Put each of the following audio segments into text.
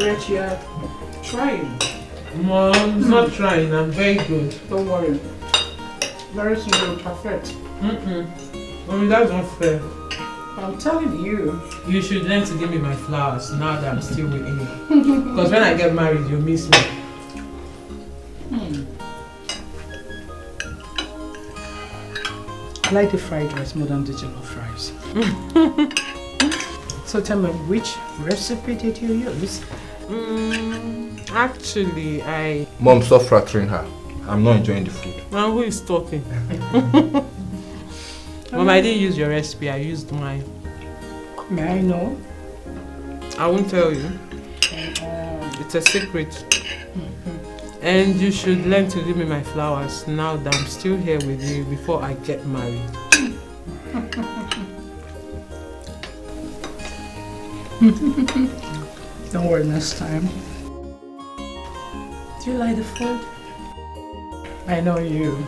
But you are trying. Mom, I'm not trying. I'm very good. Don't worry. Very soon you'll perfect. Mommy, that's not fair. I'm telling you. You should learn to give me my flowers now that I'm still with you. Because when I get married, you'll miss me. I like the fried rice more than the jollof rice. So tell me, which recipe did you use? Actually, Mom, stop flattering her. I'm not enjoying the food. Now who is talking? Mom, I didn't use your recipe, I used mine. May I know? I won't tell you. It's a secret. And you should learn to give me my flowers now that I'm still here with you before I get married. Don't worry, next time. Do you like the food? I know you.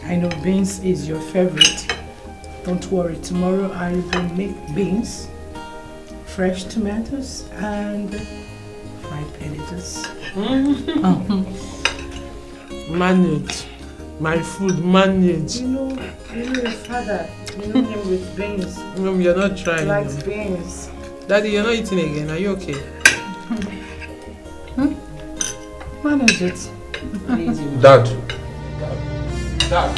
I know beans is your favorite. Don't worry, tomorrow I will make beans, fresh tomatoes, and fried potatoes. Manage. My food, manage. You know your father. You know him with beans. Mom, you're not trying. He likes beans. Daddy, you're not eating again. Are you okay? Manage it. Dad. Dad.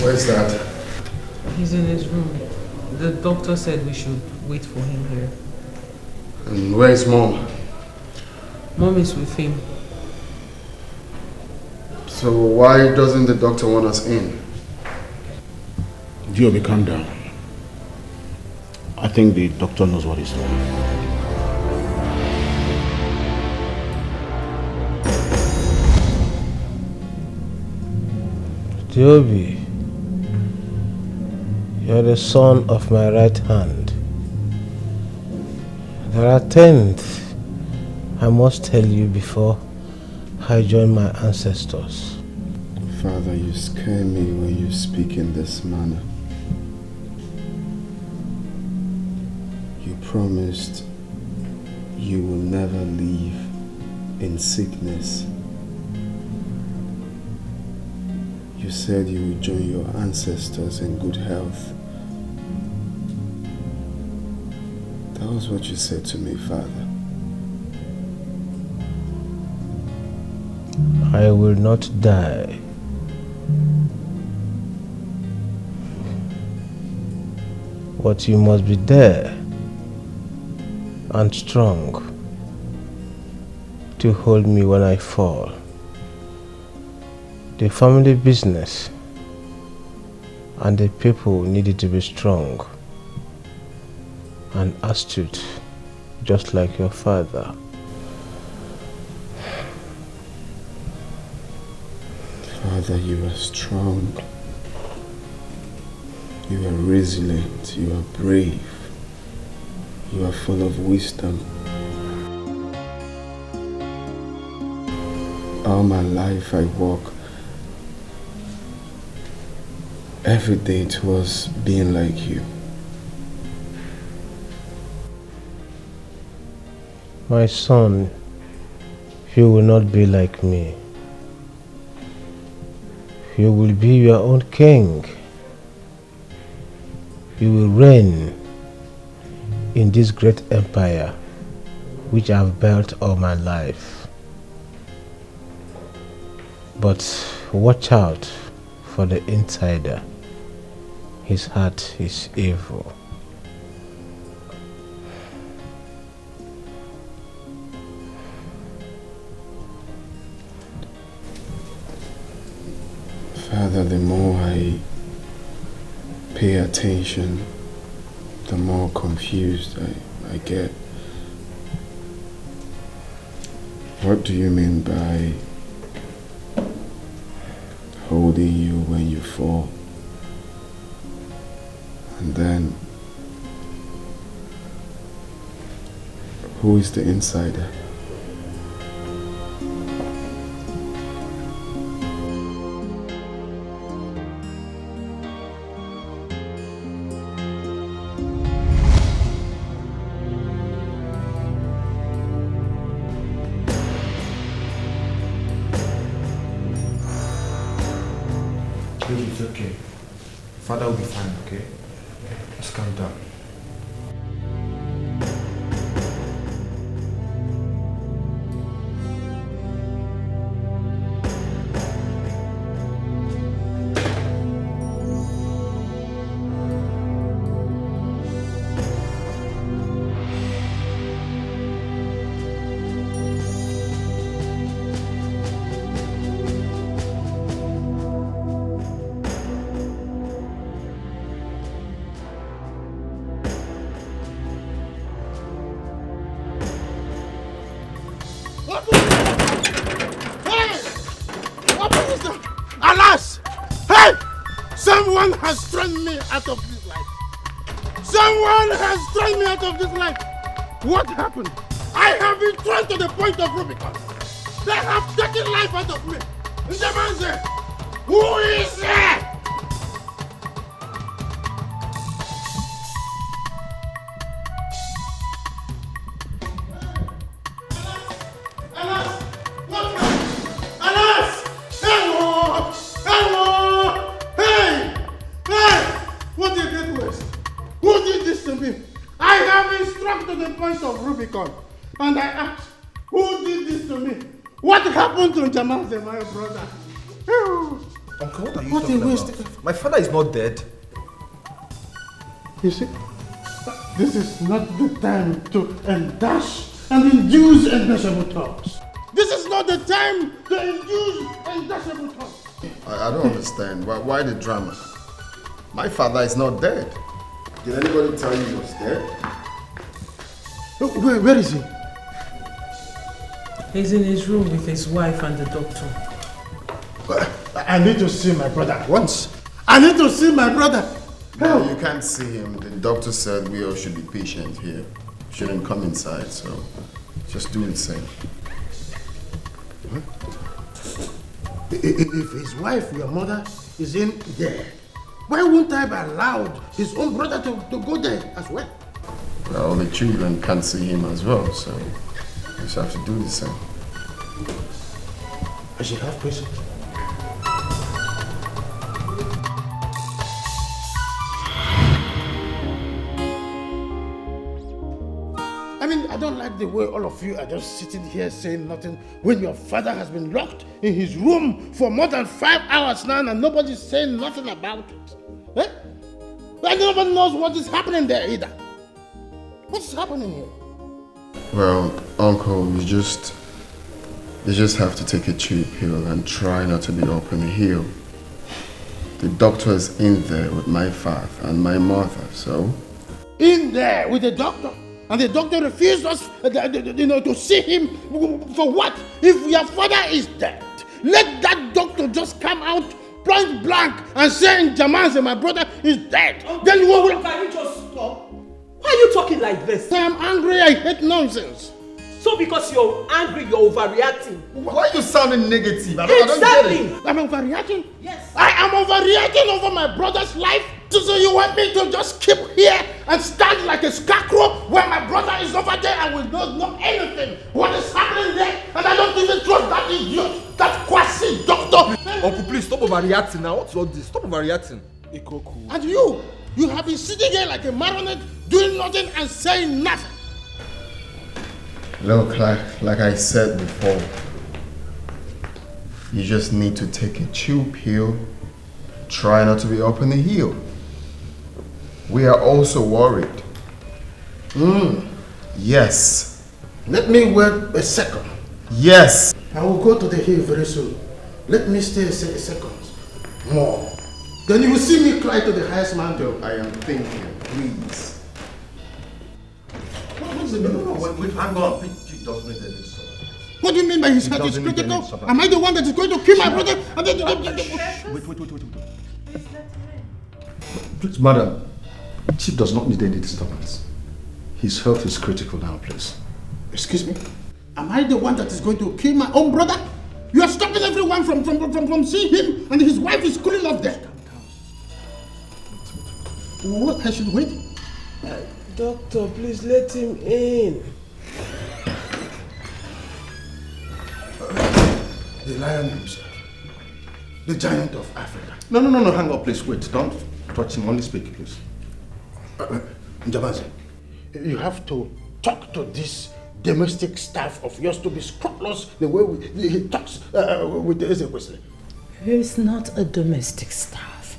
Where's Dad? He's in his room. The doctor said we should wait for him here. And where's Mom? Mom is with him. So why doesn't the doctor want us in? Diobi, calm down. I think the doctor knows what he's doing. Diobi, you're the son of my right hand. There are things I must tell you before I join my ancestors. Father, you scare me when you speak in this manner. You promised you will never leave in sickness. You said you would join your ancestors in good health. That was what you said to me, Father. I will not die. But you must be there and strong to hold me when I fall. The family business and the people needed to be strong and astute, just like your father. Father, you are strong. You are resilient. You are brave. You are full of wisdom. All my life I walk every day towards being like you. My son, you will not be like me. You will be your own king. You will reign in this great empire which I've built all my life. But watch out for the insider. His heart is evil. Father, the more I pay attention, the more confused I get. What do you mean by holding you when you fall? And then, who is the insider? It's okay. Father will be fine, okay? Just calm down. Someone has thrown me out of this life. Someone has thrown me out of this life. What happened? I have been thrown to the point of Rubicon. They have taken life out of me. The man said, who is there? And I asked, who did this to me? What happened to Jamanze, my brother? Uncle, what are you talking about? My father is not dead. You see, this is not the time to endash and induce indashable talks. This is not the time to induce indashable talks. I don't understand. Why the drama? My father is not dead. Did anybody tell you he was dead? Where is he? He's in his room with his wife and the doctor. I need to see my brother once. I need to see my brother. No, you can't see him. The doctor said we all should be patient here. Shouldn't come inside, so just do the same. Huh? If his wife, your mother, is in there, why won't I be allowed his own brother to go there as well? Well, the children can't see him as well, so we just have to do the same. I should have patience. I mean, I don't like the way all of you are just sitting here saying nothing when your father has been locked in his room for more than 5 hours now and nobody's saying nothing about it. Eh? And nobody knows what is happening there either. What's happening here? Well, Uncle, you just have to take a cheap pill and try not to be up in the hill. The doctor is in there with my father and my mother, so... In there with the doctor? And the doctor refused us to see him for what? If your father is dead, let that doctor just come out point blank and say in Jamanze, my brother is dead. Then we will... Can you just stop? Why are you talking like this? I am angry, I hate nonsense. So because you're angry, you're overreacting. Why are you sounding negative? I Exactly. don't get it. I'm overreacting? Yes. I am overreacting over my brother's life? So you want me to just keep here and stand like a scarecrow when my brother is over there and we don't know anything? What is happening there? And I don't even trust that idiot, that quasi doctor. Uncle, please stop overreacting now. What's all this? Stop overreacting. And you have been sitting here like a marionette, doing nothing and saying nothing. Look, like I said before, you just need to take a chill pill, try not to be up in the hill. We are also worried. Yes. Let me wait a second. Yes. I will go to the hill very soon. Let me stay a second more. Then you will see me climb to the highest mountain. I am thinking, please. What Wait, hang on. Chief doesn't need any support. What do you mean by his health is critical? Am I the one that is going to kill my brother? Wait. Please, madam. Chief does not need any disturbance. His health is critical now, please. Excuse me? Am I the one that is going to kill my own brother? You are stopping everyone from seeing him, and his wife is cooling off there. What? I should wait? Doctor, please let him in. The lion himself. The giant of Africa. No, hang on, please. Wait, don't touch him. Only speak, please. Njamazi, you have to talk to this domestic staff of yours to be scrupulous the way he talks with the Ezekwe. He's not a domestic staff.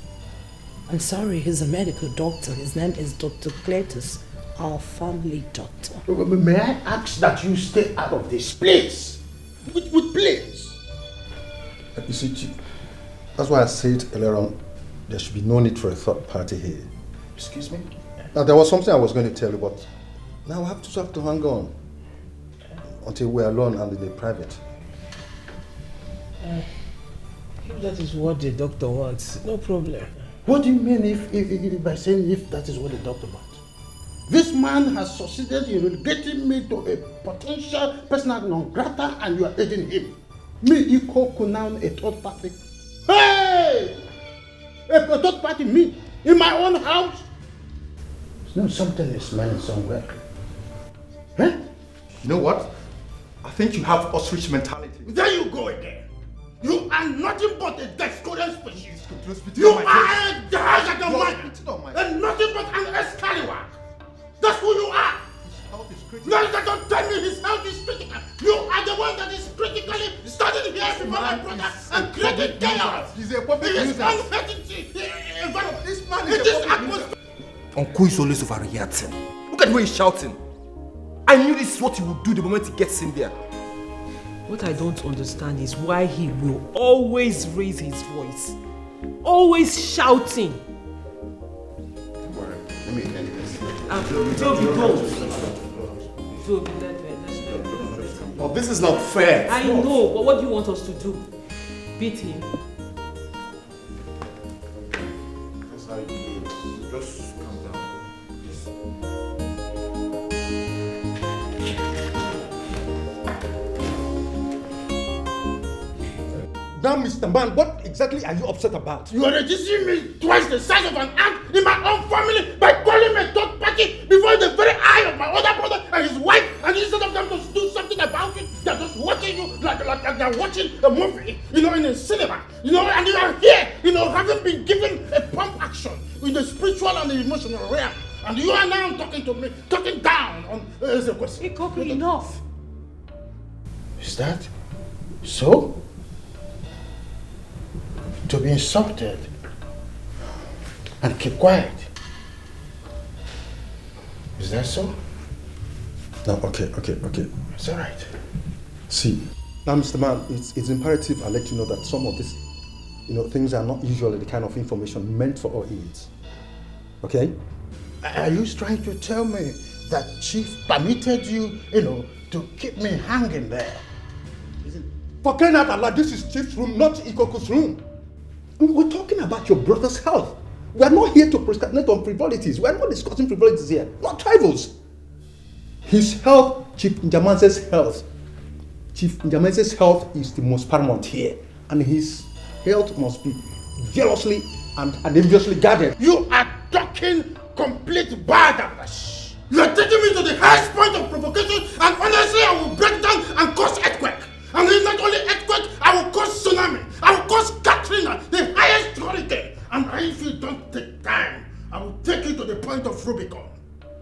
I'm sorry, he's a medical doctor. His name is Dr. Cletus, our family doctor. May I ask that you stay out of this place? With place? You see, Chief, that's why I said earlier on, there should be no need for a third party here. Excuse me? Now, there was something I was going to tell you, but now I have to hang on until we're alone and in private. If that is what the doctor wants, no problem. What do you mean if by saying if that is what the doctor wants? This man has succeeded in relegating me to a potential personal non grata, and you are aiding him. Me, Iko Kunan, a third party. Hey! A third party, me, in my own house? No, something is smelling somewhere. Huh? You know what? I think you have ostrich mentality. There you go again. You are nothing but a discordant species. You are a dragon and nothing but an Excalibur. That's who you are. His health is critical. No, don't tell me his health is critical. You are the one that is critically standing here before my brother and creating chaos. He's a public nuisance. This man is a public nuisance. Uncle is always overreacting. Look at the way he's shouting. I knew this is what he would do the moment he gets in there. What I don't understand is why he will always raise his voice. Always shouting. Let me end this. Toby, don't. Toby, let's Well, this is not fair. I know, but what do you want us to do? Beat him? That's how you do it. Just calm down. Now, Mr. Man, what exactly are you upset about? You are reducing me twice the size of an ant in my own family by calling me a third party before the very eye of my other brother and his wife, and instead of them to do something about it, they're just watching you like they're watching a movie, in a cinema, and you are here, having been given a pump action in the spiritual and the emotional realm, and you are now talking to me, talking down on the question. Enough. Is that so? To be insulted and keep quiet. Is that so? No, okay. It's all right. See, now, Mr. Man, it's imperative I let you know that some of these, things are not usually the kind of information meant for our aids. Okay? Are you trying to tell me that Chief permitted you, to keep me hanging there? For crying out loud, this is Chief's room, not Ikoku's room. We're talking about your brother's health. We are not here to procrastinate on frivolities. We are not discussing frivolities here, not trifles. His health, Chief Njamanse's health. Chief Njamanse's health is the most paramount here, and his health must be jealously and enviously guarded. You are talking complete badass. You are taking me to the highest point of provocation, and honestly, I will break down and cause earthquake. And it's not only earthquake, I will cause tsunami. I will cause Katrina, the highest hurricane. And if you don't take time, I will take you to the point of Rubicon.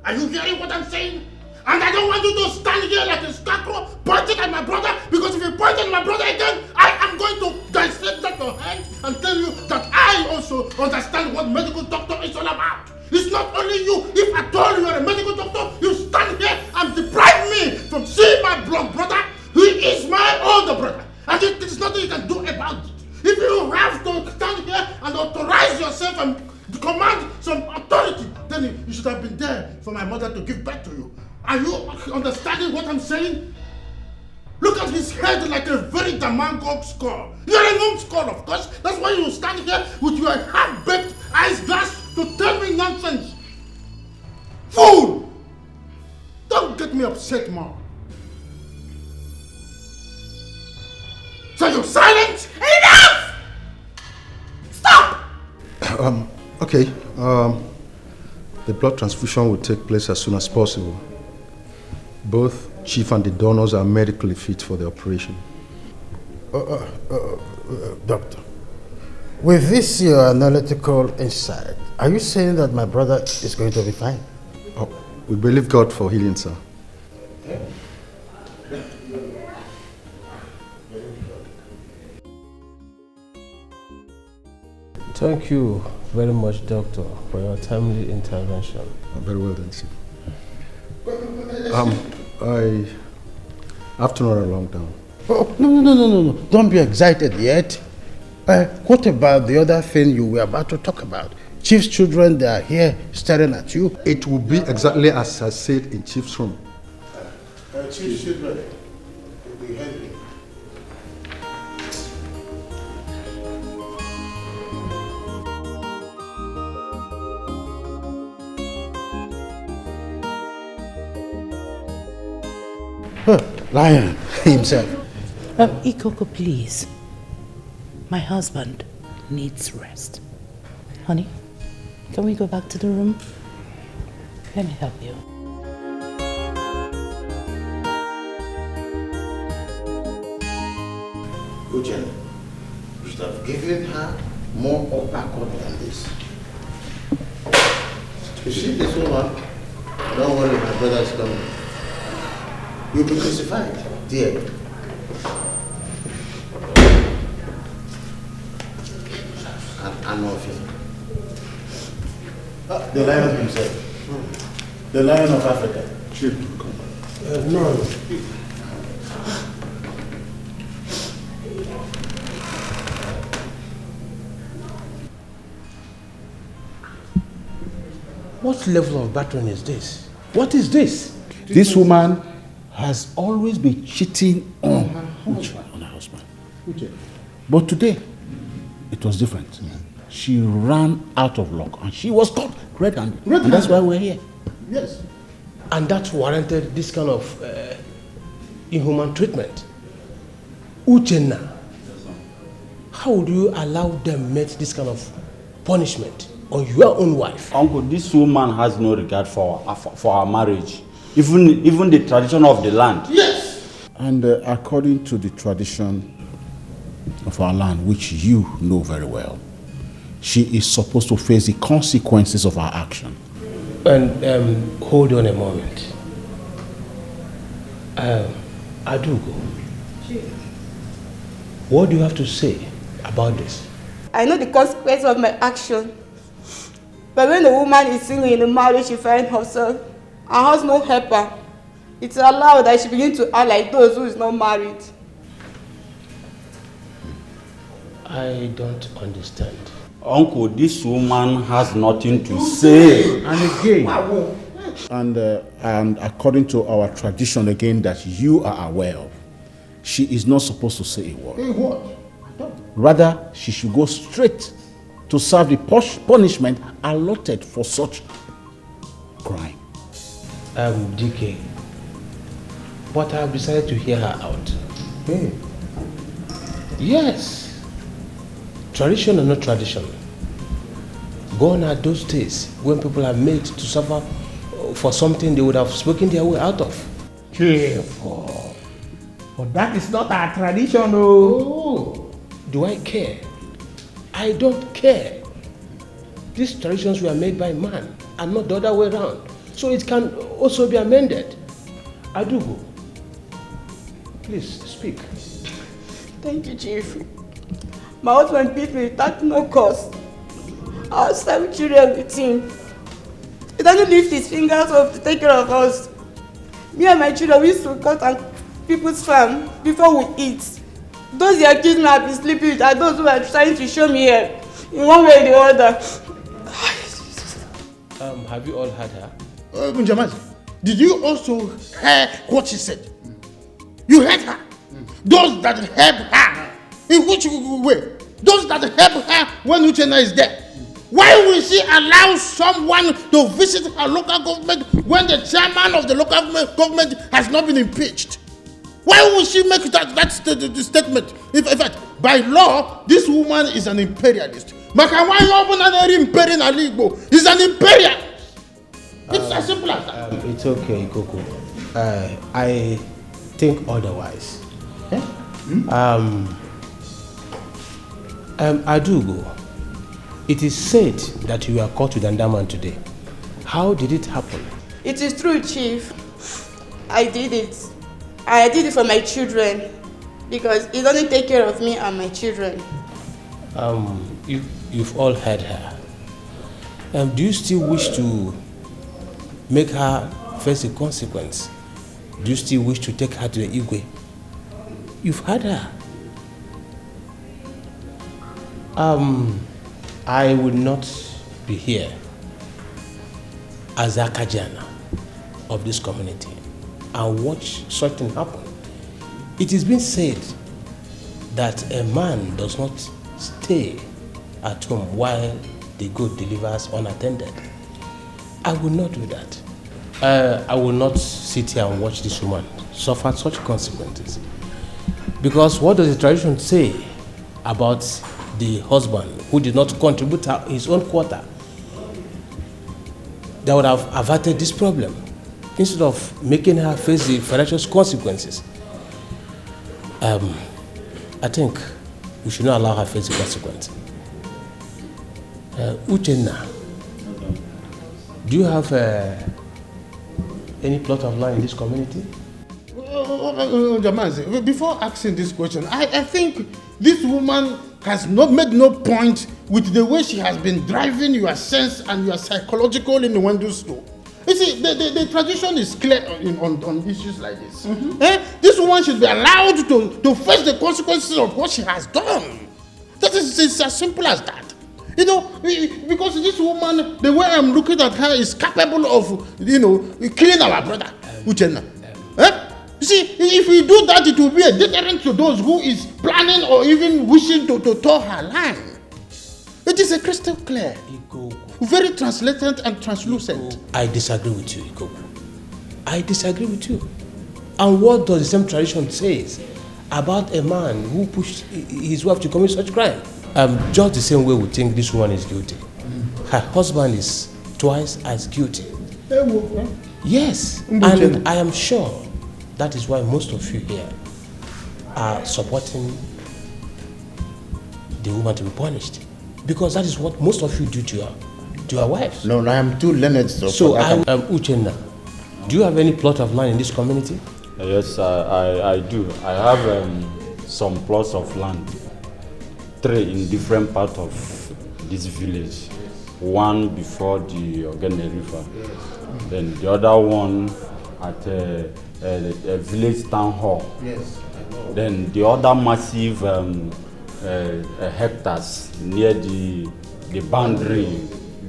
Are you hearing what I'm saying? And I don't want you to stand here like a scarecrow pointing at my brother, because if you point at my brother again, I am going to dissect that your hand and tell you that I also understand what medical doctor is all about. It's not only you. If I told you are a medical doctor, you stand here and deprive me from seeing my blood brother. He is my older brother, and there is nothing you can do about it. If you have to stand here and authorize yourself and command some authority, there then you should have been there for my mother to give birth to you. Are you understanding what I'm saying? Look at his head like a very Damango skull. You're a numbskull, of course. That's why you stand here with your half-baked ice glass to tell me nonsense. Fool! Don't get me upset, Mom. So you're silent? Enough! Stop! Okay. The blood transfusion will take place as soon as possible. Both Chief and the donors are medically fit for the operation. Doctor, with this your analytical insight, are you saying that my brother is going to be fine? Oh, we believe God for healing, sir. Thank you very much, Doctor, for your timely intervention. Very well done, Chief. I have to run along down. Oh, no. Don't be excited yet. What about the other thing you were about to talk about? Chief's children, they are here staring at you. It will be exactly as I said in Chief's room. Chief's children will be heavy. Lion himself. Ikoko, please. My husband needs rest. Honey, can we go back to the room? Let me help you. Uchen, you should have given her more uppercut than this. You see this woman? Don't worry, my brother is coming. You'll be crucified, dear. And nothing. The lion himself. The lion of Africa. Chief, come. No. What level of battering is this? What is this? This woman has always been cheating on her husband. But today, it was different. She ran out of luck and she was caught red-handed. And that's why we're here. Yes. And that warranted this kind of inhuman treatment. Uchenna, how would you allow them make this kind of punishment on your own wife? Uncle, this woman has no regard for our marriage. Even the tradition of the land. Yes! And according to the tradition of our land, which you know very well, she is supposed to face the consequences of her action. And hold on a moment. Adugo, what do you have to say about this? I know the consequence of my action. But when the woman is single in a marriage, she finds herself and has no helper, it's allowed that she begin to act like those who is not married. I don't understand. Uncle, this woman has nothing to say. And again, and according to our tradition again that you are aware of, she is not supposed to say a word. Hey, what? Rather, she should go straight to serve the punishment allotted for such crime. DK, but I have decided to hear her out. Hey. Yes. Tradition or not tradition, gone are those days when people are made to suffer for something they would have spoken their way out of. Careful. But that is not our tradition, oh. Do I care? I don't care. These traditions were made by man and not the other way around. So it can also be amended. Adugo, please speak. Thank you, Chief. My husband beat me without no cause. I have 7 children with him. He doesn't lift his fingers off to take care of us. Me and my children, we used to cut on people's farm before we eat. Those who accuse me of being sleeping with are those who are trying to show me here in one way or the other. Have you all heard her? Njamazi, did you also hear what she said? You heard her? Those that help her. In which way? Those that help her when Uchenna is there. Why will she allow someone to visit her local government when the chairman of the local government has not been impeached? Why will she make that statement? In fact, by law, this woman is an imperialist. Is an imperialist. It's as simple as that. It's okay, Ikoko. I think otherwise. Eh? Adugo, it is said that you were caught with Andaman today. How did it happen? It is true, Chief. I did it. I did it for my children because it doesn't take care of me and my children. You've all heard her. Do you still wish to make her face a consequence? Do you still wish to take her to the Igwe? You've heard her. I will not be here as Akajana of this community and watch something happen. It is been said that a man does not stay at home while the goat delivers unattended. I will not do that. I will not sit here and watch this woman suffer such consequences. Because what does the tradition say about the husband who did not contribute his own quota? That would have averted this problem instead of making her face the financial consequences. I think we should not allow her face the consequence. Uchenna, do you have any plot of land in this community? Jamazi, before asking this question, I think this woman has not made no point with the way she has been driving your sense and your psychological in the window store. You see, the tradition is clear on issues like this. This woman should be allowed to face the consequences of what she has done. That is as simple as that. You know, because this woman, the way I'm looking at her, is capable of, killing our brother, Uchenna. You see, if we do that, it will be a deterrent to those who is planning or even wishing to toe her line. It is a crystal clear. Very translucent and translucent. I disagree with you, Ikoku. I disagree with you. And what does the same tradition say about a man who pushed his wife to commit such crime? Just the same way we think this woman is guilty. Her husband is twice as guilty. Yes, and I am sure that is why most of you here are supporting the woman to be punished. Because that is what most of you do to your wives. No, I am too learned. So, Uchenna, do you have any plot of land in this community? Yes, I do. I have some plots of land, 3 in different parts of this village. One before the Ogene River, then the other one at a village town hall. Yes. Then the other massive hectares near the boundary,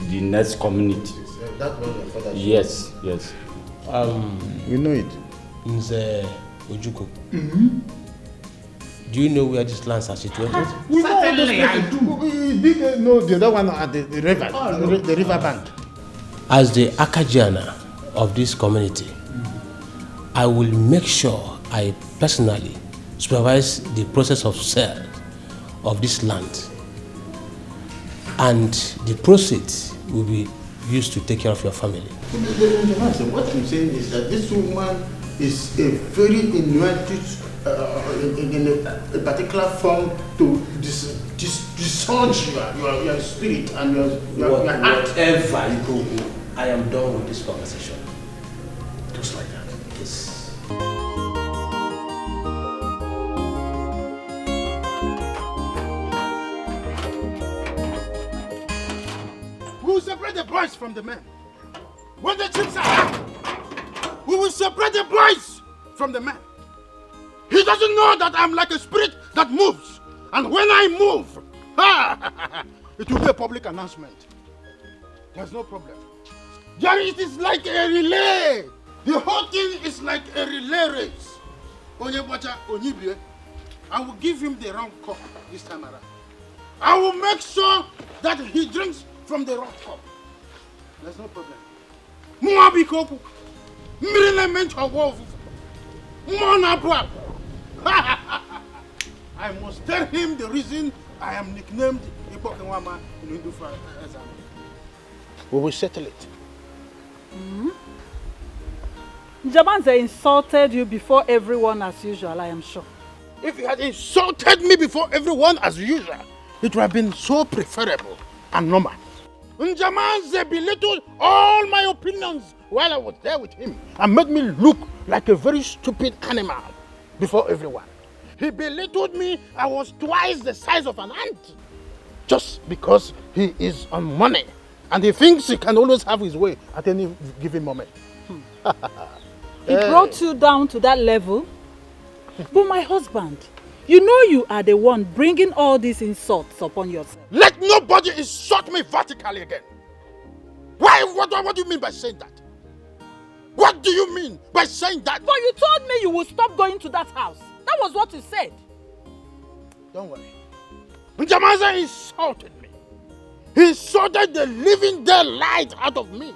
the next community. That was your father. Yes, yes. We know it. Nze Ojuko. Do you know where these lands are situated? Certainly, I do. We did know the other one at the river, the river bank. As the Akajiana of this community, I will make sure I personally supervise the process of sale of this land, and the proceeds will be used to take care of your family. What I'm saying is that this woman is a very inuited in a particular form to discharge your spirit and your heart. Whatever you go, I am done with this conversation. Just like that. Yes. We will separate the boys from the men. When the chips are out, we will separate the boys from the men. He doesn't know that I'm like a spirit that moves. And when I move, it will be a public announcement. There's no problem. Jerry, it is like a relay. The whole thing is like a relay race. Onyebacha Onyibie, I will give him the wrong cup this time around. I will make sure that he drinks from the wrong cup. There's no problem. Muabikoku, Mirilement of Wolf, Monabwa. I must tell him the reason I am nicknamed Ipokenwama in Hindufa. We will settle it. Jamanze insulted you before everyone as usual, I am sure. If he had insulted me before everyone as usual, it would have been so preferable and normal. Njamanze belittled all my opinions while I was there with him and made me look like a very stupid animal before everyone. He belittled me. I was twice the size of an ant just because he is on money and he thinks he can always have his way at any given moment. He brought you down to that level? But my husband, you know you are the one bringing all these insults upon yourself. Let nobody insult me vertically again. Why? What do you mean by saying that? What do you mean by saying that? But you told me you would stop going to that house. That was what you said. Don't worry. Njamaza insulted me. He insulted the living daylight out of me.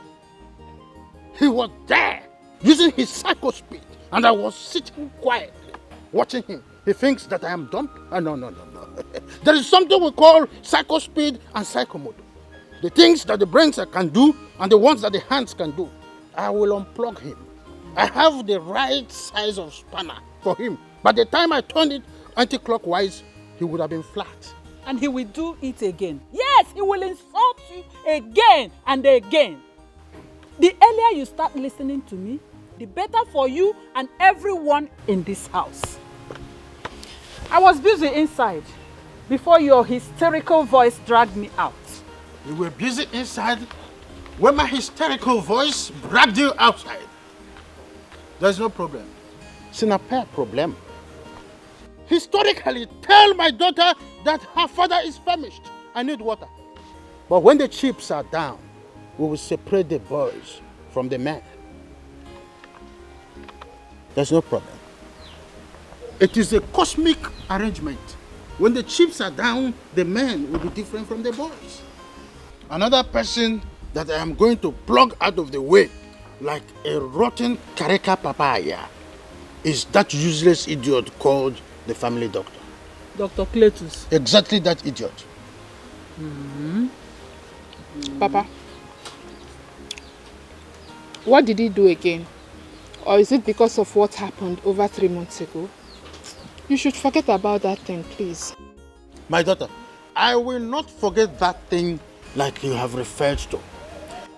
He was there using his psycho speed and I was sitting quietly watching him. He thinks that I am dumb? No. There is something we call psycho speed and psychomotor. The things that the brains can do and the ones that the hands can do. I will unplug him. I have the right size of spanner for him. By the time I turned it anti-clockwise, he would have been flat. And he will do it again. Yes, he will insult you again and again. The earlier you start listening to me, the better for you and everyone in this house. I was busy inside before your hysterical voice dragged me out. You were busy inside when my hysterical voice dragged you outside. There's no problem. It's not a problem. Historically, tell my daughter that her father is famished. I need water. But when the chips are down, we will separate the boys from the men. There's no problem. It is a cosmic arrangement. When the chips are down, the men will be different from the boys. Another person that I am going to plug out of the way like a rotten Kareka papaya is that useless idiot called the family doctor. Dr. Cletus. Exactly that idiot. Papa, what did he do again? Or is it because of what happened over 3 months ago? You should forget about that thing, please. My daughter, I will not forget that thing like you have referred to.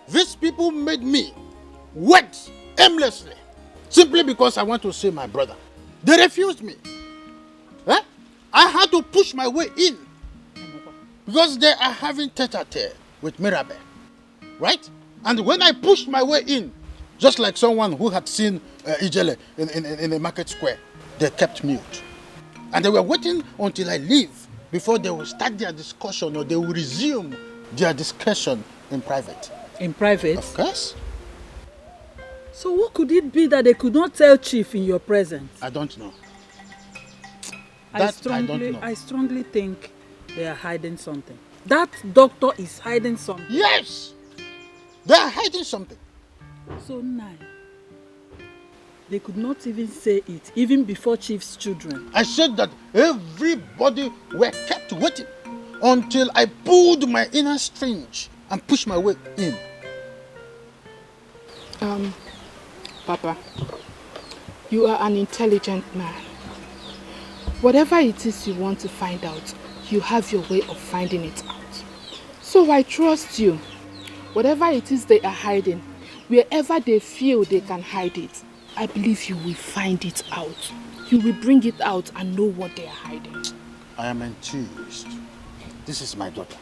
These people made me wait aimlessly simply because I want to see my brother. They refused me. I had to push my way in because they are having tete-a-tete with Mirabel, right? And when I pushed my way in, just like someone who had seen Ijele in the market square, they kept mute. And they were waiting until I leave before they will start their discussion or they will resume their discussion in private. In private? Of course. So what could it be that they could not tell Chief in your presence? I don't know. I strongly think they are hiding something. That doctor is hiding something. Yes! They are hiding something. So now, they could not even say it, even before Chief's children. I said that everybody were kept waiting until I pulled my inner strings and pushed my way in. Papa, you are an intelligent man. Whatever it is you want to find out, you have your way of finding it out. So I trust you. Whatever it is they are hiding, wherever they feel they can hide it, I believe you will find it out. You will bring it out and know what they are hiding. I am enthused. This is my daughter.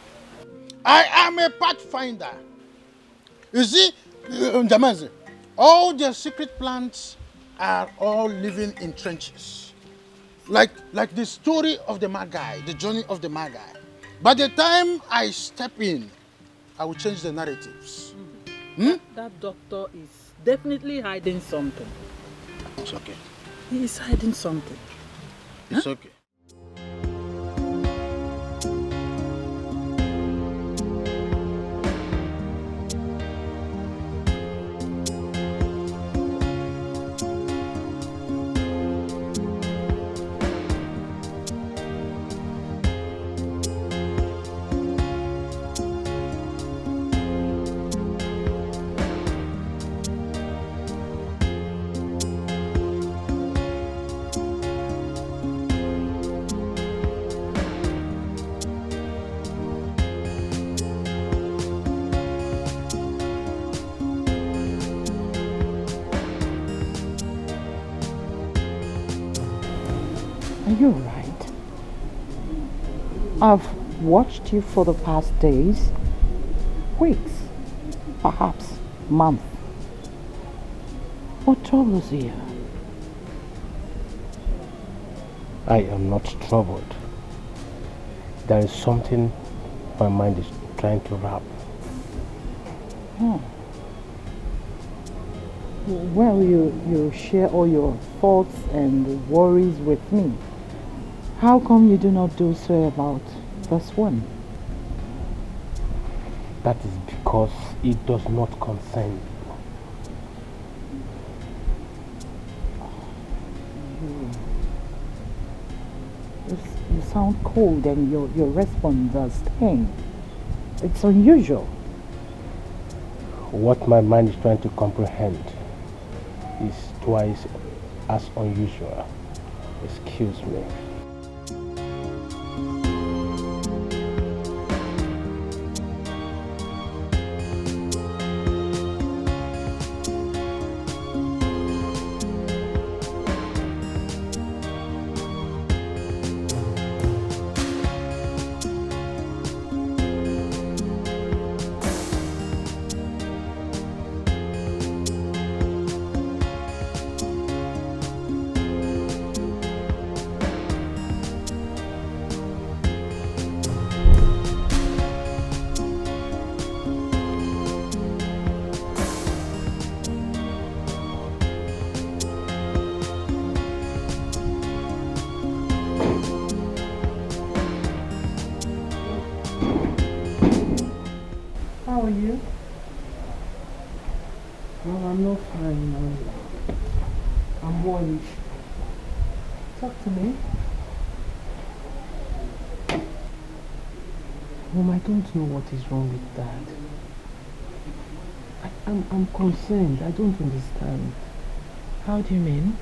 I am a pathfinder. You see, Njamaze, all their secret plans are all living in trenches. Like the story of the Magi, the journey of the Magi. By the time I step in, I will change the narratives. That doctor is definitely hiding something. It's okay. He is hiding something. It's okay. You're right. I've watched you for the past days, weeks, perhaps months. What troubles you? I am not troubled. There is something my mind is trying to wrap. Well, you share all your thoughts and worries with me. How come you do not do so about this one? That is because it does not concern you. You sound cold and your response does sting. It's unusual. What my mind is trying to comprehend is twice as unusual. Excuse me. How are you? Well, I'm not fine now. I'm worried. Talk to me. Mom, I don't know what is wrong with Dad. I'm concerned. I don't understand. How do you mean?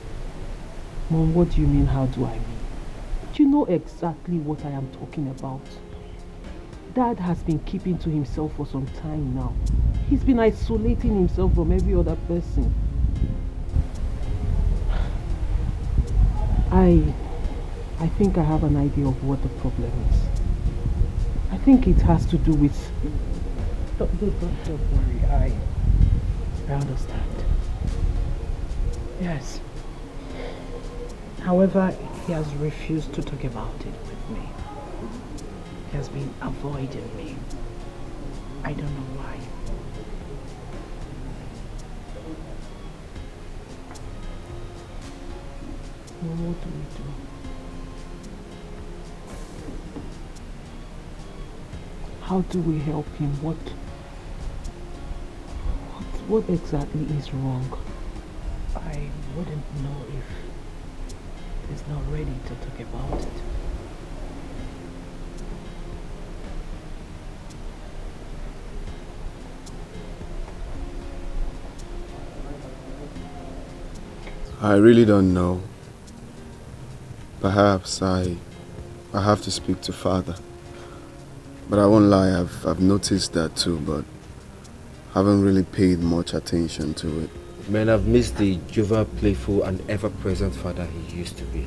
Mom, what do you mean, how do I mean? You know exactly what I am talking about. Dad has been keeping to himself for some time now. He's been isolating himself from every other person. I think I have an idea of what the problem is. I think it has to do with... Don't worry, I understand. Yes. However, he has refused to talk about it with me. He has been avoiding me. I don't know why. Well, what do we do? How do we help him? What exactly is wrong? I wouldn't know if he's not ready to talk about it. I really don't know. Perhaps I have to speak to Father. But I won't lie, I've noticed that too, but haven't really paid much attention to it. Man, I've missed the jovial, playful, and ever-present father he used to be.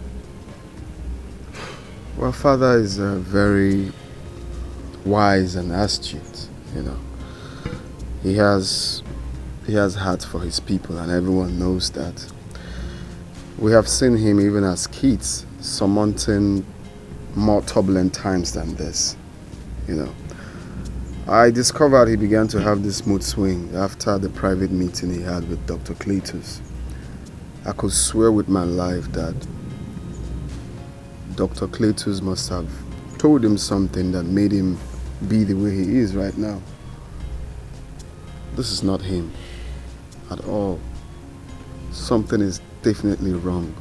Well, Father is very wise and astute, you know. He has heart for his people, and everyone knows that. We have seen him even as kids surmounting more turbulent times than this, you know. I discovered he began to have this mood swing after the private meeting he had with Dr. Cletus. I could swear with my life that Dr. Cletus must have told him something that made him be the way he is right now. This is not him at all. Something is definitely wrong.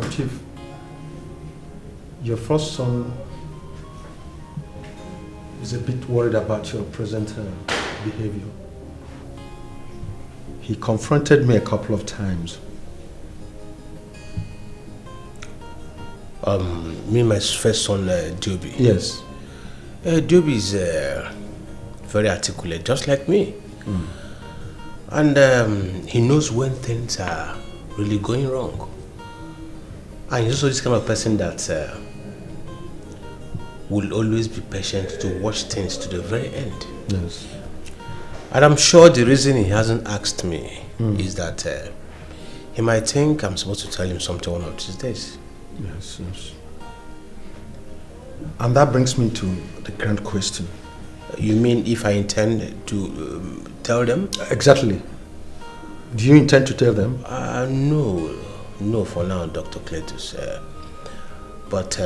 Chief, your first son is a bit worried about your present behavior. He confronted me a couple of times. Me and my first son, Joby. Yes. Joby is very articulate, just like me. And he knows when things are really going wrong. And he's also this kind of person that will always be patient to watch things to the very end. Yes. And I'm sure the reason he hasn't asked me is that he might think I'm supposed to tell him something one of these days. Yes, yes. And that brings me to the grand question. You mean if I intend to tell them? Exactly. Do you intend to tell them? No, for now, Dr. Cletus. But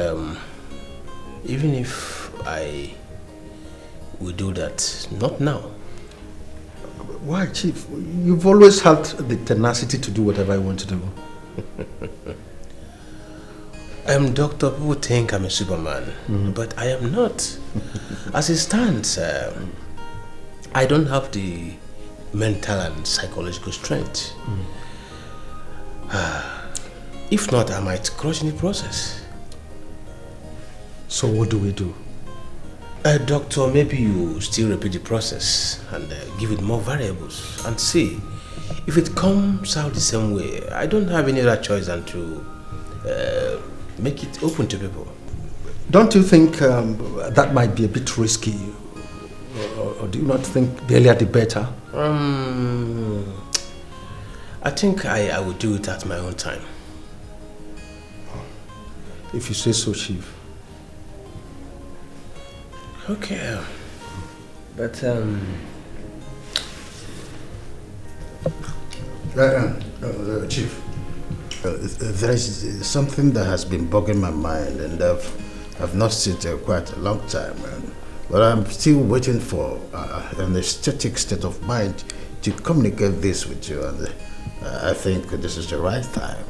even if I will do that, not now. Why, Chief? You've always had the tenacity to do whatever I want to do. Doctor, people think I'm a Superman, but I am not. As it stands, I don't have the mental and psychological strength. If not, I might crush in the process. So what do we do? Doctor, maybe you still repeat the process and give it more variables and see. If it comes out the same way, I don't have any other choice than to make it open to people. Don't you think that might be a bit risky? Or do you not think the earlier the better? I think I will do it at my own time. If you say so, Chief. Okay. But Chief, there is something that has been bugging my mind, and I've not seen it quite a long time. But I'm still waiting for an aesthetic state of mind to communicate this with you, and I think this is the right time.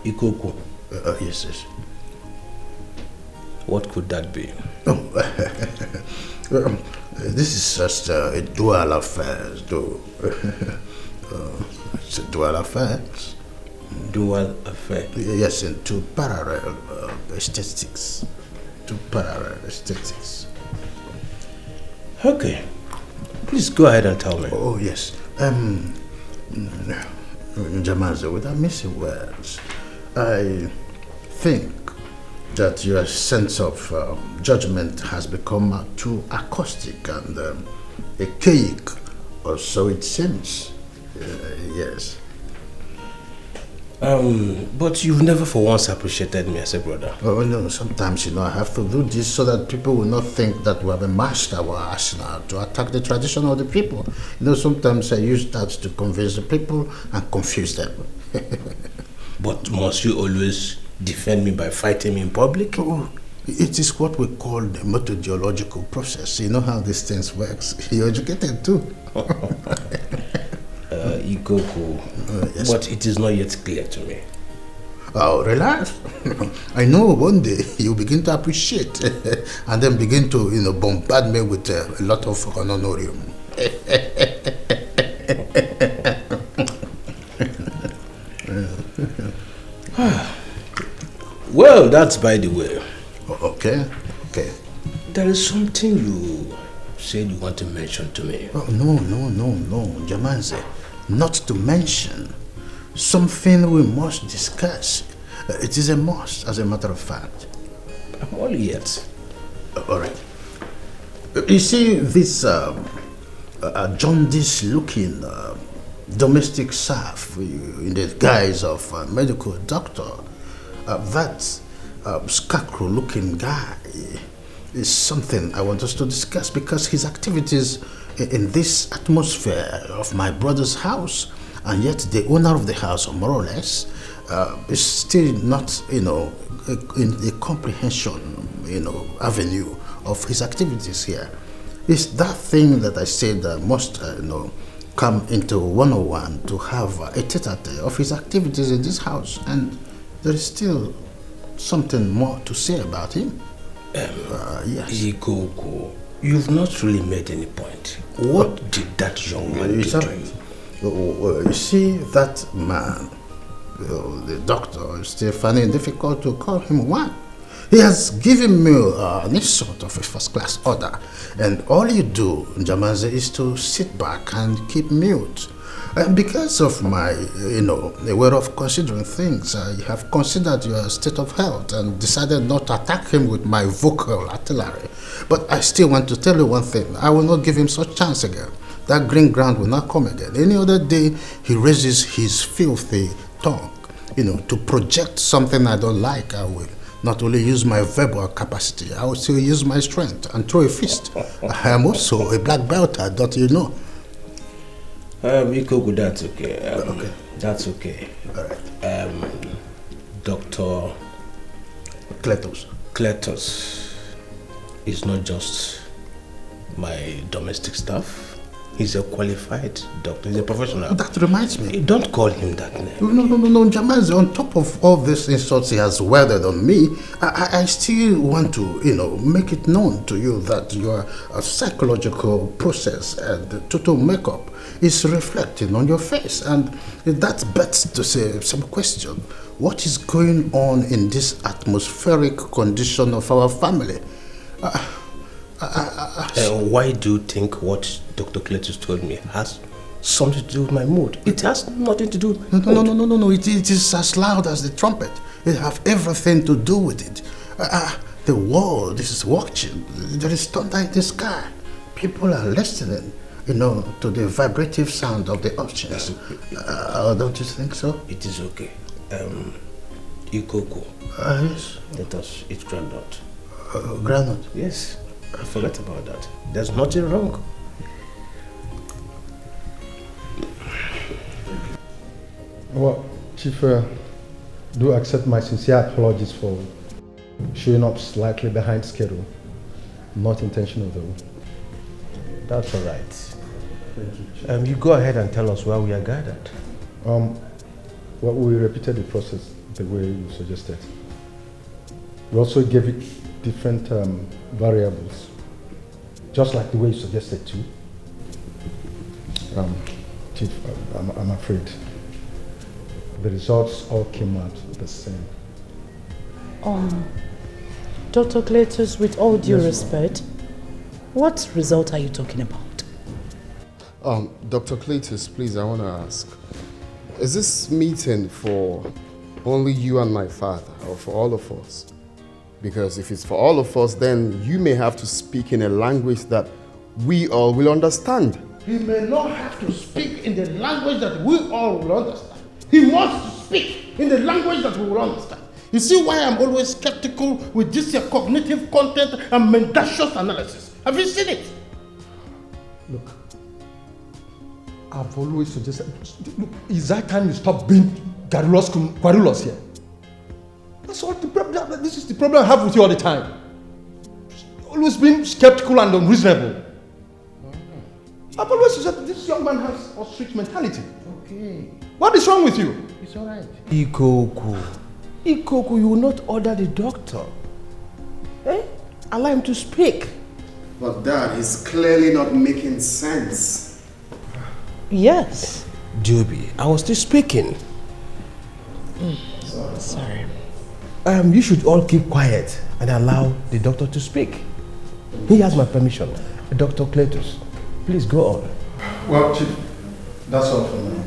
Ikoko. Yes. What could that be? This is just a dual affair, though. It's a dual affair. Dual affair? Yes, in two parallel aesthetics. Two parallel aesthetics. Okay. Please go ahead and tell me. Oh, yes. Jamazo, without missing words, I think that your sense of judgment has become too acoustic and archaic, or so it seems. Yes. But you've never for once appreciated me as a brother. Oh, no, sometimes, I have to do this so that people will not think that we have a master or arsenal to attack the tradition of the people. Sometimes I use that to convince the people and confuse them. But must you always defend me by fighting me in public? Oh, it is what we call the methodological process. You know how these things works. You're educated too. Igoko, yes. But it is not yet clear to me. Oh, relax. I know one day you'll begin to appreciate and then begin to, bombard me with a lot of honorarium. Well, that's by the way. Okay. There is something you said you want to mention to me. Oh, no, Jamanze. Not to mention something we must discuss. It is a must, as a matter of fact. I'm all ears. All right. You see this jaundice-looking domestic serf in the guise of a medical doctor. That scarecrow-looking guy is something I want us to discuss, because his activities in this atmosphere of my brother's house, and yet the owner of the house, more or less, is still not, in a comprehension, avenue of his activities here. It's that thing that I said must, come into 101 to have a tete-a-tete of his activities in this house, and there is still something more to say about him. Yes. Igwe, you've not really made any point. What did that young man do to you? You see, that man, the doctor, is still finding it difficult to call him one. He has given me this sort of a first-class order, and all you do, Njamaze, is to sit back and keep mute. And because of my, way of considering things, I have considered your state of health and decided not to attack him with my vocal artillery. But I still want to tell you one thing. I will not give him such chance again. That green ground will not come again. Any other day, he raises his filthy tongue, to project something I don't like. I will not only use my verbal capacity, I will still use my strength and throw a fist. I am also a black belt, don't you know? Igwe, that's okay. Okay. That's okay. All right. Dr. Cletus is not just my domestic staff. He's a qualified doctor. He's a professional. That reminds me. Don't call him that name. No, Jamaze, on top of all these insults he has weathered on me, I still want to, make it known to you that your psychological process and total makeup is reflecting on your face. And that bets to say some question. What is going on in this atmospheric condition of our family? Why do you think what Dr. Cletus told me has something to do with my mood? It has nothing to do with my mood. No. It is as loud as the trumpet. It has everything to do with it. The world is watching. There is thunder in the sky. People are listening, to the vibrative sound of the oceans. Don't you think so? It is okay. Igwe. Yes. Let us eat groundnut. Groundnut? Yes. I forgot about that. There's nothing wrong. Well, Chief, do accept my sincere apologies for showing up slightly behind schedule. Not intentional though. That's all right. You go ahead and tell us where we are gathered. Well, we repeated the process the way you suggested. We also gave it different variables, just like the way you suggested too. Chief, I'm afraid the results all came out the same. Dr. Cletus, with all due respect, what result are you talking about? Dr. Cletus, please, I want to ask, is this meeting for only you and my father, or for all of us? Because if it's for all of us, then you may have to speak in a language that we all will understand. He may not have to speak in the language that we all will understand. He wants to speak in the language that we will understand. You see why I'm always skeptical with this cognitive content and mendacious analysis. Have you seen it? Look, I've always suggested, look, it's that time you stop being querulous here. That's all the problem. This is the problem I have with you all the time. Always being skeptical and unreasonable. I've always said this young man has ostrich mentality. Okay. What is wrong with you? It's all right. Igwe, you will not order the doctor. Allow him to speak. But Dad, is clearly not making sense. Yes. Joby, I was still speaking. Sorry. You should all keep quiet and allow the doctor to speak. He has my permission. Dr. Cletus, please go on. Well, Chief, that's all for now.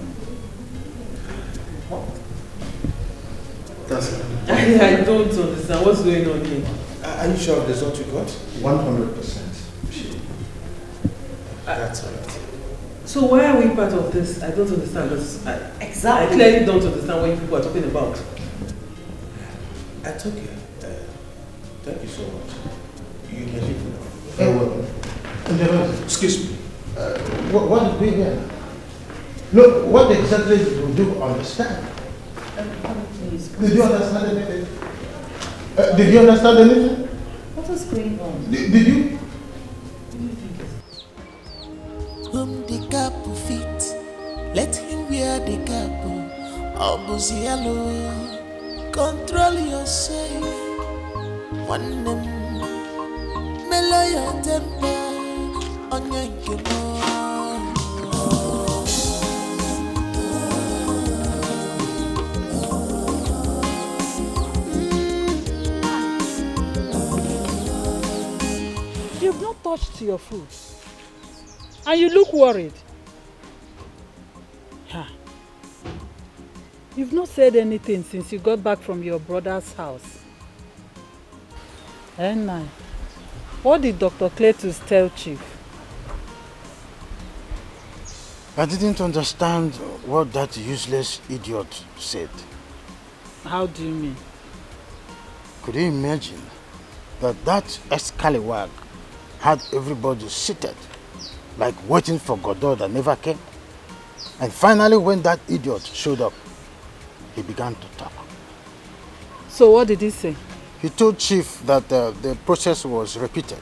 That's it. I don't understand what's going on here. Are you sure of the result you got? 100%. That's all right. So why are we part of this? I don't understand this. I clearly don't understand what you people are talking about. I told you. Thank you so much. You can leave now. Excuse me. What did we hear? Look, what exactly do you understand? Did you understand anything? Did you understand anything? What is going on? Did you? Whom the couple fit, let him wear the couple. Obuzialo, control yourself. One name, mellow your temper on your game. You've not touched your food. And you look worried. You've not said anything since you got back from your brother's house. And what did Dr. Cletus tell Chief? I didn't understand what that useless idiot said. How do you mean? Could you imagine that Escalating had everybody seated, like waiting for Godot that never came? And finally, when that idiot showed up, he began to talk. So what did he say? He told Chief that the process was repeated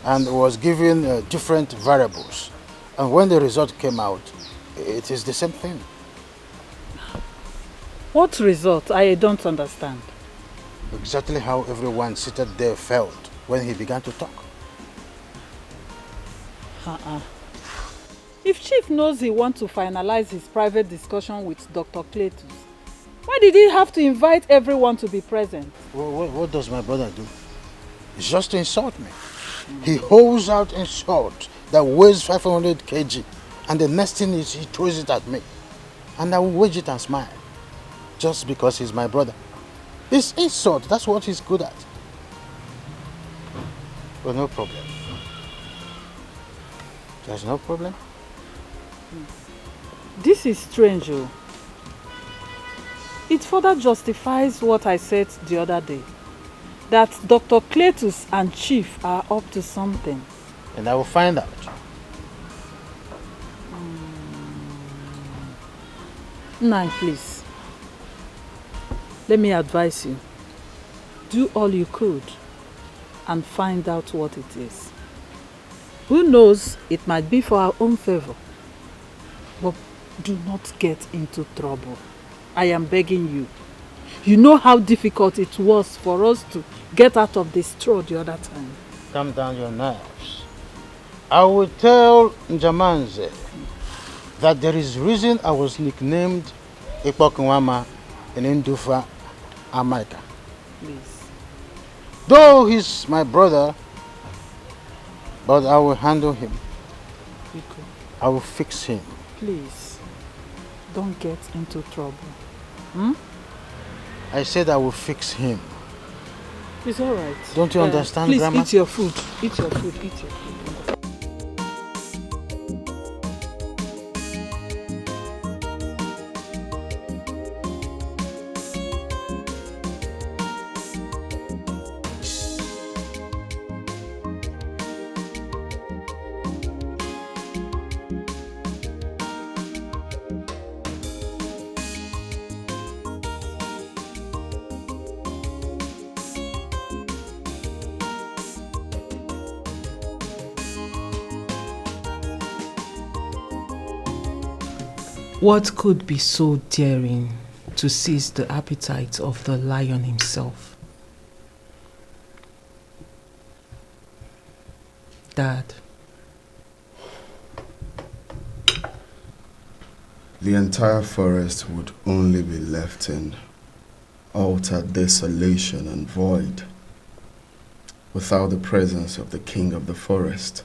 and was given different variables. And when the result came out, it is the same thing. What result? I don't understand. Exactly how everyone seated there felt when he began to talk. If Chief knows he wants to finalize his private discussion with Dr. Cletus, why did he have to invite everyone to be present? What does my brother do? It's just to insult me. He holds out insult that weighs 500 kg, and the next thing is he throws it at me. And I will wage it and smile, just because he's my brother. It's insult, that's what he's good at. But no problem. There's no problem. This is strange, oh. It further justifies what I said the other day, that Dr. Cletus and Chief are up to something. And I will find out. Nai, please. Let me advise you. Do all you could and find out what it is. Who knows, it might be for our own favor. But do not get into trouble. I am begging you. You know how difficult it was for us to get out of this straw the other time. Calm down your nerves. I will tell Njamanze that there is reason I was nicknamed Ikpokunwama in Ndufa, America. Please. Though he's my brother, but I will handle him. I will fix him. Please, don't get into trouble. I said I will fix him. It's all right. Don't you understand, please, Grandma? Eat your food. Eat your food. Eat your food. What could be so daring to seize the appetite of the lion himself? Dad. The entire forest would only be left in utter desolation and void without the presence of the king of the forest.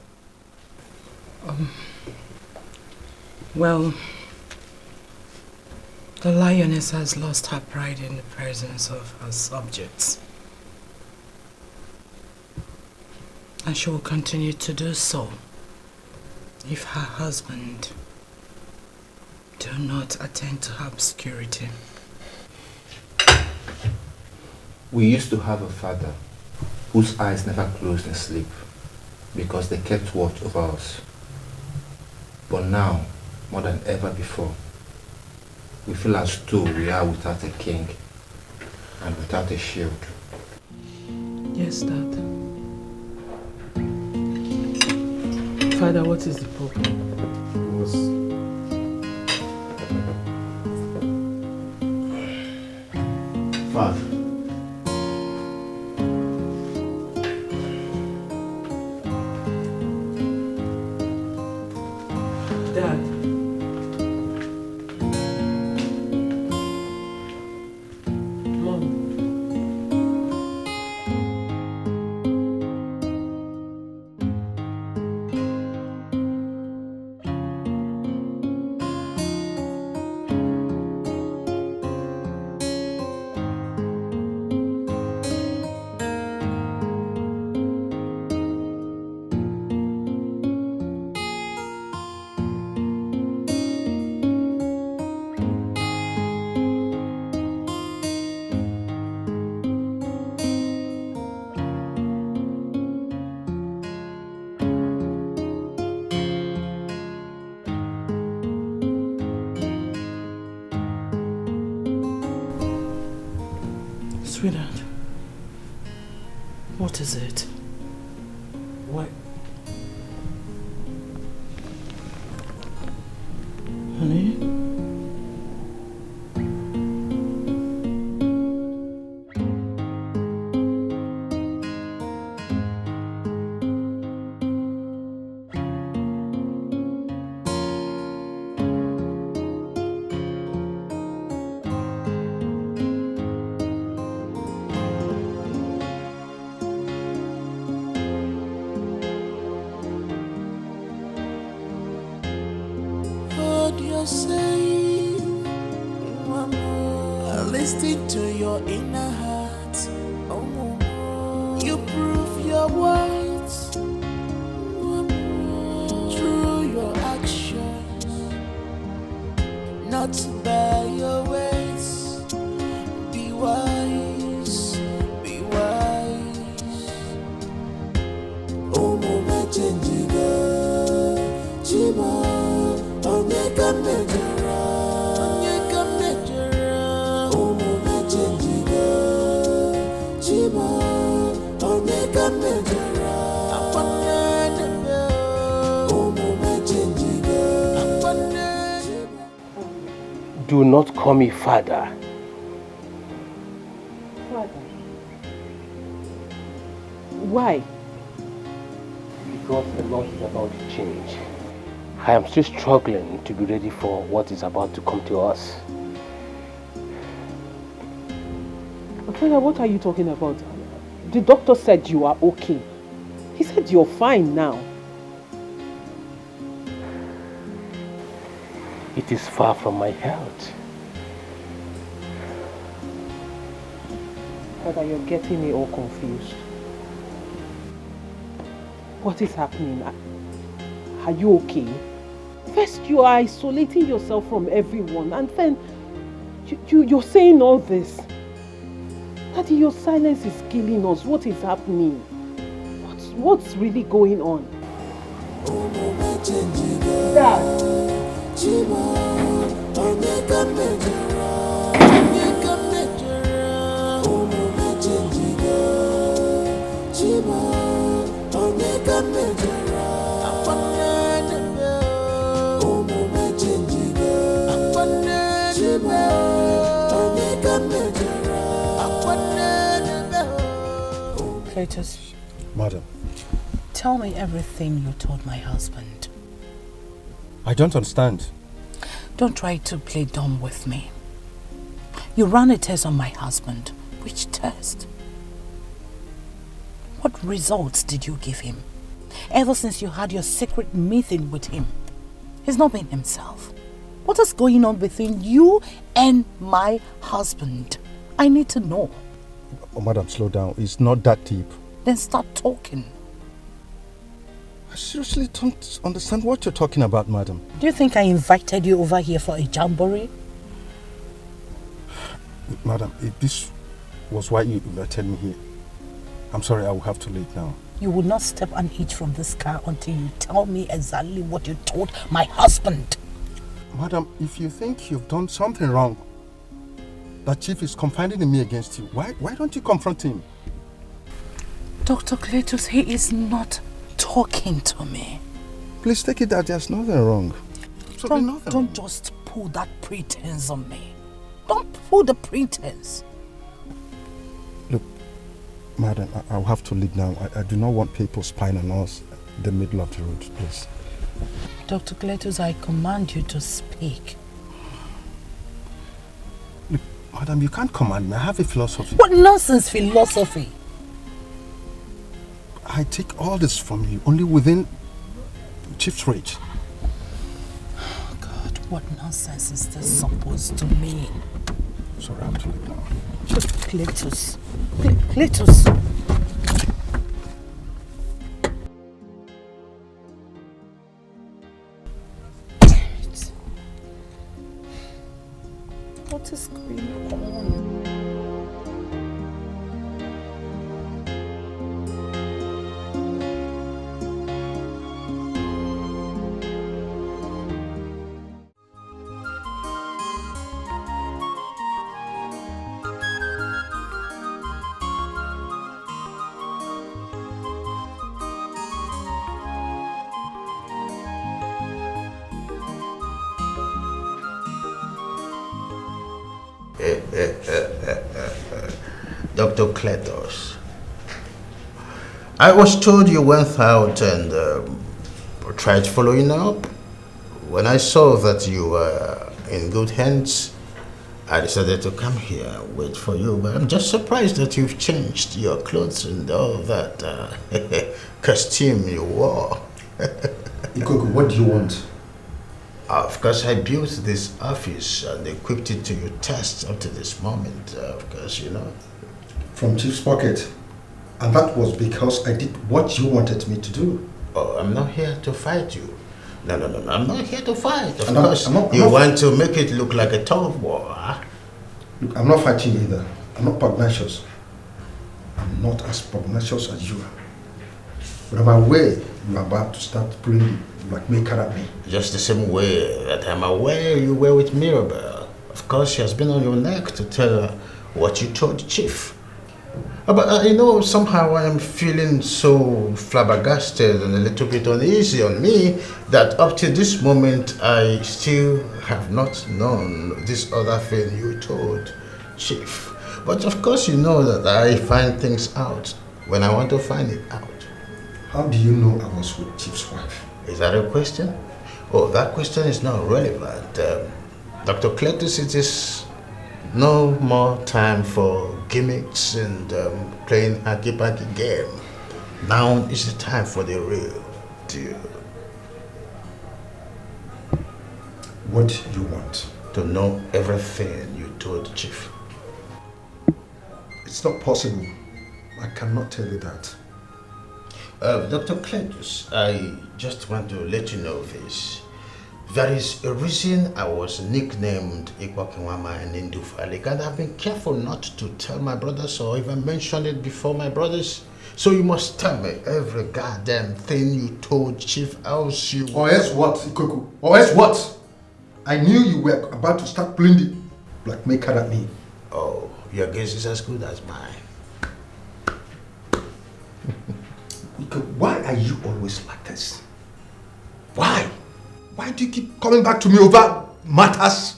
Well, the lioness has lost her pride in the presence of her subjects. And she will continue to do so if her husband do not attend to her obscurity. We used to have a father whose eyes never closed in sleep because they kept watch over us. But now, more than ever before, we feel as though we are without a king and without a shield. Yes, Dad. Father, what is the problem? Father. Dad. Mom. Sweetheart, what is it? What? Honey? Hold your say, listen to your inner heart. You prove your words through your actions, not by your ways. Be wise, be wise. Oh, mama, change Chima. Onyeka mejara, umume chenjiga. Chima, onyeka mejara, umume chenjiga. Do not call me father. Father. Why? Because a lot is about to change. I am still struggling to be ready for what is about to come to us. Father, what are you talking about? The doctor said you are okay. He said you're fine now. It is far from my health. Father, you're getting me all confused. What is happening? Are you okay? First, you are isolating yourself from everyone, and then you're saying all this. Daddy, your silence is killing us. What is happening? What's really going on? Dad. Cletus, Madam, tell me everything you told my husband. I don't understand. Don't try to play dumb with me. You ran a test on my husband. Which test? What results did you give him? Ever since you had your secret meeting with him, he's not been himself. What is going on between you and my husband? I need to know. Oh, madam, slow down. It's not that deep. Then start talking. I seriously don't understand what you're talking about, madam. Do you think I invited you over here for a jamboree? Madam, if this was why you invited me here, I'm sorry, I will have to leave now. You will not step an inch from this car until you tell me exactly what you told my husband. Madam, if you think you've done something wrong, that Chief is confiding in me against you, why don't you confront him? Dr. Cletus, he is not talking to me. Please take it that there's nothing wrong. Don't just pull that pretense on me. Don't pull the pretense. Look, madam, I'll have to leave now. I do not want people spying on us in the middle of the road, please. Dr. Cletus, I command you to speak. Look, madam, you can't command me. I have a philosophy. What nonsense philosophy? I take all this from you only within Chief's reach. Oh God, what nonsense is this supposed to mean? Sorry, I have to leave now. Cletus. Cletus. What is going on? Dr. Cletus, I was told you went out and tried following up. When I saw that you were in good hands, I decided to come here and wait for you. But I'm just surprised that you've changed your clothes and all that costume you wore. Igwe, what do you want? Of course, I built this office and equipped it to your tests up to this moment, of course, you know. From Chief's pocket. And that was because I did what you wanted me to do. Oh, I'm not here to fight you. No, I'm not here to fight. Of I'm course, not you want to make it look like a tough war, huh? Look, I'm not fighting either. I'm not pugnacious. I'm not as pugnacious as you are. But I'm aware you're about to start pulling like me at me. Just the same way that I'm aware you were with Mirabel. Of course, she has been on your neck to tell her what you told Chief. But you know, somehow I am feeling so flabbergasted and a little bit uneasy on me that up to this moment I still have not known this other thing you told Chief. But of course you know that I find things out when I want to find it out. How do you know I was with Chief's wife? Is that a question? Oh, that question is not relevant. Dr. Cletus, it is no more time for gimmicks and playing hacky-packy game. Now is the time for the real deal. What do you want? To know everything you told Chief. It's not possible. I cannot tell you that. Dr. Cletus, I just want to let you know this. There is a reason I was nicknamed Ikwakinwama and Indufalik, and I've been careful not to tell my brothers or even mention it before my brothers. So you must tell me every goddamn thing you told Chief else you... Or else what, Ikoku? Or else what? I knew you were about to start pulling the blackmaker at me. Oh, your guess is as good as mine. Why are you always like this? Why? Why do you keep coming back to me over matters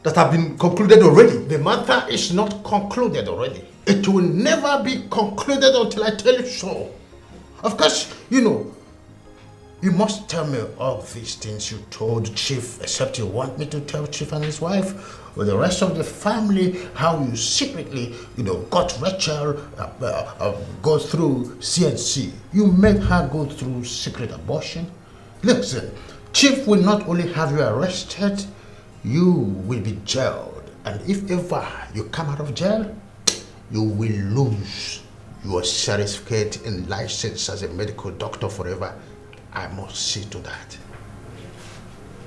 that have been concluded already? The matter is not concluded already. It will never be concluded until I tell you so. Of course, you know, you must tell me all these things you told Chief, except you want me to tell Chief and his wife, with the rest of the family, how you secretly, you know, got Rachel go through CNC. You made her go through secret abortion. Listen, Chief will not only have you arrested, you will be jailed. And if ever you come out of jail, you will lose your certificate and license as a medical doctor forever. I must see to that.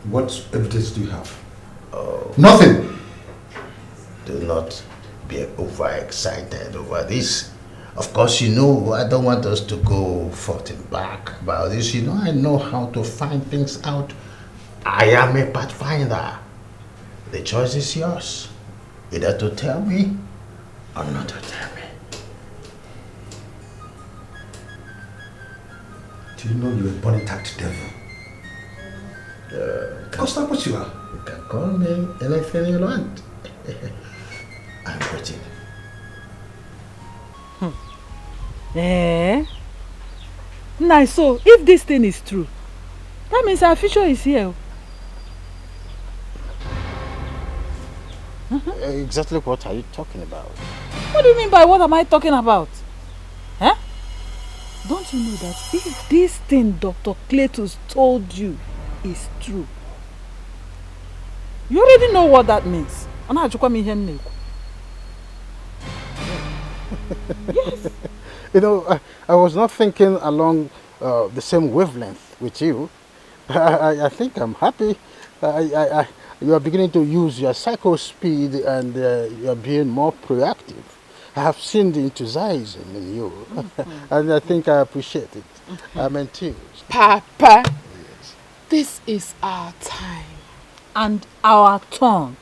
What evidence do you have? Nothing. Do not be overexcited over this. Of course, you know, I don't want us to go forth and back about this. You know, I know how to find things out. I am a pathfinder. The choice is yours. Either to tell me or not to tell me. Do you know you're a born-attacked devil? That's not what you are. You can call me anything you want. I'm waiting. Nice. So, if this thing is true, that means our future is here. Exactly what are you talking about? What do you mean by what am I talking about? Huh? Don't you know that if this thing Dr. Cletus told you is true, you already know what that means. Yes. You know, I was not thinking along the same wavelength with you. I think I'm happy. You are beginning to use your psycho speed and you are being more proactive. I have seen the enthusiasm in you, and I think I appreciate it. I'm enthused. Papa, this is our time. And our turn.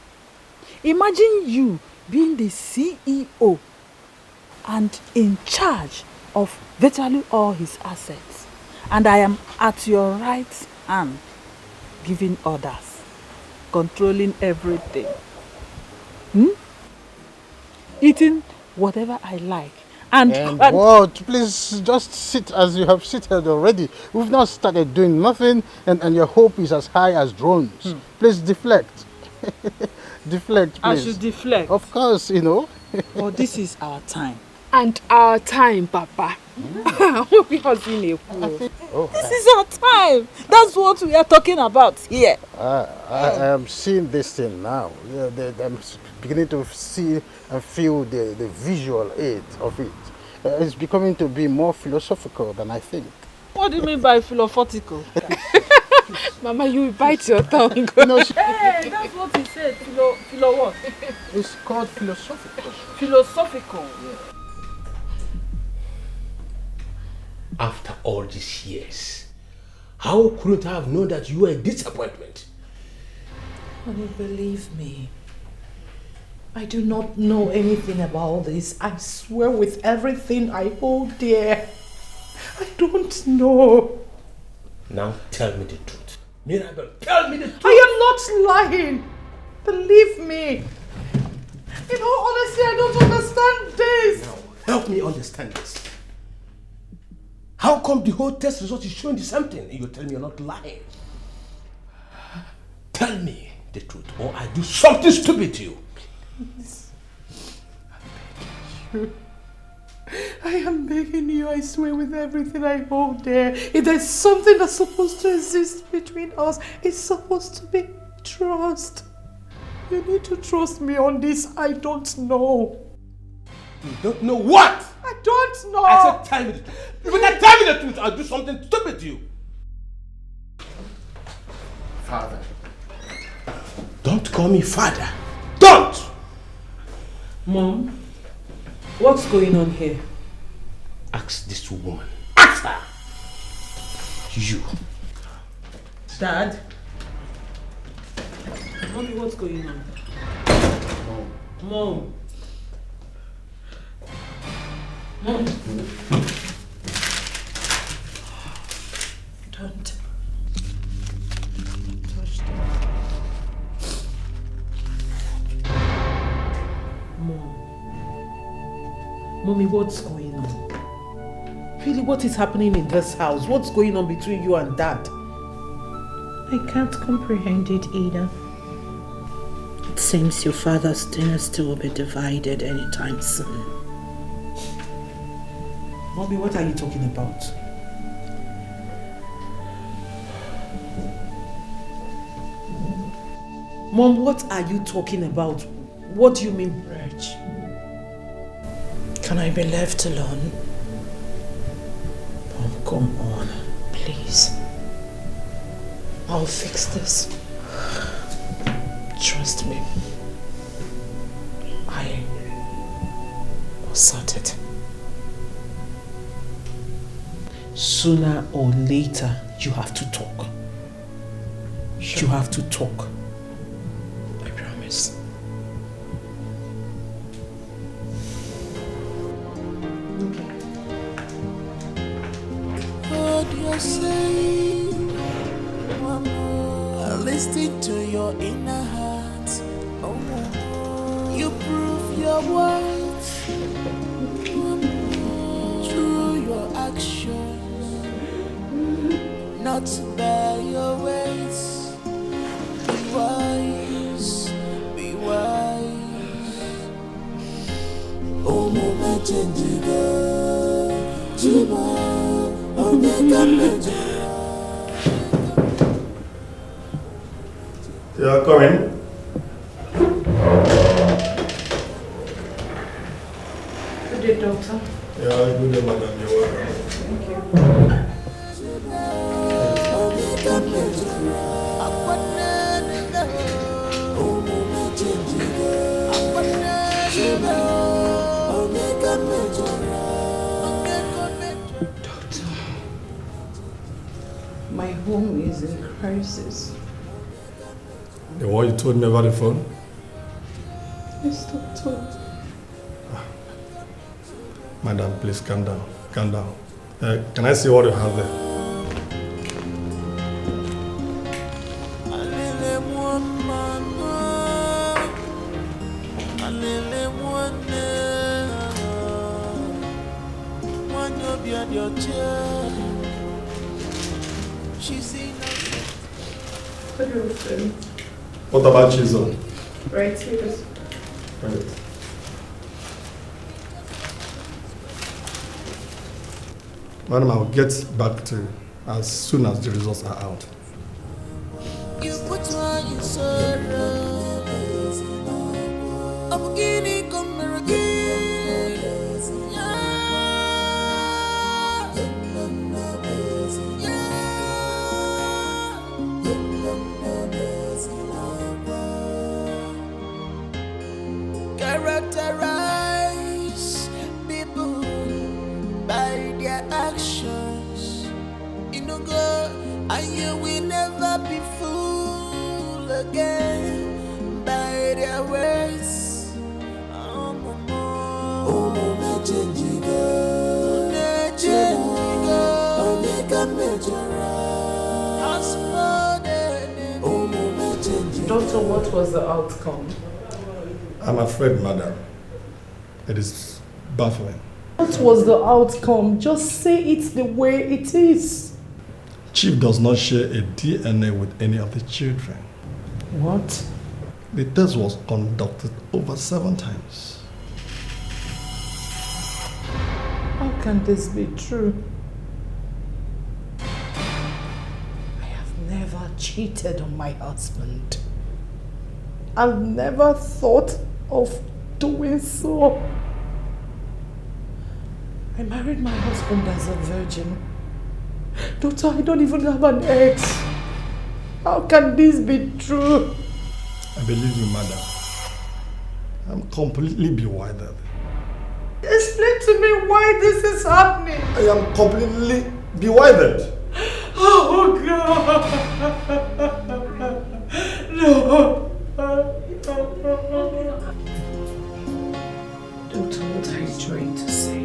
Imagine you being the CEO and in charge of virtually all his assets. And I am at your right hand, giving orders, controlling everything. Eating whatever I like. And what? Please just sit as you have seated already. We've not started doing nothing and your hope is as high as drones. Please deflect. Deflect, please. I should deflect? Of course, you know. Well, this is our time. And our time, Papa. This is our time. That's what we are talking about here. I am seeing this thing now. I'm beginning to see and feel the visual aid of it. It's becoming to be more philosophical than I think. What do you mean by philosophical? Mama, you bite your tongue. Hey, that's what he said. Philo what? It's called philosophical. Philosophical. Yeah. After all these years, how couldn't I have known that you were a disappointment? Honey, believe me. I do not know anything about this. I swear with everything I hold dear. I don't know. Now tell me the truth. Mirabel, tell me the truth. I am not lying. Believe me. In all honesty, I don't understand this. Now, help me understand this. How come the whole test result is showing the same thing and you tell me you're not lying? Tell me the truth or I do something stupid to you. Please. I beg you. I am begging you, I swear with everything I hold dear. If there's something that's supposed to exist between us, it's supposed to be trust. You need to trust me on this. I don't know. You don't know what? I don't know. I said tell me the truth. If you can tell me the truth, I'll do something stupid to you. Father. Don't call me father. Don't! Mom, what's going on here? Ask this woman. Ask her! You. Dad? Mommy, what's going on? Mom. Mom. Don't. Mommy, what's going on? Really, what is happening in this house? What's going on between you and Dad? I can't comprehend it either. It seems your father's dynasty will be divided anytime soon. Mommy, what are you talking about? Mom, what are you talking about? What do you mean? Reg, can I be left alone? Mom, come on, please. I'll fix this. Trust me. I will sort it. Sooner or later, you have to talk. Sure. You have to talk. I promise. What you say? Listen to your inner heart. You prove your words through your actions, not by your ways. Be wise, be wise. Oh, mama, change You are coming. Good day, doctor. Yeah, good day, madam. You're welcome. Thank you. Doctor, my home is in crisis. The one you told me over the phone? Yes, doctor. Madam, please calm down. Calm down. Can I see what you have there? What about Chisel? Right here. Right. Madam, I'll get back to you as soon as the results are out. You put one in sorrow. I'm getting come again. Characterize people by their actions. You know, God, and you will never be fooled again by their ways. Oh, mama, change Doctor, what was the outcome? I'm afraid, madam, it is baffling. What was the outcome? Just say it the way it is. Chief does not share a DNA with any of the children. What? The test was conducted over 7 times. How can this be true? I have never cheated on my husband. I've never thought of doing so. I married my husband as a virgin. Doctor, I don't even have an ex. How can this be true? I believe you, madam. I'm completely bewildered. Explain to me why this is happening. I am completely bewildered. Oh God! No! Doctor, what are you trying to say?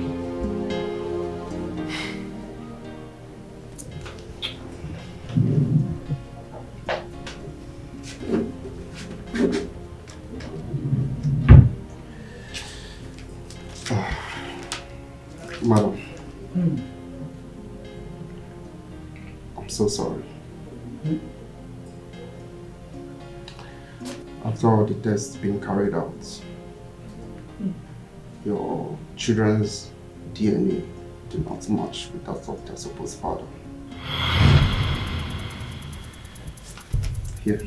Madam, I'm so sorry. After all the tests being carried out, your children's DNA do not match with that of their supposed father. Here.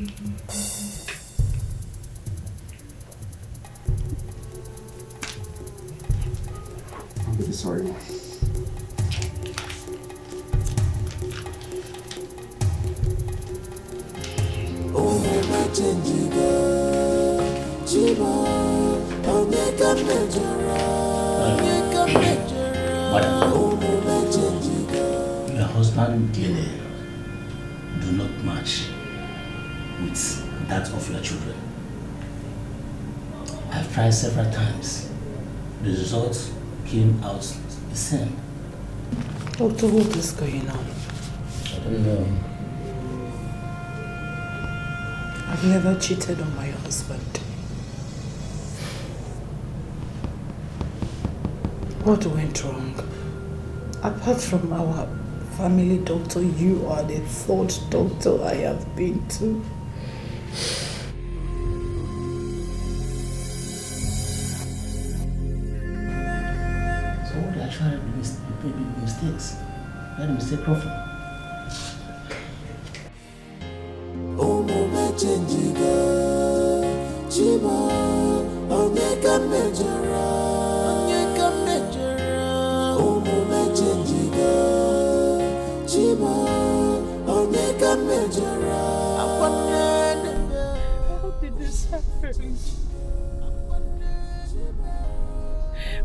I'm really sorry, ma'am. Your husband DNA do not match with that of your children. I've tried several times. The results came out the same. Doctor, what is going on? I don't know. I've never cheated on my husband. What went wrong? Apart from our family doctor, you are the third doctor I have been to. So what are actually the mistakes? Where the mistake come from? How did this happen?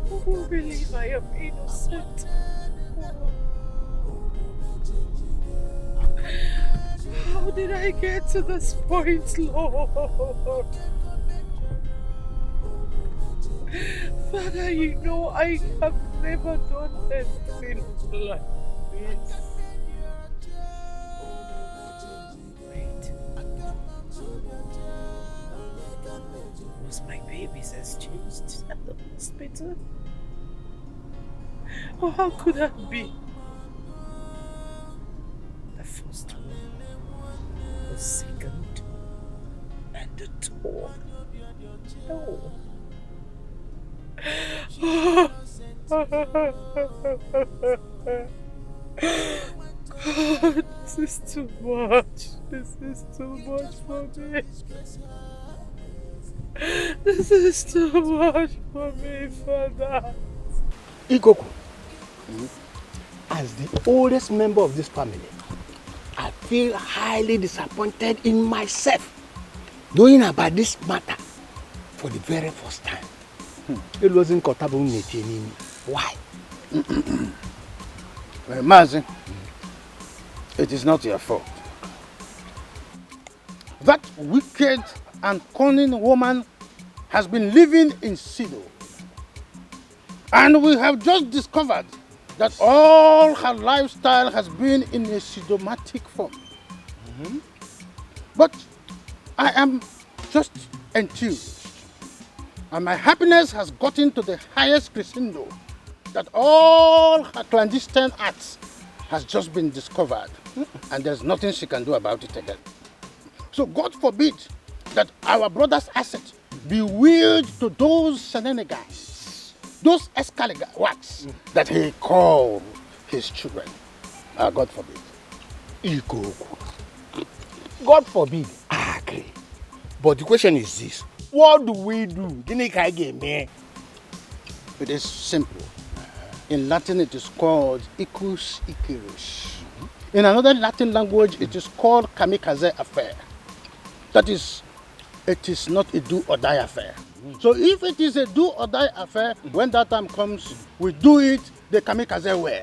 Who will believe I am innocent? How did I get to this point, Lord? Father, you know I have never done anything like this. Wait. Was my baby's exchange at the hospital? Oh, how could that be? The first one, the second, and the third. No. God, this is too much. This is too much for me. This is too much for me, Father. Ikoku, as the oldest member of this family, I feel highly disappointed in myself knowing about this matter for the very first time. It wasn't comfortable. Why? Mazi, it is not your fault. That wicked and cunning woman has been living in Sido. And we have just discovered that all her lifestyle has been in a Sidomatic form. But I am just enthused. And my happiness has gotten to the highest crescendo that all her clandestine acts has just been discovered. And there's nothing she can do about it again. So God forbid that our brother's asset be willed to those shenanigans, those escalating that he called his children. God forbid. God forbid, I agree. But the question is this: what do we do? It is simple. In Latin, it is called icus icarus. In another Latin language, it is called kamikaze affair. That is, it is not a do or die affair. So if it is a do or die affair, when that time comes, we do it the kamikaze way.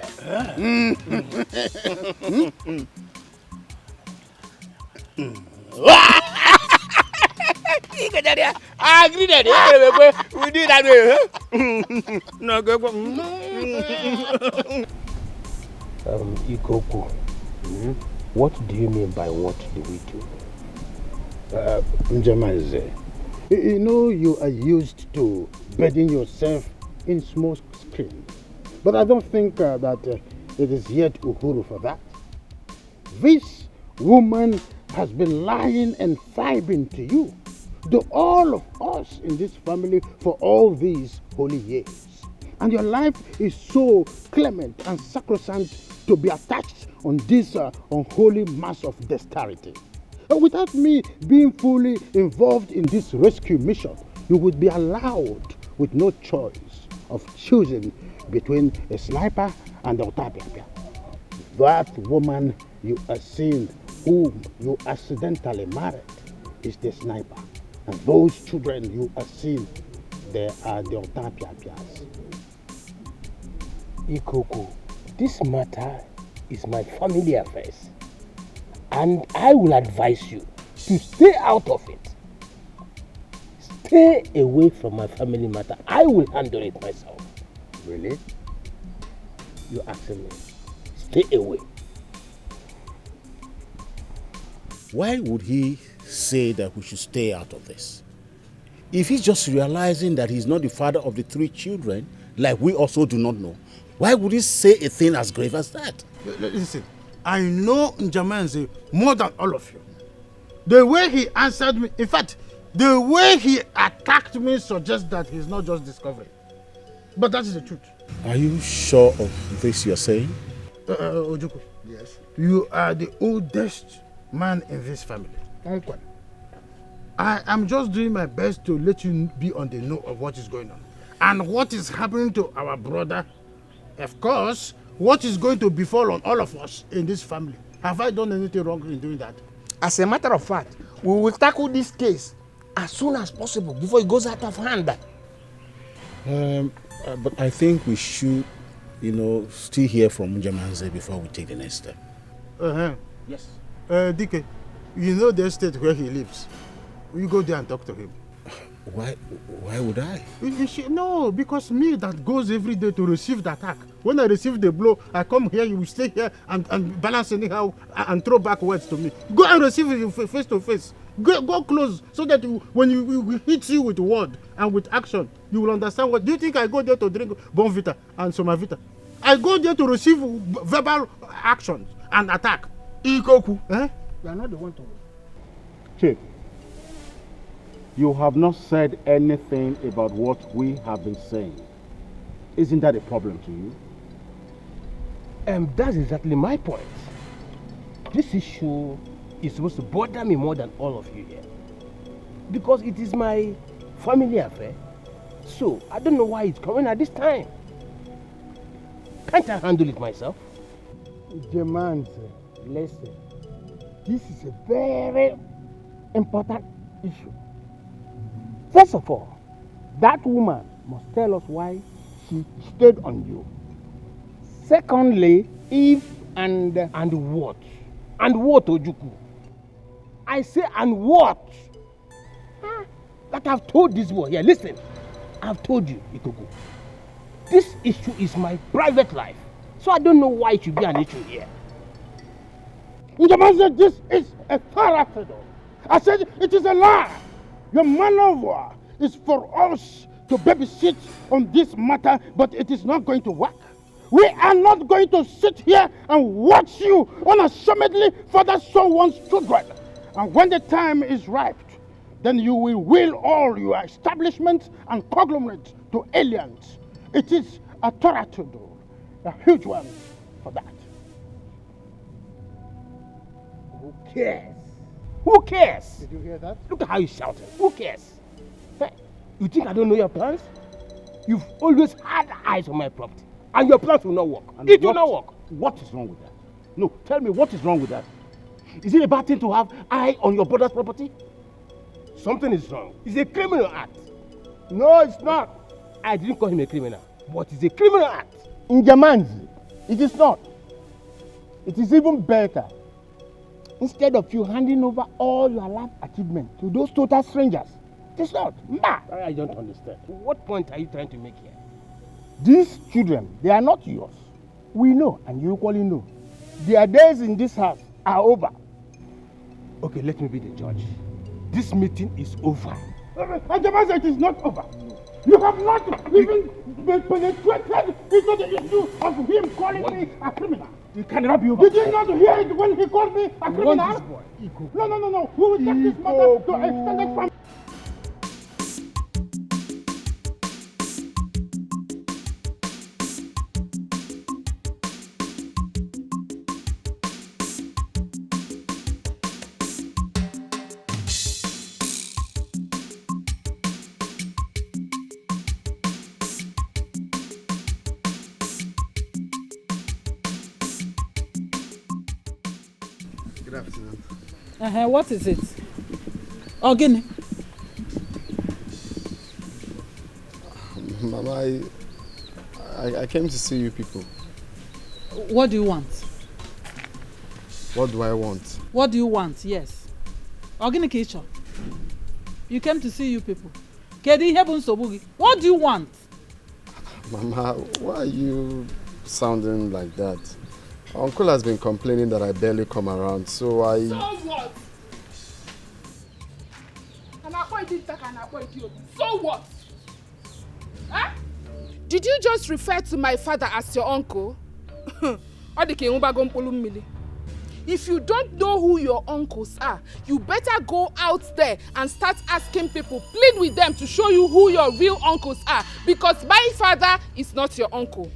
I agree that we do that way. No, go. Ikoku, what do you mean by what do we do? Njamaze, you know you are used to bedding yourself in smoke screen, but I don't think that it is yet Uhuru for that. This woman has been lying and fibbing to you, to all of us in this family for all these holy years. And your life is so clement and sacrosanct to be attached on this unholy mass of dexterity. Without me being fully involved in this rescue mission, you would be allowed with no choice of choosing between a sniper and a otabiabia. That woman you are seeing, whom you accidentally married, is the sniper. And those children you are seeing, there are the Otapiapias. Ikoko, this matter is my family affairs. And I will advise you to stay out of it. Stay away from my family matter. I will handle it myself. Really? You're asking me. Stay away. Why would he say that we should stay out of this? If he's just realizing that he's not the father of the 3 children, like we also do not know, why would he say a thing as grave as that? Listen, I know Njamanze more than all of you. The way he answered me, in fact, the way he attacked me suggests that he's not just discovering. But that is the truth. Are you sure of this you're saying? Ojukwu. Yes. You are the oldest man in this family. Uncle. I am just doing my best to let you be on the know of what is going on. And what is happening to our brother, of course, what is going to befall on all of us in this family. Have I done anything wrong in doing that? As a matter of fact, we will tackle this case as soon as possible before it goes out of hand. But I think we should, still hear from Njamanze before we take the next step. Yes. Dike, you know the estate where he lives. You go there and talk to him. Why would I? No, because me that goes every day to receive the attack. When I receive the blow, I come here, you will stay here and balance anyhow and throw back words to me. Go and receive it face to face. Go close so that when we hit you with word and with action, you will understand what. Do you think I go there to drink Bonvita and Somavita? I go there to receive verbal actions and attack. Ikoku. You are not the one to. Chief, you have not said anything about what we have been saying. Isn't that a problem to you? That's exactly my point. This issue is supposed to bother me more than all of you here. Because it is my family affair. So, I don't know why it's coming at this time. Can't I handle it myself? Demands, listen. This is a very important issue. First of all, that woman must tell us why she stayed on you. Secondly, if and what? And what, Ojukwu? I say and what? That I've told this boy. Yeah, listen. I've told you, Ikoku. This issue is my private life. So I don't know why it should be an issue here. Njamaze, this is a falsehood. I said it is a lie. Your maneuver is for us to babysit on this matter, but it is not going to work. We are not going to sit here and watch you unashamedly father someone's children. And when the time is ripe, then you will all your establishments and conglomerates to aliens. It is a Torah to do, a huge one for that. Who cares? Who cares? Did you hear that? Look at how you shouting. Who cares? Hey, you think I don't know your plans? You've always had eyes on my property. And your plans will not work. It will not work. What is wrong with that? No, tell me what is wrong with that? Is it a bad thing to have eye on your brother's property? Something is wrong. It's a criminal act. No, it's not. I didn't call him a criminal, but it's a criminal act. Njamanzi, it is not. It is even better. Instead of you handing over all your life achievements to those total strangers, it is not. I don't understand. What point are you trying to make here? These children, they are not yours. We know, and you equally know. Their days in this house are over. Okay, let me be the judge. This meeting is over. Njamanzi, it is not over. You have not even been penetrated into the issue of him calling me a criminal. You can rub you. Did you not hear it when he called me a criminal? This boy. No. We will take this matter to extended family. Good afternoon. What is it? Oh, Guinea. Mama, I came to see you people. What do you want? What do I want? What do you want? Yes. Organic. You came to see you people. What do you want? Mama, why are you sounding like that? Uncle has been complaining that I barely come around, so I... So what? So what? Huh? Did you just refer to my father as your uncle? If you don't know who your uncles are, you better go out there and start asking people, plead with them to show you who your real uncles are, because my father is not your uncle.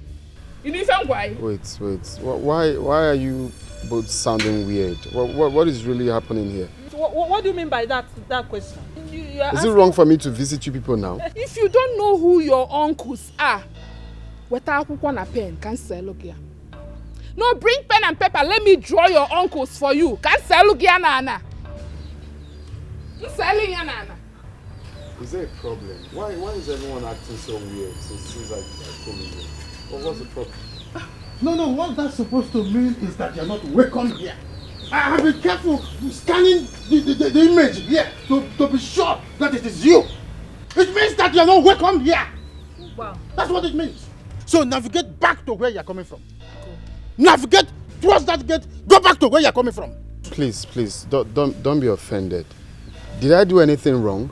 Wait. Why are you both sounding weird? What is really happening here? What do you mean by that question? Is it wrong for me to visit you people now? If you don't know who your uncles are, pen, no, bring pen and paper. Let me draw your uncles for you. Is there a problem? Why is everyone acting so weird since I came in here? What's the problem? No, what that's supposed to mean is that you're not welcome here. I have been careful scanning the image here to be sure that it is you. It means that you're not welcome here. Wow. That's what it means. So navigate back to where you're coming from. Navigate towards that gate. Go back to where you're coming from. Please, don't be offended. Did I do anything wrong?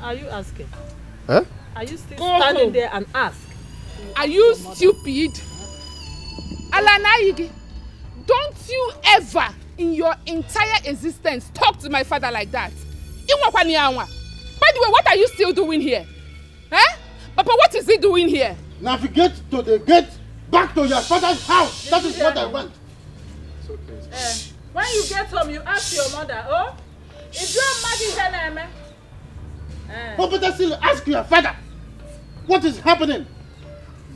Are you asking? Huh? Are you still standing there and ask? Are you stupid? Alanaigi, don't you ever in your entire existence talk to my father like that. By the way, what are you still doing here? Huh? Papa, what is he doing here? Navigate to the gate. Back to your father's house. That is what I want. When you get home, you ask your mother, oh? Is your mother here? Oh, better still ask your father. What is happening?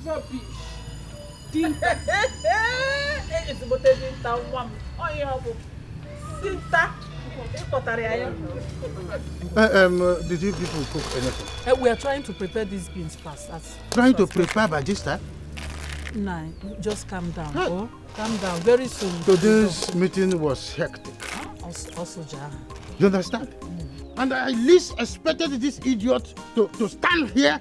Rubbish. Did you people cook anything? We are trying to prepare these beans fast. Trying to prepare by this time? No, just calm down. Oh, calm down. Very soon. Today's meeting was hectic. Also, you understand? And I least expected this idiot to stand here.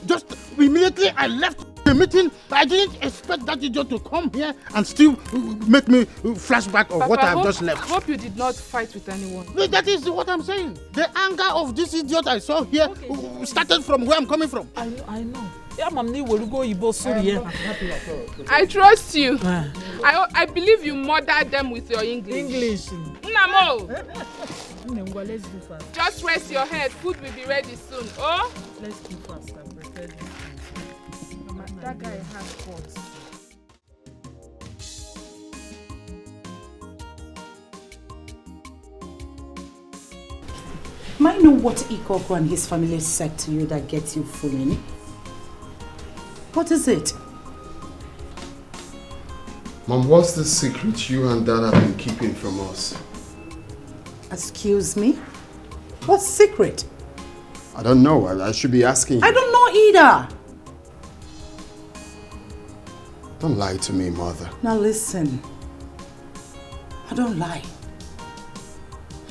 Just immediately I left the meeting. I didn't expect that idiot to come here and still make me flashback of Papa, what I've just left. I hope you did not fight with anyone. That is what I'm saying. The anger of this idiot I saw here started from where I'm coming from. I know. I trust you. I believe you murdered them with your English. Namo! Let's do fast. Just rest your head. Food will be ready soon. Oh? Let's do fast and prepare this. That guy has pots. Might I know what Ikoko and his family said to you that gets you fooling? What is it? Mom, what's the secret you and Dad have been keeping from us? Excuse me? What secret? I don't know. I should be asking you. I don't know either. Don't lie to me, Mother. Now listen. I don't lie.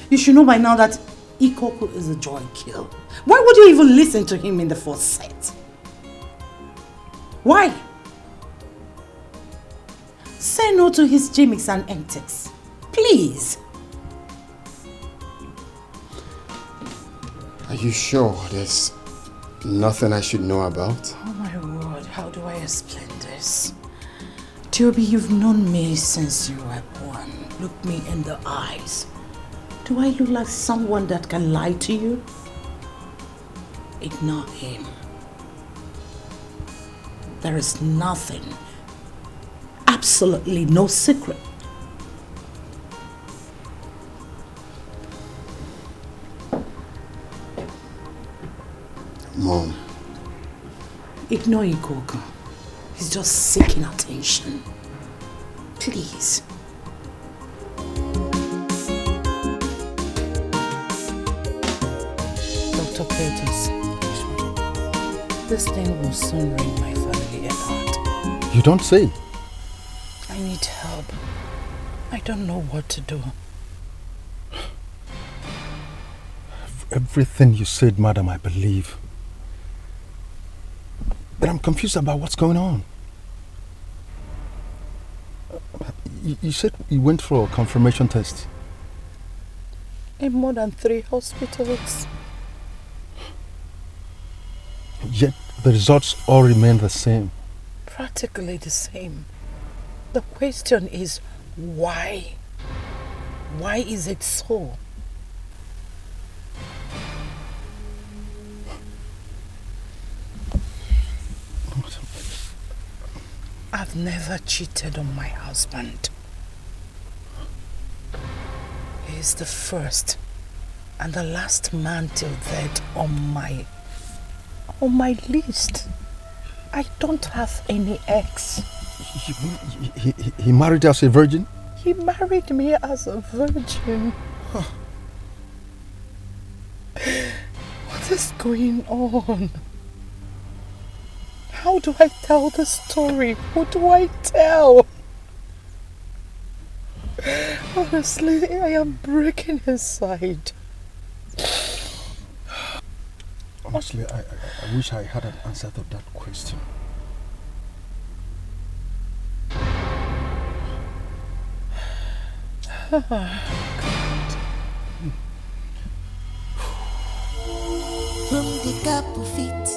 You should know by now that Ikoko is a joy kill. Why would you even listen to him in the first set? Why? Say no to his gimmicks and antics. Please. Are you sure there's nothing I should know about? Oh my word, how do I explain this? Toby, you've known me since you were born. Look me in the eyes. Do I look like someone that can lie to you? Ignore him. There is nothing, absolutely no secret. Mom. Ignore Ikoko. He's just seeking attention. Please. Dr. Curtis. This thing will soon ring my family apart. You don't say. I need help. I don't know what to do. Everything you said, madam, I believe. But I'm confused about what's going on. You said you went for a confirmation test. In more than 3 hospitals. Yet the results all remain the same. Practically the same. The question is why? Why is it so? I've never cheated on my husband. He's the first and the last man till death on my list. I don't have any ex. He married as a virgin? He married me as a virgin. What is going on? How do I tell the story? Who do I tell? Honestly, I am breaking inside. Honestly, I wish I had an answer to that question. From the couple feet,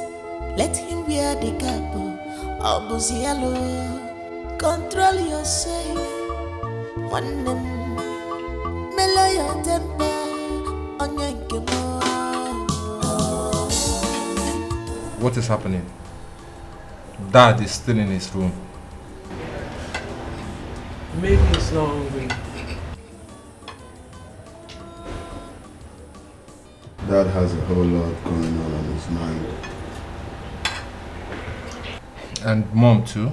let him wear the couple. Obuzialo, control yourself. One them, mellow your temper. What is happening? Dad is still in his room. Maybe he's not hungry. Dad has a whole lot going on his mind. And Mom too?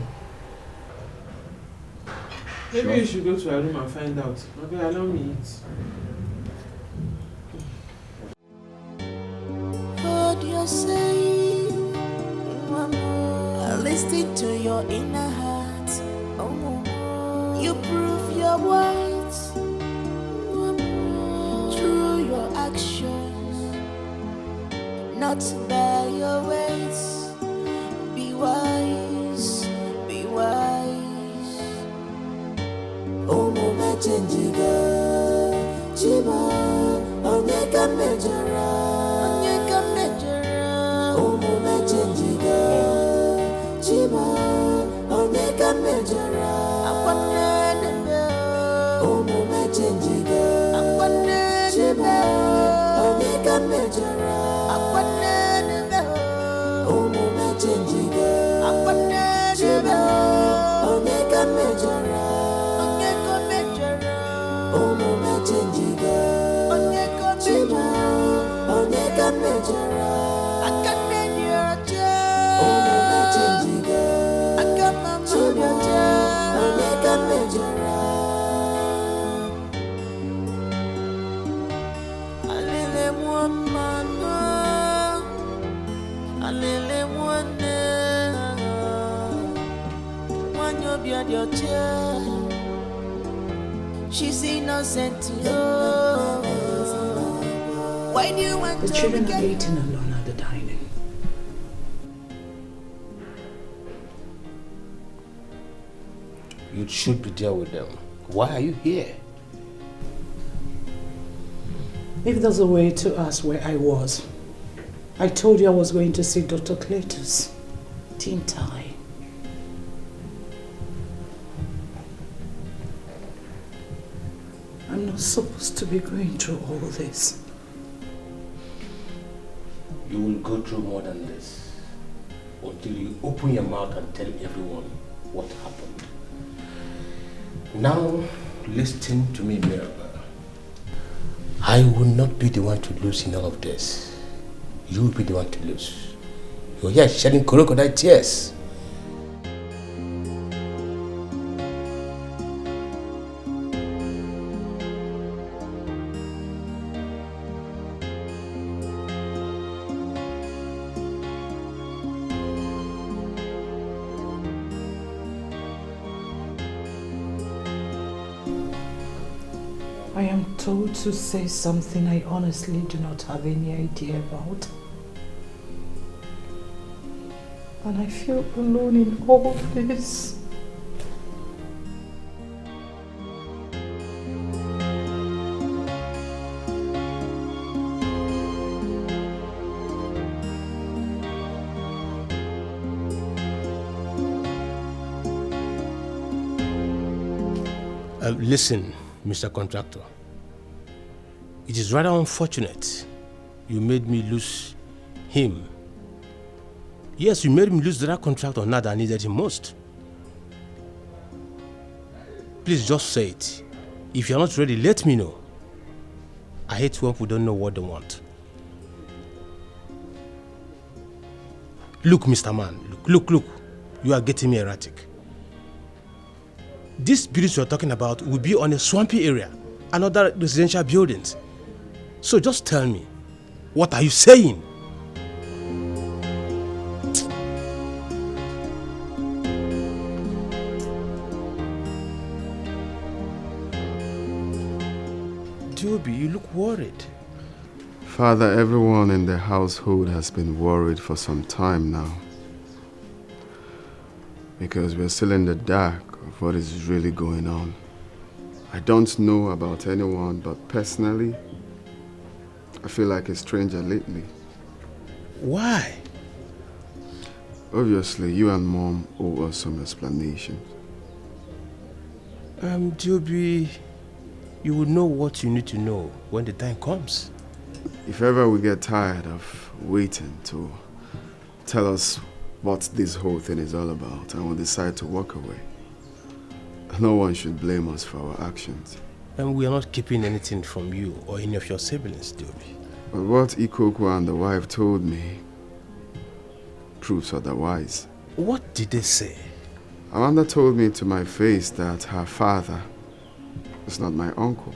Maybe you should go to her room and find out. Okay, allow me eat. What you say, Mama, listen to your inner heart. Oh, you prove your words through your actions, not by your ways. Be wise, be wise. Oh, Mama, change it, Chiba, Omega Majora. She's innocent to you. Why do you want The children are eating alone at the dining. You should be there with them. Why are you here? If there's a way to ask where I was, I told you I was going to see Dr. Cletus, didn't I? I'm not supposed to be going through all this. You will go through more than this until you open your mouth and tell everyone what happened. Now, listen to me, Mirabel. I will not be the one to lose in all of this. You will be the one to lose. You're here shedding crocodile tears. I am told to say something I honestly do not have any idea about. And I feel alone in all this. Listen, Mr. Contractor. It is rather unfortunate you made me lose him. Yes, you made me lose that contractor now that I needed him most. Please just say it. If you're not ready, let me know. I hate when people don't know what they want. Look, Mr. Man, look. You are getting me erratic. These buildings you're talking about will be on a swampy area and other residential buildings. So just tell me, what are you saying? Joby, you look worried. Father, everyone in the household has been worried for some time now. Because we're still in the dark of what is really going on. I don't know about anyone, but personally, I feel like a stranger lately. Why? Obviously, you and Mom owe us some explanations. Joby, you will know what you need to know when the time comes. If ever we get tired of waiting to tell us what this whole thing is all about and we'll decide to walk away, no one should blame us for our actions. And we are not keeping anything from you or any of your siblings, Joby. But what Ikoku and the wife told me proves otherwise. What did they say? Amanda told me to my face that her father is not my uncle.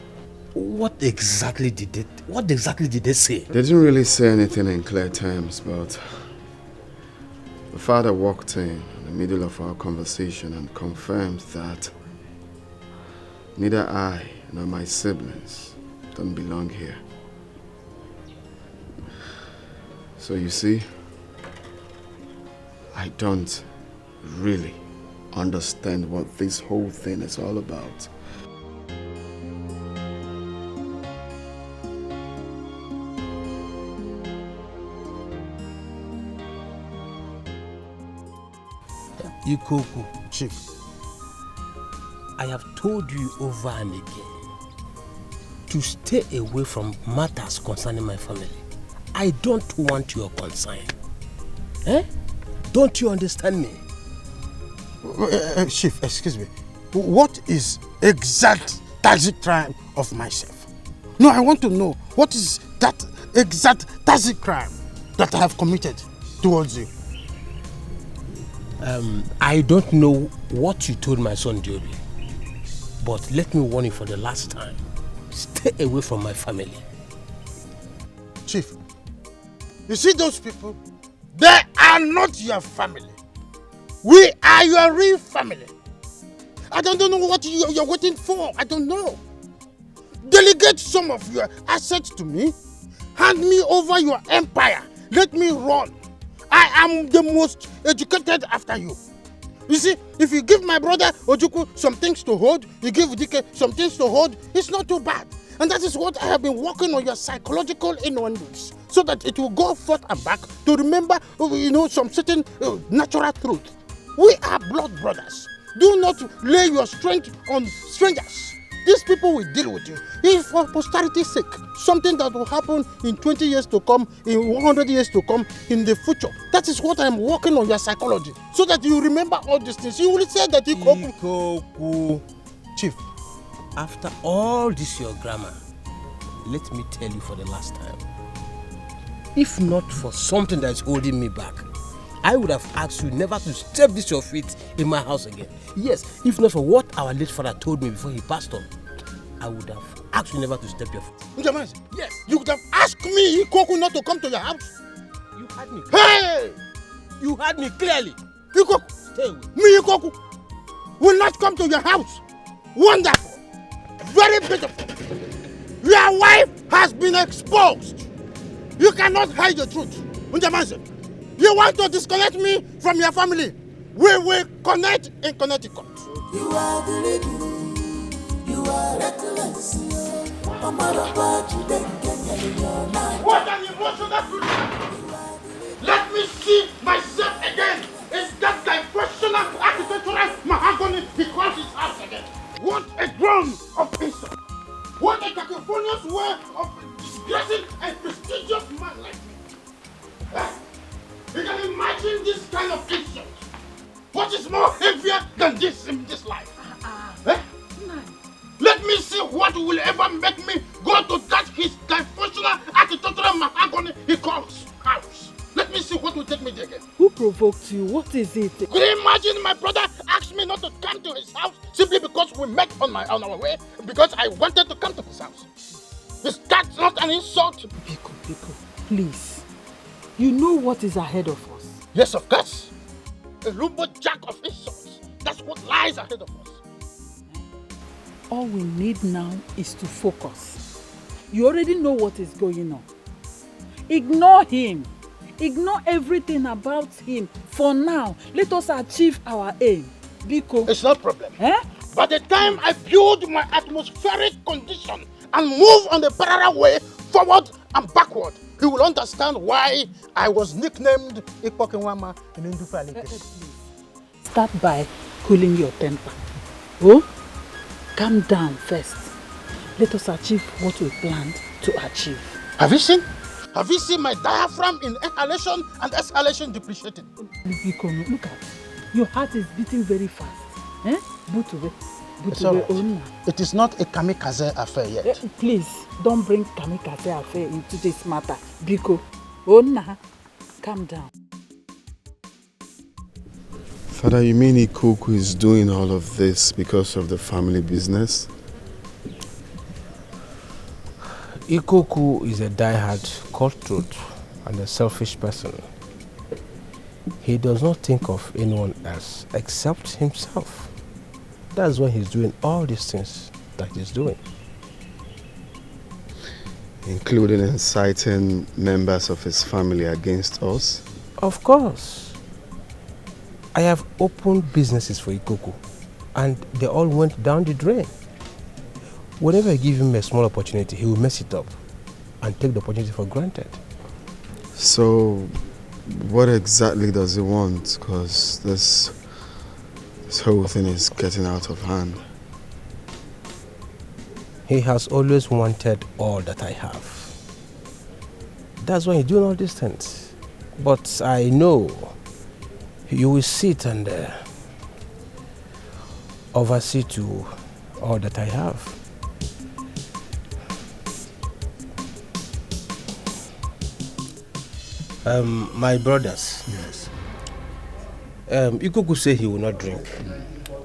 What exactly did they say? They didn't really say anything in clear terms, but the father walked in the middle of our conversation and confirmed that neither I nor my siblings don't belong here. So you see, I don't really understand what this whole thing is all about. Ikoku, Chief, I have told you over and again to stay away from matters concerning my family. I don't want your concern. Eh? Don't you understand me? Chief, excuse me. What is exact tragic crime of myself? No, I want to know what is that exact tragic crime that I have committed towards you. I don't know what you told my son Joby, but let me warn you for the last time. Stay away from my family. Chief, you see those people? They are not your family. We are your real family. I don't know what you're waiting for. I don't know. Delegate some of your assets to me. Hand me over your empire. Let me run. I am the most educated after you. You see, if you give my brother Ojukwu some things to hold, you give Dike some things to hold, it's not too bad. And that is what I have been working on your psychological innuendos, so that it will go forth and back to remember, some certain natural truth. We are blood brothers. Do not lay your strength on strangers. These people will deal with you. If for posterity's sake, something that will happen in 20 years to come, in 100 years to come, in the future. That is what I am working on your psychology. So that you remember all these things. You will say that Ikoku. Chief, after all this your grammar, let me tell you for the last time. If not for something that is holding me back, I would have asked you never to step this your feet in my house again. Yes, if not for what our late father told me before he passed on, I would have asked you never to step your foot. Yes. You could have asked me, Ikoku, not to come to your house. You had me. Hey! You had me clearly. Ikoku, stay away. Me, Ikoku, will not come to your house. Wonderful. very beautiful. Your wife has been exposed. You cannot hide the truth. Unjamanse, you want to disconnect me from your family? We will connect in Connecticut. You are greedy. You are reckless. What an emotional future! Let me see myself again. Is that diversional architectural mahogany he calls his house again? What a drum of insult! What a cacophonous way of disgracing a prestigious man like me! You can imagine this kind of insult. What is more heavier than this in this life? Let me see what will ever make me go to that his diversional architectural mahogany he calls house. Let me see what will take me there again. Who provoked you? What is it? Could you imagine my brother asked me not to come to his house simply because we met on our way? Because I wanted to come to his house. Is that not an insult? Biko, please. You know what is ahead of us. Yes, of course. A lumberjack of insults. That's what lies ahead of us. All we need now is to focus. You already know what is going on. Ignore him. Ignore everything about him. For now, let us achieve our aim. Biko. It's not a problem. By the time I build my atmospheric condition and move on the parallel way, forward and backward, he will understand why I was nicknamed Ikpokenwama in Indufali. Start by cooling your temper. Oh? Calm down first. Let us achieve what we planned to achieve. Have you seen? Have you seen my diaphragm in inhalation and exhalation depreciating? Biko, look at it. Your heart is beating very fast. Butube. It's all right. It is not a kamikaze affair yet. Please, don't bring kamikaze affair into this matter. Biko, Onna, calm down. Father, you mean Ikoku is doing all of this because of the family business? Ikoku is a die-hard cutthroat and a selfish person. He does not think of anyone else except himself. That's why he's doing all these things that he's doing. Including inciting members of his family against us? Of course. I have opened businesses for Ikoku and they all went down the drain. Whenever I give him a small opportunity, he will mess it up and take the opportunity for granted. So, what exactly does he want? Because this whole thing is getting out of hand. He has always wanted all that I have. That's why he's doing all these things. But I know you will sit and oversee to all that I have. My brothers. Yes. Ikoku say he will not drink.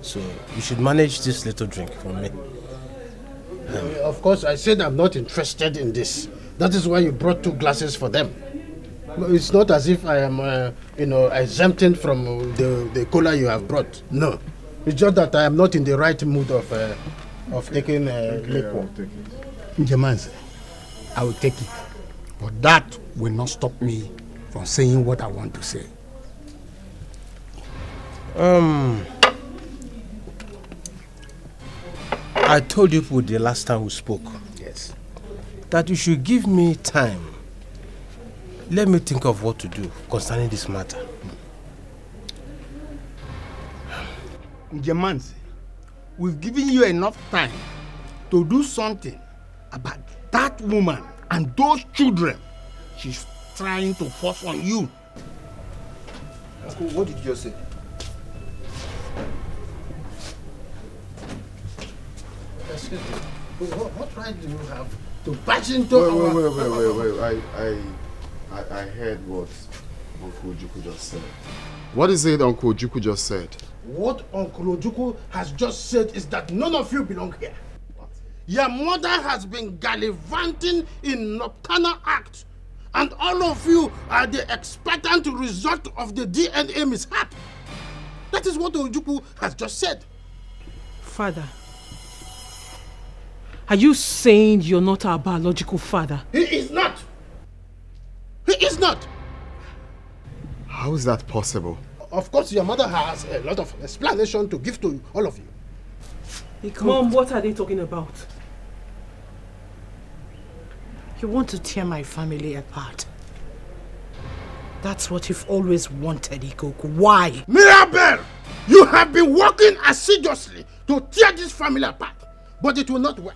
So you should manage this little drink for me. Of course, I said I'm not interested in this. That is why you brought 2 glasses for them. It's not as if I am, exempting from the cola you have brought. No. It's just that I am not in the right mood of taking liquor. Njemanze, I will take it. But that will not stop me from saying what I want to say. I told you the last time we spoke. Yes. That you should give me time. Let me think of what to do concerning this matter. Njemanze, we've given you enough time to do something about that woman and those children she's trying to force on you. Uncle, what did you just say? Excuse me. What right do you have to barge into Wait. I heard what Uncle Ojukwu just said. What is it Uncle Ojukwu just said? What Uncle Ojukwu has just said is that none of you belong here. What? Your mother has been gallivanting in nocturnal acts, and all of you are the expectant result of the DNA mishap. That is what Ojukwu has just said. Father, Are you saying you're not our biological father? He is not. He is not. How is that possible? Of course, your mother has a lot of explanation to give to all of you. Mom, what are they talking about? You want to tear my family apart. That's what you've always wanted, Ikoku. Why? Mirabel! You have been working assiduously to tear this family apart, but it will not work.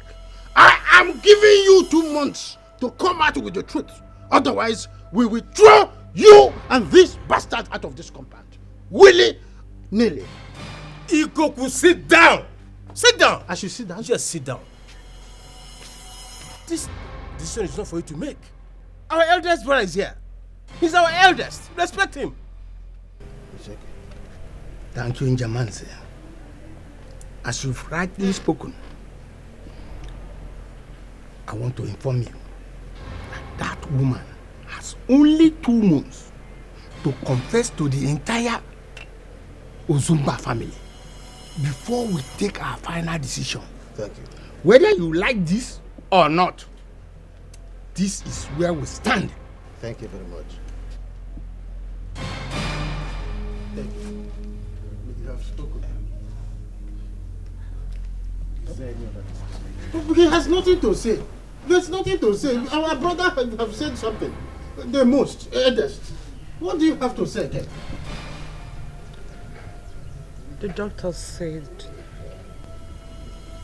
I am giving you 2 months to come out with the truth. Otherwise, we will throw you and this bastard out of this compound. Willy-nilly. Ikoku, sit down! Sit down! I should sit down? Just sit down. This decision is not for you to make. Our eldest brother is here. He's our eldest. Respect him. It's okay. Thank you, Njamanze. As you've rightly spoken, I want to inform you that that woman has only 2 months to confess to the entire Ozumba family before we take our final decision. Thank you. Whether you like this or not, this is where we stand. Thank you very much. Thank you. You have spoken. Is there any other decision? He has nothing to say. There's nothing to say. Our brother have said something. The most, eldest. What do you have to say again? The doctor said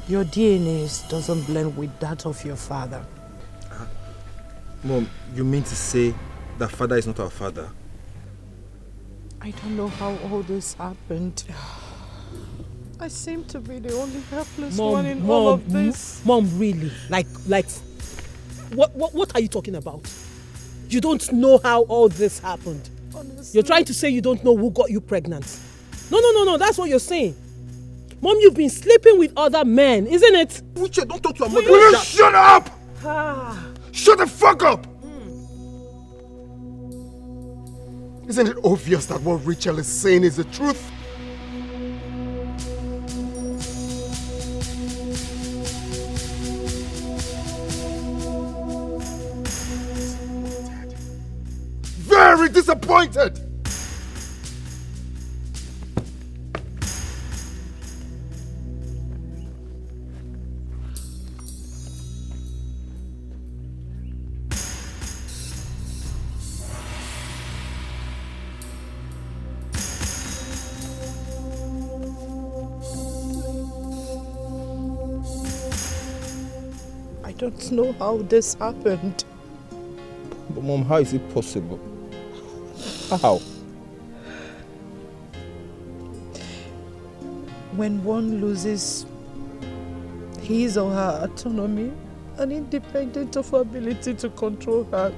your DNA doesn't blend with that of your father. Mom, you mean to say that father is not our father? I don't know how all this happened. I seem to be the only helpless one in all of this. Mom, really? Like, what are you talking about? You don't know how all this happened. Honestly. You're trying to say you don't know who got you pregnant. No, that's what you're saying. Mom, you've been sleeping with other men, isn't it? Uche, don't talk to our mother. Will you shut up? Shut the fuck up! Isn't it obvious that what Rachel is saying is the truth? Very disappointed! I don't know how this happened. But Mom, how is it possible? How? When one loses his or her autonomy and independent of ability to control her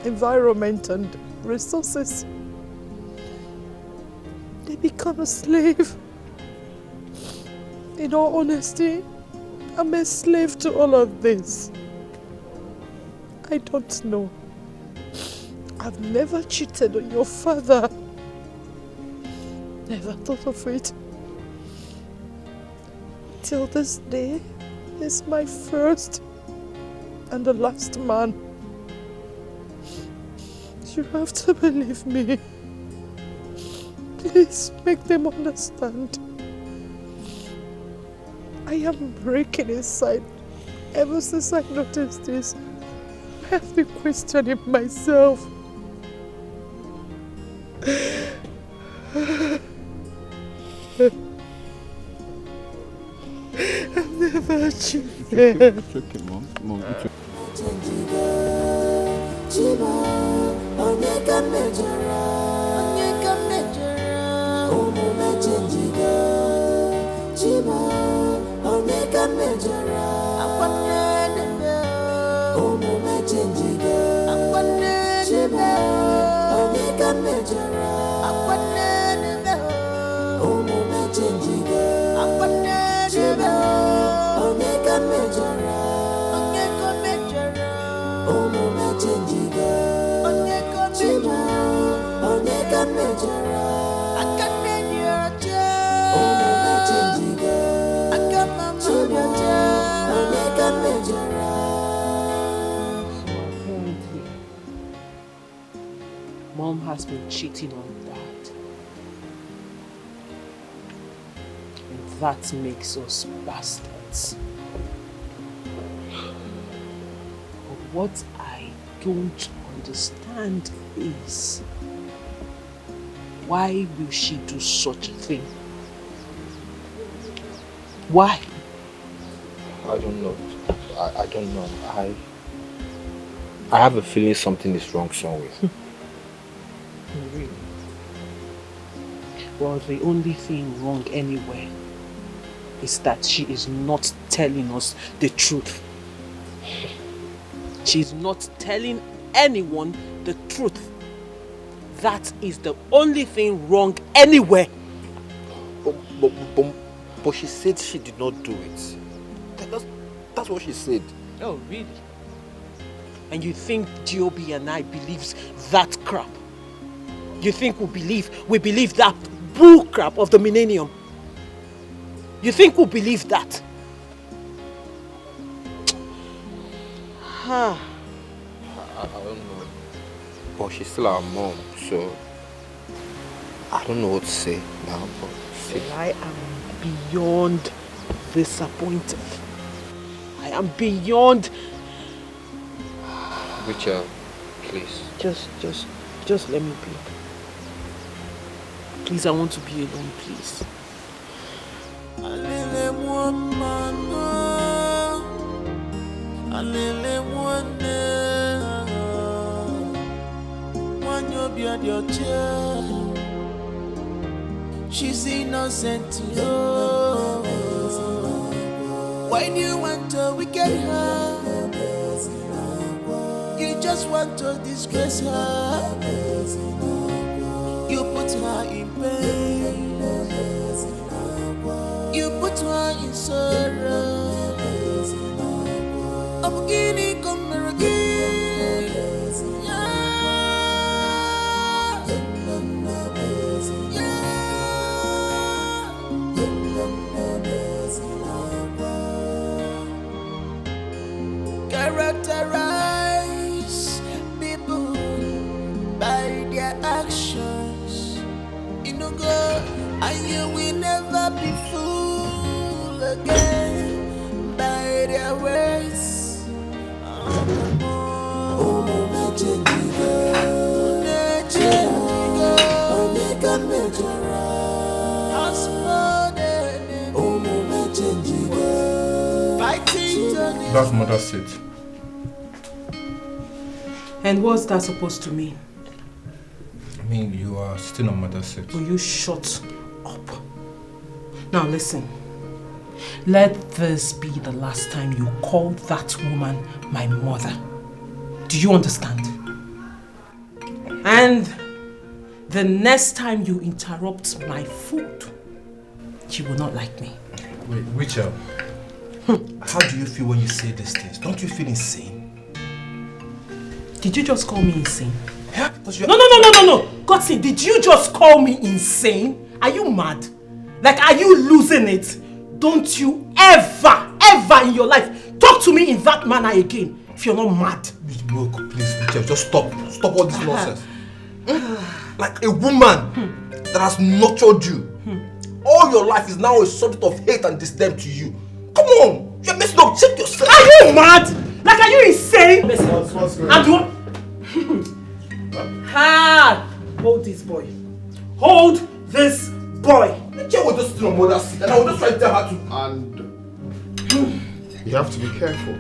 environment and resources, they become a slave. In all honesty, I'm a slave to all of this. I don't know. I've never cheated on your father. Never thought of it. Till this day, he's my first and the last man. You have to believe me. Please make them understand. I am breaking inside ever since I noticed this. I have been questioning myself. I've never achieved it. It's okay, Mom. Mom, it's okay. I mom has been cheating on dad. And that makes us bastards. But what I don't understand is, why will she do such a thing? Why? I don't know. I don't know. I have a feeling something is wrong somewhere. Really? Well, the only thing wrong anywhere is that she is not telling us the truth. She's not telling anyone the truth. That is the only thing wrong anywhere. But she said she did not do it. That's what she said. Oh, really? And you think Diobi and I believes that crap? You think we believe that bull crap of the millennium? You think we believe that? I don't know. But she's still our mom, so I don't know what to say now. But I am beyond disappointed. I am beyond. Richard, please. Just let me be. Please, I want to be alone, please. She's innocent, Why do you want to wicked her? You just want to disgrace her. You put her in pain. You put her in sorrow. I'm beginning come again. Characterize people by their actions. You know, God, and you will never be fooled again by their words. That's mother's seat. And what's that supposed to mean? I mean, you are sitting on mother's seat. Will you shut up? Now listen. Let this be the last time you call that woman my mother. Do you understand? And the next time you interrupt my food, she will not like me. Wait, Richard. How do you feel when you say these things? Don't you feel insane? Did you just call me insane? Yeah, No. Godson, did you just call me insane? Are you mad? Like, are you losing it? Don't you ever in your life talk to me in that manner again if you're not mad. Look, please, Richard, just stop. Stop all this nonsense. Like a woman that has nurtured you. All your life is now a subject of hate and disdain to you. Come on, you're messing up. Check yourself. Are you mad? Like, are you insane? What's going on? Hold this boy. Hold this boy. Richard will just sit on mother's seat and I will just try to tell her to. And you have to be careful.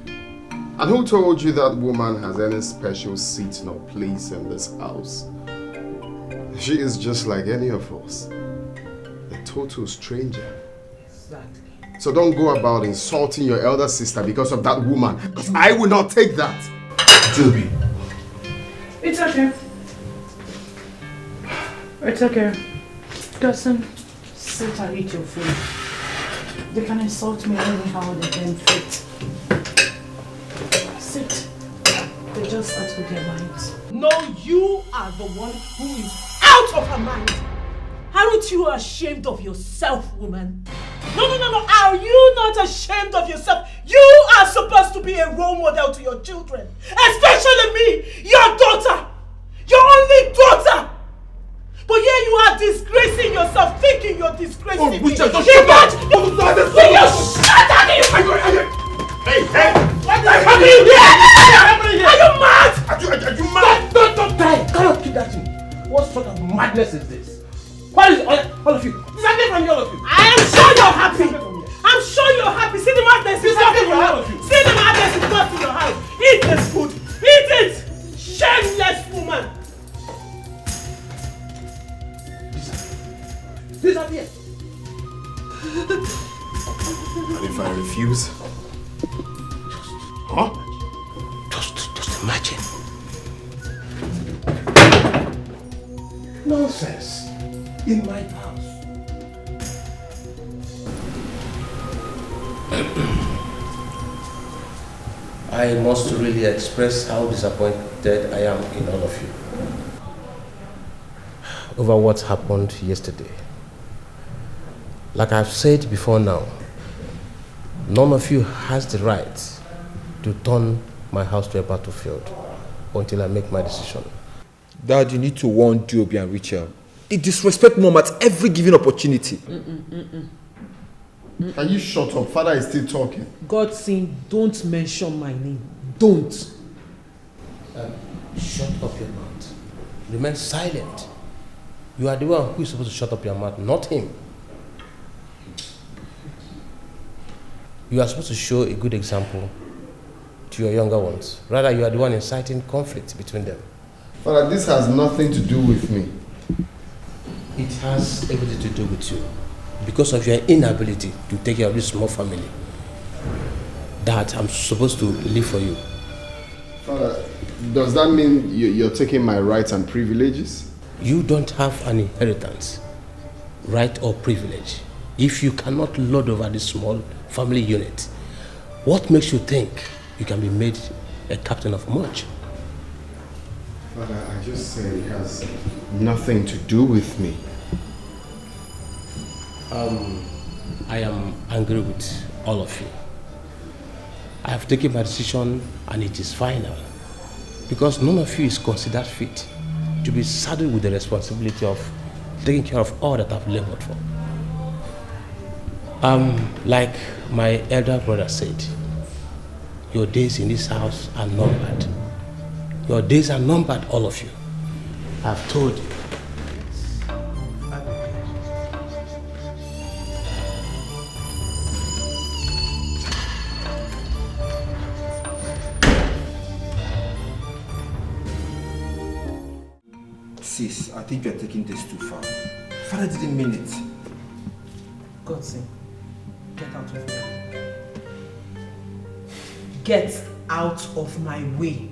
And who told you that woman has any special seat nor place in this house? She is just like any of us. A total stranger. Exactly. So don't go about insulting your elder sister because of that woman. Because I will not take that. Joby. It's okay. It's okay. Godson, sit and eat your food. They can insult me anyhow they can fit. Sit. They just start with their minds. No, you are the one who is out of her mind. Aren't you ashamed of yourself, woman? No. Are you not ashamed of yourself? You are supposed to be a role model to your children. Especially me, your daughter. Your only daughter! But here you are disgracing yourself, thinking you're disgracing me. Richard, just shut up! Will you shut up? Hey, hey! What is happening here? Are you mad? Are you mad? Don't try! Cannot keep that in. What sort of madness is this? What is all of you? Disappear from you, all of you! I am sure you're happy! I'm sure you're happy! See the madness is not in your house! See the madness is not in your house! Eat this food! Eat it! Shameless woman! Disappear! And if I refuse? Huh? Just imagine. Nonsense. In my house. I must really express how disappointed I am in all of you over what happened yesterday. Like I've said before now, none of you has the right to turn my house to a battlefield until I make my decision. Dad, you need to warn Joby and Rachel. They disrespect Mom at every given opportunity. Can you shut up? Father is still talking. God saying, don't mention my name. Don't. Shut up your mouth. Remain silent. You are the one who is supposed to shut up your mouth, not him. You are supposed to show a good example to your younger ones. Rather, you are the one inciting conflict between them. Father, this has nothing to do with me. It has everything to do with you. Because of your inability to take care of this small family that I'm supposed to live for you. Father, does that mean you're taking my rights and privileges? You don't have an inheritance, right or privilege, if you cannot lord over this small family unit. What makes you think you can be made a captain of much? Father, I just said it has nothing to do with me. I am angry with all of you. I have taken my decision and it is final. Because none of you is considered fit to be saddled with the responsibility of taking care of all that I've labored for. Like my elder brother said, your days in this house are numbered. Your days are numbered, all of you. I've told you. Sis, I think you're taking this too far. Father didn't mean it. Godson, get out of here. Get out of my way.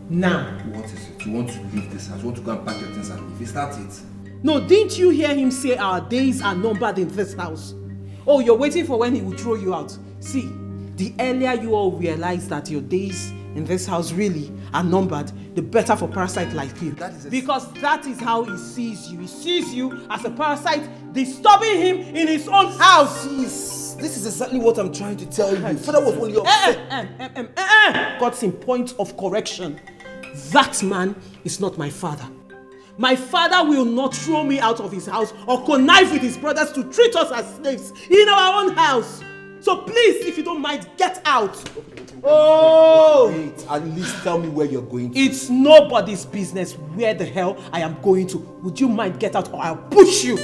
Now. What is it? You want to leave this house? You want to go and pack your things and leave? Is that it? No, didn't you hear him say our days are numbered in this house? Oh, you're waiting for when he will throw you out. See, the earlier you all realize that your days in this house really are numbered, the better for parasite like you. Because that is how he sees you. He sees you as a parasite disturbing him in his own house. Sis, this is exactly what I'm trying to tell you. Father was only upset. God's in point of correction. That man is not my father. My father will not throw me out of his house or connive with his brothers to treat us as slaves in our own house. So please, if you don't mind, get out. Oh! Wait, at least tell me where you're going to. It's nobody's business where the hell I am going to. Would you mind get out or I'll push you?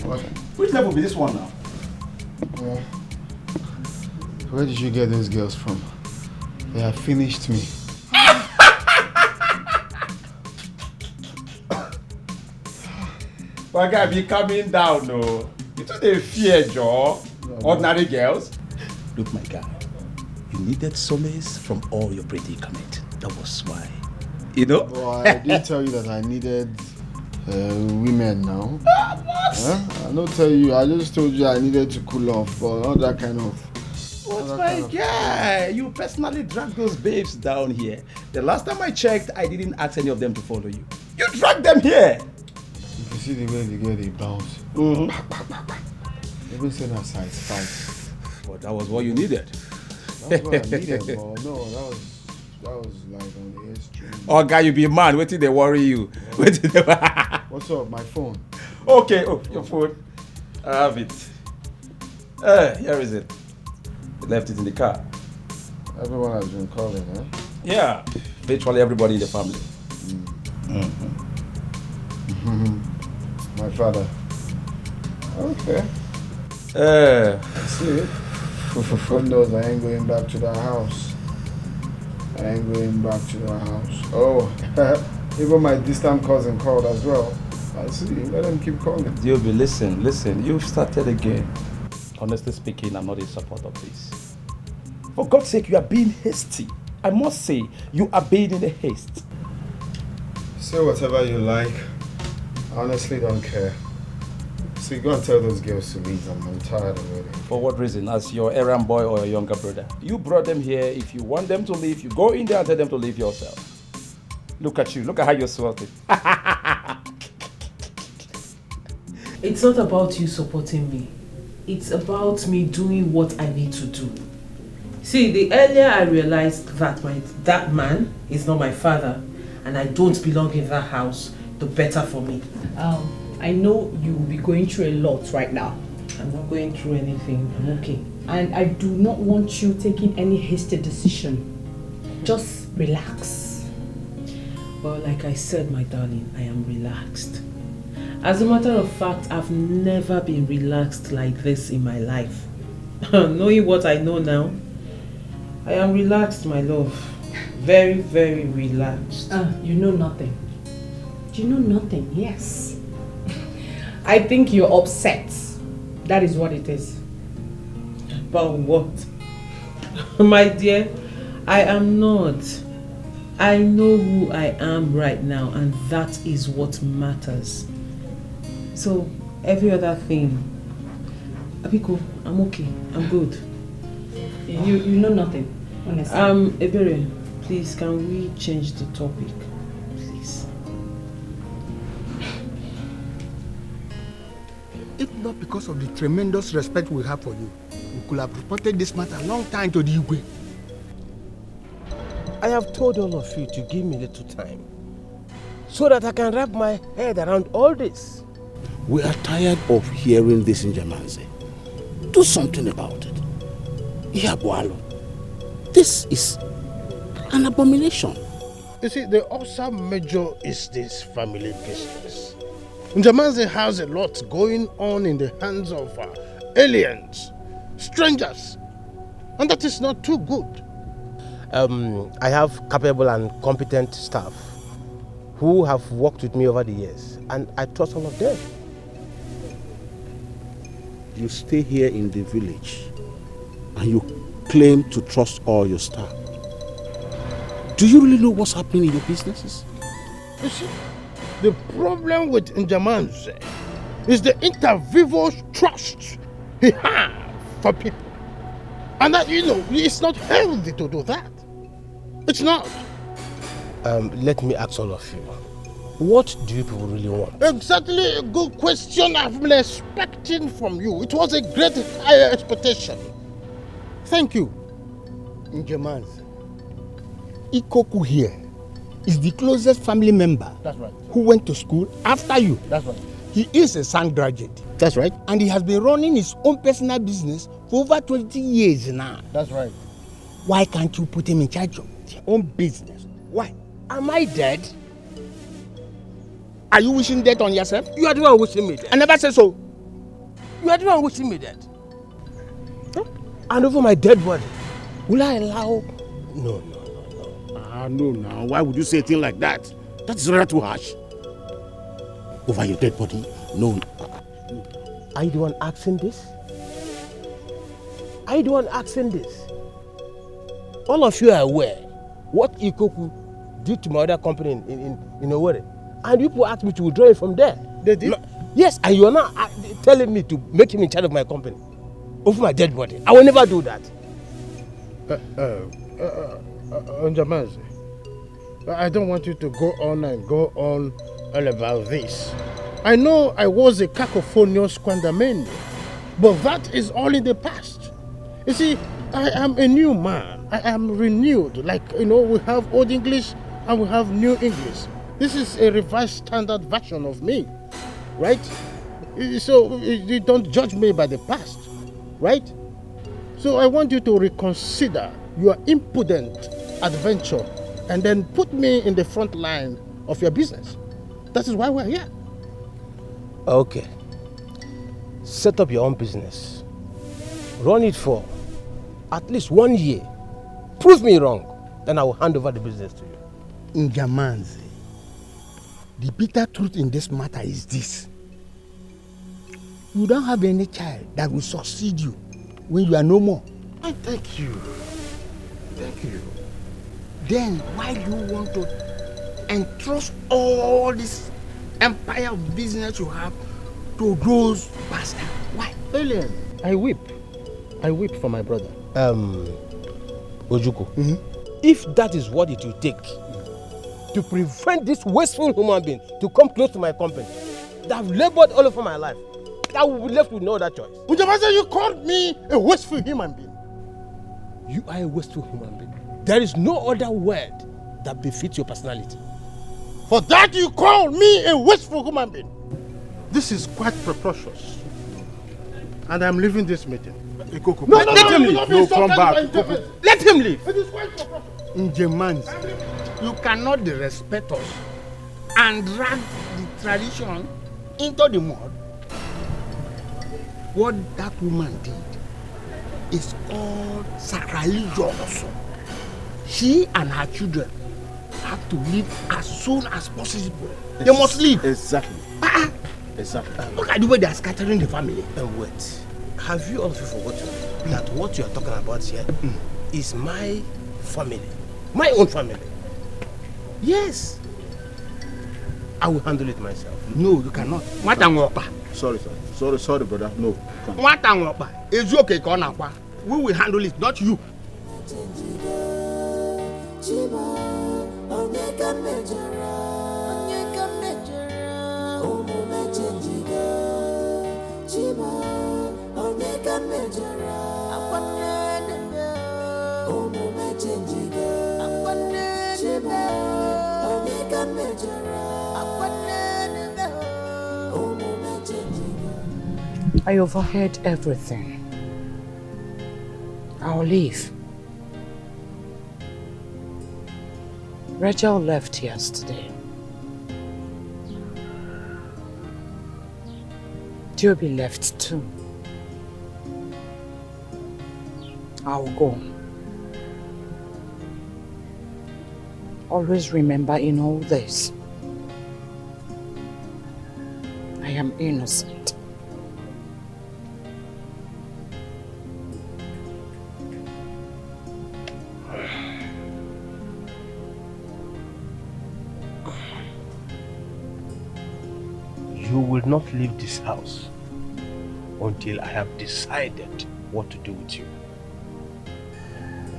What? Which level be this one now? Where did you get those girls from? They have finished me. But guy, be coming down, no. You don't dey fear, Joe. Ordinary girls. Look, my guy, you needed solace from all your predicament. That was why. You know? Well, I didn't tell you that I needed women now. What? I don't tell you. I just told you I needed to cool off, but not that kind of. But my guy, you personally dragged those babes down here. The last time I checked, I didn't ask any of them to follow you. You dragged them here. If you see the way the girl they bounce, even saying her size 5. But that was what you needed. That's what I needed, but no, that was like on the extreme. Oh, guy, you be man. Wait till they worry you. Yeah. What's up? My phone. Okay, oh, your phone. I have it. Here is it. I left it in the car. Everyone has been calling, eh? Yeah, virtually everybody in the family. My father. Okay. I see it. God knows I ain't going back to that house. I ain't going back to that house. Oh, even my distant cousin called as well. I see. Let them keep calling. Diobi, listen. You've started again. Honestly speaking, I'm not in support of this. For God's sake, you are being hasty. I must say, you are being in a haste. Say whatever you like. I honestly don't care. See, go and tell those girls to leave. I'm tired already. For what reason? As your errand boy or your younger brother? You brought them here. If you want them to leave, you go in there and tell them to leave yourself. Look at you. Look at how you're sweating. It's not about you supporting me. It's about me doing what I need to do. See, the earlier I realized that that man is not my father and I don't belong in that house, the better for me. I know you will be going through a lot right now. I'm not going through anything. I'm okay. And I do not want you taking any hasty decision. Just relax. Well, like I said, my darling, I am relaxed. As a matter of fact, I've never been relaxed like this in my life. Knowing what I know now, I am relaxed, my love. Very, very relaxed. You know nothing. You know nothing, yes. I think you're upset. That is what it is. About what? My dear, I am not. I know who I am right now, and that is what matters. So, every other thing, Abiko, I'm okay. I'm good. You know nothing, honestly. Ebere, please, can we change the topic? Please. If not because of the tremendous respect we have for you, we could have reported this matter a long time to the Igwe. I have told all of you to give me a little time so that I can wrap my head around all this. We are tired of hearing this in Jamanze. Do something about it. Ihabualo. This is an abomination. You see, the Osa Major is this family business. Njamanze has a lot going on in the hands of aliens, strangers, and that is not too good. I have capable and competent staff who have worked with me over the years, and I trust all of them. You stay here in the village and you claim to trust all your staff. Do you really know what's happening in your businesses? You see, the problem with Njamanze is the inter vivos trust he has for people. And that, it's not healthy to do that. It's not. Let me ask all of you. What do you people really want? Exactly a good question I've been expecting from you. It was a great higher expectation. Thank you, Njamanze. Ikoku here is the closest family member. That's right. Who went to school after you. That's right. He is a SAN graduate. That's right. And he has been running his own personal business for over 20 years now. That's right. Why can't you put him in charge of your own business? Why? Am I dead? Are you wishing death on yourself? You are the one wishing me death. I never said so. You are the one wishing me dead. Huh? And over my dead body, will I allow... No. No, now. Why would you say a thing like that? That's rather too harsh. Over your dead body? No. Are you the one asking this? Are you the one asking this? All of you are aware what Ikoku did to my other company in Owerri. And people asked me to withdraw it from there. They did? Yes, and you are now telling me to make him in charge of my company over my dead body. I will never do that. Njamazi, I don't want you to go on all about this. I know I was a cacophonious Kwandamende, but that is all in the past. You see, I am a new man. I am renewed. Like, we have Old English and we have New English. This is a revised standard version of me, right? So you don't judge me by the past, right? So I want you to reconsider your impudent adventure and then put me in the front line of your business. That is why we're here. Okay. Set up your own business. Run it for at least 1 year. Prove me wrong, then I will hand over the business to you. Njamanzi, the bitter truth in this matter is this. You don't have any child that will succeed you when you are no more. I thank you. Thank you. Then why do you want to entrust all this empire of business you have to those bastards? Why? Alien, I weep for my brother. Wazico, if that is what it will take to prevent this wasteful human being to come close to my company that I've labored all over my life, I will be left with no other choice. Ujamasa, you called me a wasteful human being. You are a wasteful human being. There is no other word that befits your personality. For that you call me a wasteful human being. This is quite preposterous. And I'm leaving this meeting. No, let him leave. No, come back. Let him leave. It is quite preposterous. Njamanzi, you cannot disrespect us and drag the tradition into the mud. What that woman did is called sacrilegious. She and her children have to leave as soon as possible. They must leave. Exactly. Exactly. Look at the way they are scattering the family. And wait, have you also forgotten that what you are talking about here is my family, my own family? Yes. I will handle it myself. No, you cannot. Sorry, sir. Sorry, brother. No. We will handle it, not you. I overheard everything. I'll leave. Rachel left yesterday. Joby left too. I'll go. Always remember in all this, I am innocent. You will not leave this house until I have decided what to do with you.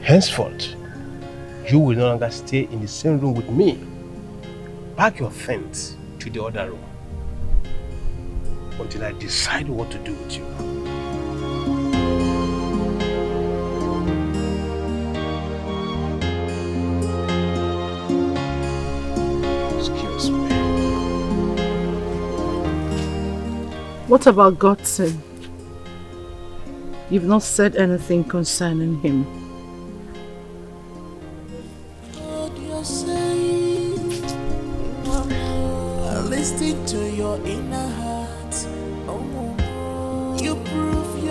Henceforth, you will no longer stay in the same room with me. Pack your things to the other room until I decide what to do with you. Excuse me. What about Godson? You've not said anything concerning him. Listen to your inner heart. Oh, you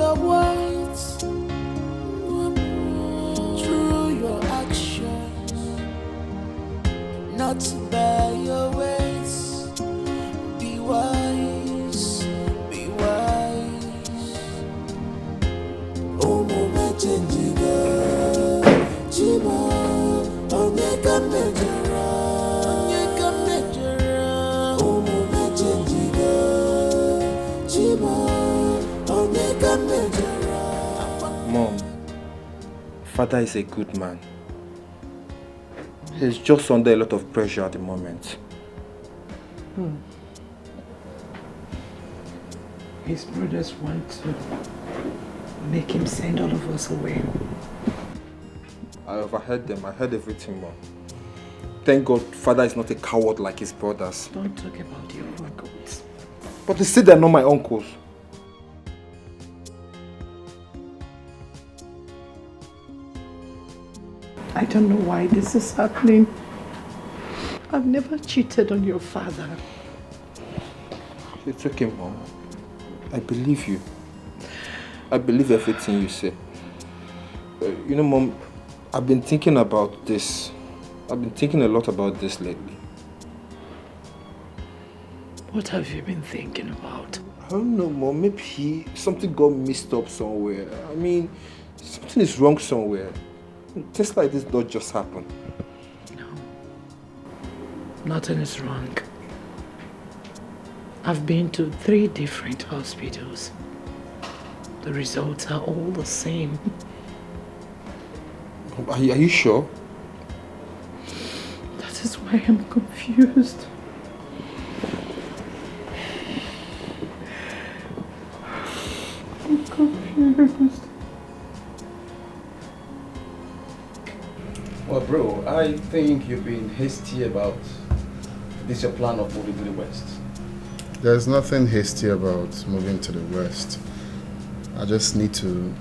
your words, through your actions, not by your ways. Be wise, be wise. Omo chenjiga, chima, onyeka mejara, onyeka mejara. Omo chenjiga, chima, onyeka mejara. Mom, Father is a good man. He's just under a lot of pressure at the moment. His brothers want to make him send all of us away. I overheard them. I heard everything, Mom. Thank God Father is not a coward like his brothers. Don't talk about your uncles. But they say they're not my uncles. I don't know why this is happening. I've never cheated on your father. It's okay, Mom. I believe you. I believe everything you say. You know, Mom, I've been thinking about this. I've been thinking a lot about this lately. What have you been thinking about? I don't know, Mom. Maybe something got mixed up somewhere. I mean, something is wrong somewhere. Things like this don't just happen. No. Nothing is wrong. I've been to 3 different hospitals. The results are all the same. Are you sure? That is why I'm confused. I'm confused. Well, bro, I think you've been hasty about this your plan of moving to the West. There's nothing hasty about moving to the West. I just need to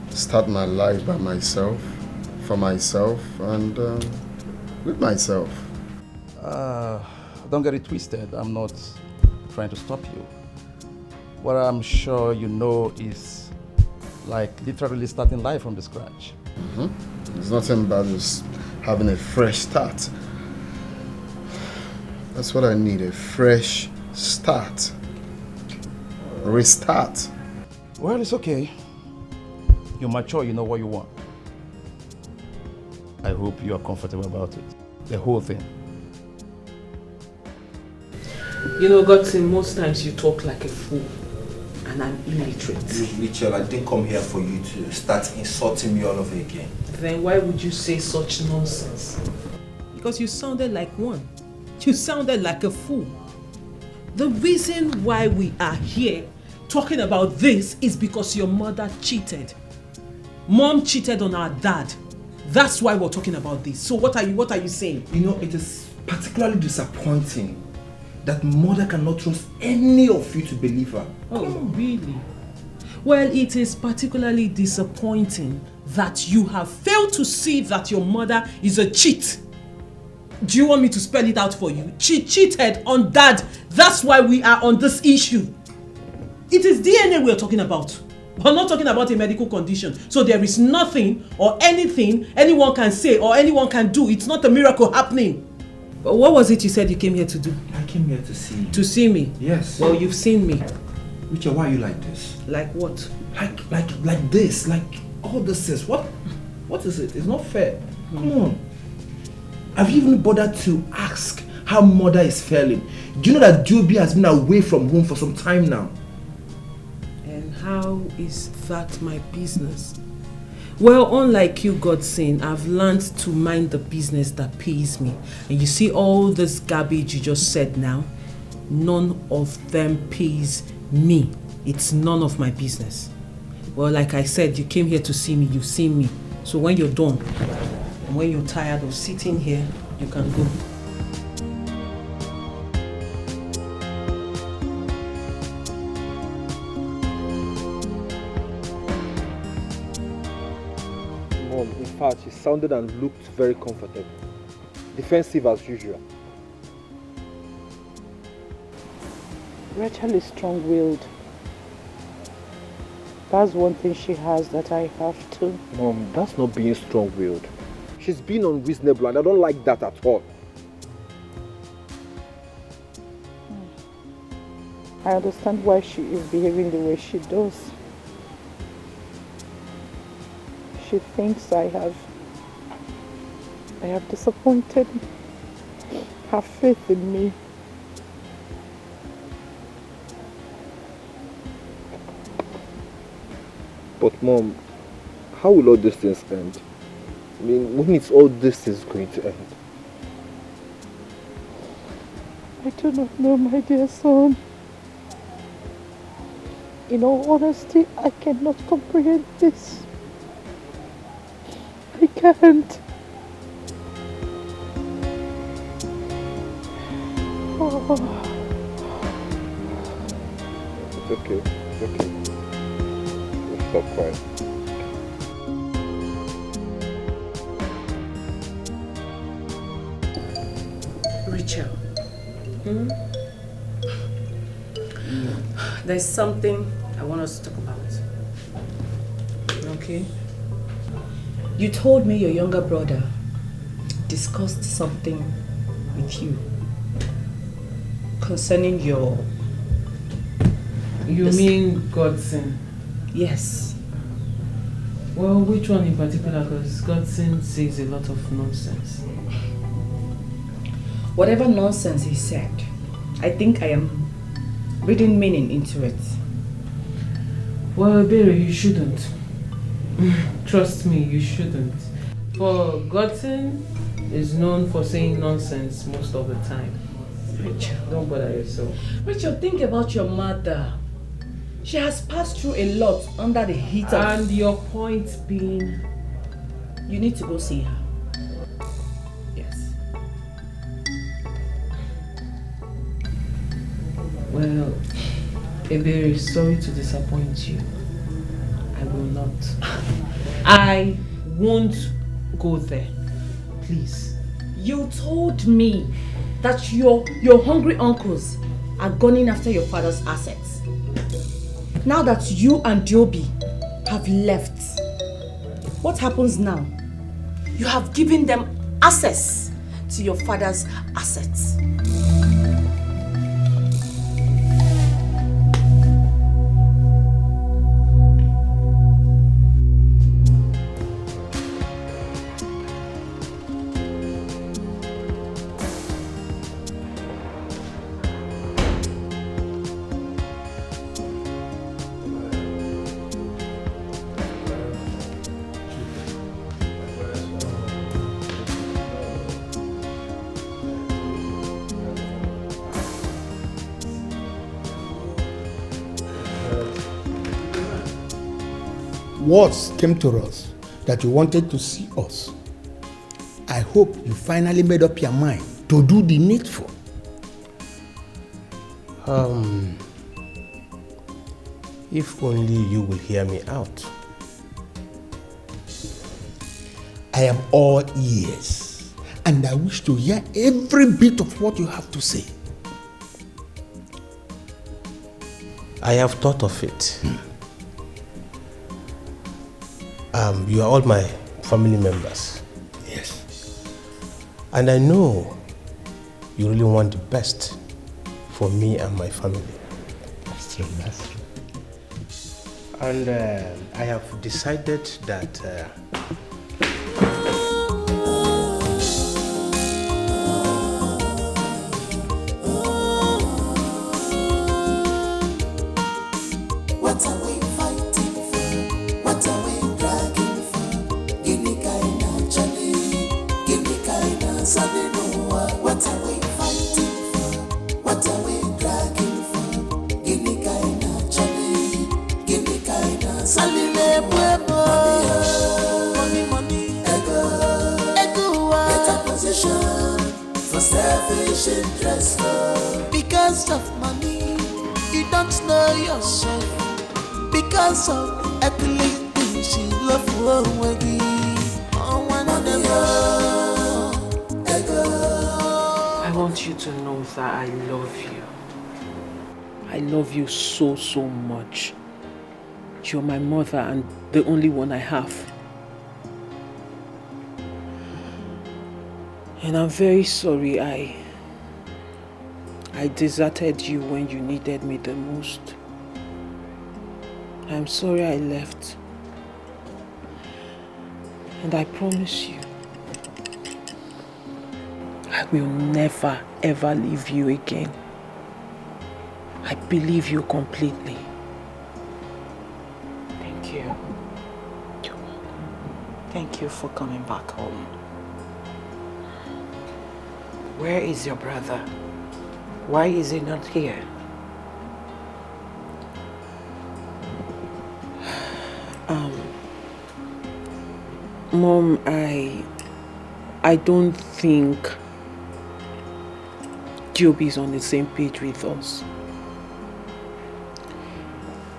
start my life by myself, for myself, and with myself. Don't get it twisted. I'm not trying to stop you. What I'm sure you know is like literally starting life from the scratch. There's nothing bad as having a fresh start. That's what I need, a fresh start. Restart. Well, it's okay. You're mature, you know what you want. I hope you are comfortable about it. The whole thing. You know, Godson, most times you talk like a fool. And I'm illiterate. Mitchell, I didn't come here for you to start insulting me all over again. Then why would you say such nonsense? Because you sounded like one. You sounded like a fool. The reason why we are here talking about this is because your mother cheated. Mom cheated on our dad. That's why we're talking about this. So what are you saying? You know, it is particularly disappointing that mother cannot trust any of you to believe her. Oh, really? Well, it is particularly disappointing that you have failed to see that your mother is a cheat. Do you want me to spell it out for you? She cheated on dad. That's why we are on this issue. It is DNA we are talking about. We're not talking about a medical condition. So there is nothing or anything anyone can say or anyone can do. It's not a miracle happening. But what was it you said you came here to do? I came here to see you. To see me? Yes. Well, you've seen me. Richard, why are you like this? Like what? Like this. Like all this is. What is it? It's not fair. Come on. Have you even bothered to ask how mother is faring? Do you know that Joby has been away from home for some time now? And how is that my business? Well, unlike you, Godson, I've learned to mind the business that pays me. And you see all this garbage you just said now? None of them pays me. It's none of my business. Well, like I said, you came here to see me, you've seen me. So when you're done, and when you're tired of sitting here, you can go. Mom, in fact, she sounded and looked very comfortable. Defensive as usual. Rachel is strong-willed. That's one thing she has that I have too. Mom, that's not being strong-willed. She's being unreasonable and I don't like that at all. I understand why she is behaving the way she does. She thinks I have disappointed her faith in me. But Mom, how will all these things end? I mean, when is all this is going to end? I do not know, my dear son. In all honesty, I cannot comprehend this. I can't. Oh. It's okay. It's okay. We'll stop crying. Rachel. There's something I want us to talk about. Okay. You told me your younger brother discussed something with you concerning your... You mean Godson? Yes. Well, which one in particular? Because Godson says a lot of nonsense. Whatever nonsense he said, I think I am reading meaning into it. Well, Barry, you shouldn't. Trust me, you shouldn't. For Godson is known for saying nonsense most of the time. Rachel, don't bother yourself. Rachel, think about your mother. She has passed through a lot under the heat of... And your point being... You need to go see her. Yes. Well, Ebere, sorry to disappoint you. I will not. I won't go there. Please. You told me that your hungry uncles are gunning after your father's assets. Now that you and Joby have left, what happens now? You have given them access to your father's assets. Words came to us that you wanted to see us. I hope you finally made up your mind to do the needful. If only you will hear me out. I am all ears, and I wish to hear every bit of what you have to say. I have thought of it. You are all my family members. Yes. And I know you really want the best for me and my family. That's true, that's true. And I have decided that What are we fighting for? What are we dragging for? Give me kinda Johnny, give me kinda Sunday Noah. What are we fighting for? What are we dragging for? Give me kinda Johnny, give me kinda Sunday money, ego, better position for selfish interest. Because of money, you don't know yourself. Because of earthly things, you love money. I want you to know that I love you. I love you so, so much. You're my mother and the only one I have. And I'm very sorry I deserted you when you needed me the most. I'm sorry I left. And I promise you, I will never ever leave you again. I believe you completely. Thank you. You're welcome. Thank you for coming back home. Where is your brother? Why is he not here? Mom, I don't think Job is on the same page with us.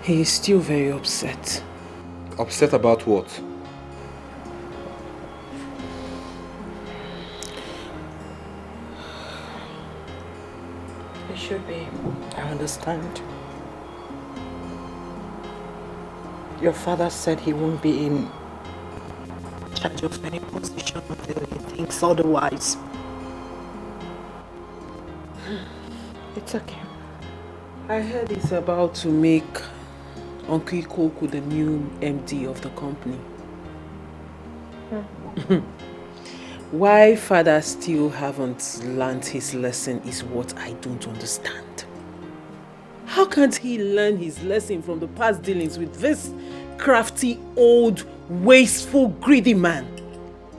He is still very upset. Upset about what? He should be. I understand. Your father said he won't be in charge of any position until he thinks otherwise. It's okay. I heard he's about to make Uncle Ikoku the new MD of the company. Why father still haven't learned his lesson is what I don't understand. How can't he learn his lesson from the past dealings with this crafty, old, wasteful, greedy man?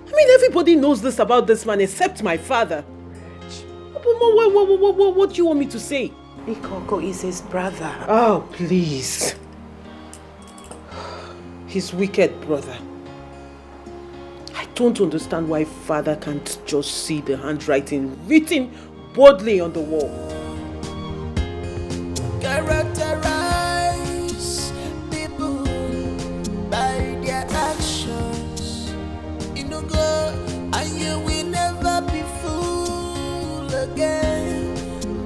I mean, everybody knows this about this man except my father. What do you want me to say? Ikoko is his brother. Oh, please. His wicked brother. I don't understand why father can't just see the handwriting written boldly on the wall. Characterize people by their actions. You know, go, and you will never be fooled again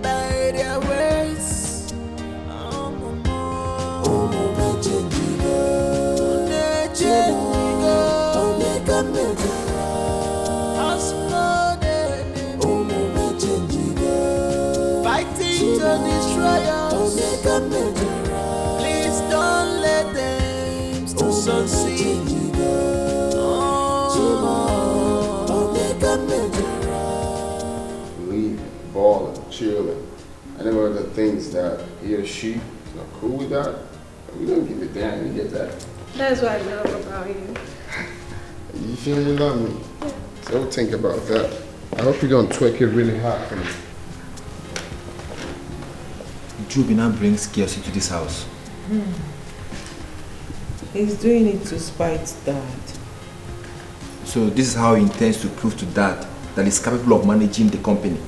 by their words. Oh, mama. Oh, mama, fighting to destroy us. Please don't let them to succeed. Leaving, balling, chilling. Any of the things that he or she is not cool with that, we don't give a damn. You get that? That's what I love about you. You feel me, love me? So think about that. I hope you don't twerk it really hard for me. Joby now brings chaos into this house. He's doing it to spite Dad. So this is how he intends to prove to Dad that he's capable of managing the company.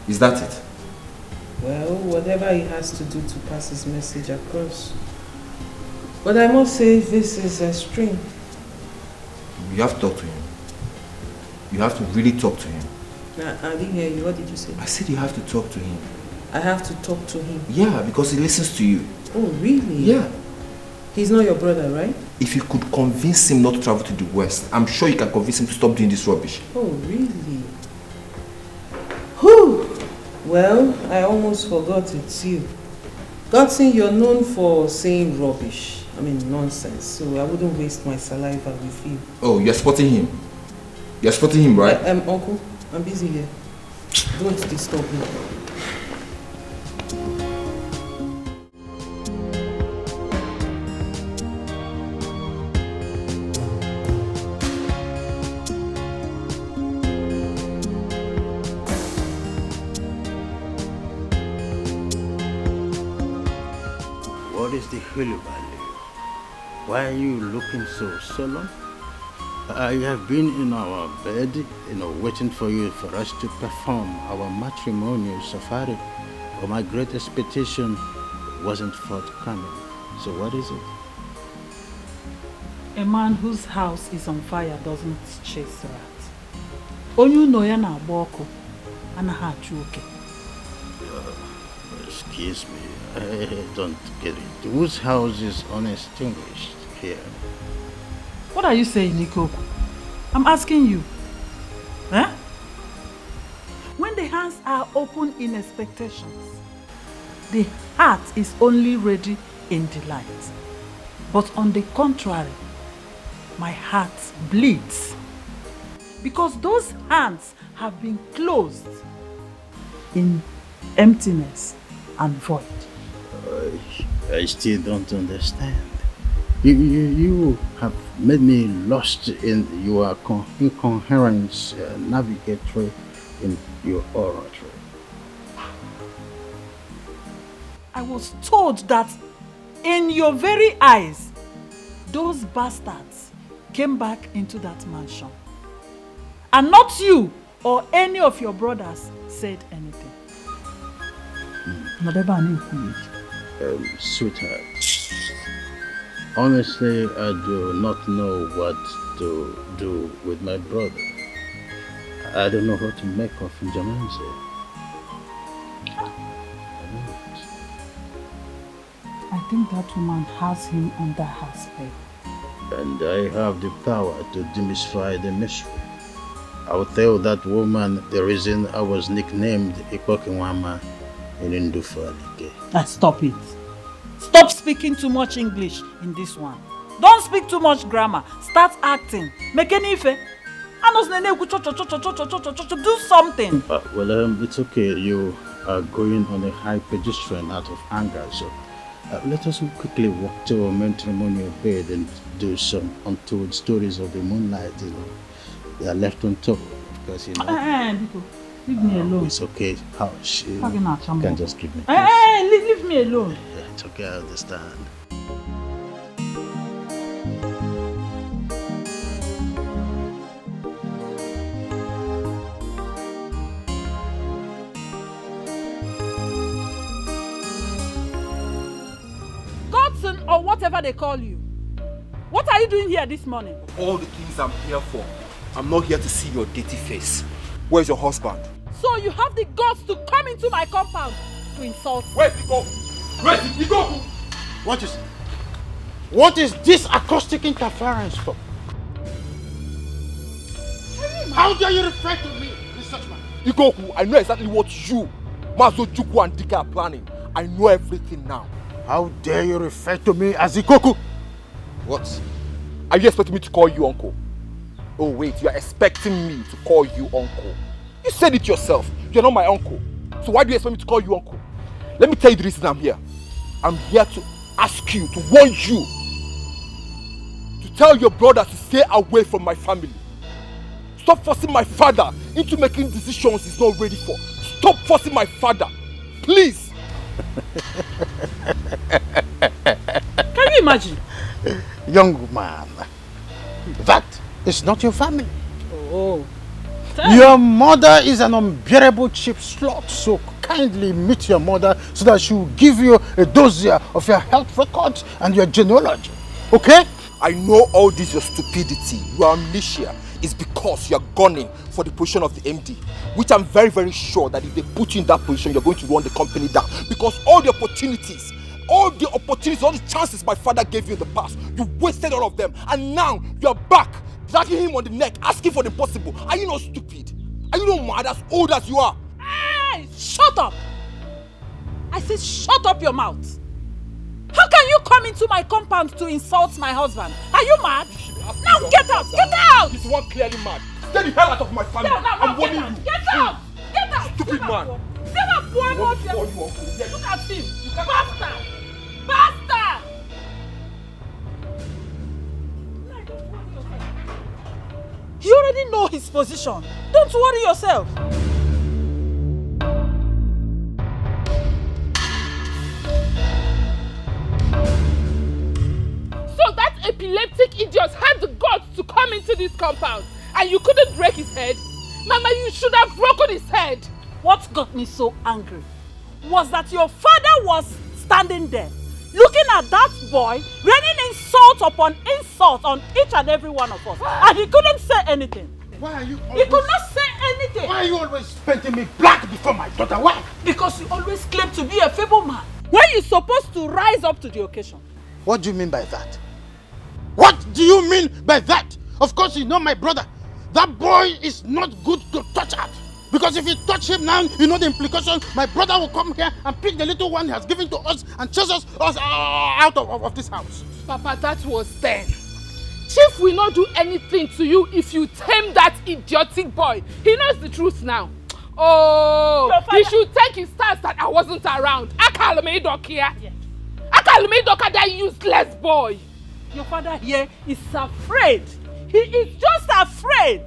Is that it? Well, whatever he has to do to pass his message across. But I must say, this is extreme. You have to talk to him. You have to really talk to him. I didn't hear you. What did you say? I said you have to talk to him. I have to talk to him? Yeah, because he listens to you. Oh, really? Yeah. He's not your brother, right? If you could convince him not to travel to the West, I'm sure you can convince him to stop doing this rubbish. Oh, really? Whew! Well, I almost forgot it's you. Godson, you're known for saying rubbish. I mean, nonsense. So I wouldn't waste my saliva with you. Oh, you're spotting him? You're spotting him, right? Uncle, I'm busy here. Don't disturb me. What is the hullabaloo? Why are you looking so solemn? I have been in our bed, waiting for you, for us to perform our matrimonial safari. But my great expectation wasn't forthcoming. So what is it? A man whose house is on fire doesn't chase rats. Onye no ya na agba ọkụ anaghị achụ oke. Excuse me, I don't get it. Whose house is unextinguished here? What are you saying, Ikoku? I'm asking you. Eh? When the hands are open in expectations, the heart is only ready in delight. But on the contrary, my heart bleeds. Because those hands have been closed in emptiness and void. I still don't understand. You have made me lost in your incoherence navigatory in your oratory. I was told that in your very eyes, those bastards came back into that mansion. And not you or any of your brothers said anything. Sweetheart, honestly, I do not know what to do with my brother. I don't know what to make of Njamanze. I think that woman has him under her spell. And I have the power to demystify the mystery. I will tell that woman the reason I was nicknamed Ikokinwama in Ndufalike. Stop it. Stop speaking too much English in this one. Don't speak too much grammar. Start acting. Make any ife. Do something. Well, it's okay. You are going on a high pedestrian out of anger, so let us quickly walk to our matrimonial bed and do some untold stories of the moonlight. You know, they are left untold because leave me alone. It's okay. Hush. You can just give me. Leave me alone. It's okay. I understand. Or whatever they call you. What are you doing here this morning? All the things I'm here for. I'm not here to see your dirty face. Where's your husband? So you have the guts to come into my compound to insult me. Where's he go? Where's he go? What is this acoustic interference for? How dare you refer to me in such manner? Igoku, I know exactly what you, Mazo Chukwu and Dika are planning. I know everything now. How dare you refer to me as Ikoku? What? Are you expecting me to call you uncle? Oh wait, you are expecting me to call you uncle. You said it yourself. You're not my uncle. So why do you expect me to call you uncle? Let me tell you the reason I'm here. I'm here to ask you, to warn you, to tell your brother to stay away from my family. Stop forcing my father into making decisions he's not ready for. Stop forcing my father. Please. Can you imagine? Young man, that is not your family. Oh. Your mother is an unbearable cheap slut, so kindly meet your mother so that she will give you a dossier of your health records and your genealogy. Okay? I know all this your stupidity, your amnesia is because you are gunning for the position of the MD, which I'm very, very sure that if they put you in that position, you're going to run the company down. Because all the opportunities, all the chances my father gave you in the past, you wasted all of them. And now you're back, dragging him on the neck, asking for the possible. Are you not stupid? Are you not mad as old as you are? Hey, shut up! I said shut up your mouth. How can you come into my compound to insult my husband? Are you mad? Now get out! Get out! This one clearly mad. Stay the hell out of my family. I'm warning you. Get out! Get out! Stupid man. Look at him. Bastard! Bastard! You already know his position. Don't worry yourself. So that epileptic idiot had the guts to come into this compound and you couldn't break his head? Mama, you should have broken his head. What got me so angry was that your father was standing there, looking at that boy, raining insult upon insult on each and every one of us. And he couldn't say anything. anything. Why are you He could not say anything. Why are you always painting me black before my daughter? Why? Because you always claim to be a feeble man when you're supposed to rise up to the occasion. What do you mean by that? What do you mean by that? Of course you know my brother. That boy is not good to touch at. Because if you touch him now, you know the implication. My brother will come here and pick the little one he has given to us and chase us out of this house. Papa, that was then. Chief will not do anything to you if you tame that idiotic boy. He knows the truth now. Oh, he should take his stance that I wasn't around. Akalmeidoka here. Akalmeidoka, that useless boy. Your father here is afraid. He is just afraid.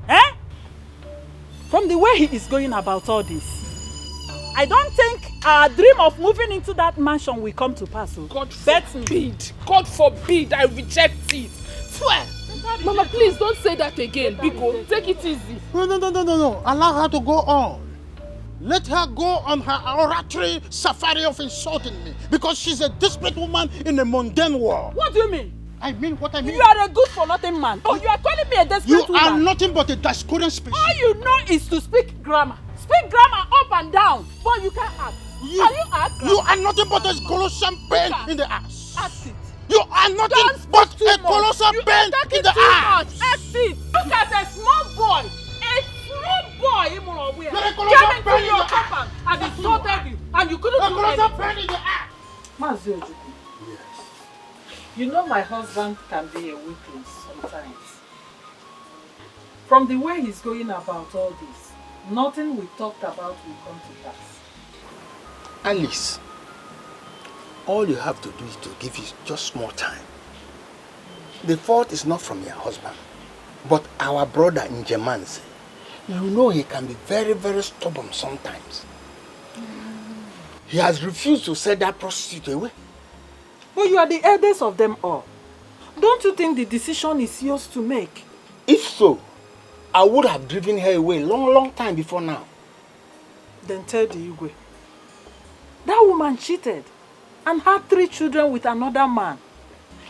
Eh? From the way he is going about all this, I don't think our dream of moving into that mansion will come to pass. God forbid. God forbid. I reject it. Swear. Mama, please don't say that again. Biko, take it easy. No. Allow her to go on. Let her go on her oratory safari of insulting me. Because she's a desperate woman in a mundane world. What do you mean? I mean what I mean. You are a good-for-nothing man. Oh, you are calling me a desperate woman. You are nothing but a discordant species. All you know is to speak grammar. Speak grammar up and down. But you can't act. Can you act? You are nothing but a colossal pain in the ass. Act it. You are nothing but a colossal pain in the ass. Act it. Look at a small boy. A small boy. You're a colossal came pain into in your the compound and insulted you. And you couldn't do anything. A colossal pain in the ass. Maziojuku. You know my husband can be a weakling sometimes. From the way he's going about all this, nothing we talked about will come to pass. Alice, all you have to do is to give you just more time. The fault is not from your husband, but our brother in Jemanse. You know he can be very, very stubborn sometimes. He has refused to send that prostitute away. But you are the eldest of them all. Don't you think the decision is yours to make? If so, I would have driven her away long time before now. Then tell the Igwe. That woman cheated and had 3 children with another man.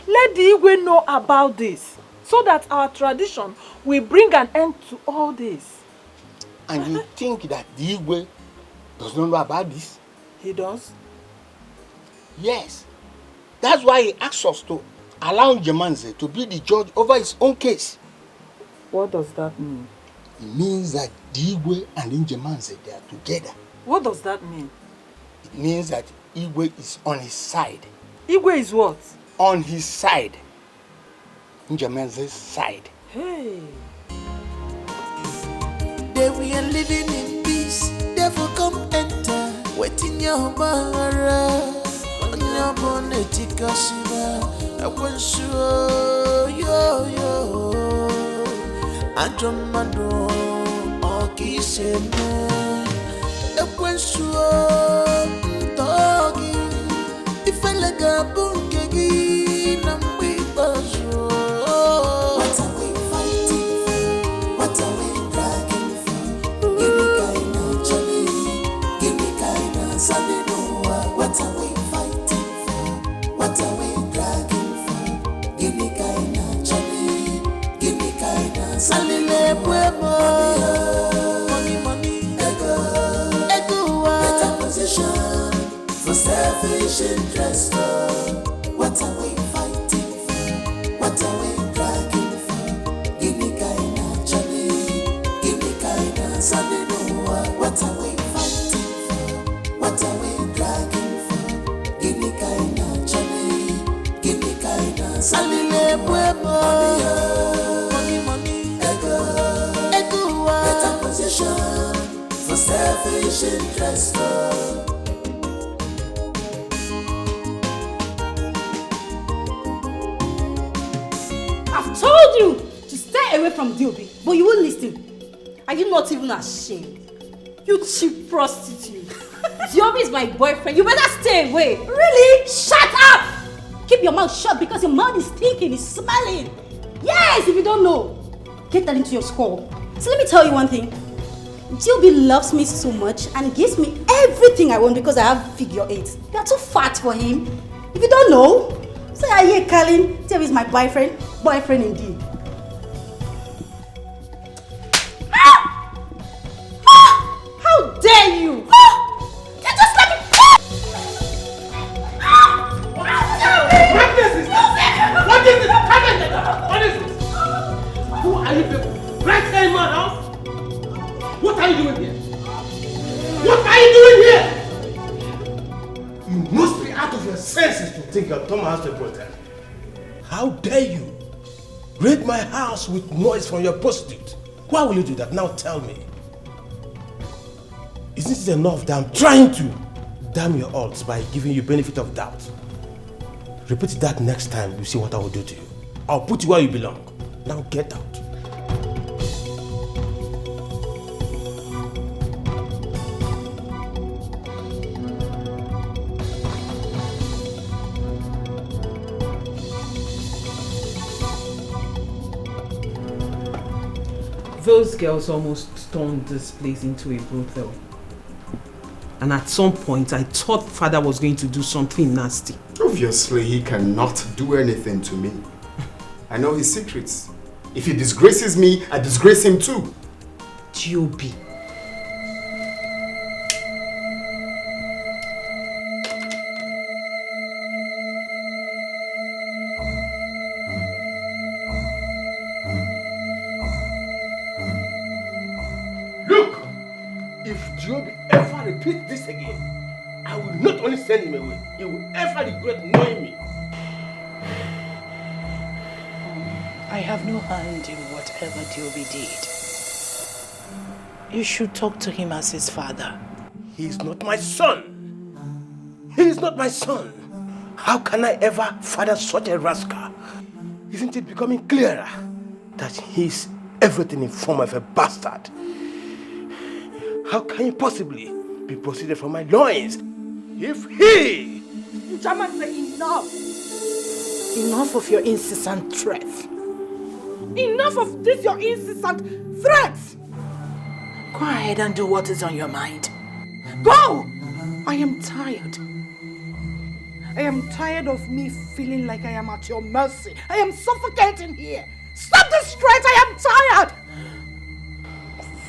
Let the Igwe know about this so that our tradition will bring an end to all this. And you think that the Igwe does not know about this? He does? Yes. That's why he asks us to allow Jemanse to be the judge over his own case. What does that mean? It means that Igwe and Jemanse, they are together. What does that mean? It means that Igwe is on his side. Igwe is what? On his side. Jemanse's side. Hey. There we are living in peace. Devil come enter. Waiting your mara. On your bonnet, I want sure yo. Adromado, okay, say me. I want sure doggy. If I like a bunkegi, I'm with us. What are we fighting for? What are we dragging for? Give me kind of Johnny. Give me kind of Sunday. What are we fighting for? What are we dragging for? Give me kind of Johnny. Give me kind of Sunday. Money. Ego. Better position for selfish interest. What are we fighting for? What are we dragging for? Give me kind of Johnny. Give me kind of Sunday. What are we fighting for? What are we dragging for? Give me kind of Johnny. Give me kind of Sunday. Money. Ego. Better position for selfish interest. I've told you to stay away from Diobi, but you won't listen. Are you not even ashamed? You cheap prostitute. Diobi is my boyfriend. You better stay away. Really? Shut up! Keep your mouth shut because your mouth is stinking, it's smelling. Yes, if you don't know, get that into your skull. So let me tell you one thing. Diobi loves me so much and gives me everything I want because I have figure 8. You are too fat for him. If you don't know, say I hear Colin. Diobi is my boyfriend. Boyfriend indeed. the senses to think your Thomas has to protect? How dare you raid my house with noise from your prostitute? Why will you do that? Now tell me. Isn't it enough that I'm trying to damn your odds by giving you benefit of doubt? Repeat that next time, you see what I will do to you. I'll put you where you belong. Now get out. Those girls almost turned this place into a brothel. And at some point, I thought father was going to do something nasty. Obviously, he cannot do anything to me. I know his secrets. If he disgraces me, I disgrace him too. G.O.B. Look! If Job ever repeats this again, I will not only send him away, he will ever regret knowing me. I have no hand in whatever Diobi did. You should talk to him as his father. He is not my son. He is not my son. How can I ever father such a rascal? Isn't it becoming clearer that he is everything in form of a bastard? How can he possibly be proceeded from my loins if he... Chairman, say enough! Enough of your incessant threats. Enough of this, your incessant threats! Go ahead and do what is on your mind. Go! I am tired. I am tired of me feeling like I am at your mercy. I am suffocating here. Stop this threat! I am tired!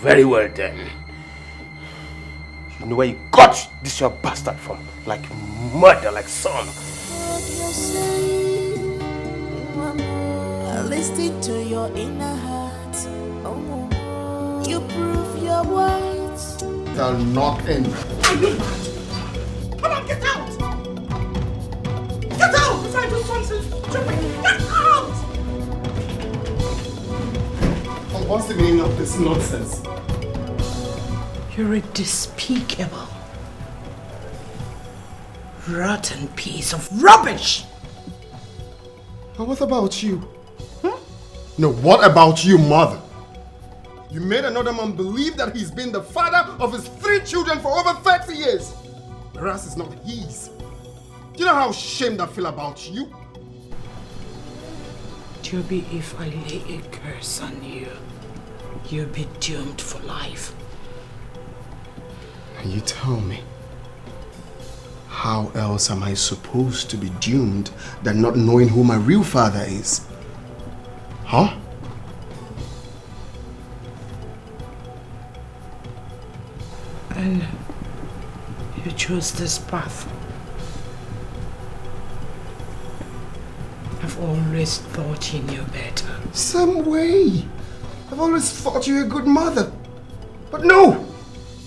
Very well then. You know where you got this your bastard from? Like murder, like son. Listen to your inner heart. Oh, you prove your words. I'll knock in. Come on, get out! Get out before I do something stupid! Get out! What's the meaning of this nonsense? You're a despicable, rotten piece of rubbish! And what about you? No, what about you, mother? You made another man believe that he's been the father of his 3 children for over 30 years. Whereas it's not his. Do you know how ashamed I feel about you? Joby, if I lay a curse on you, you'll be doomed for life. And you tell me, how else am I supposed to be doomed than not knowing who my real father is? Huh? And you chose this path. I've always thought you knew better. Some way. I've always thought you were a good mother. But no!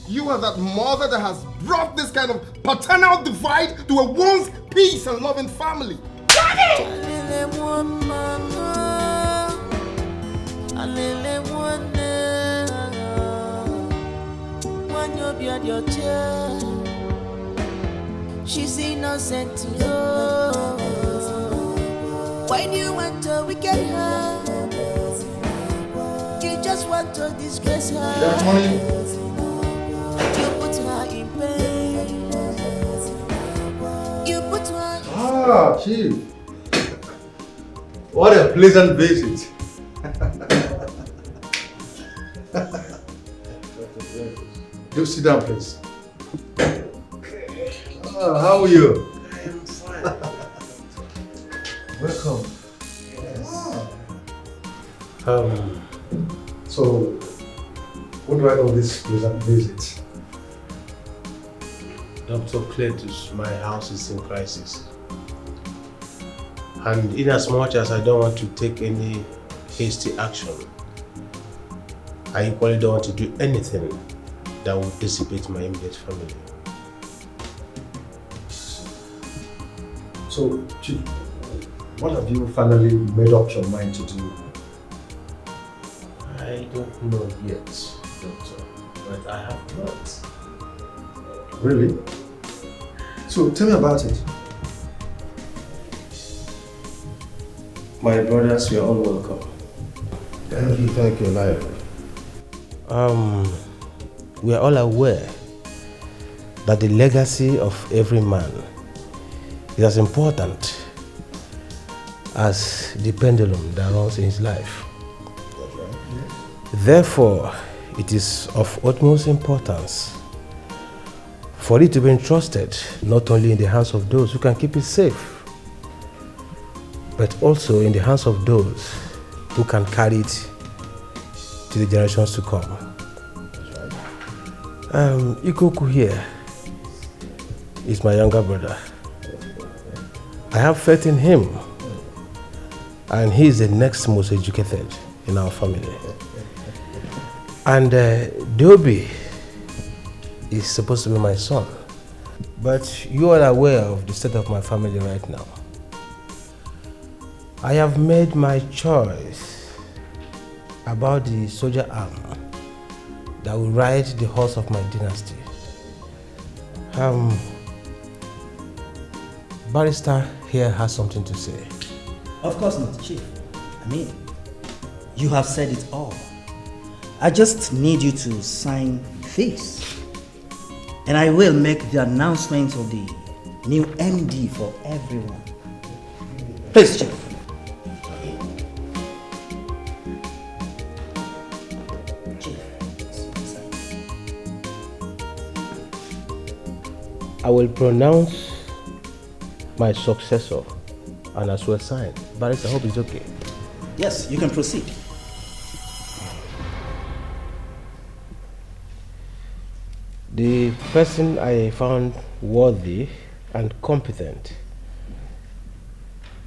You are that mother that has brought this kind of paternal divide to a once peace and loving family. She's innocent to you. When you want to wicked her, you just want to disgrace her. You put her in pain. You put her in Ah, Chief. What a pleasant visit. Do sit down, please. How are you? I am fine. Welcome. Yes. So, what do I owe this pleasant visit? Dr. Cletus, my house is in crisis. And in as much as I don't want to take any hasty action, I equally don't want to do anything that would dissipate my immediate family. So, Chief, what have you finally made up your mind to do? I don't know yet, Doctor, but I have plans. Really? So, tell me about it. My brothers, you are all welcome. Thank you, Lion. We are all aware that the legacy of every man is as important as the pendulum that runs in his life. Therefore, it is of utmost importance for it to be entrusted not only in the hands of those who can keep it safe, but also in the hands of those who can carry it to the generations to come. Ikoku here is my younger brother. I have faith in him, and he is the next most educated in our family. And Dobi is supposed to be my son, but you are aware of the state of my family right now. I have made my choice about the soldier arm that will ride the horse of my dynasty. Barrister here has something to say. Of course not, Chief. I mean, you have said it all. I just need you to sign this. And I will make the announcement of the new MD for everyone. Please, Chief. I will pronounce my successor and as well sign. Barrister, I hope it's okay. Yes, you can proceed. The person I found worthy and competent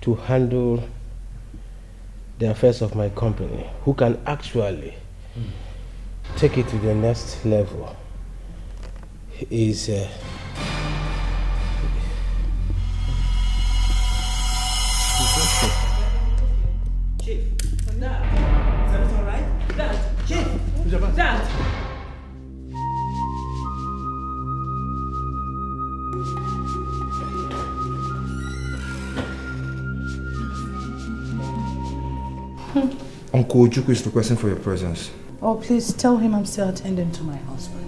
to handle the affairs of my company, who can actually take it to the next level, is Chief, Dad, is everything all right? Dad, Chief, Dad. Uncle Ojukwu is requesting for your presence. Oh, please tell him I'm still attending to my husband.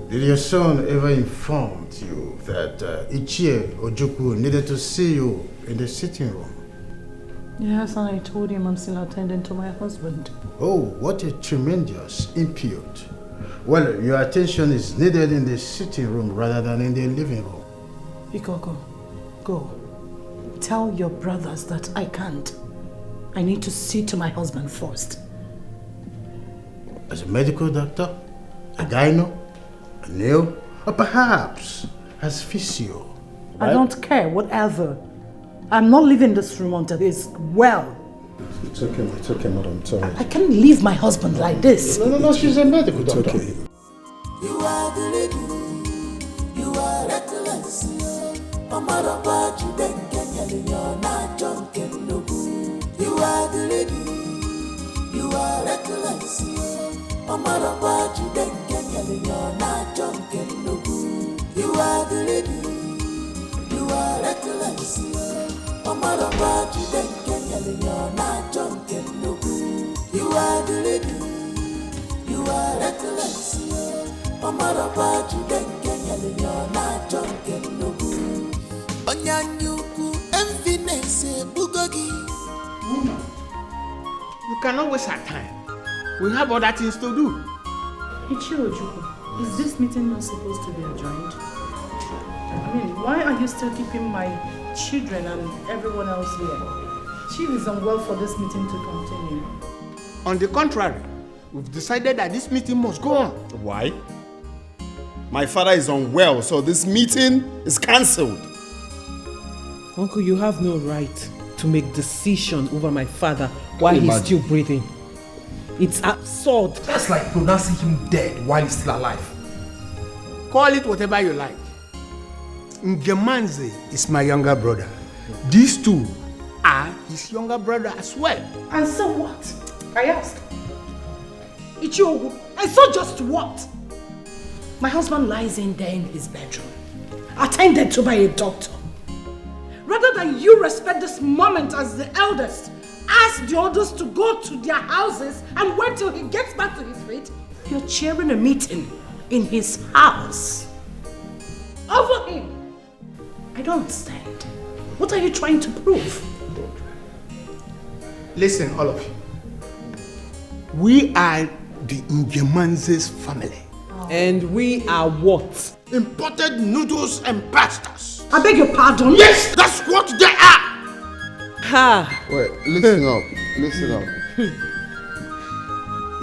Did your son ever inform you that Ichie Ojukwu needed to see you in the sitting room? Yes, and I told him I'm still attending to my husband. Oh, what a tremendous impute. Well, your attention is needed in the sitting room rather than in the living room. Ikoko, go. Tell your brothers that I can't. I need to see to my husband first. As a medical doctor? A gyno? A nail? Or perhaps as physio? I don't care, whatever. I'm not leaving this room until he's well. It's okay, madam. Sorry. I can't leave my husband like this. No, she's a medical doctor. It's okay. You are the lady, you are reckless. Omara Baji Denkenya, you're not junkin' no good. You are the lady, you are reckless. Omara Baji Denkenya, you're not junkin' no good. You are the lady, you are reckless. Omara Baji Denkenya, you're not junkin' no good. You are the lady, you are reckless. Omara Baji Denkenya, you're not junkin' no good. Onyanyuku emptiness bugogi. Woman, you cannot waste our time. We have other things to do. Ichiojuku, is this meeting not supposed to be adjourned? I mean, why are you still keeping my children and everyone else here? Chief is unwell for this meeting to continue. On the contrary, we've decided that this meeting must go on. Why? My father is unwell, so this meeting is cancelled. Uncle, you have no right to make decision over my father while he's still breathing. It's absurd. That's like pronouncing him dead while he's still alive. Call it whatever you like. Ngemanze is my younger brother. These two are his younger brother as well. And so what? I ask. Ichiogu, and so just what? My husband lies in there in his bedroom, attended to by a doctor. Rather than you respect this moment as the eldest, ask the others to go to their houses and wait till he gets back to his feet, you're chairing a meeting in his house. Over him. I don't understand. What are you trying to prove? Listen, all of you. We are the Ngemanze's family. And we are what? Imported noodles and pastas. I beg your pardon? Yes, that's what they are. Ha! Wait, listen up. Listen up.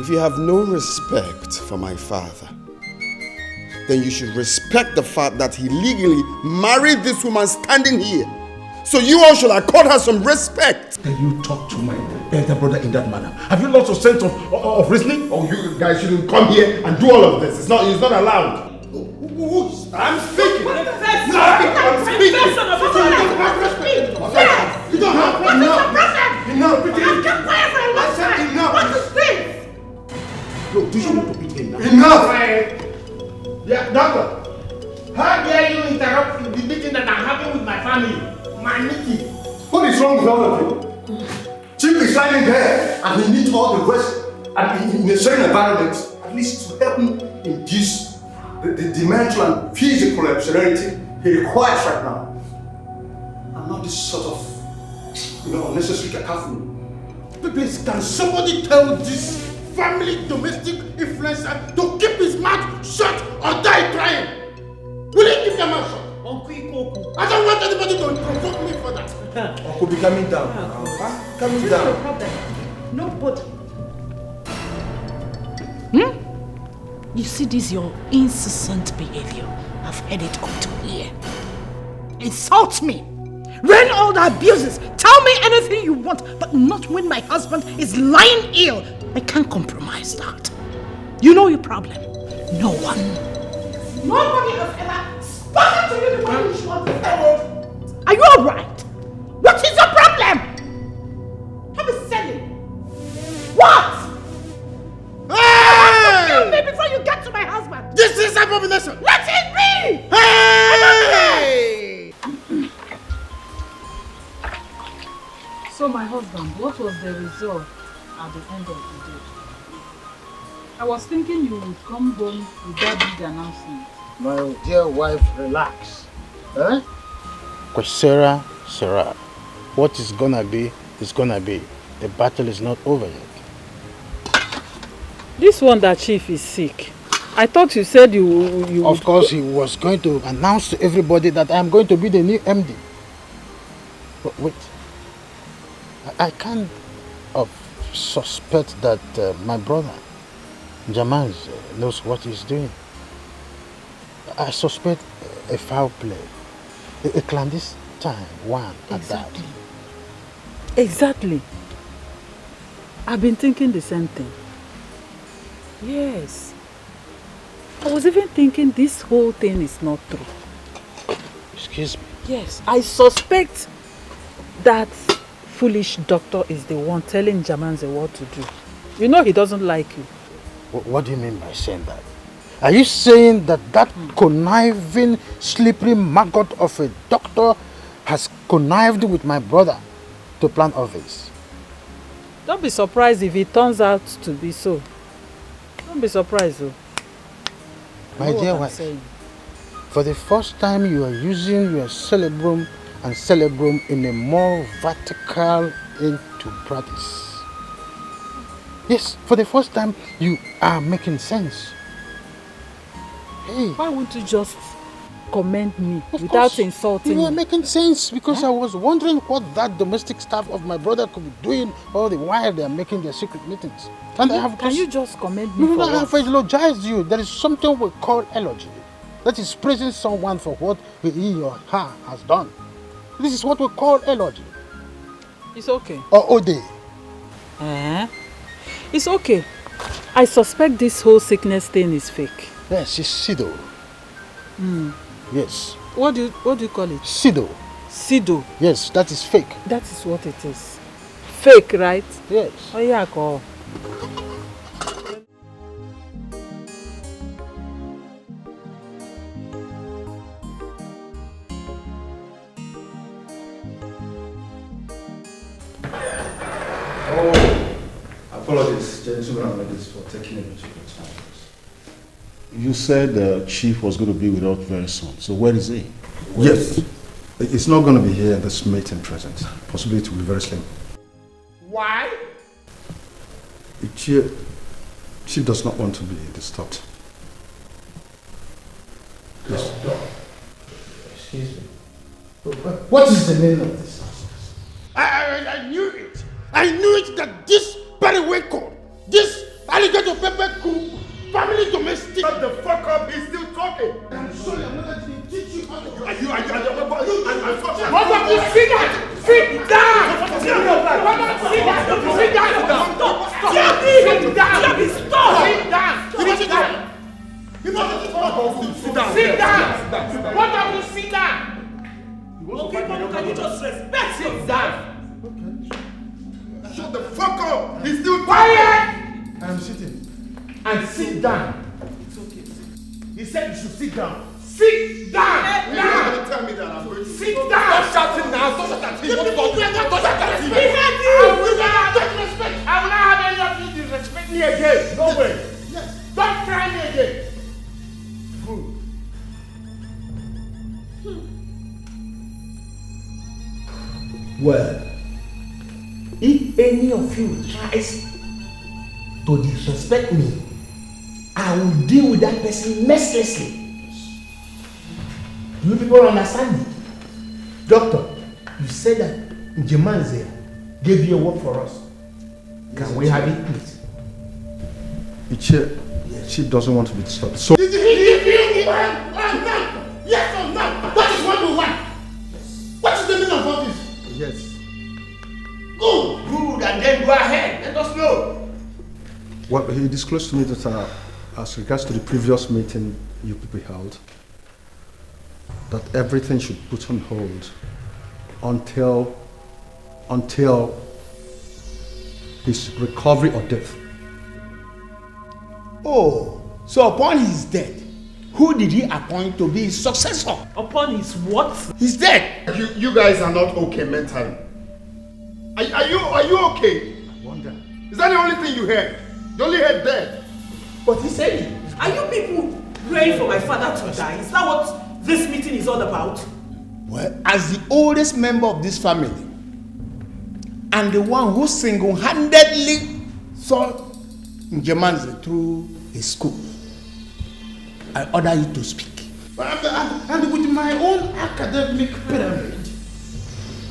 If you have no respect for my father, then you should respect the fact that he legally married this woman standing here. So you all should accord her some respect. Can you talk to my elder brother in that manner? Have you lost your sense of reasoning? Oh, you guys shouldn't come here and do all of this. It's not allowed. I'm speaking. I'm speaking. You don't have enough. Enough. I've kept quiet for a long time. Enough. What is this? Look, do you want to beat him now? Enough. Yeah, doctor. How dare you interrupt the meeting that I'm having with my family? My meeting. What is wrong with all of you? Chief is lying there and he needs all the rest and in a certain environment, at least to help him induce the mental and physical serenity he requires right now. And not this sort of, unnecessary cacophony. Please, can somebody tell this family domestic influencer to keep his mouth shut or die trying? Will he keep their mouth shut? I don't want anybody to provoke me for that. Uncle, be calming down. Calming down. No problem. Nobody. You see this your incessant behavior. I've heard it up to here. Insult me. Rain all the abuses. Tell me anything you want, but not when my husband is lying ill. I can't compromise that. You know your problem. No one. Nobody has ever spoken to you the way you should be. Are you alright? What is your problem? Have a selling. What? Hey! Tell me before you get to my husband. This is abomination. Let it be. Hey! So my husband, what was the result at the end of the day? I was thinking you would come home with that big announcement. My dear wife, relax. Eh? Because Sarah, what is gonna be is gonna be. The battle is not over yet. This one that chief is sick. I thought you said you Of course, he was going to announce to everybody that I am going to be the new MD. But wait. I can't suspect that my brother, Jamaz, knows what he's doing. I suspect a foul play. A clandestine one at that. Exactly. I've been thinking the same thing. Yes. I was even thinking this whole thing is not true. Excuse me. Yes, I suspect that foolish doctor is the one telling Jamanze what to do. You know he doesn't like you. What do you mean by saying that? Are you saying that conniving, slippery maggot of a doctor has connived with my brother to plan all this? Don't be surprised if it turns out to be so. Don't be surprised though. My dear wife, for the first time you are using your cerebrum and cerebrum in a more vertical into practice. Yes, for the first time you are making sense. Hey. Why won't you just commend me without insulting me? You are making sense because I was wondering what that domestic staff of my brother could be doing all the while they are making their secret meetings. And Can you just commend me for No, I what? have eulogized you. There is something we call eulogy. That is praising someone for what he or her has done. This is what we call eulogy. It's okay. Or ode. It's okay. I suspect this whole sickness thing is fake. Yes, it's Sido. Yes. What do you call it? Sido. Sido. Yes, that is fake. That is what it is. Fake, right? Yes. Oh yeah, go. Apologies, gentlemen and ladies, for taking a bit of your time. You said the chief was going to be with us very soon. So where is he? Yes. It's not going to be here in this meeting present. Possibly it will be very slim. Why? Chief does not want to be disturbed. Yes. Excuse me. What is the name of this house? I knew it. I knew it that this Wazico, this alligator pepper crew, family domestic. Shut the fuck up, he's still talking. I'm sorry, I'm not going to teach you how to do it. What have you sit down? Sit down! Sit down! Sit down! Sit down! What have you sit down? Okay, but can you just respect sit down? Shut the fuck up! He's still quiet! I'm sitting. And sit down. It's okay. He said you should sit down. Sit down! Now! Don't tell me that I'm going to sit down! Stop shouting now! Stop shouting! Don't shout at him! I will not disrespect! I will not have any of you disrespect me again! No way! Yes. Don't try me again! Good. Well, if any of you tries to disrespect me, I will deal with that person mercilessly. Do you people understand it? Doctor, you said that Jamanze gave you a work for us. Can we have it, please? Chief doesn't want to be disturbed. So Did he give you no? Yes or no? That is what we want. What is the meaning of all this? Yes. Good, and then go ahead. Let us know. Well, he disclosed to me that as regards to the previous meeting you people held, that everything should put on hold until his recovery or death. Oh, so upon his death, who did he appoint to be his successor? Upon his what? His death. You guys are not okay mentally. Are you okay? I wonder. Is that the only thing you heard? You only heard death. But he said it. Are you people praying for my father to die? Is that what this meeting is all about? Well, as the oldest member of this family, and the one who single-handedly saw Njemanze through his school, I order you to speak. And with my own academic pyramid,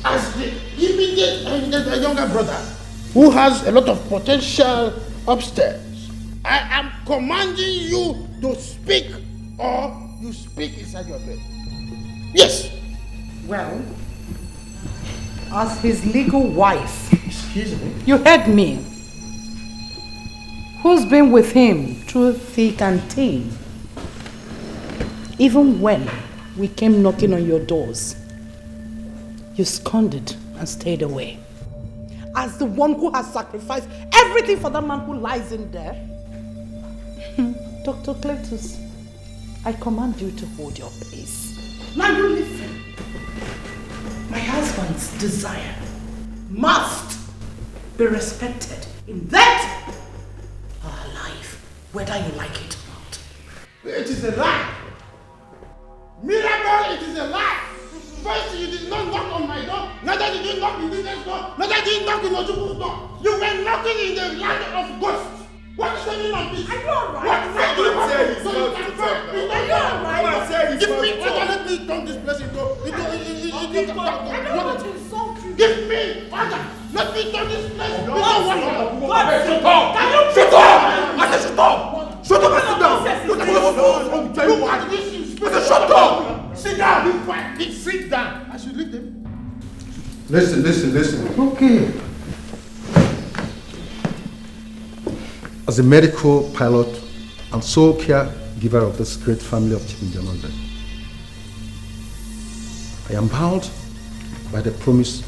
as the immediate and the younger brother, who has a lot of potential upstairs, I am commanding you to speak, or you speak inside your bed. Yes. Well, as his legal wife, excuse me, you heard me. Who's been with him through thick and thin? Even when we came knocking on your doors, you scorned and stayed away. As the one who has sacrificed everything for the man who lies in there. Dr. Cletus, I command you to hold your peace. Now you listen. My husband's desire must be respected in that our life, whether you like it or not. It is a lie. Mirabel, it is a lie. First, you did not knock on my door. Neither did you knock in this door. Neither did you knock in Ojuku's door. You were knocking in the land of ghosts. What is the meaning of this? Are you alright? What right do you have to so you can find? Are you alright? Give me, let me turn this place into I don't want to insult you. Give me, Father. Let me turn this place into one. Shut up! Shut up! I said shut up! Shut up and sit down! Look at this. I said shut up! Sit down! Be quiet. Sit down. I should leave them. Listen. Okay. As a medical pilot and sole caregiver of this great family of Chief Njamande, I am bound by the promise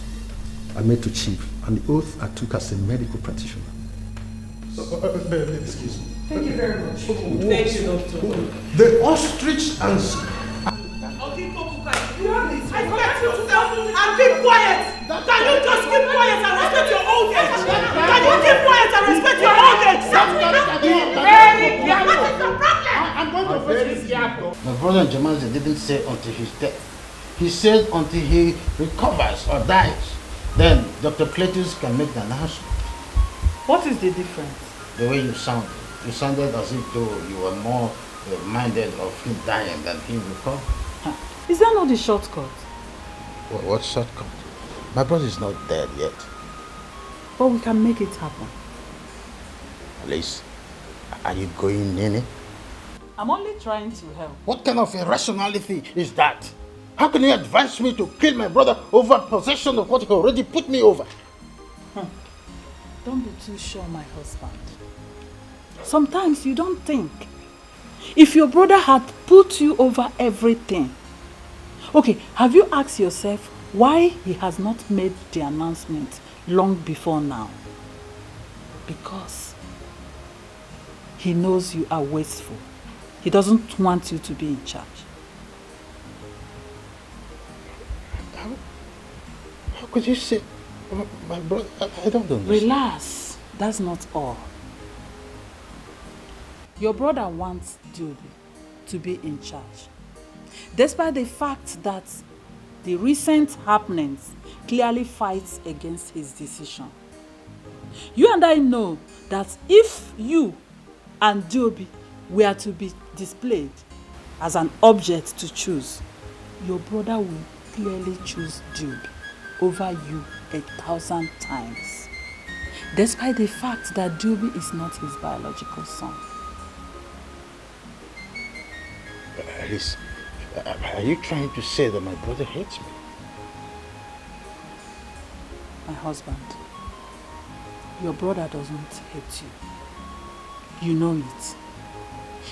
I made to Chief and the oath I took as a medical practitioner. Excuse me. Thank you very much. Thank you, Doctor. The ostrich and... I command you to stop and keep quiet. Can you just keep quiet and respect your old age? Can you keep quiet and respect your old age? Very careful. What is the problem? I'm going to face this. My brother Njamande didn't say until his death. He said until he recovers or dies. Then Dr. Cletus can make the announcement. What is the difference? The way you sounded. You sounded as if though you were more minded of him dying than him recovering. Is that not the shortcut? What shortcut? My brother is not dead yet. But we can make it happen. At least, are you going, Nene? I'm only trying to help. What kind of irrationality is that? How can you advise me to kill my brother over possession of what he already put me over? Don't be too sure, my husband. Sometimes you don't think. If your brother had put you over everything, okay, have you asked yourself why he has not made the announcement long before now? Because he knows you are wasteful. He doesn't want you to be in charge. How could you say, my brother, I don't understand. Relax, that's not all. Your brother wants Dubi to be in charge, despite the fact that the recent happenings clearly fights against his decision. You and I know that if you and Dubi were to be displayed as an object to choose, your brother will clearly choose Dubi over you 1,000 times, despite the fact that Dubi is not his biological son. Alice, are you trying to say that my brother hates me? My husband, your brother doesn't hate you. You know it.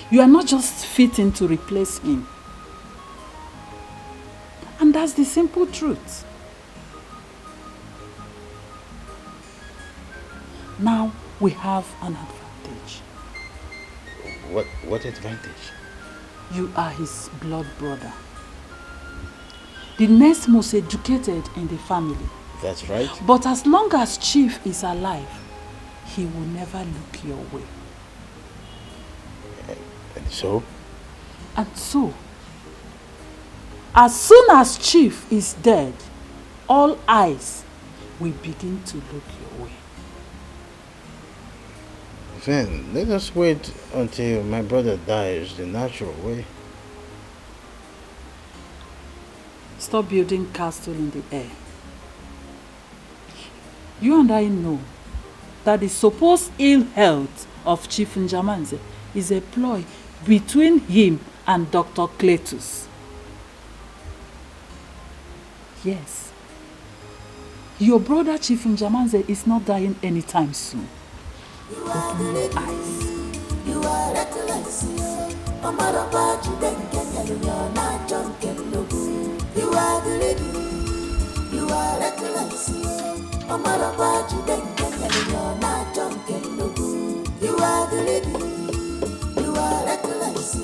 You are not just fitting to replace him. And that's the simple truth. Now we have an advantage. What advantage? You are his blood brother. The next most educated in the family. That's right. But as long as Chief is alive, he will never look your way. And so? And so, as soon as Chief is dead, all eyes will begin to look your way. Then let us wait until my brother dies the natural way. Stop building castle in the air. You and I know that the supposed ill health of Chief Njamande is a ploy between him and Dr. Cletus. Yes. Your brother Chief Njamande is not dying anytime soon. Open your eyes. You are reckless. Omaraba Judenken, you are not drunken. You are the lady. You are reckless. Omaraba Judenken, you are not drunken. You are the lady. You are reckless.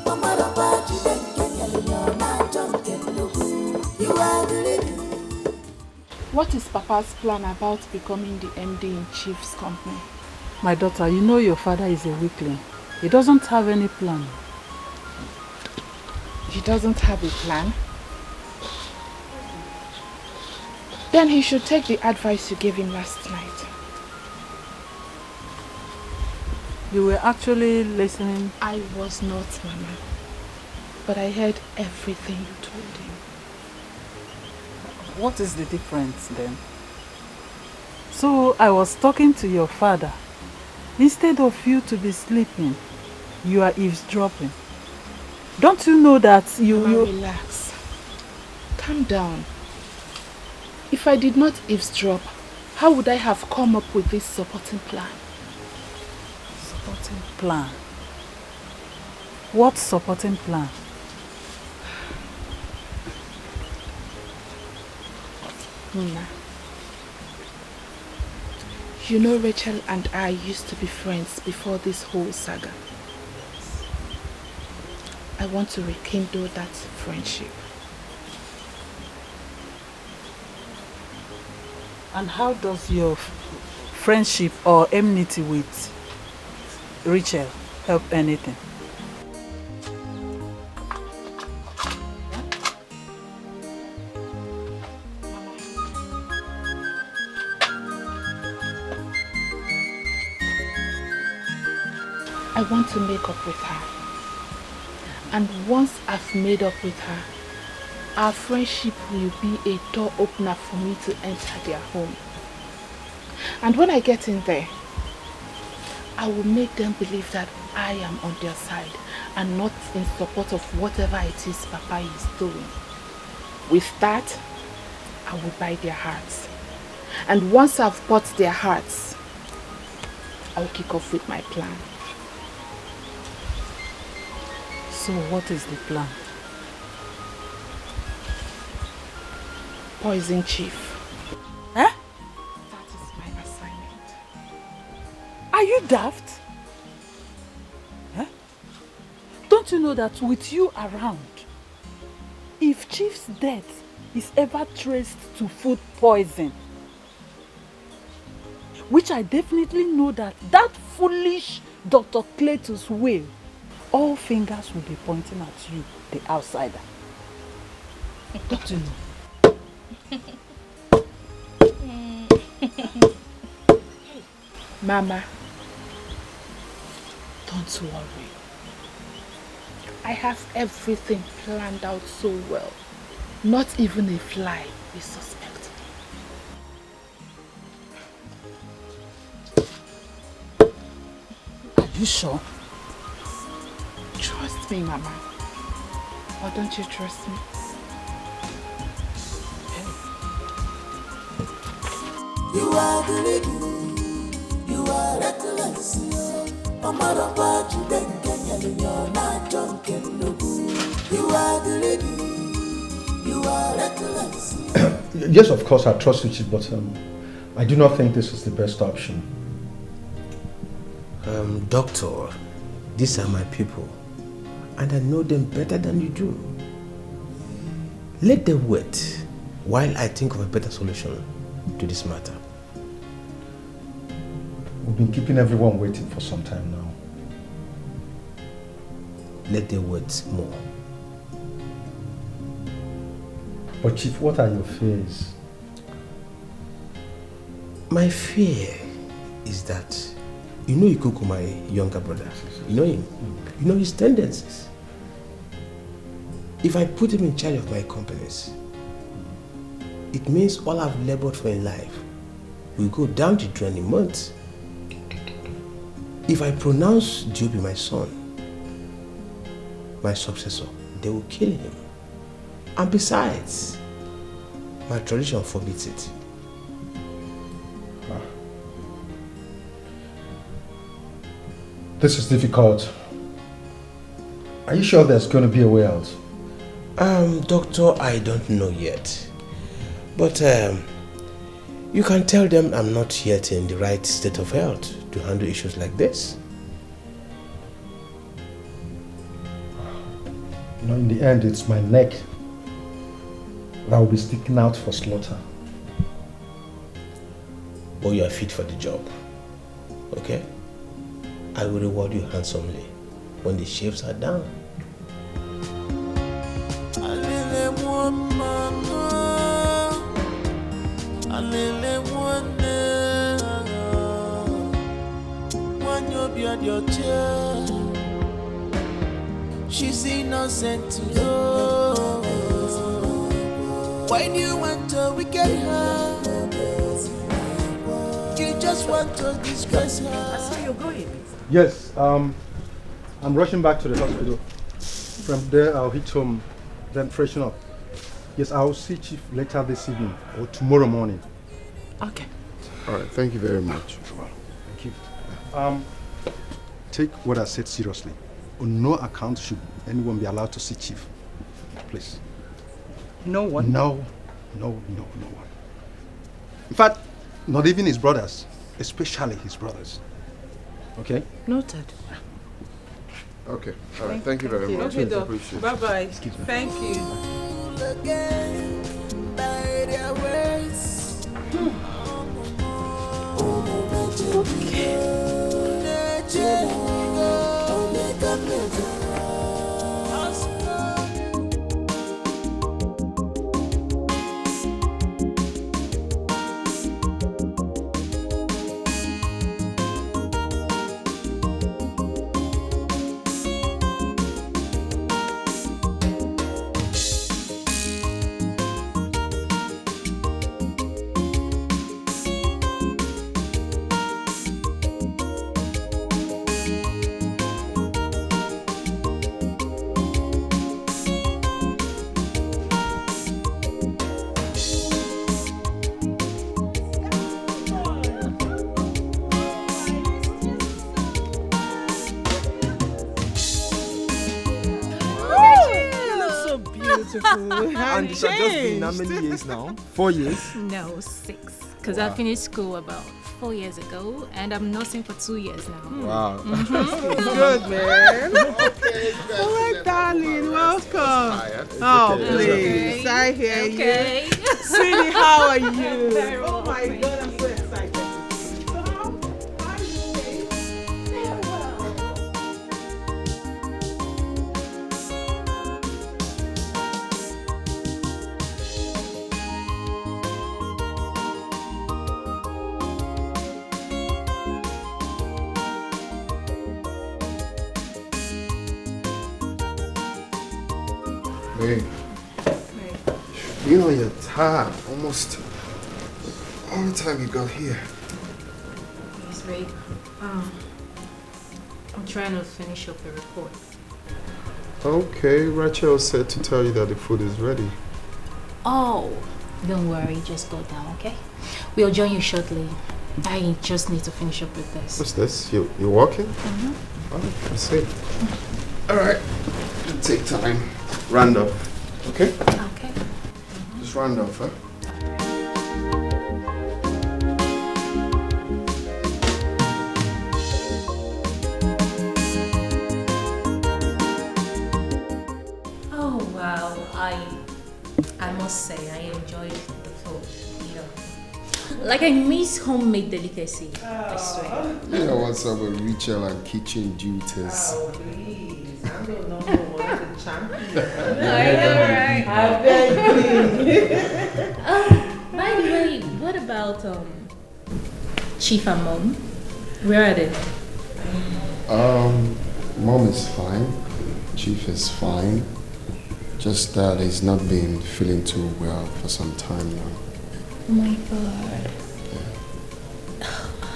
Omaraba Judenken, you are not drunken. You are the lady. What is Papa's plan about becoming the MD in Chief's company? My daughter, you know your father is a weakling. He doesn't have any plan. He doesn't have a plan? Then he should take the advice you gave him last night. You were actually listening? I was not, Mama. But I heard everything you told him. What is the difference then? So I was talking to your father. Instead of you to be sleeping, you are eavesdropping. Don't you know that Mama, relax. Calm down. If I did not eavesdrop, how would I have come up with this supporting plan? Supporting plan? What supporting plan? Nina, you know Rachel and I used to be friends before this whole saga. I want to rekindle that friendship. And how does your friendship or enmity with Rachel help anything? I want to make up with her. And once I've made up with her, our friendship will be a door opener for me to enter their home. And when I get in there, I will make them believe that I am on their side and not in support of whatever it is Papa is doing. With that, I will buy their hearts. And once I've bought their hearts, I'll kick off with my plan. So what is the plan? Poison Chief. Eh? That is my assignment. Are you daft? Eh? Don't you know that with you around, if Chief's death is ever traced to food poison, which I definitely know that foolish Dr. Cletus will, all fingers will be pointing at you, the outsider. Don't you know? Mama, don't worry. I have everything planned out so well. Not even a fly will suspect me. Are you sure? Trust me, Mama. Or don't you trust me? You are the lady. You are reckless. Omaraba Judenken, you are not drunken. You are the lady. You are reckless. Yes, of course, I trust you, Chief, but I do not think this is the best option. Doctor, these are my people, and I know them better than you do. Let them wait while I think of a better solution to this matter. We've been keeping everyone waiting for some time now. Let them wait more. But Chief, what are your fears? My fear is that, you know Ikuku, my younger brother, you know him, you know his tendencies. If I put him in charge of my companies, it means all I've labored for in life will go down the drain in months. If I pronounce Joby my son, my successor, they will kill him. And besides, my tradition forbids it. This is difficult. Are you sure there's going to be a way out? Doctor, I don't know yet. But you can tell them I'm not yet in the right state of health to handle issues like this. You know, in the end, it's my neck that will be sticking out for slaughter. But you are fit for the job. Okay? I will reward you handsomely when the shifts are down. She's innocent to love. When you want to wicked her, you just want to disgrace her. I saw you're going. Yes, I'm rushing back to the hospital. From there, I'll hit home, then freshen up. Yes, I'll see Chief later this evening or tomorrow morning. Okay. All right, thank you very much. Thank you. Take what I said seriously. On no account should anyone be allowed to see Chief. Please. No one? No one. In fact, not even his brothers, especially his brothers. Okay? Noted. Okay, all right, thank you very much. Okay, Doc. Appreciate it. Bye-bye. Thank you. And this has just been how many years now? 4 years? No, 6. Because I finished school about 4 years ago, and I'm nursing for 2 years now. Wow. Good, man. Okay, oh, my darling, welcome. Oh, please. I hear Okay. you. Sweetie, how are you? Very well, Oh, my God, I'm so excited. Hey, you know you're tired. Almost all the time you got here. Yes, babe. I'm trying to finish up a report. Okay, Rachel said to tell you that the food is ready. Oh, don't worry. Just go down, okay? We'll join you shortly. I just need to finish up with this. What's this? You walking? Mm-hmm. Oh, I see. All right. Take time. Round up. Okay? Okay. Just round off, huh? Oh wow, I must say I enjoyed the food, you know. Like I miss homemade delicacy, I swear. You know what's up with Rachel and kitchen duties? Oh, please. I'm the number one, the champion. I know, right? I beg you. By the way, what about Chief and Mom? Where are they? Mom is fine. Chief is fine. Just that he's not been feeling too well for some time now. Oh my God.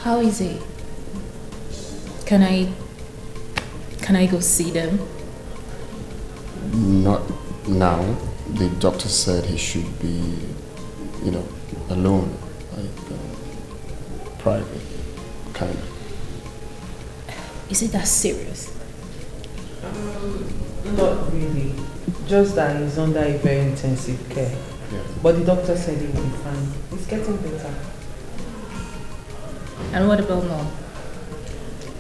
How is he? Can I go see them? Not now. The doctor said he should be, alone, like private, kind of. Is it that serious? Not really. Just that he's under a very intensive care. Yeah. But the doctor said he will be fine. It's getting better. And what about mom?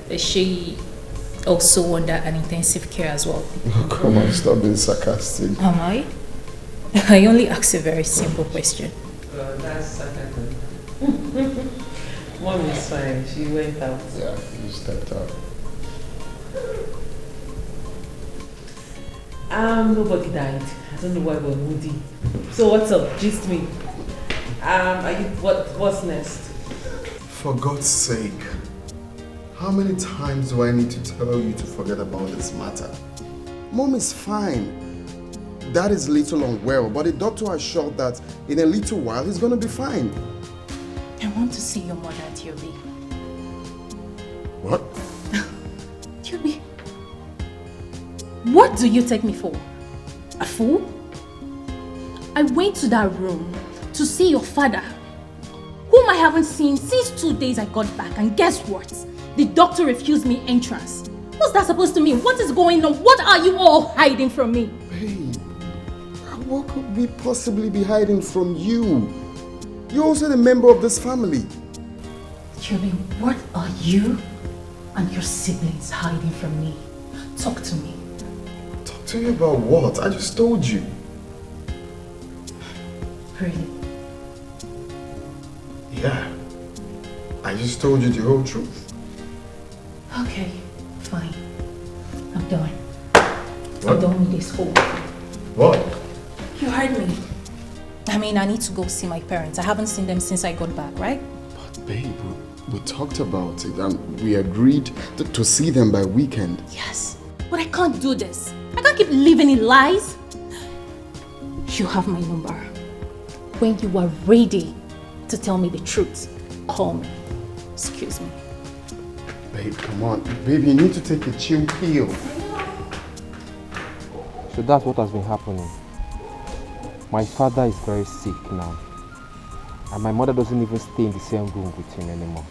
Is she also under an intensive care as well? Oh, come on, stop being sarcastic. Am I? I only asked a very simple question. That's sarcasm. Mom is fine. She went out. Yeah, you stepped out. Nobody died. I don't know why we're moody. So what's up? Gist me. What's next? For God's sake, how many times do I need to tell you to forget about this matter? Mom is fine. Dad is a little unwell, but the doctor assured that in a little while he's gonna be fine. I want to see your mother, Tiobi. What? Tiobi, what do you take me for? A fool? I went to that room to see your father, whom I haven't seen since 2 days I got back, and guess what? The doctor refused me entrance. What's that supposed to mean? What is going on? What are you all hiding from me? Babe, what could we possibly be hiding from you? You're also a member of this family. Tiobi, what are you and your siblings hiding from me? Talk to me. Talk to you about what? I just told you. Really? Yeah. I just told you the whole truth. Okay, fine. I'm done. What? I'm done with this whole thing. What? You heard me. I mean, I need to go see my parents. I haven't seen them since I got back, right? But babe, we talked about it and we agreed to see them by weekend. Yes, but I can't do this. I can't keep living in lies. You have my number. When you are ready to tell me the truth, call me. Excuse me. Babe, come on. Babe, you need to take a chill pill. So that's what has been happening. My father is very sick now. And my mother doesn't even stay in the same room with him anymore.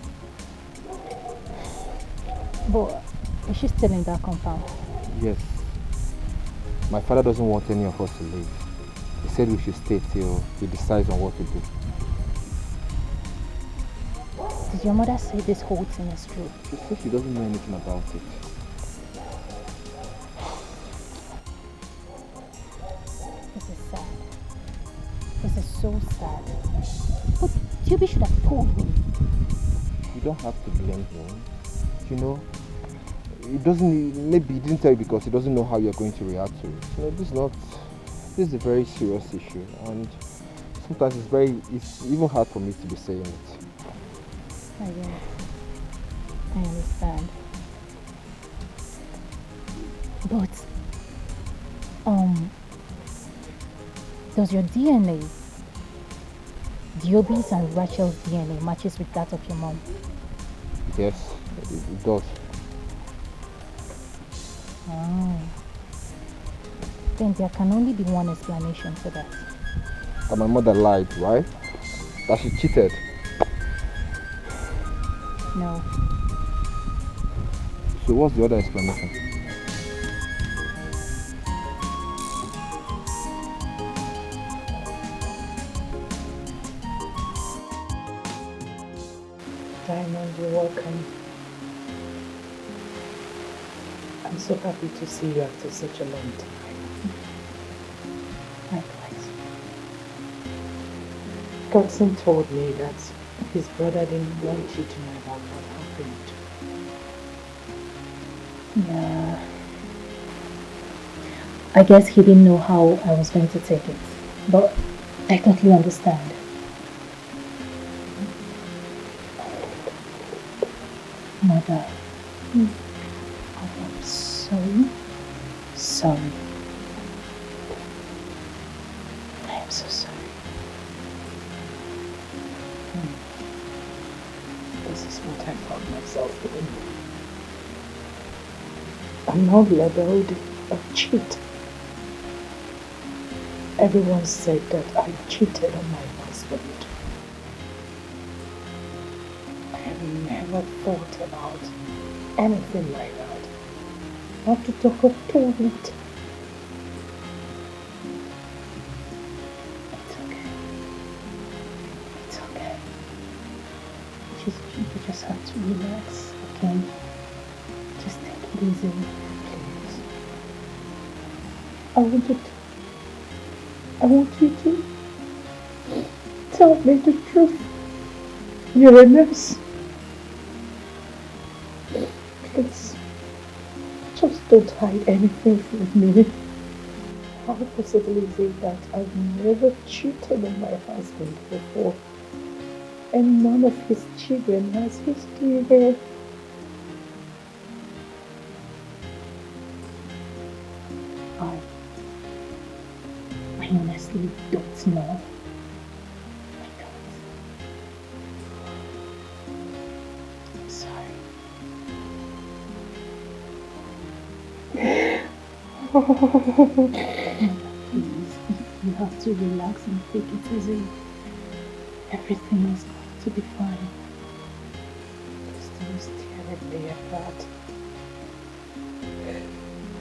But is she still in that compound? Yes. My father doesn't want any of us to leave. He said we should stay till he decides on what to do. Did your mother say this whole thing is true? She said she doesn't know anything about it. This is sad. This is so sad. But Tiobi should have told me. You don't have to blame him. You know, maybe he didn't tell you because he doesn't know how you're going to react to it. You know, this is a very serious issue, and sometimes it's even hard for me to be saying it. I get it. I understand. But, does your DNA, Diobi's and Rachel's DNA, matches with that of your mom? Yes, it does. Oh. Then there can only be one explanation for that. That my mother lied, right? That she cheated. No. So what's the other explanation? Diamond, you're welcome. I'm so happy to see you after such a long time. Likewise. Godson told me that his brother didn't want you to know about what happened. Yeah. I guess he didn't know how I was going to take it. But I totally understand. Mother, I am so sorry. I am so sorry. This is what I found myself doing. I'm now labeled a cheat. Everyone said that I cheated on my husband. I have never thought about anything like that. Not to talk of toilet. It's okay. It's okay. You just have to relax, okay? Just take it easy, please. I want you to tell me the truth. You're a nurse. Please, just don't hide anything from me. How possible is it that I've never cheated on my husband before, and none of his children has history here? I honestly don't know. I'm sorry. Please, you have to relax and take it easy. Everything is going to be fine. Just don't stare at me like that.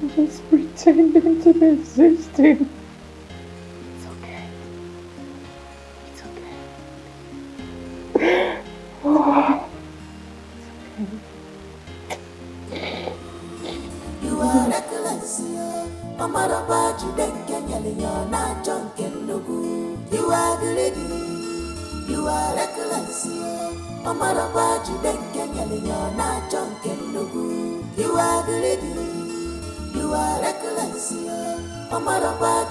I'm just pretending to be existing. It's okay. It's okay. Oh. You are reckless, Omar you then Kenya, you're not drunk and no good. You are greedy. You are reckless, Omar you then Kenya, you're not drunk and no good. You are greedy. You are reckless, Omar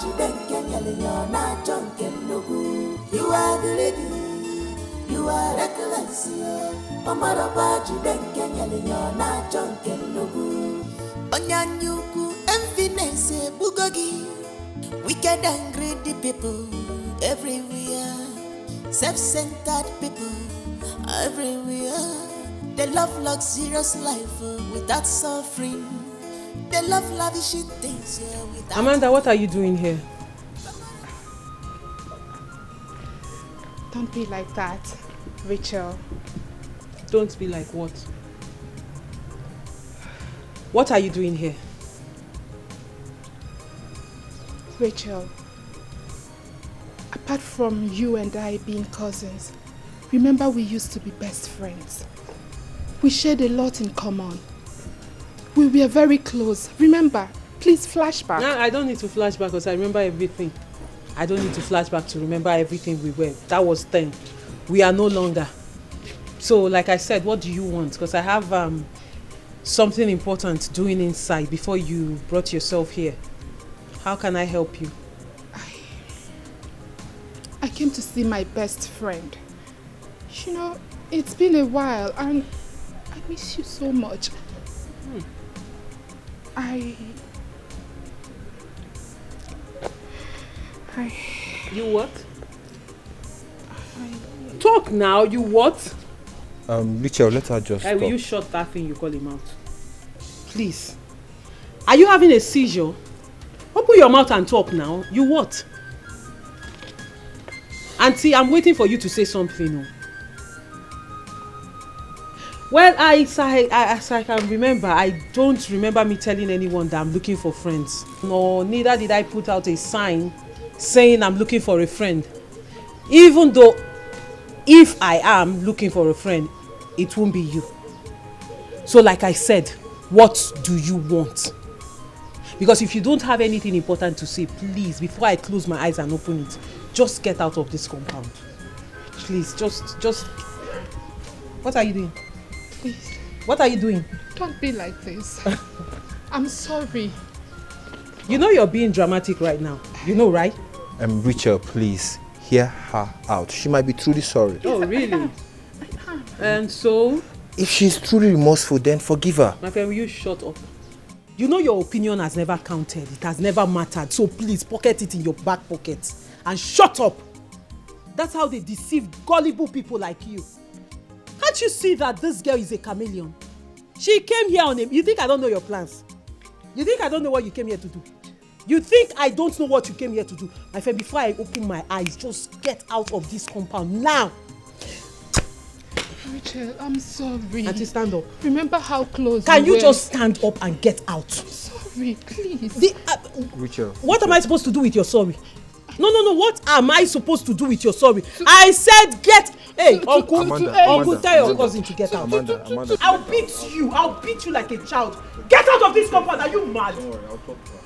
you then Kenya, you're not drunk and no good. You are greedy. You are reckless, Omar you then Kenya, you're not drunk and no good. Onyanyuku, emptiness, bugogi, wicked and greedy people everywhere, self-centered people everywhere. They love luxurious life without suffering. They love lavish things without... Amanda, what are you doing here? Don't be like that, Rachel. Don't be like what? What are you doing here? Rachel, apart from you and I being cousins, remember we used to be best friends. We shared a lot in common. We were very close. Remember, please flashback. No, I don't need to flashback because I remember everything. I don't need to flashback to remember everything we were. That was then. We are no longer. So, like I said, what do you want? Because I have something important doing inside before you brought yourself here. How can I help you? I came to see my best friend. You know, it's been a while and I miss you so much. You what? Talk now, you what? Rachel, let her just Will stop. you shut that thing you call him out? Please. Are you having a seizure? Open your mouth and talk now. You what? Auntie, I'm waiting for you to say something. Well, as I can remember, I don't remember me telling anyone that I'm looking for friends. No, neither did I put out a sign saying I'm looking for a friend. Even though, if I am looking for a friend, it won't be you. So like I said, what do you want? Because if you don't have anything important to say, please, before I close my eyes and open it, just get out of this compound. Please, just... What are you doing? Please. What are you doing? Don't be like this. I'm sorry. You know you're being dramatic right now. You know, right? Rachel, please, hear her out. She might be truly sorry. Oh, really? And so? If she's truly remorseful, then forgive her. My friend, will you shut up? You know your opinion has never counted. It has never mattered. So please, pocket it in your back pocket. And shut up! That's how they deceive gullible people like you. Can't you see that this girl is a chameleon? She came here on him. You think I don't know your plans? You think I don't know what you came here to do? You think I don't know what you came here to do? My friend, before I open my eyes, just get out of this compound now. Rachel, I'm sorry. Auntie, stand up. Remember how close Can we you were? just stand up and get out? Sorry, please. Rachel. What am I supposed to do with your sorry? No. What am I supposed to do with your sorry? I said get. Hey, uncle, tell your cousin to get out. Amanda. I'll beat you like a child. Get out of this compound. Are you mad? Don't worry, I'll talk to her.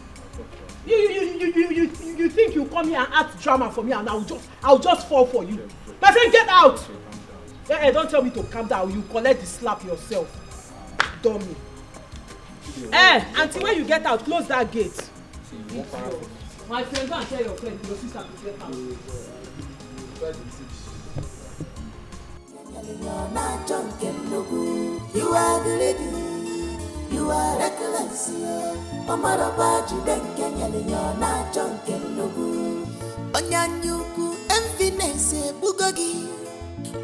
You think you come here and act drama for me and I'll just fall for you? My friend, get out! Hey, don't tell me to calm down. You collect the slap yourself. Dummy. Auntie, when you get out, close that gate. My friend, go and tell your friend, your sister to get out. You are the lady, you are reckless. Mama Baji then Kenya, you're not drunk and no good. Onyanyuku, emptiness, bugogi.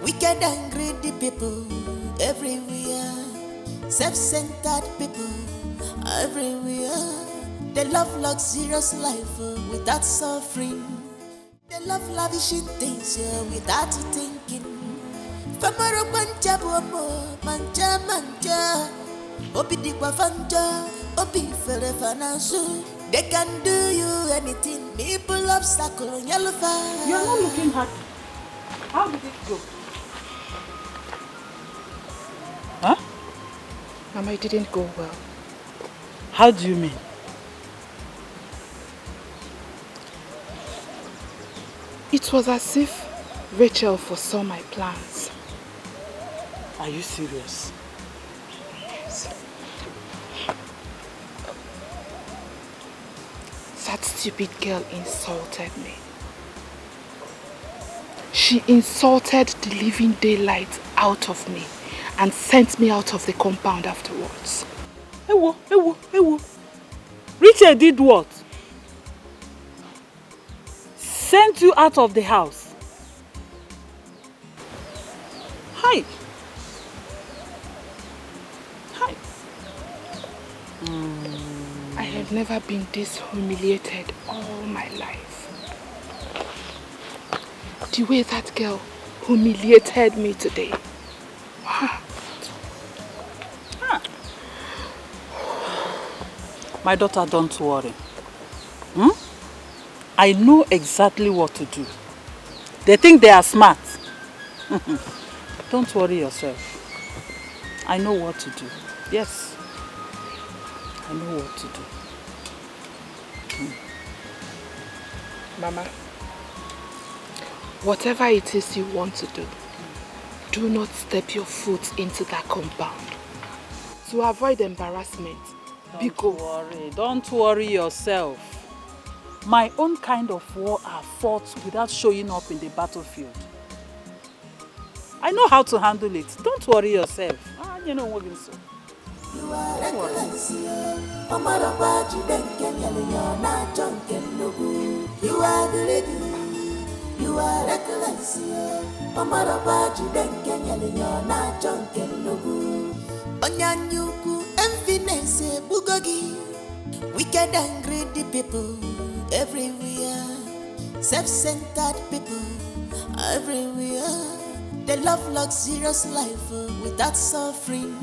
Wicked and greedy people everywhere. Self-centered people everywhere. They love luxurious life without suffering. They love lavishing things without thinking. Famaro manja bomo, manja. Obi digwa fanja, obi fere fanasu. They can do you anything. People obstacle on yellow fire. You're not looking happy. How did it go? Huh? Mama, it didn't go well. How do you mean? It was as if Rachel foresaw my plans. Are you serious? Yes. That stupid girl insulted me. She insulted the living daylight out of me and sent me out of the compound afterwards. Ewo. Richard did what? Sent you out of the house. Hi. I have never been this humiliated all my life. The way that girl humiliated me today. My daughter, don't worry. I know exactly what to do. They think they are smart. Don't worry yourself. I know what to do. Yes. I know what to do. Mama, whatever it is you want to do not step your foot into that compound. To avoid embarrassment, Don't worry yourself. My own kind of war are fought without showing up in the battlefield. I know how to handle it. Don't worry yourself. You know what so. You are reckless. Mama Baji then Kenya, you're not drunk and no good. You are the lady, you are reckless. Mama Baji then Kenya, you're not drunk and no good. Onyanyuku, emptiness, bugogi. Wicked and greedy people everywhere. Self-centered people everywhere. They love luxurious life without suffering.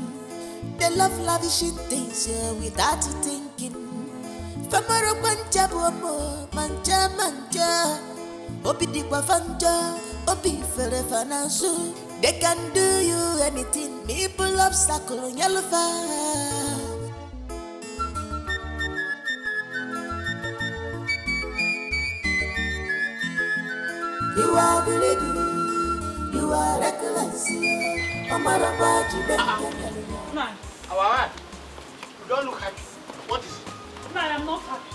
They love lavishing things without thinking. Famaro manja bomo, manja. Obi digwa fanja, obi fere fanasu. They can do you anything. People obstacle on yellow fire. You are the lady, you are reckless. Mama Baji then Kenya. You don't look happy. What is it? No, I'm not happy.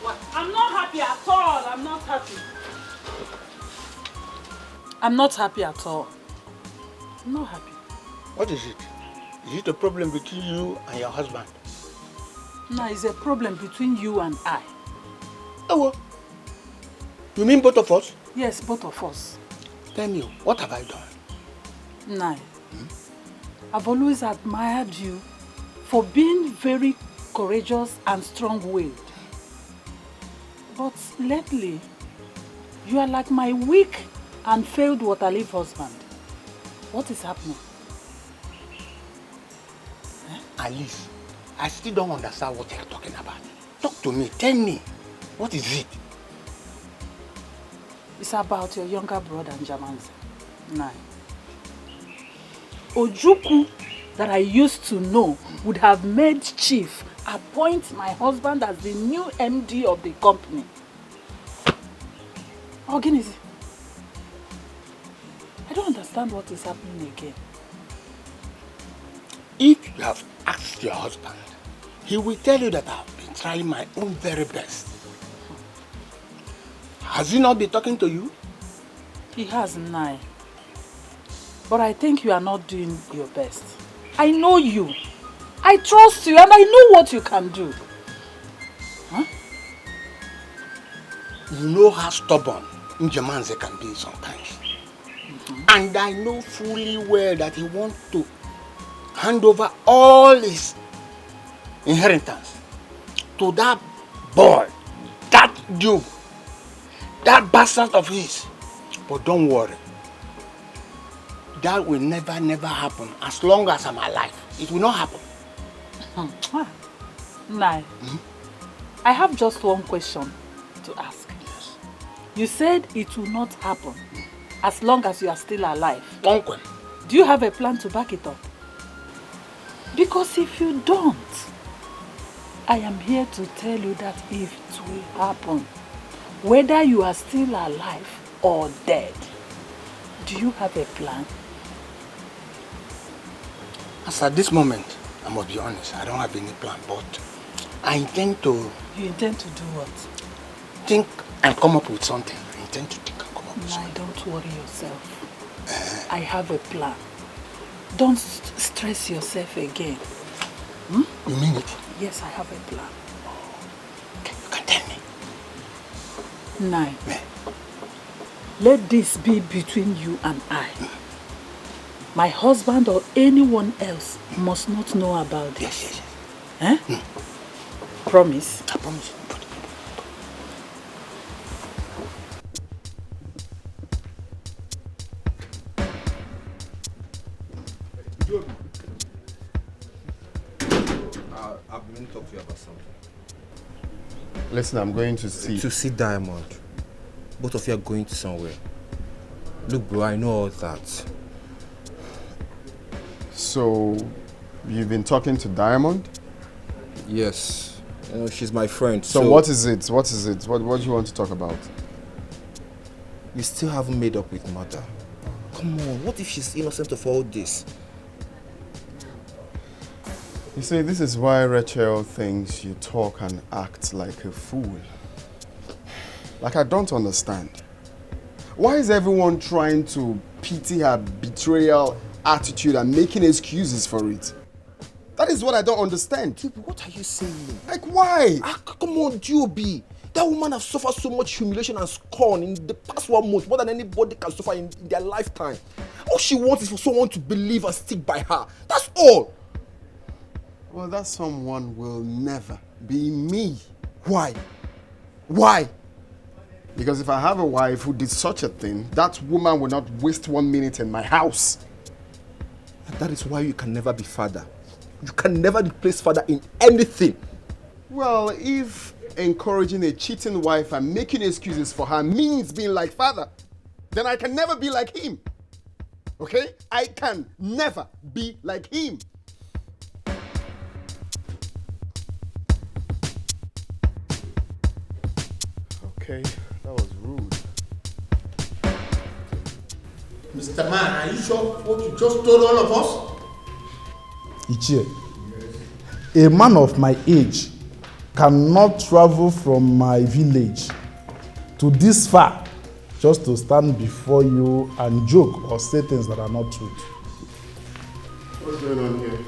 What? I'm not happy at all. I'm not happy. I'm not happy at all. I'm not happy. What is it? Is it a problem between you and your husband? No, it's a problem between you and I. Oh, well. You mean both of us? Yes, both of us. Tell me, what have I done? Nai, I've always admired you for being very courageous and strong-willed. But lately, you are like my weak and failed water-leaf husband. What is happening? Alice, I still don't understand what you're talking about. Talk to me, tell me, what is it? It's about your younger brother, Njamanze. Nine. Ojukwu, that I used to know, would have made chief appoint my husband as the new MD of the company. Oginisi, I don't understand what is happening again. If you have asked your husband, he will tell you that I've been trying my own very best. Has he not been talking to you? He has, Nai. But I think you are not doing your best. I know you. I trust you and I know what you can do. Huh? You know how stubborn Njamanze can be sometimes. And I know fully well that he wants to hand over all his inheritance to that boy, that dude, that bastard of his. But don't worry. That will never happen as long as I'm alive. It will not happen. Nai, I have just one question to ask. Yes. You said it will not happen as long as you are still alive. Uncle. Do you have a plan to back it up? Because if you don't, I am here to tell you that if it will happen, whether you are still alive or dead, do you have a plan? As at this moment, I must be honest, I don't have any plan, but I intend to... You intend to do what? Think and come up with something. I intend to think and come up with something. Don't worry yourself. I have a plan. Don't stress yourself again. You mean it? Yes, I have a plan. Okay, you can tell me. Nine. Let this be between you and I. My husband or anyone else must not know about this. Yes. Eh? Promise? I promise. I've been talking to you about something. Listen, I'm going to see. To see Diamond. Both of you are going to somewhere. Look, bro, I know all that. So, you've been talking to Diamond? Yes. You know, she's my friend. So what is it? What is it? What do you want to talk about? You still haven't made up with Mother. Come on, what if she's innocent of all this? You see, this is why Rachel thinks you talk and act like a fool. Like, I don't understand. Why is everyone trying to pity her betrayal attitude and making excuses for it? That is what I don't understand. Dude, what are you saying? Like, why? Come on, Joby. That woman has suffered so much humiliation and scorn in the past 1 month, more than anybody can suffer in their lifetime. All she wants is for someone to believe and stick by her. That's all. Well, that someone will never be me. Why? Why? Because if I have a wife who did such a thing, that woman will not waste 1 minute in my house. And that is why you can never be father. You can never replace father in anything. Well, if encouraging a cheating wife and making excuses for her means being like father, then I can never be like him. Okay? I can never be like him. Okay, that was rude. Mr. Man, are you sure what you just told all of us? Ichie, a man of my age cannot travel from my village to this far just to stand before you and joke or say things that are not true. What's going on here?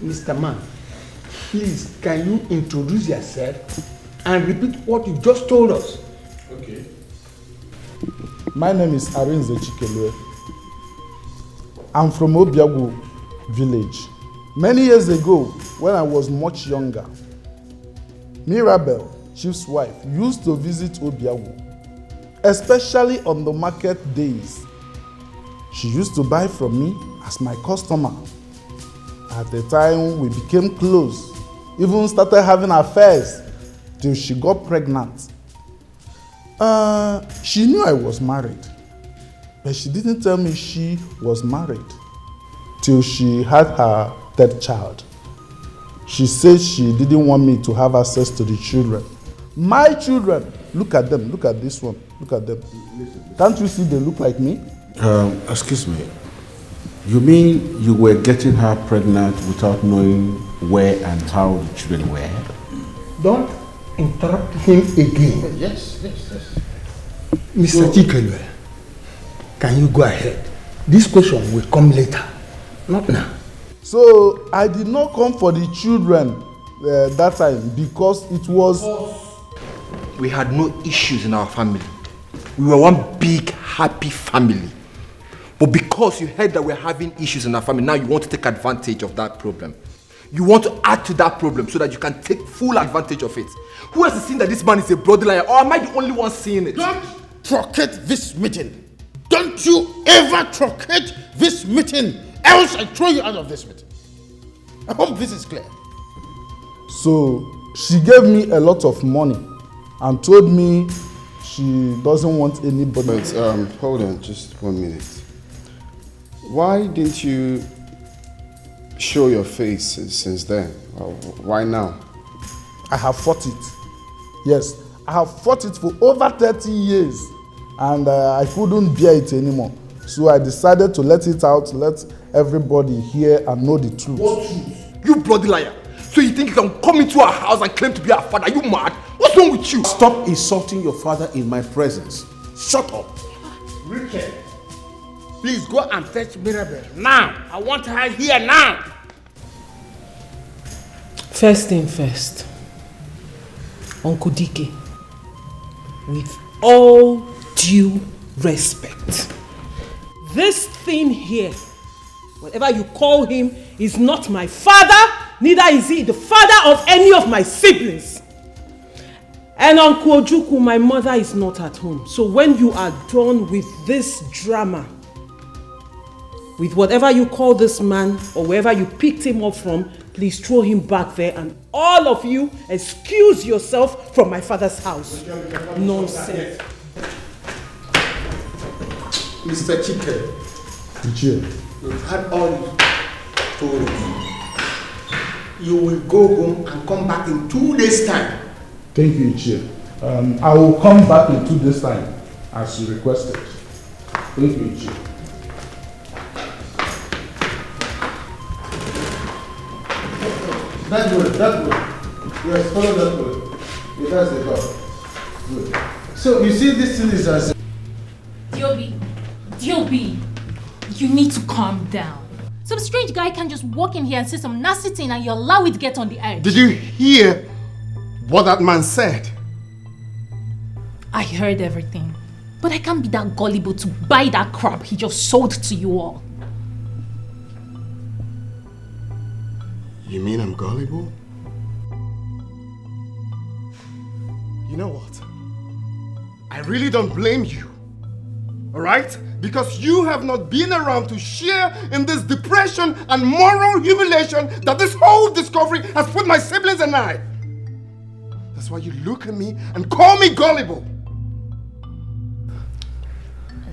Mr. Man, please, can you introduce yourself and repeat what you just told us? Okay. My name is Arinze Chikelue. I'm from Obiagu village. Many years ago, when I was much younger, Mirabel, chief's wife, used to visit Obiagu, especially on the market days. She used to buy from me as my customer. At the time we became close, even started having affairs till she got pregnant. She knew I was married, but she didn't tell me she was married till she had her third child. She said she didn't want me to have access to the children. My children, look at them, look at this one, look at them. Can't you see they look like me? Excuse me. You mean you were getting her pregnant without knowing where and how the children were? Don't interrupt him again. Yes. Mr. Chikelu, can you go ahead? This question will come later, not now. So I did not come for the children that time because it was... We had no issues in our family. We were one big happy family. But because you heard that we're having issues in our family, now you want to take advantage of that problem. You want to add to that problem so that you can take full advantage of it. Who else is seeing that this man is a bloody liar? Or am I the only one seeing it? Don't truncate this meeting. Don't you ever truncate this meeting, else I throw you out of this meeting. I hope this is clear. So she gave me a lot of money and told me she doesn't want anybody. But hold on, just 1 minute. Why didn't you show your face since then? Why now? I have fought it. Yes, I have fought it for over 30 years and I couldn't bear it anymore. So I decided to let it out, let everybody hear and know the truth. What truth? You bloody liar. So you think you can come into our house and claim to be our father? Are you mad? What's wrong with you? Stop insulting your father in my presence. Shut up. Richard, please go and fetch Mirabel now. I want her here now. First thing first, Uncle Dike, with all due respect, this thing here, whatever you call him, is not my father, neither is he the father of any of my siblings. And Uncle Ojukwu, my mother is not at home. So when you are done with this drama, with whatever you call this man or wherever you picked him up from, please throw him back there and all of you excuse yourself from my father's house. Nonsense. Mr. Chike, you've had all you told me. You will go home and come back in 2 days' time. Thank you, Ichie. I will come back in 2 days' time as you requested. Thank you, Ichie. That way. Yes, follow that way. Yeah, that's the door. Good. So you see, this thing is as... Diobi, you need to calm down. Some strange guy can just walk in here and say some nasty thing and you allow it to get on the edge. Did you hear what that man said? I heard everything. But I can't be that gullible to buy that crap he just sold to you all. You mean I'm gullible? You know what? I really don't blame you. Alright? Because you have not been around to share in this depression and moral humiliation that this whole discovery has put my siblings and I. That's why you look at me and call me gullible.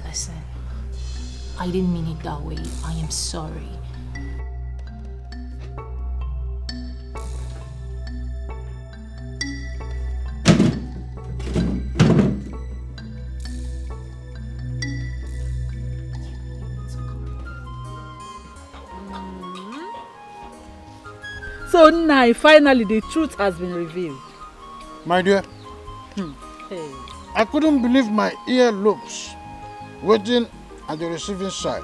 Listen, I didn't mean it that way. I am sorry. So now, finally, the truth has been revealed. My dear, Hey. I couldn't believe my earlobes waiting at the receiving side.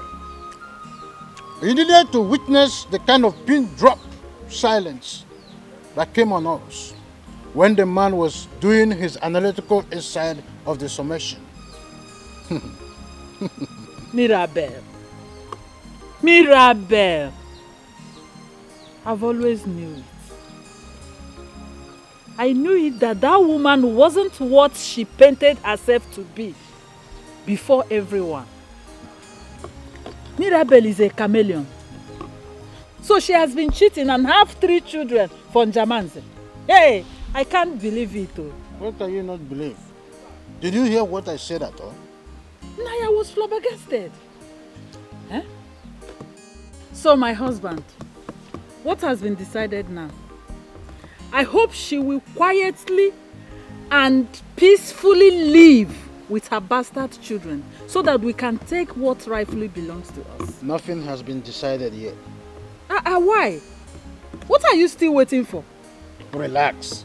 You needed to witness the kind of pin drop silence that came on us when the man was doing his analytical inside of the summation. Mirabel. I've always knew it. I knew it that woman wasn't what she painted herself to be before everyone. Mirabel is a chameleon. So she has been cheating and have 3 children from Njamanze. Hey, I can't believe it. Oh. What can you not believe? Did you hear what I said at all? Naya was flabbergasted. Eh? So my husband, what has been decided now? I hope she will quietly and peacefully live with her bastard children so that we can take what rightfully belongs to us. Nothing has been decided yet. Why? What are you still waiting for? Relax.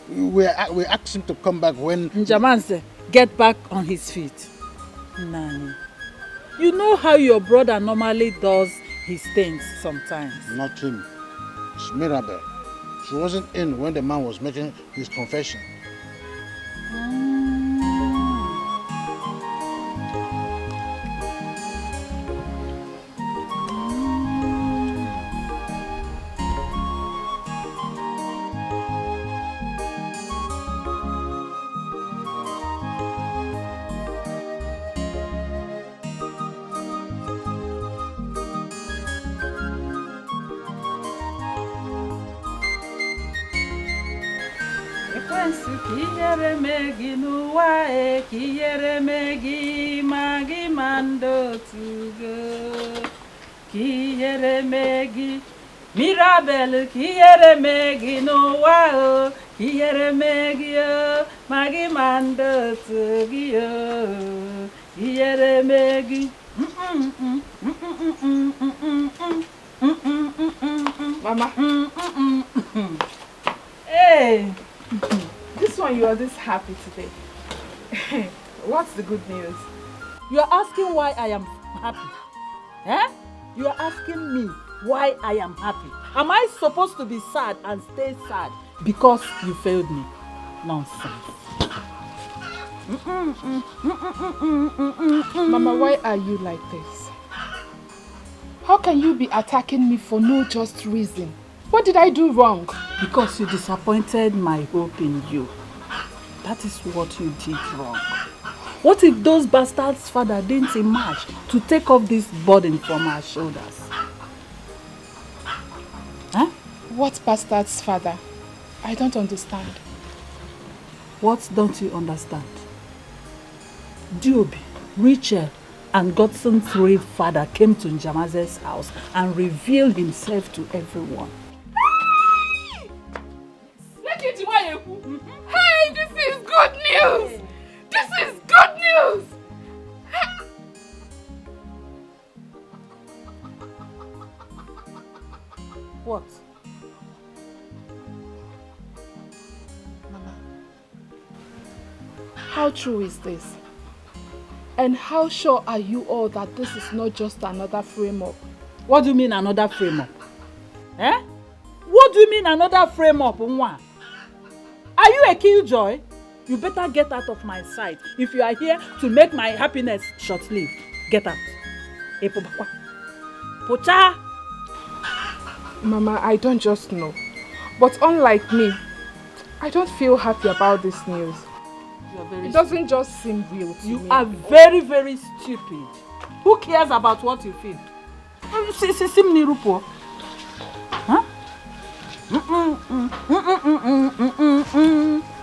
We asked him to come back when... Njamanze, get back on his feet. Nani, you know how your brother normally does his things sometimes. Not him. It's Mirabel. She wasn't in when the man was making his confession. Kiyere megi nuwa kiyere megi magi mando tugo kiyere megi Mirabel kiyere megi nuwa kiyere megi magi mando tugo kiyere megi Mama. Hey. This one, you are this happy today. What's the good news? You are asking why I am happy. Eh? You are asking me why I am happy. Am I supposed to be sad and stay sad because you failed me? Nonsense. Mama, why are you like this? How can you be attacking me for no just reason? What did I do wrong? Because you disappointed my hope in you. That is what you did wrong. What if those bastards' father didn't emerge to take off this burden from our shoulders? Huh? What bastard's father? I don't understand. What don't you understand? Diobi, Rachel, and Godson's real father came to Njamaze's house and revealed himself to everyone. Hey, this is good news! This is good news! What? Mama, how true is this? And how sure are you all that this is not just another frame-up? What do you mean another frame-up? Eh? What do you mean another frame-up, Nwa? Are you a killjoy? You better get out of my sight if you are here to make my happiness short-lived. Get out. Pocha! Mama, I don't just know. But unlike me, I don't feel happy about this news. It doesn't just seem real to me. You are very, very stupid. Who cares about what you feel? Huh?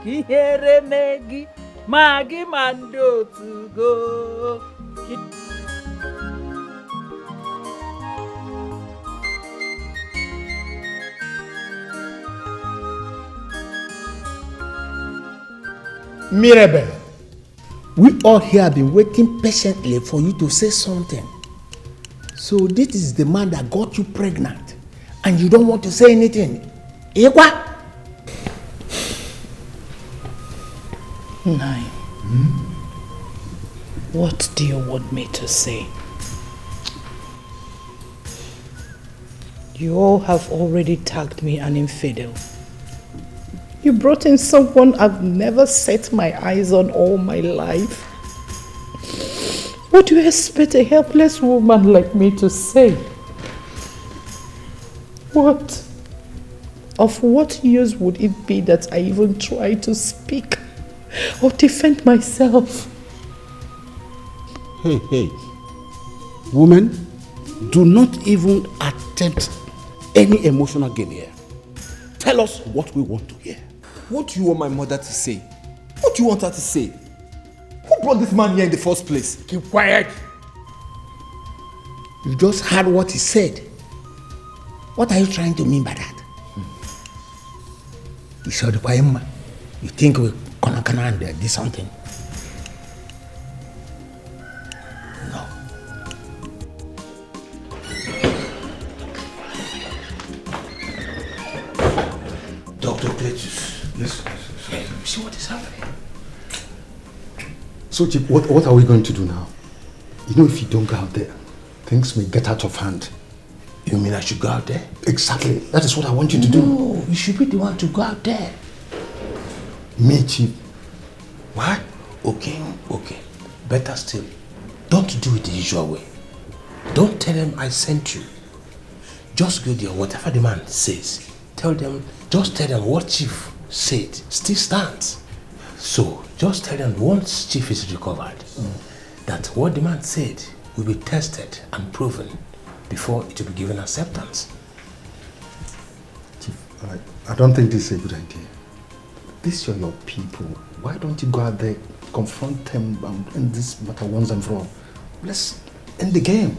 Kihere megi magi mando to go. Mirabel, we all here have been waiting patiently for you to say something. So this is the man that got you pregnant, and you don't want to say anything. Igwe? Nine. What do you want me to say? You all have already tagged me an infidel. You brought in someone I've never set my eyes on all my life. What do you expect a helpless woman like me to say? What? Of what use would it be that I even try to speak or defend myself? Hey, woman, Do not even attempt any emotional game here. Tell us what we want to hear. What do you want my mother to say? What do you want her to say? Who brought this man here in the first place? Keep quiet. You just heard what he said. What are you trying to mean by that? You saw the poem. You think we gonna and do something? No. Dr. Cletus. Yes. See what is happening? So, Chief, what are we going to do now? You know, if you don't go out there, things may get out of hand. You mean I should go out there? Exactly. That is what I want you to do. No, you should be the one to go out there. Me, Chief. What? Okay. Better still, don't do it the usual way. Don't tell them I sent you. Just go there, whatever the man says. Just tell them what Chief said still stands. So, just tell them once Chief is recovered, that what the man said will be tested and proven before it will be given acceptance. Chief, I don't think this is a good idea. These are your people. Why don't you go out there, confront them, and end this matter once and for all? Let's end the game.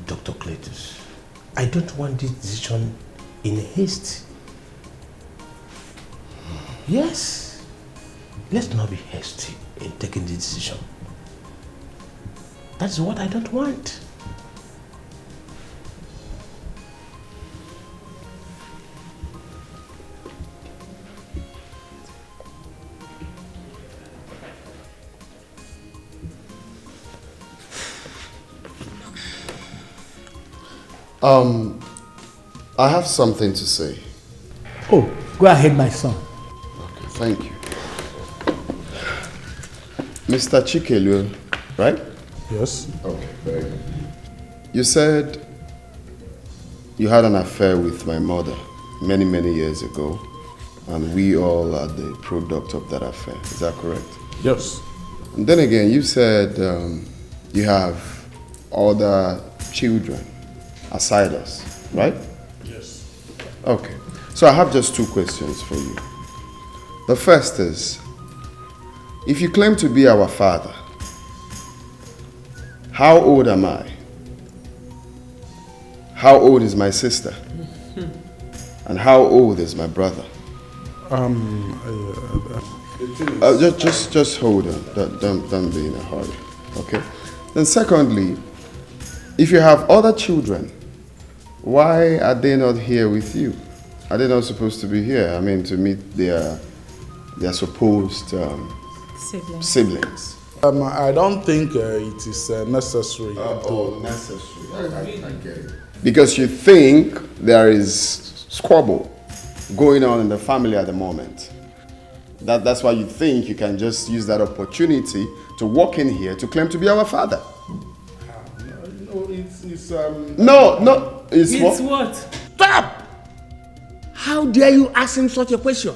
Dr. Cletus, I don't want this decision in haste. Yes, let's not be hasty in taking the decision. That's what I don't want. I have something to say. Oh, go ahead, my son. Okay, thank you. Mr. Chikelu, right? Yes. Okay, very good. You said you had an affair with my mother many, many years ago, and we all are the product of that affair. Is that correct? Yes. And then again, you said you have other children aside us, right? Yes. Okay. So I have just two questions for you. The first is, if you claim to be our father, how old am I? How old is my sister? And how old is my brother? Just hold on. Don't be in a hurry. Okay. Then secondly, if you have other children, why are they not here with you? Are they not supposed to be here? I mean, to meet their supposed siblings. I don't think it is necessary. Necessary. I get it. Because you think there is squabble going on in the family at the moment. That's why you think you can just use that opportunity to walk in here to claim to be our father. No, it's what? Stop! How dare you ask him such a question?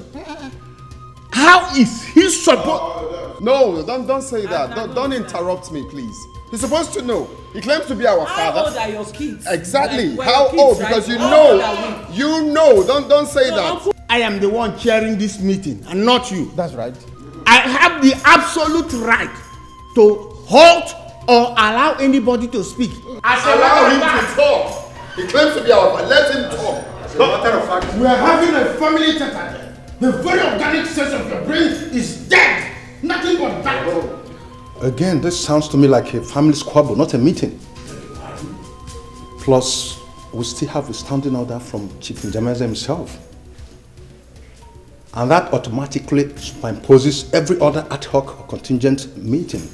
How is he supposed... No, don't say that. Don't interrupt me, please. He's supposed to know. He claims to be our father. How old are your kids? Exactly. Like, how kids, old? right? Because you How know. old are we? You know. Don't say that. I am the one chairing this meeting and not you. That's right. I have the absolute right to halt or allow anybody to speak. Allow him to talk. He claims to be our father. Let him talk. As a matter of fact, we are having a family chat. The very organic sense of your brain is dead. Nothing but that. Again, this sounds to me like a family squabble, not a meeting. Plus, we still have a standing order from Chief Njameze himself. And that automatically imposes every other ad hoc or contingent meeting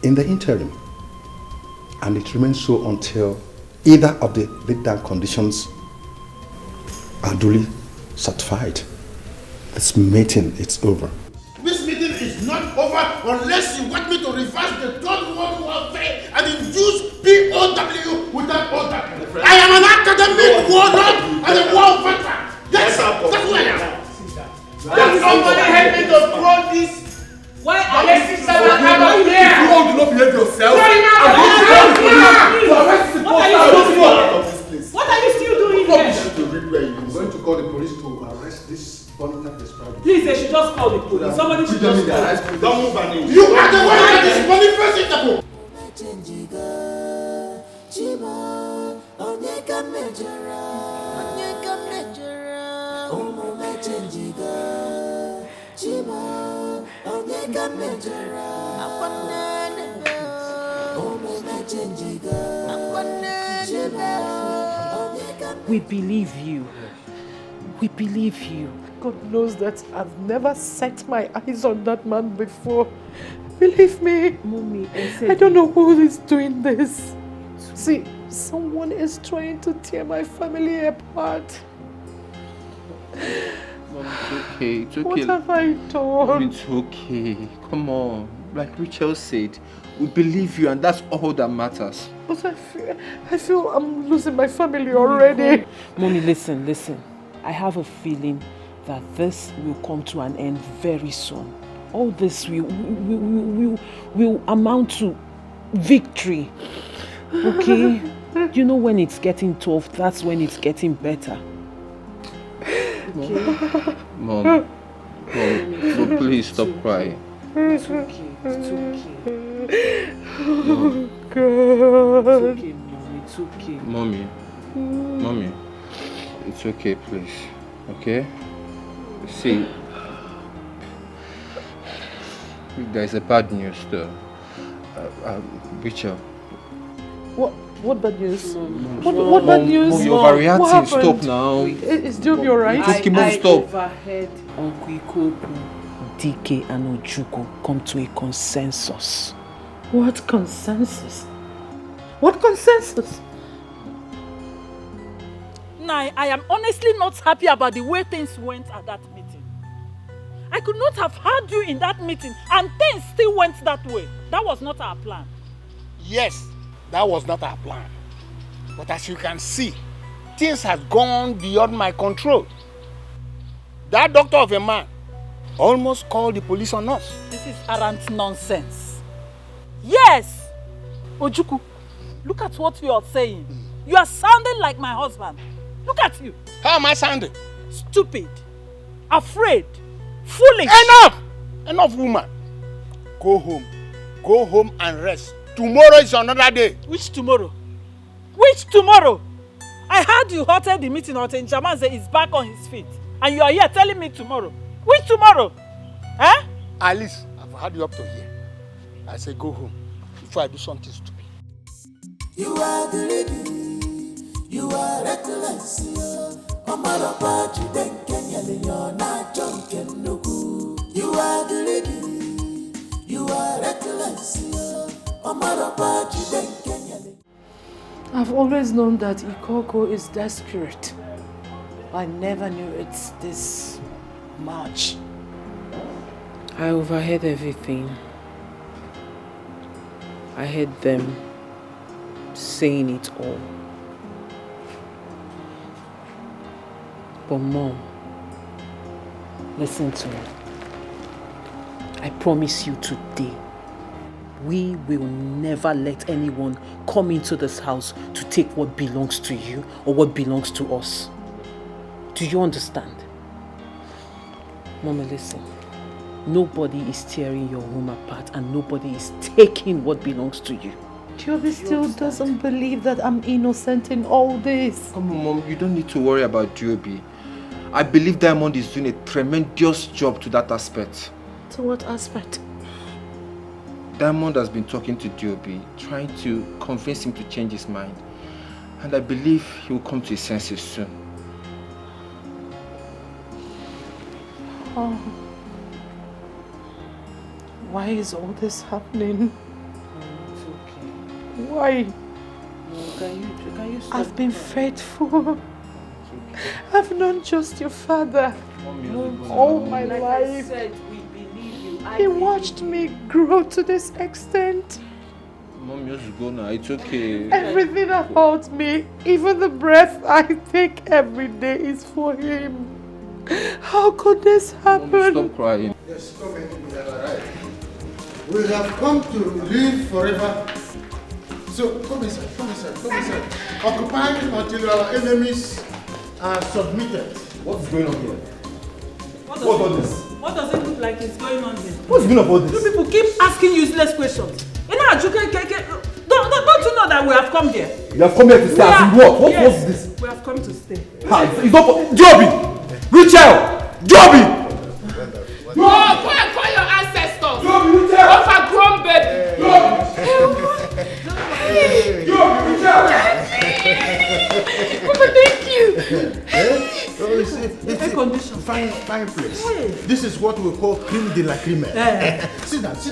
in the interim. And it remains so until either of the laid down conditions are duly certified. This meeting is over. This meeting is not over unless you want me to reverse the Third World Warfare and induce POW without OW. I am an academic warlord and a war veteran. Yes, that's who I am. Can somebody help me to throw this? Why are you out of here? You all do not behave yourself. What are you call the police to arrest this vulnerable described. Please, they should just call the police. Somebody should just call the police. Don't move an inch. You are the one that is manifesting the book. We believe you. We believe you. God knows that I've never set my eyes on that man before. Believe me. Mommy, I don't know who is doing this. See, someone is trying to tear my family apart. Mom, it's okay. It's okay. What have I done? Mom, it's okay. Come on. Like Rachel said, we believe you and that's all that matters. But I feel I'm losing my family already. Mommy, listen. I have a feeling that this will come to an end very soon. All this will amount to victory. Okay? You know when it's getting tough, that's when it's getting better. Okay? Mom, please stop crying. It's okay. It's okay. Oh, God. It's okay, Mommy. It's okay. Mommy, it's okay, please. Okay? See, there's a bad news though. Rachel. What bad news? What bad news? Mom, you're overreacting. Stop now. Is Joby alright? It's okay, Mom, stop. I overheard Uncle Ikoku, DK and Ojuko come to a consensus. What consensus? What consensus? Now, I am honestly not happy about the way things went at that meeting. I could not have had you in that meeting and things still went that way. That was not our plan. Yes, that was not our plan. But as you can see, things have gone beyond my control. That doctor of a man almost called the police on us. This is arrant nonsense. Yes! Ojuku, look at what you are saying. You are sounding like my husband. Look at you. How am I sounding? Stupid, afraid, foolish. Enough, woman. Go home and rest. Tomorrow is another day. Which tomorrow? Which tomorrow? I heard you halted the meeting until Njamaze is back on his feet. And you are here telling me tomorrow. Which tomorrow? Eh? Alice, I've had you up to here. I say go home before I do something stupid. You are the lady. You are reckless. Omara Pachi Denkenya Leona Jonken Nuku. You are the lady. You are reckless. Omara Pachi Denkenya. I've always known that Ikoko is desperate. I never knew it's this much. I overheard everything. I heard them saying it all. But Mom, listen to me. I promise you today, we will never let anyone come into this house to take what belongs to you or what belongs to us. Do you understand? Mommy, listen. Nobody is tearing your home apart and nobody is taking what belongs to you. Joby still doesn't believe that I'm innocent in all this. Come on, Mom, you don't need to worry about Joby. I believe Diamond is doing a tremendous job to that aspect. To what aspect? Diamond has been talking to Joby, trying to convince him to change his mind. And I believe he will come to his senses soon. Oh. Why is all this happening? It's okay. Why? No, can you stop? I've been faithful. I've known just your father all my like life. I said, we believe you. He watched me grow to this extent. Mom, just go now. It's okay. Everything about me, even the breath I take every day is for him. How could this happen? Mom, stop crying. Yes, come in. Right. We have come to live forever. So come inside. Occupy until our enemies are submitted. What's going on here? What's all this? What does it look like is going on here? What's going on about this? You people keep asking useless questions. Don't you know that we have come here? You have come here to stay as in what? What's this? We have come to stay. It's not for... Joby! Rachel! Joby! Call your ancestors! Overgrown baby! Papa, thank you! It's a condition. Fine place. Hey. This is what we call creme de la creme. Sit down. It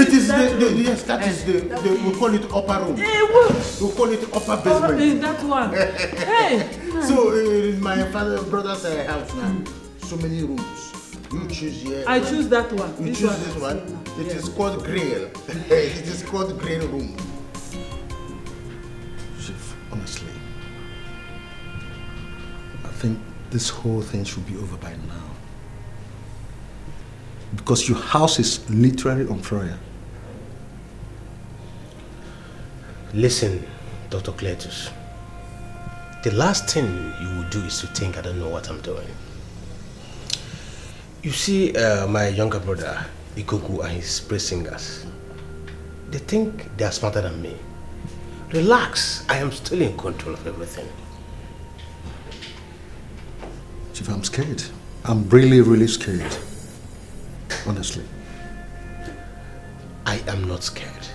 is yes, that is the we call it upper room. We call it upper basement. That one. Hey. So in my brother's house now, so many rooms. You choose here. I choose that one. You choose this one. It is called grill. It is called grill room. Chief, honestly, I think this whole thing should be over by now. Because your house is literally on fire. Listen, Dr. Cletus. The last thing you will do is to think I don't know what I'm doing. You see, my younger brother, Igwe, and his praise singers, they think they are smarter than me. Relax, I am still in control of everything. Chief, I'm scared. I'm really, really scared. Honestly. I am not scared.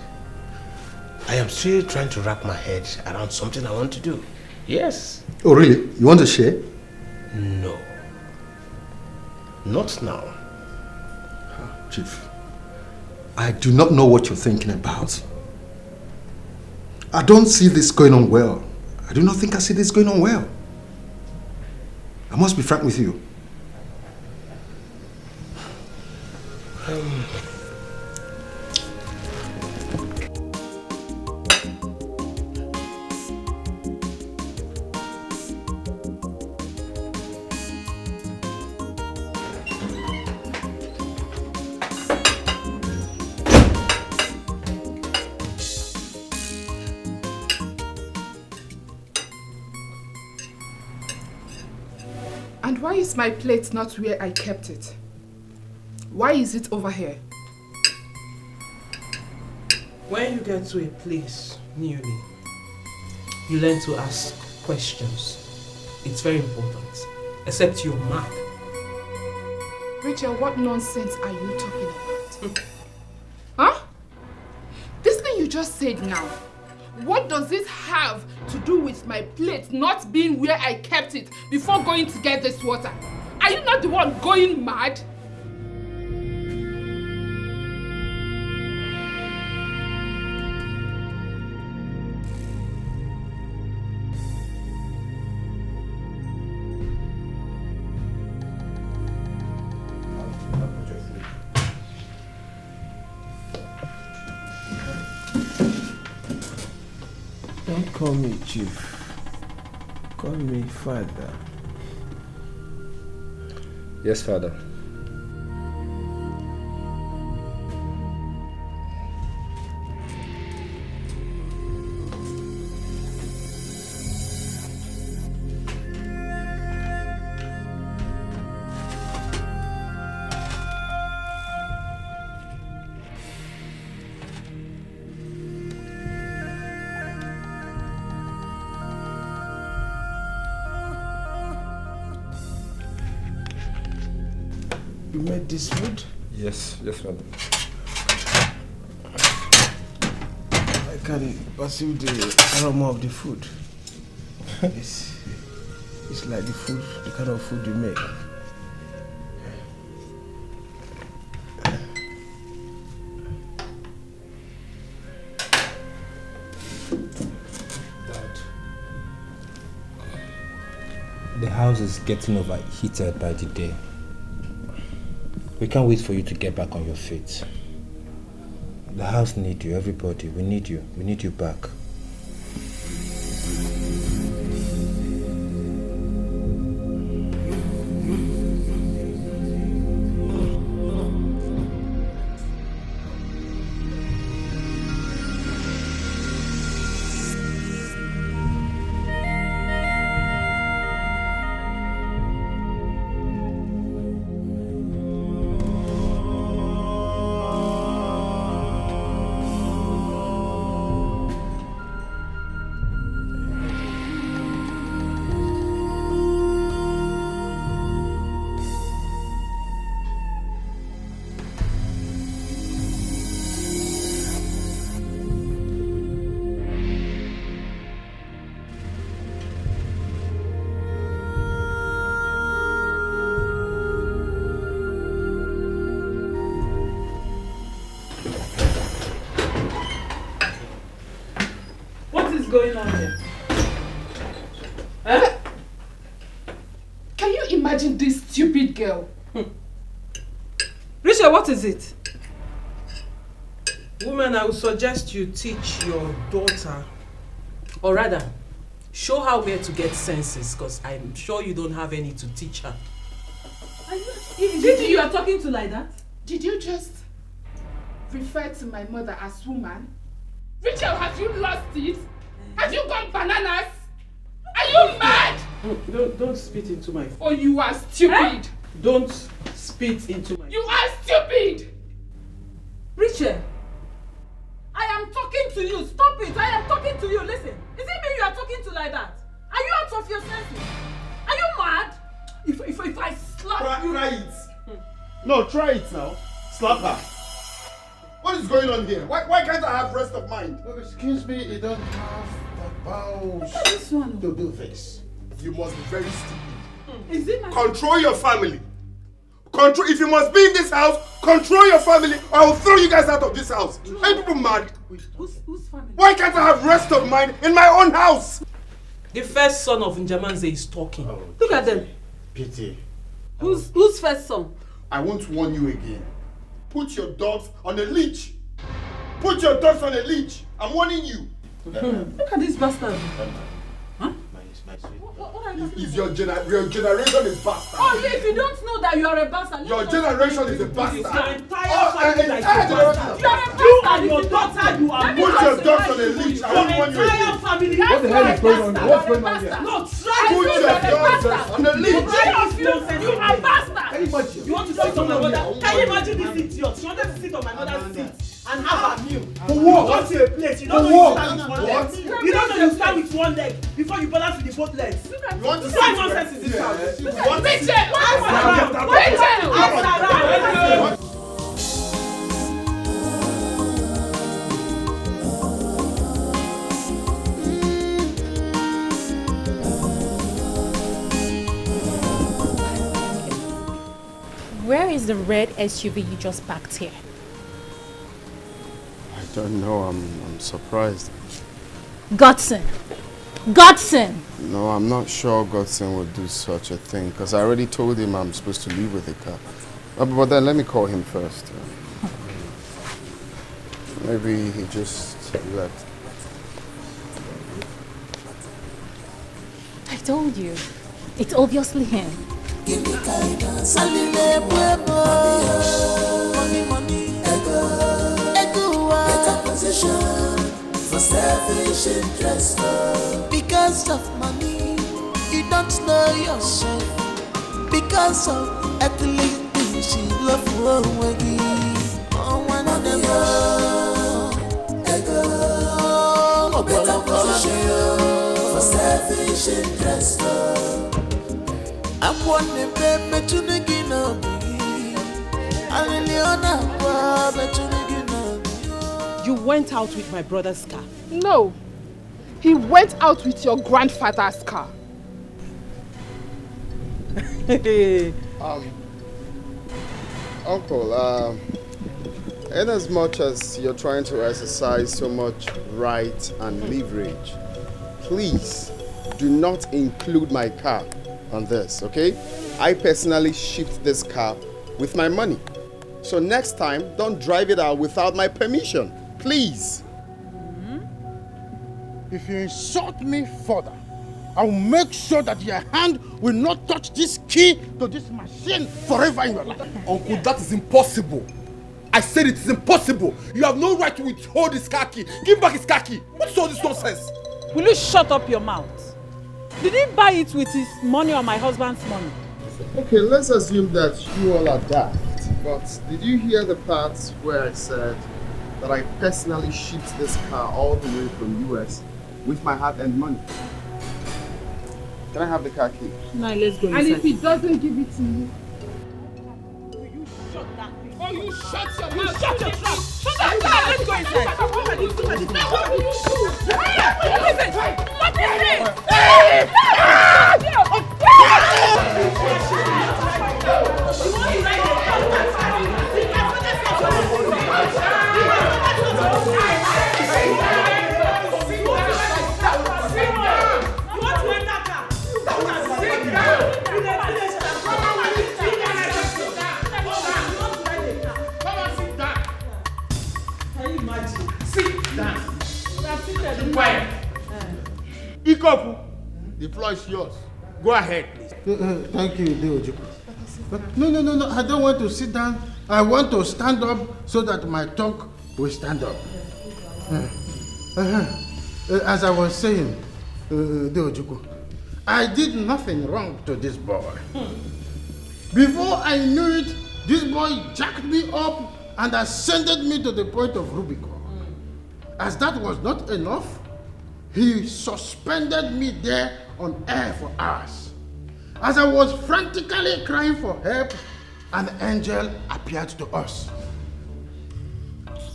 I am still trying to wrap my head around something I want to do. Yes. Oh, really? You want to share? No. Not now. Chief, I do not know what you're thinking about. I don't see this going on well. I do not think I see this going on well. I must be frank with you. And why is my plate not where I kept it? Why is it over here? When you get to a place newly, you learn to ask questions. It's very important. Except you're mad. Rachel, what nonsense are you talking about? Huh? This thing you just said now, what does it have to do with my plate not being where I kept it before going to get this water? Are you not the one going mad? Don't call me Chief. Call me Father. Yes, Father. You made this food? Yes, Father. I can perceive the aroma of the food. It's like the kind of food you make. The house is getting overheated by the day. We can't wait for you to get back on your feet. The house needs you, everybody. We need you. We need you back. Can you imagine this stupid girl? Richard, what is it? Woman, I would suggest you teach your daughter, or rather, show her where to get senses, because I'm sure you don't have any to teach her. You are talking to like that? Did you just refer to my mother as woman? Rachel, have you lost it? Have you gone bananas? Are you mad? Don't spit into my... Oh, you are stupid. Don't spit into my... You are stupid. Richard, I am talking to you. Stop it. I am talking to you. Listen. Is it me you are talking to like that? Are you out of your senses? Are you mad? If I slap you... Try it. No, try it now. Slap her. What is going on here? Why can't I have rest of mind? Excuse me, you don't have the balls to do this. You must be very stupid. Is it my... Control your family. Control. If you must be in this house, control your family, or I will throw you guys out of this house. Are you people mad? Whose family? Why can't I have rest of mind in my own house? The first son of Njamanze is talking. Look at them. Pity. Who's first son? I won't warn you again. Put your dogs on a leash. Put your dogs on a leash. I'm warning you. Look at this bastard. Huh? Is your generation is bastard. Oh, if you don't know that you are a bastard. Your generation is a bastard. Your entire family like a bastard. You and your daughter, you are. Put your dogs on a leash. I won't warn you again. What the hell is going on here? What's going on here? No, put your dogs on a leash. You are bastard. You want to sit on my mother? Can you imagine this idiot? She wanted to sit on my mother's seat and have her meal. For what? You got to a place. You don't know you stand with one leg. You don't know you stand with one leg before you balance with the both legs. You want to Why nonsense is this house? Where is the red SUV you just parked here? I don't know. I'm surprised. Godson! Godson! No, I'm not sure Godson would do such a thing because I already told him I'm supposed to leave with the car. But then let me call him first. Maybe he just left. I told you. It's obviously him. Give me guidance, money, ego, better position for selfish interest. Because of money, you don't know yourself. Because of earthly things, you love worldly. Oh, one of them, ego, better position for selfish interest. I want to be to the Gino. You went out with my brother's car. No. He went out with your grandfather's car. Uncle, in as much as you're trying to exercise so much right and leverage, please do not include my car on this, okay? I personally shipped this car with my money. So next time, don't drive it out without my permission, please. If you insult me further, I will make sure that your hand will not touch this key to this machine forever in your life. Uncle, that is impossible. I said it is impossible. You have no right to withhold his car key. Give back his car key. What's all this nonsense? Will you shut up your mouth? Did he buy it with his money or my husband's money? Okay, let's assume that you all are daft. But did you hear the parts where I said that I personally shipped this car all the way from US with my hard-earned money? Can I have the car key? No, let's go inside. And if he doesn't give it to you? Oh, you shut your mouth! Shut your trap! Shut your trap! Let's go inside! What The floor is yours. Go ahead, please. Thank you, Deojuku. But no, I don't want to sit down. I want to stand up so that my talk will stand up. As I was saying, Deojuku, I did nothing wrong to this boy. Before I knew it, this boy jacked me up and ascended me to the point of Rubicon. As that was not enough, he suspended me there on air for hours. As I was frantically crying for help, an angel appeared to us.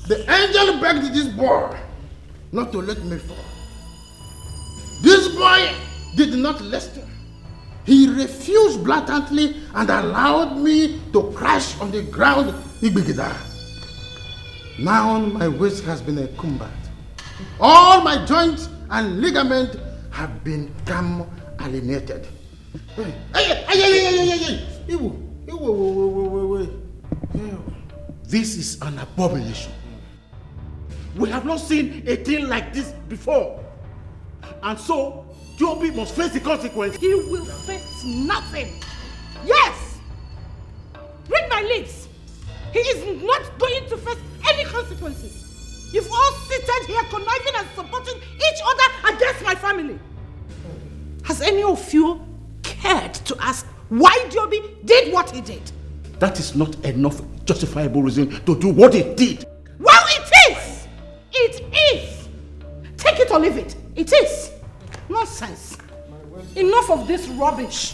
The angel begged this boy not to let me fall. This boy did not listen. He refused blatantly and allowed me to crash on the ground. Now my waist has been encumbered. All my joints and ligaments have been alienated. This is an abomination. We have not seen a thing like this before. And so, Joby must face the consequence. He will face nothing. Yes! Read my lips. He is not going to face any consequences. You've all seated here conniving and supporting each other against my family. Has any of you cared to ask why Joby did what he did? That is not enough justifiable reason to do what he did. Well, it is! It is! Take it or leave it. It is. Nonsense. Enough of this rubbish.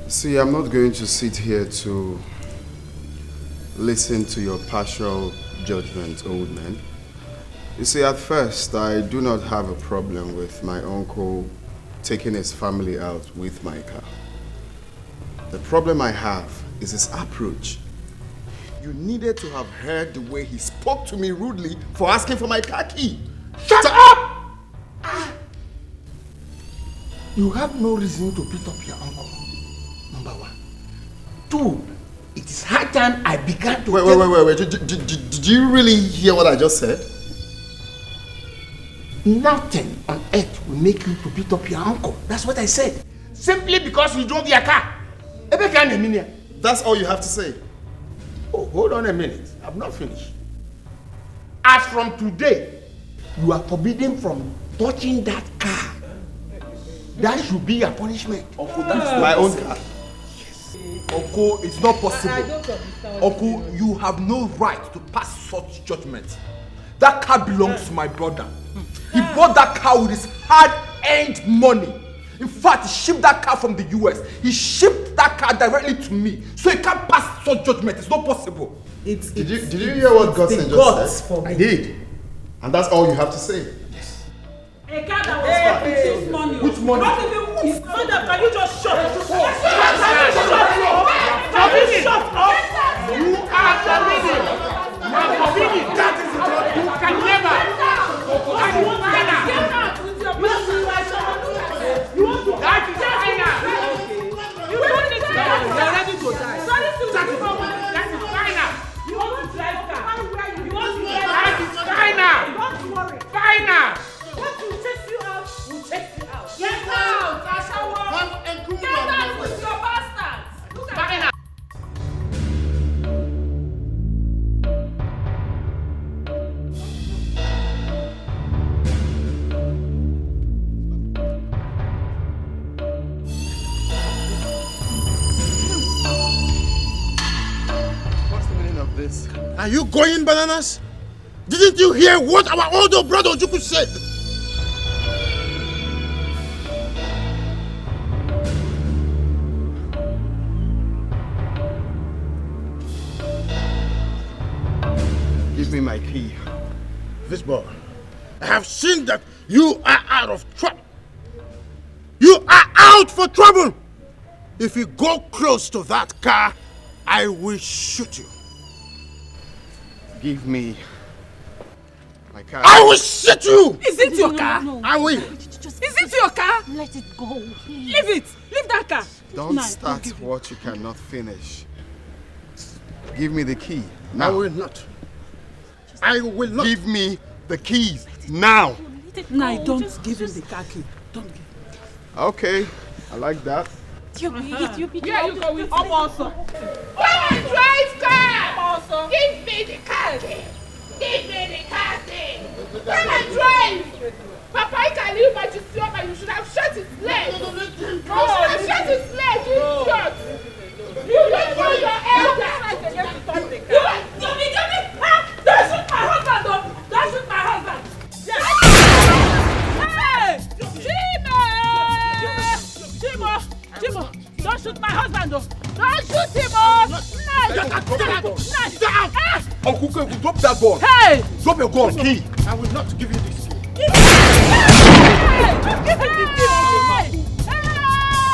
See, I'm not going to sit here to listen to your partial judgment, old man. You see, at first, I do not have a problem with my uncle taking his family out with my car. The problem I have is his approach. You needed to have heard the way he spoke to me rudely for asking for my car key. Shut up! You have no reason to beat up your uncle. Number one. Two, it is high time I began to... Wait. Did you really hear what I just said? Nothing on earth will make you to beat up your uncle. That's what I said. Simply because he drove your car. That's all you have to say. Oh, hold on a minute. I'm not finished. As from today, you are forbidden from touching that car. That should be your punishment. Uncle, that's my own car. Yes. Uncle, it's not possible. Uncle, you have no right to pass such judgment. That car belongs to my brother. He bought that car with his hard-earned money. In fact, he shipped that car from the US. He shipped that car directly to me. So he can't pass such judgment. It's not possible. Did you hear what Godson just said? I did. And that's all you have to say. Yes. A car that was for this money. Which money? Not even his father. Can you just shut up? You are forbidden. You are forbidden. That is the truth. You can never. I want You want to die? You want to die? You're ready to die. That is final. You want to drive car? You want to drive? That is final. Don't worry. Final. What will chase you out? Will chase you out. Get out! Get out with your bastards! Look at that. This. Are you going bananas? Didn't you hear what our older brother Ojuku said? Give me my key. This boy, I have seen that you are out of trouble. You are out for trouble. If you go close to that car, I will shoot you. Give me my car. I will shoot you! Is it your car? No. I will. Is it your car? Let it go, please. Leave it. Leave that car. Don't start what you cannot finish. Give me the key. Now. I will not. I will not. Give me the keys Now! Nah, don't give him the car key. Don't give him. Okay, I like that. Here you go with also. Drive car! Give me the car key! Give me the car key! Come and drive! Papa, I can leave my disturb and you should have shut his leg! You should have shut his leg, you idiot! You don't know your elder! Don't shoot my husband, though! Don't shoot my husband! Hey! Chimo! Don't shoot my husband, though! Don't shoot him, Uncle, drop that gun! Hey! Drop your gun! Key! I will not give you this key. Give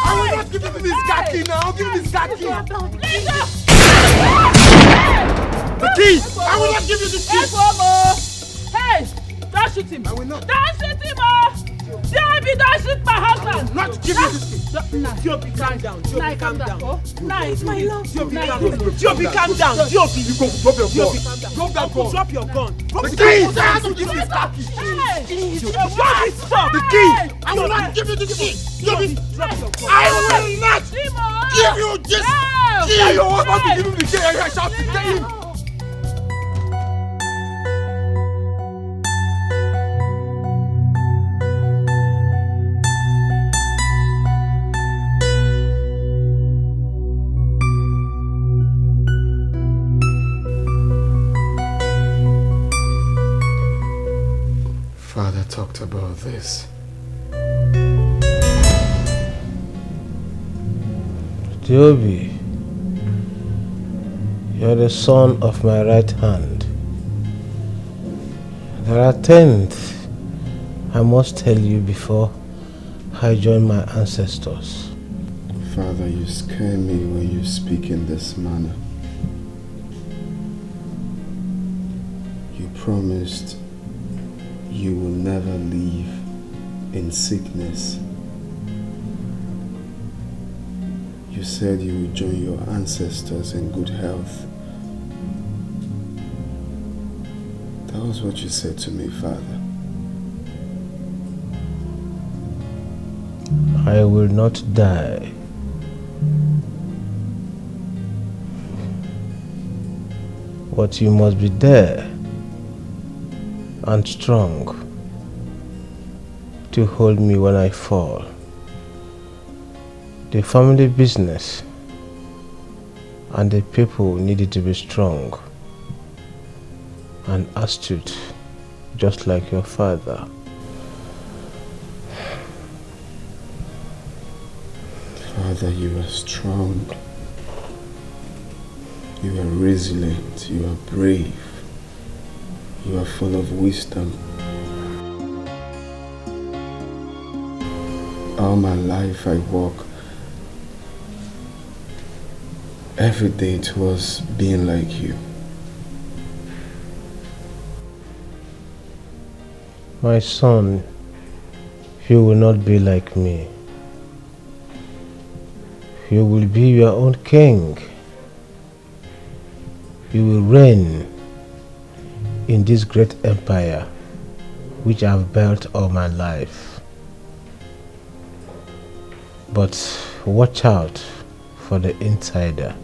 I will not give you this car key now! Give me this car key! The key! I will not give you this key! Hey! Don't shoot him! I will not! Don't shoot him, Joby, don't shoot my husband! Not give you this key! Joby, calm down. Joby, calm down. Nice, my love. Joby, calm down. Joby. You go drop your gun. Drop that gun. Drop your gun. The key! I have to give you this car key! Joby, stop! The key! I will not give you this key! Joby! I will not give you this key! Your husband to give him the key! I shall tell him! Father talked about this. Joby, you're the son of my right hand. There are things I must tell you before I join my ancestors. Father, you scare me when you speak in this manner. You promised you will never live in sickness. You said you would join your ancestors in good health. That was what you said to me, Father. I will not die. But you must be there and strong to hold me when I fall. The family business and the people needed to be strong and astute, just like your father. Father, you are strong. You are resilient. You are brave. You are full of wisdom. All my life I walk every day towards being like you. My son, you will not be like me. You will be your own king. You will reign in this great empire which I have built all my life. But watch out for the insider.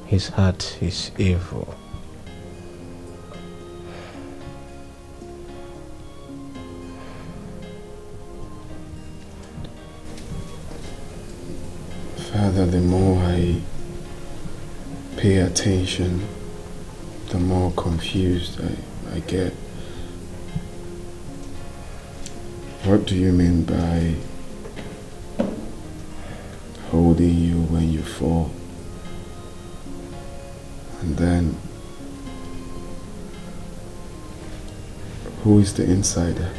His heart is evil. Father, the more I pay attention, the more confused I get. What do you mean by holding you when you fall? And then, who is the insider?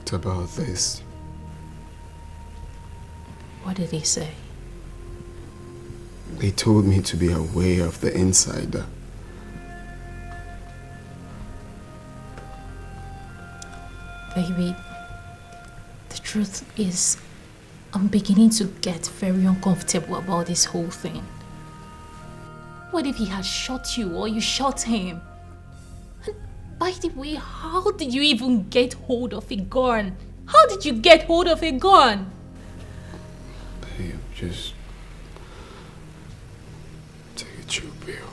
talked about this. What did he say? They told me to be aware of the insider. Baby, the truth is, I'm beginning to get very uncomfortable about this whole thing. What if he had shot you or you shot him? And by the way, how did you even get hold of a gun? How did you get hold of a gun? Babe, just take a chill pill.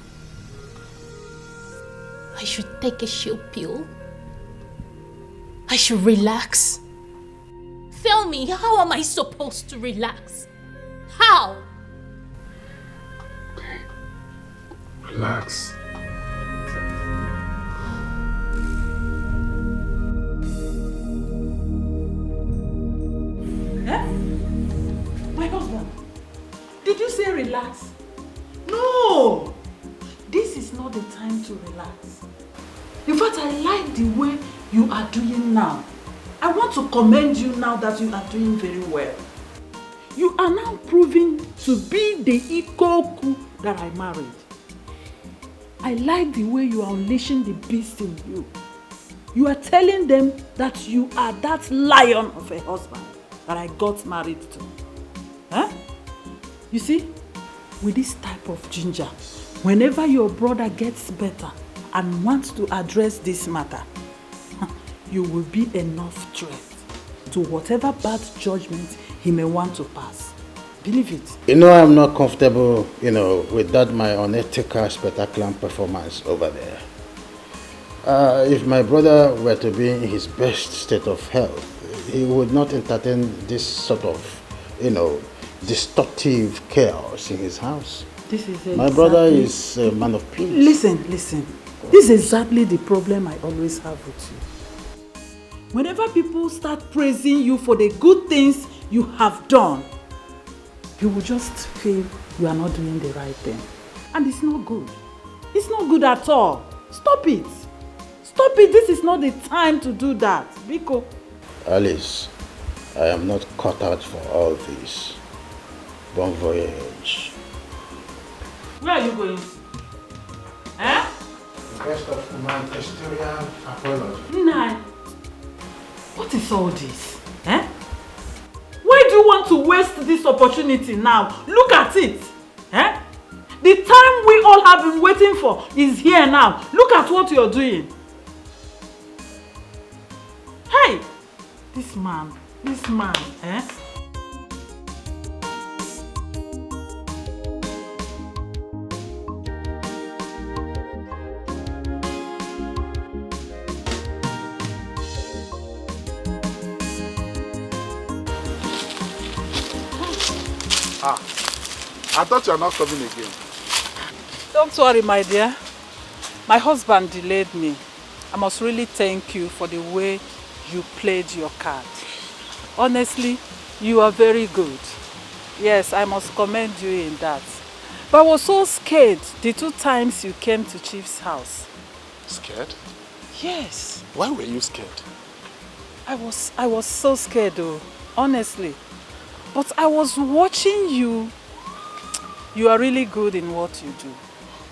I should take a chill pill? I should relax? Tell me, how am I supposed to relax? How? Relax. Eh? My husband, did you say relax? No! This is not the time to relax. In fact, I like the way you are doing now. I want to commend you now that you are doing very well. You are now proving to be the Ikoku that I married. I like the way you are unleashing the beast in you. You are telling them that you are that lion of a husband that I got married to. Huh? You see, with this type of ginger, whenever your brother gets better and wants to address this matter, you will be enough threat to whatever bad judgment he may want to pass. Believe it. You know, I'm not comfortable, with that my unethical spectacular performance over there. If my brother were to be in his best state of health, he would not entertain this sort of, destructive chaos in his house. This is my brother is a man of peace. Listen. This is exactly the problem I always have with you. Whenever people start praising you for the good things you have done, you will just feel you are not doing the right thing. And it's not good. It's not good at all. Stop it. Stop it. This is not the time to do that. Biko. Alice, I am not cut out for all this. Bon voyage. Where are you going? Eh? Best of humanitarian apology. Nai, what is all this? Eh? Why do you want to waste this opportunity now? Look at it. Eh? The time we all have been waiting for is here now. Look at what you're doing. Hey! This man, eh? I thought you are not coming again. Don't worry, my dear. My husband delayed me. I must really thank you for the way you played your card. Honestly, you are very good. Yes, I must commend you in that. But I was so scared the 2 times you came to Chief's house. Scared? Yes. Why were you scared? I was so scared though, honestly. But I was watching you. You are really good in what you do.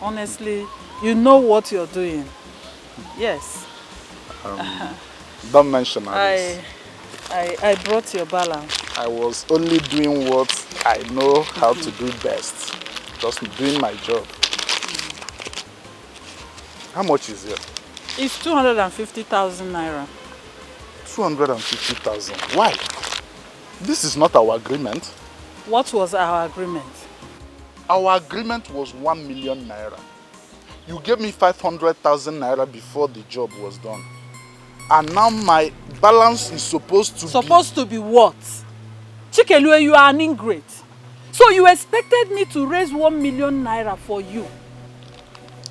Honestly, you know what you're doing. Yes. Don't mention this. I brought your balance. I was only doing what I know how to do best. Just doing my job. How much is it? It's 250,000 naira. 250,000. Why? This is not our agreement. What was our agreement? Our agreement was 1 million naira. You gave me 500,000 naira before the job was done. And now my balance is supposed to be what? Chikelue, you are an ingrate. So you expected me to raise 1 million naira for you.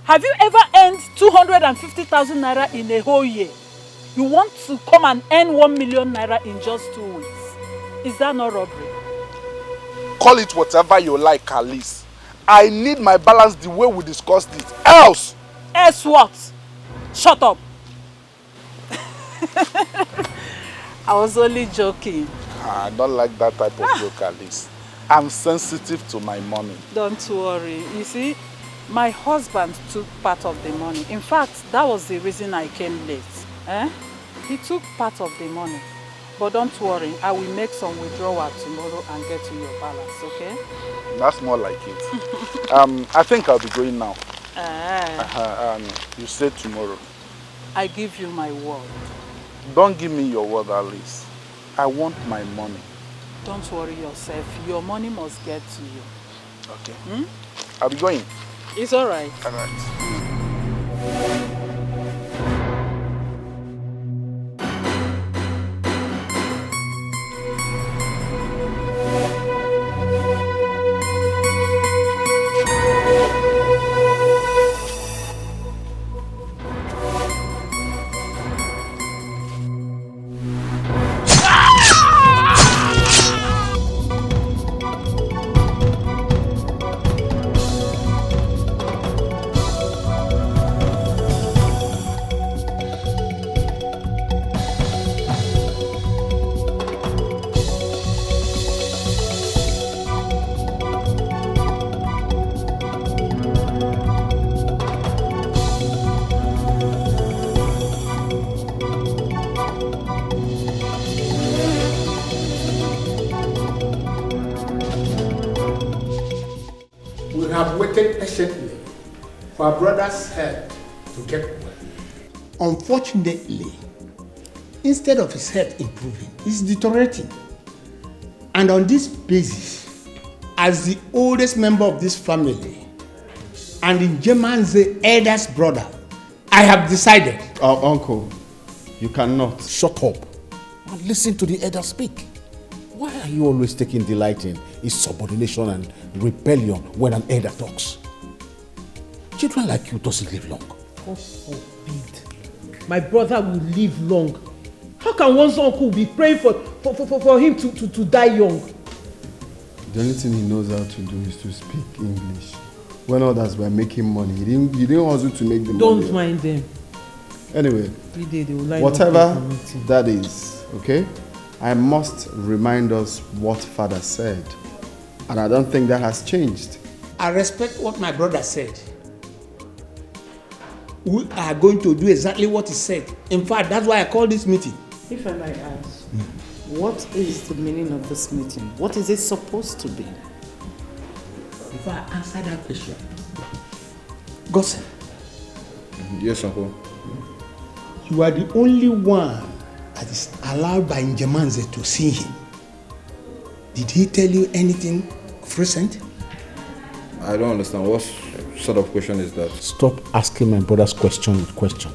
Have you ever earned 250,000 naira in a whole year? You want to come and earn 1 million naira in just 2 weeks. Is that not robbery? Call it whatever you like, Alice. I need my balance the way we discussed it. Else! Else what? Shut up. I was only joking. I don't like that type of joke, Alice. I'm sensitive to my money. Don't worry. You see, my husband took part of the money. In fact, that was the reason I came late. He took part of the money. But don't worry, I will make some withdrawal tomorrow and get you your balance, okay? That's more like it. I think I'll be going now. You said tomorrow. I give you my word. Don't give me your word, Alice. I want my money. Don't worry yourself. Your money must get to you. Okay. I'll be going. It's all right. All right. Patiently for our brother's health to get well. Unfortunately, instead of his health improving, it's deteriorating. And on this basis, as the oldest member of this family, and in Jeman's eldest brother, I have decided. Uncle, you cannot. Shut up and listen to the elder speak. Why are you always taking delight in insubordination and rebellion when an elder talks? Children like you doesn't live long. God forbid. My brother will live long. How can one's uncle be praying for him to die young? The only thing he knows how to do is to speak English. When others were making money, he didn't hustle to make the money. Don't mind them. Anyway, whatever that is, okay? I must remind us what Father said. And I don't think that has changed. I respect what my brother said. We are going to do exactly what he said. In fact, that's why I called this meeting. If I might ask, what is the meaning of this meeting? What is it supposed to be? Before I answer that question, Gossip. Yes, Uncle. You are the only one that is allowed by Njemanze to see him. Did he tell you anything of recent? I don't understand. What sort of question is that? Stop asking my brother's question with question.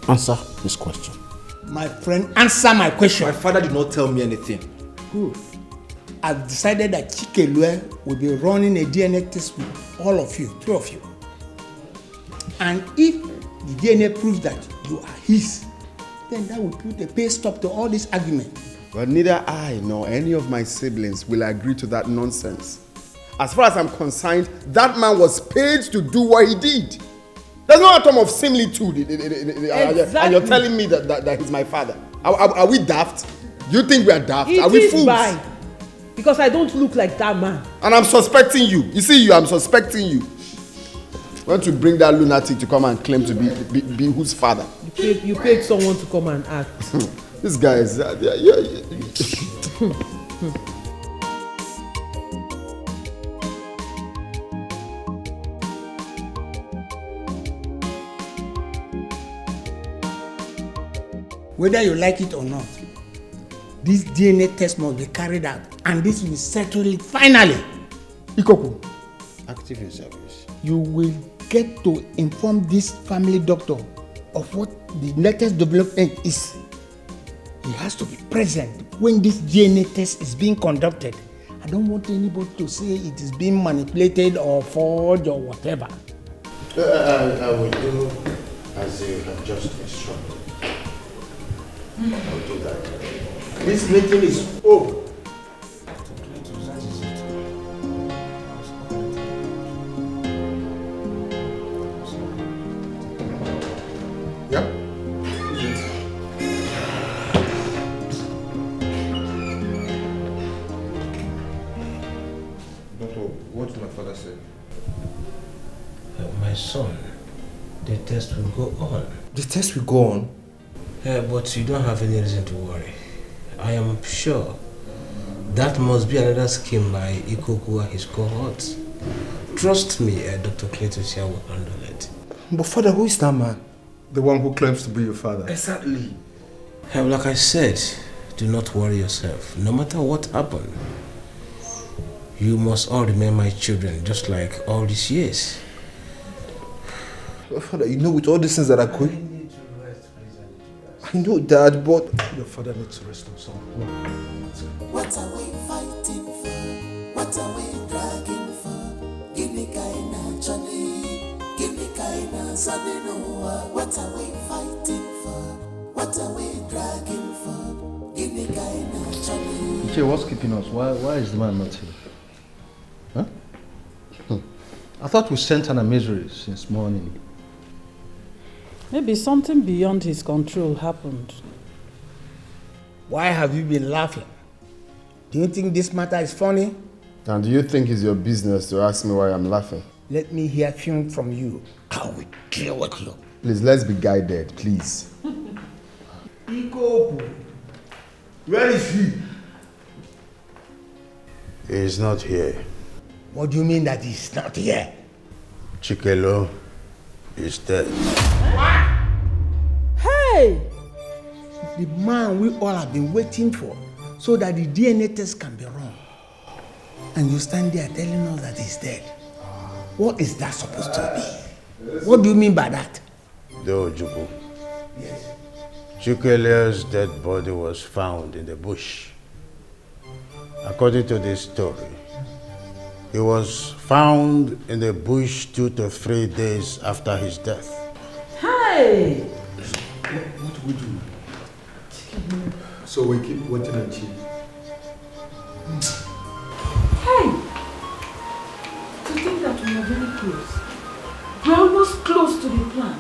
Answer this question. My friend, answer my question. My father did not tell me anything. Good. I've decided that Chikelue will be running a DNA test with all of you, 3 of you. And if the DNA proves that you are his, then that will put a pay stop to all this argument. But neither I nor any of my siblings will agree to that nonsense. As far as I'm concerned, that man was paid to do what he did. There's no atom of similitude. Exactly. And you're telling me that he's my father. Are we daft? Do you think we are daft? Are we fools? By. Because I don't look like that man. And I'm suspecting you. You see, I'm suspecting you. Why don't you bring that lunatic to come and claim to be whose father? You paid someone to come and act. This guy is... Whether you like it or not, this DNA test must be carried out, and this will settle it finally. Ikoku, active in service. You will get to inform this family doctor of what the latest development is. He has to be present when this DNA test is being conducted. I don't want anybody to say it is being manipulated or forged or whatever. I will do as you have just instructed. I'll do that. This meeting is over. Yep. What did my father say? My son, the test will go on. The test will go on? But you don't have any reason to worry. I am sure that must be another scheme by Ikoku and his cohorts. Trust me, Dr. Cletus here will handle it. But father, who is that man? The one who claims to be your father. Exactly. Like I said, do not worry yourself. No matter what happens, you must all remain my children, just like all these years. Father, you know with all these things that are going... I know, Dad, but... Your father needs to rest himself. What are we fighting for? What are we dragging for? Give me kind Johnny. Give me kind Sunday Noah. What are we fighting for? What are we dragging for? Give me kind Johnny. Okay, what's keeping us? Why is the man not here? Huh? I thought we sent an emissary since morning. Maybe something beyond his control happened. Why have you been laughing? Do you think this matter is funny? And do you think it's your business to ask me why I'm laughing? Let me hear film from you. I will deal with you. Please, let's be guided, please. Ikoku, where is he? He is not here. What do you mean that he's not here? Chikelo is dead. Hey! The man we all have been waiting for so that the DNA test can be run. And you stand there telling us that he's dead. What is that supposed to be? What do you mean by that? Dojubu. Yes. Chikele's dead body was found in the bush. According to this story, he was found in the bush 2 to 3 days after his death. Hey! What do we do? So we keep waiting and cheat. Hey! To think that we are very close. We're almost close to the plan.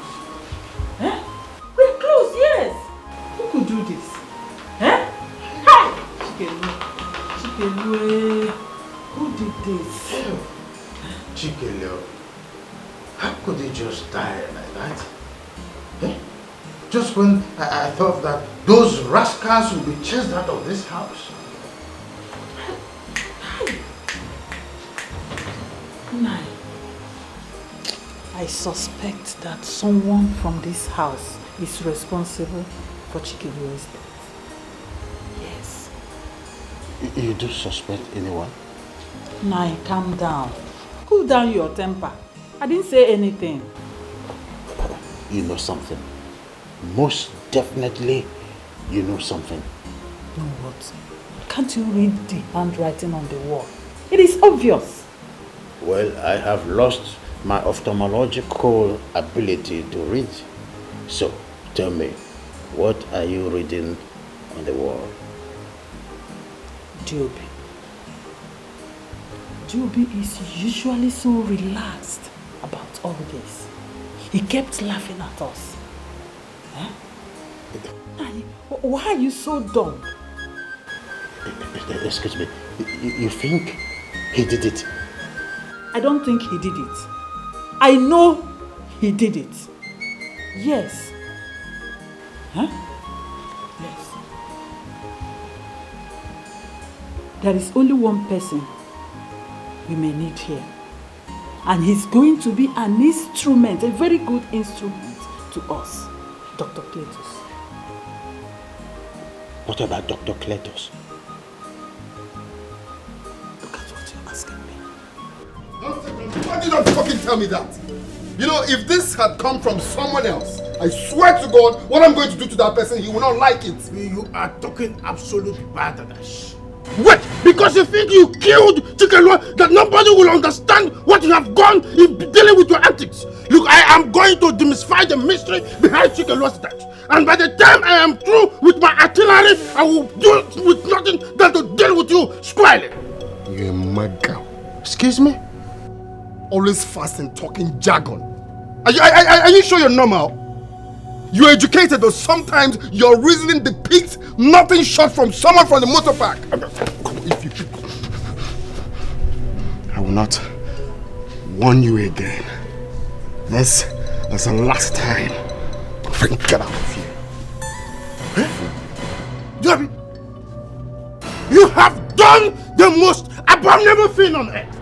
Eh? We're close, yes! Who could do this? Eh? Hey! Chikelu, who did this? Chikelo, how could he just die like that? Eh? Just when I thought that those rascals would be chased out of this house. Nai, I suspect that someone from this house is responsible for Chikelu's death. Yes. You do suspect anyone? Nai, calm down. Cool down your temper. I didn't say anything. You know something. Most definitely, you know something. Know what? Can't you read the handwriting on the wall? It is obvious. Well, I have lost my ophthalmological ability to read. So, tell me, what are you reading on the wall? Joby. Joby is usually so relaxed about all this. He kept laughing at us. Eh? Why are you so dumb? Excuse me, you think he did it? I don't think he did it. I know he did it. Yes. Huh? Yes. There is only one person we may need here. And he's going to be an instrument, a very good instrument to us, Dr. Cletus. What about Dr. Cletus? Look at what you're asking me. Why did you not fucking tell me that? You know, if this had come from someone else, I swear to God, what I'm going to do to that person, he will not like it. You are talking absolute badness. Wait, because you think you killed Chikelo, that nobody will understand what you have gone in dealing with your antics. Look, I am going to demystify the mystery behind Chikelo's death. And by the time I am through with my artillery, I will do it with nothing than to deal with you squarely. You're a mad girl. Excuse me? Always fast and talking jargon. Are you sure you're normal? You're educated, but sometimes your reasoning depicts nothing short from someone from the motor park. I will not warn you again. That's the last time. Get out of here. Debbie, you have done the most abominable thing on earth.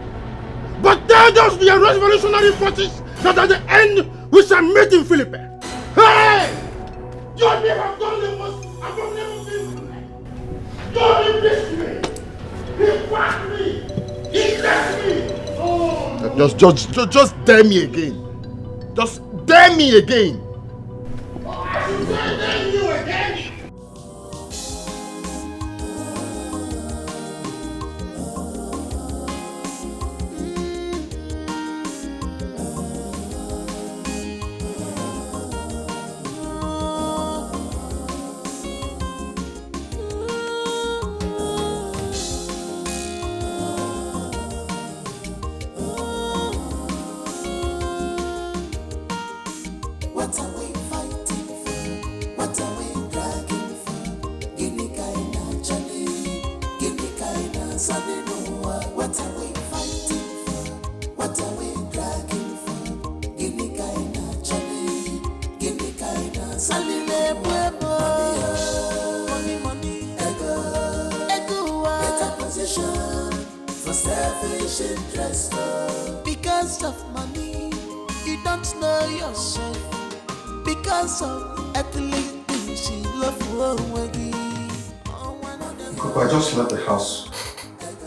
But tell those the revolutionary forces that at the end we shall meet in Philippines. Hey! You have done the most abominable thing on earth. You missed me. He whacked me. He left me. Oh. Just dare me again. Just dare me again. I should dare you again. Because of money, you don't know yourself. Because of earthly things, you love Wagi. I just left the house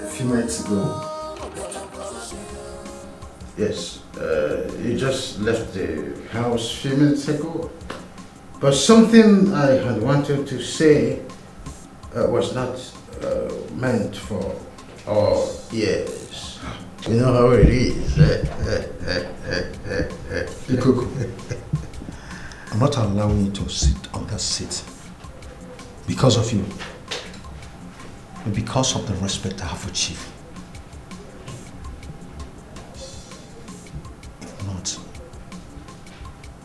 a few minutes ago. Yes, you just left the house a few minutes ago. But something I had wanted to say was not meant for our ears. You know how it is. Ikuku, I'm not allowing you to sit on that seat because of you, but because of the respect I have for Chief. If not,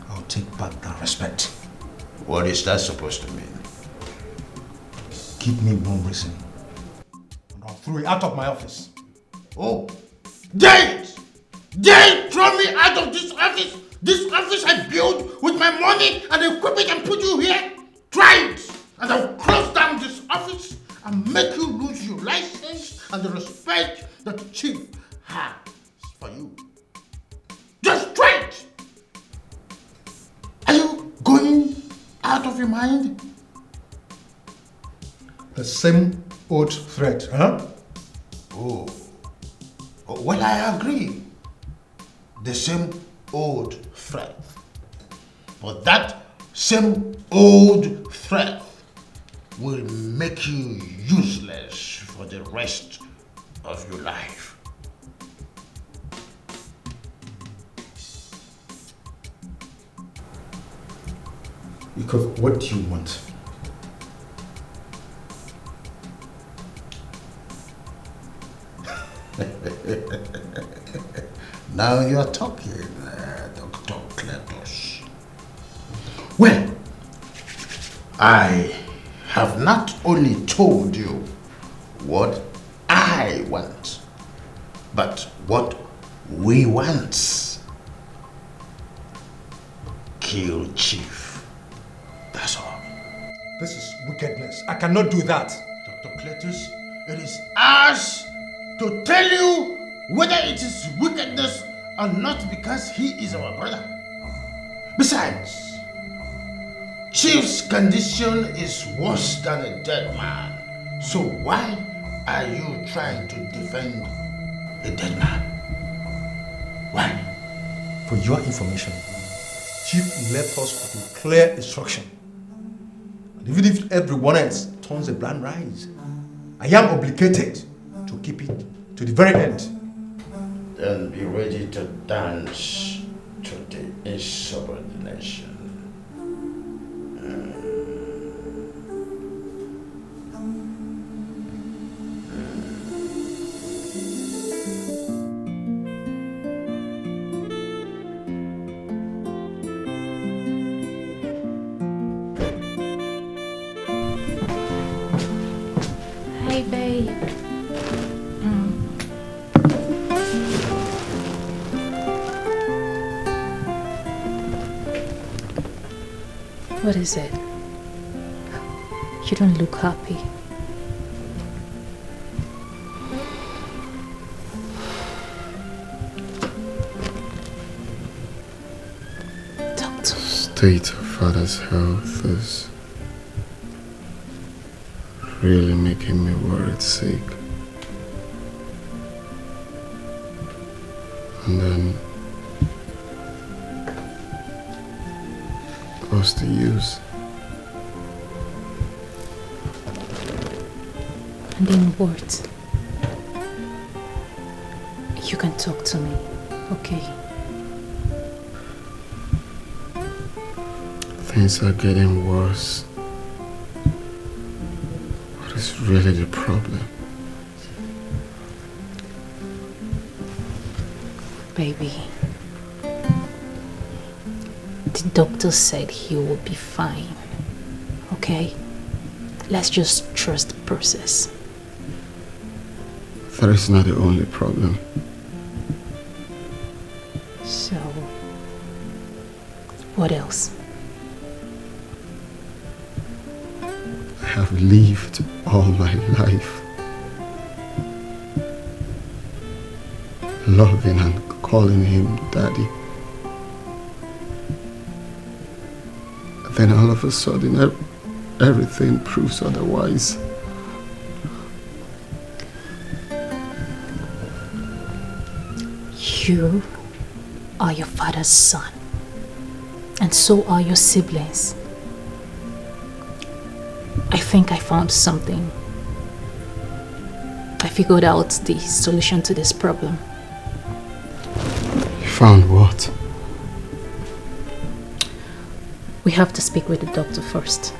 I'll take back that respect. What is that supposed to mean? Give me one reason, and I'll throw you out of my office. Oh, dare throw me out of this office! This office I built with my money and equipment and put you here? Try it! And I'll close down this office and make you lose your license and the respect that the chief has for you. Just try it! Are you going out of your mind? The same old threat, huh? Oh, well, I agree. The same old threat. But that same old threat will make you useless for the rest of your life. Because what do you want? Now you're talking, Dr. Cletus. Well, I have not only told you what I want, but what we want. Kill Chief. That's all. This is wickedness. I cannot do that. Dr. Cletus, it is ours to tell you whether it is wickedness or not, because he is our brother. Besides, Chief's condition is worse than a dead man. So why are you trying to defend a dead man? Why? For your information, Chief left us with a clear instruction. And even if everyone else turns a blind eye, I am obligated to keep it to the very end. Then be ready to dance to the insubordination. Hey, babe. What is it? You don't look happy. The state of father's health is really making me worried sick. And then, what's the use? And then what? You can talk to me, okay? Things are getting worse. What is really the problem? Baby, the doctor said he will be fine, okay? Let's just trust the process. That is not the only problem. So, what else? I have lived all my life loving and calling him daddy. Then all of a sudden, everything proves otherwise. You are your father's son, and so are your siblings. I think I found something. I figured out the solution to this problem. You found what? We have to speak with the doctor first.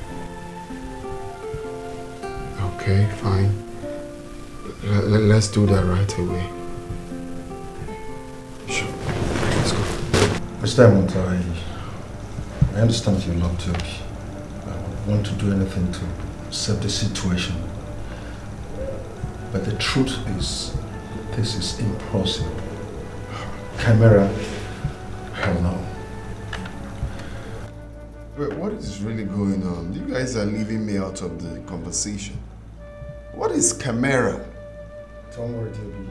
Okay, fine. Let's do that right away. Sure. Let's go. Mr. Diamond, I understand you love to want to do anything to save the situation. But the truth is, this is impossible. Chimera, hell no. Wait, what is really going on? You guys are leaving me out of the conversation. What is chimera? Don't worry, DB.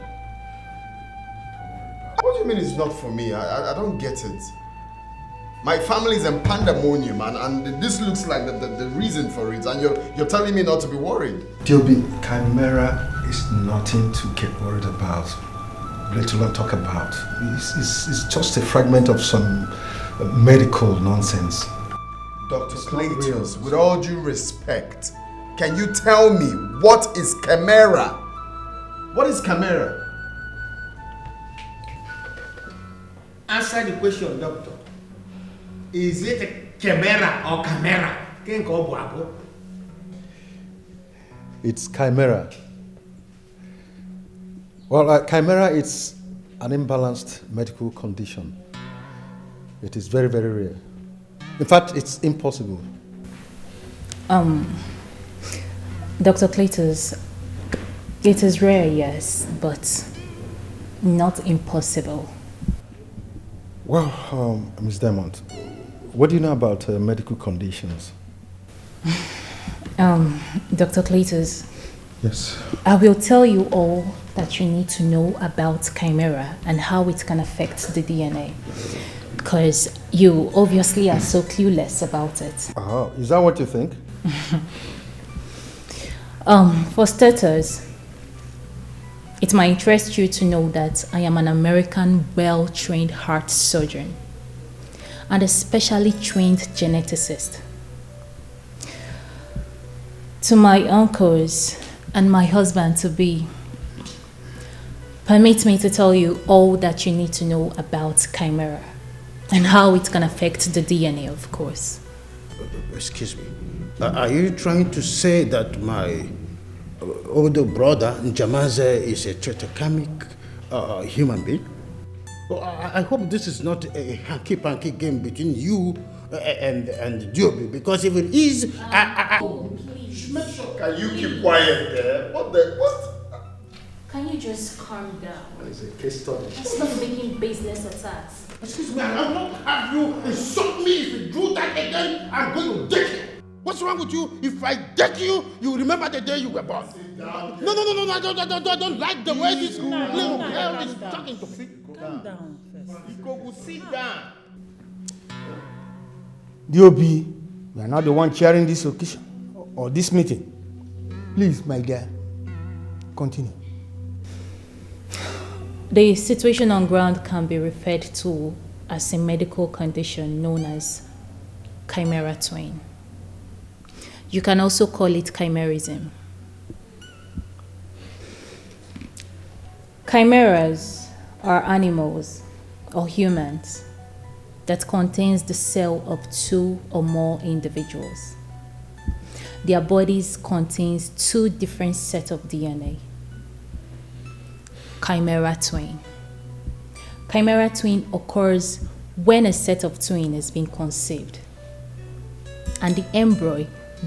What do you mean it's not for me? I don't get it. My family is in pandemonium and this looks like the reason for it, and you're telling me not to be worried. DB, chimera is nothing to get worried about. Let alone talk about. It's just a fragment of some medical nonsense. Dr. Clayton, with all due respect, can you tell me what is chimera? What is chimera? Answer the question, doctor. Is it a chimera or chimera? It's chimera. Well, chimera is an imbalanced medical condition. It is very, very rare. In fact, it's impossible. Dr. Cletus, it is rare, yes, but not impossible. Well, Ms. Diamond, what do you know about medical conditions? Dr. Cletus. Yes. I will tell you all that you need to know about chimera and how it can affect the DNA. Because you obviously are so clueless about it. Oh, is that what you think? For starters, it might interest you to know that I am an American well-trained heart surgeon and a specially trained geneticist. To my uncles and my husband-to-be, permit me to tell you all that you need to know about chimera and how it can affect the DNA, of course. Excuse me. Are you trying to say that my older brother, Njamaze, is a tracheotomic human being? Well, I hope this is not a hanky-panky game between you and Joby, because if it is, Can you keep quiet there? What? Can you you just calm down? It's a case study. Stop making business attacks. Excuse me, I will not have you insult me. If you do that again, I'm going to deck you. What's wrong with you? If I deck you, you remember the day you were born. No, I don't like the way this little girl is talking to me. Calm down first. Ikoku, sit down. DOB, we are not the one chairing this occasion or this meeting. Please, my dear, continue. The situation on ground can be referred to as a medical condition known as chimera twin. You can also call it chimerism. Chimeras are animals or humans that contains the cell of two or more individuals. Their bodies contains two different sets of DNA. Chimera twin. Chimera twin occurs when a set of twin is being conceived and the embryo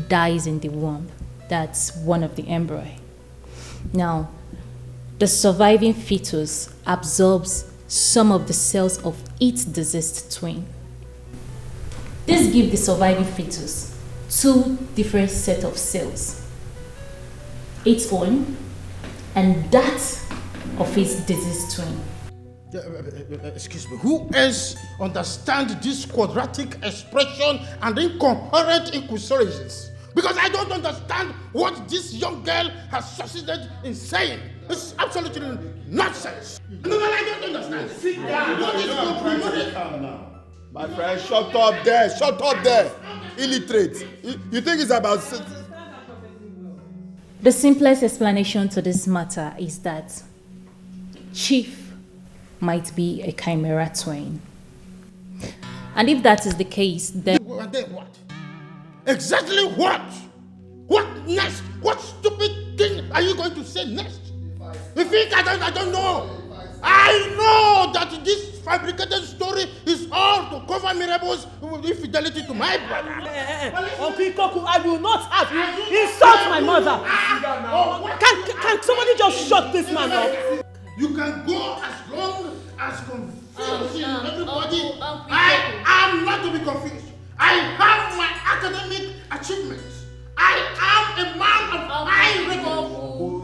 dies in the womb. That's one of the embryo. Now, the surviving fetus absorbs some of the cells of its deceased twin. This gives the surviving fetus two different sets of cells, its own and that of its deceased twin. Excuse me, who else understands this quadratic expression and incoherent inquisitions? Because I don't understand what this young girl has succeeded in saying. It's absolutely nonsense. No, I don't understand. Sit down. What is going on? My friend, shut up there. Illiterate. You think it's about... The simplest explanation to this matter is that Chief might be a chimera twin. And if that is the case, then... And then what? Exactly what? What next? What stupid thing are you going to say next? You think I don't know? I know that this fabricated story is all to cover Mirabel's infidelity to my brother. Uncle Ikoku, I will not have you insult my mother. Can somebody just shut this man up? You can go as long as confusing everybody. I am not to be confused. I have my academic achievements. I am a man of high record.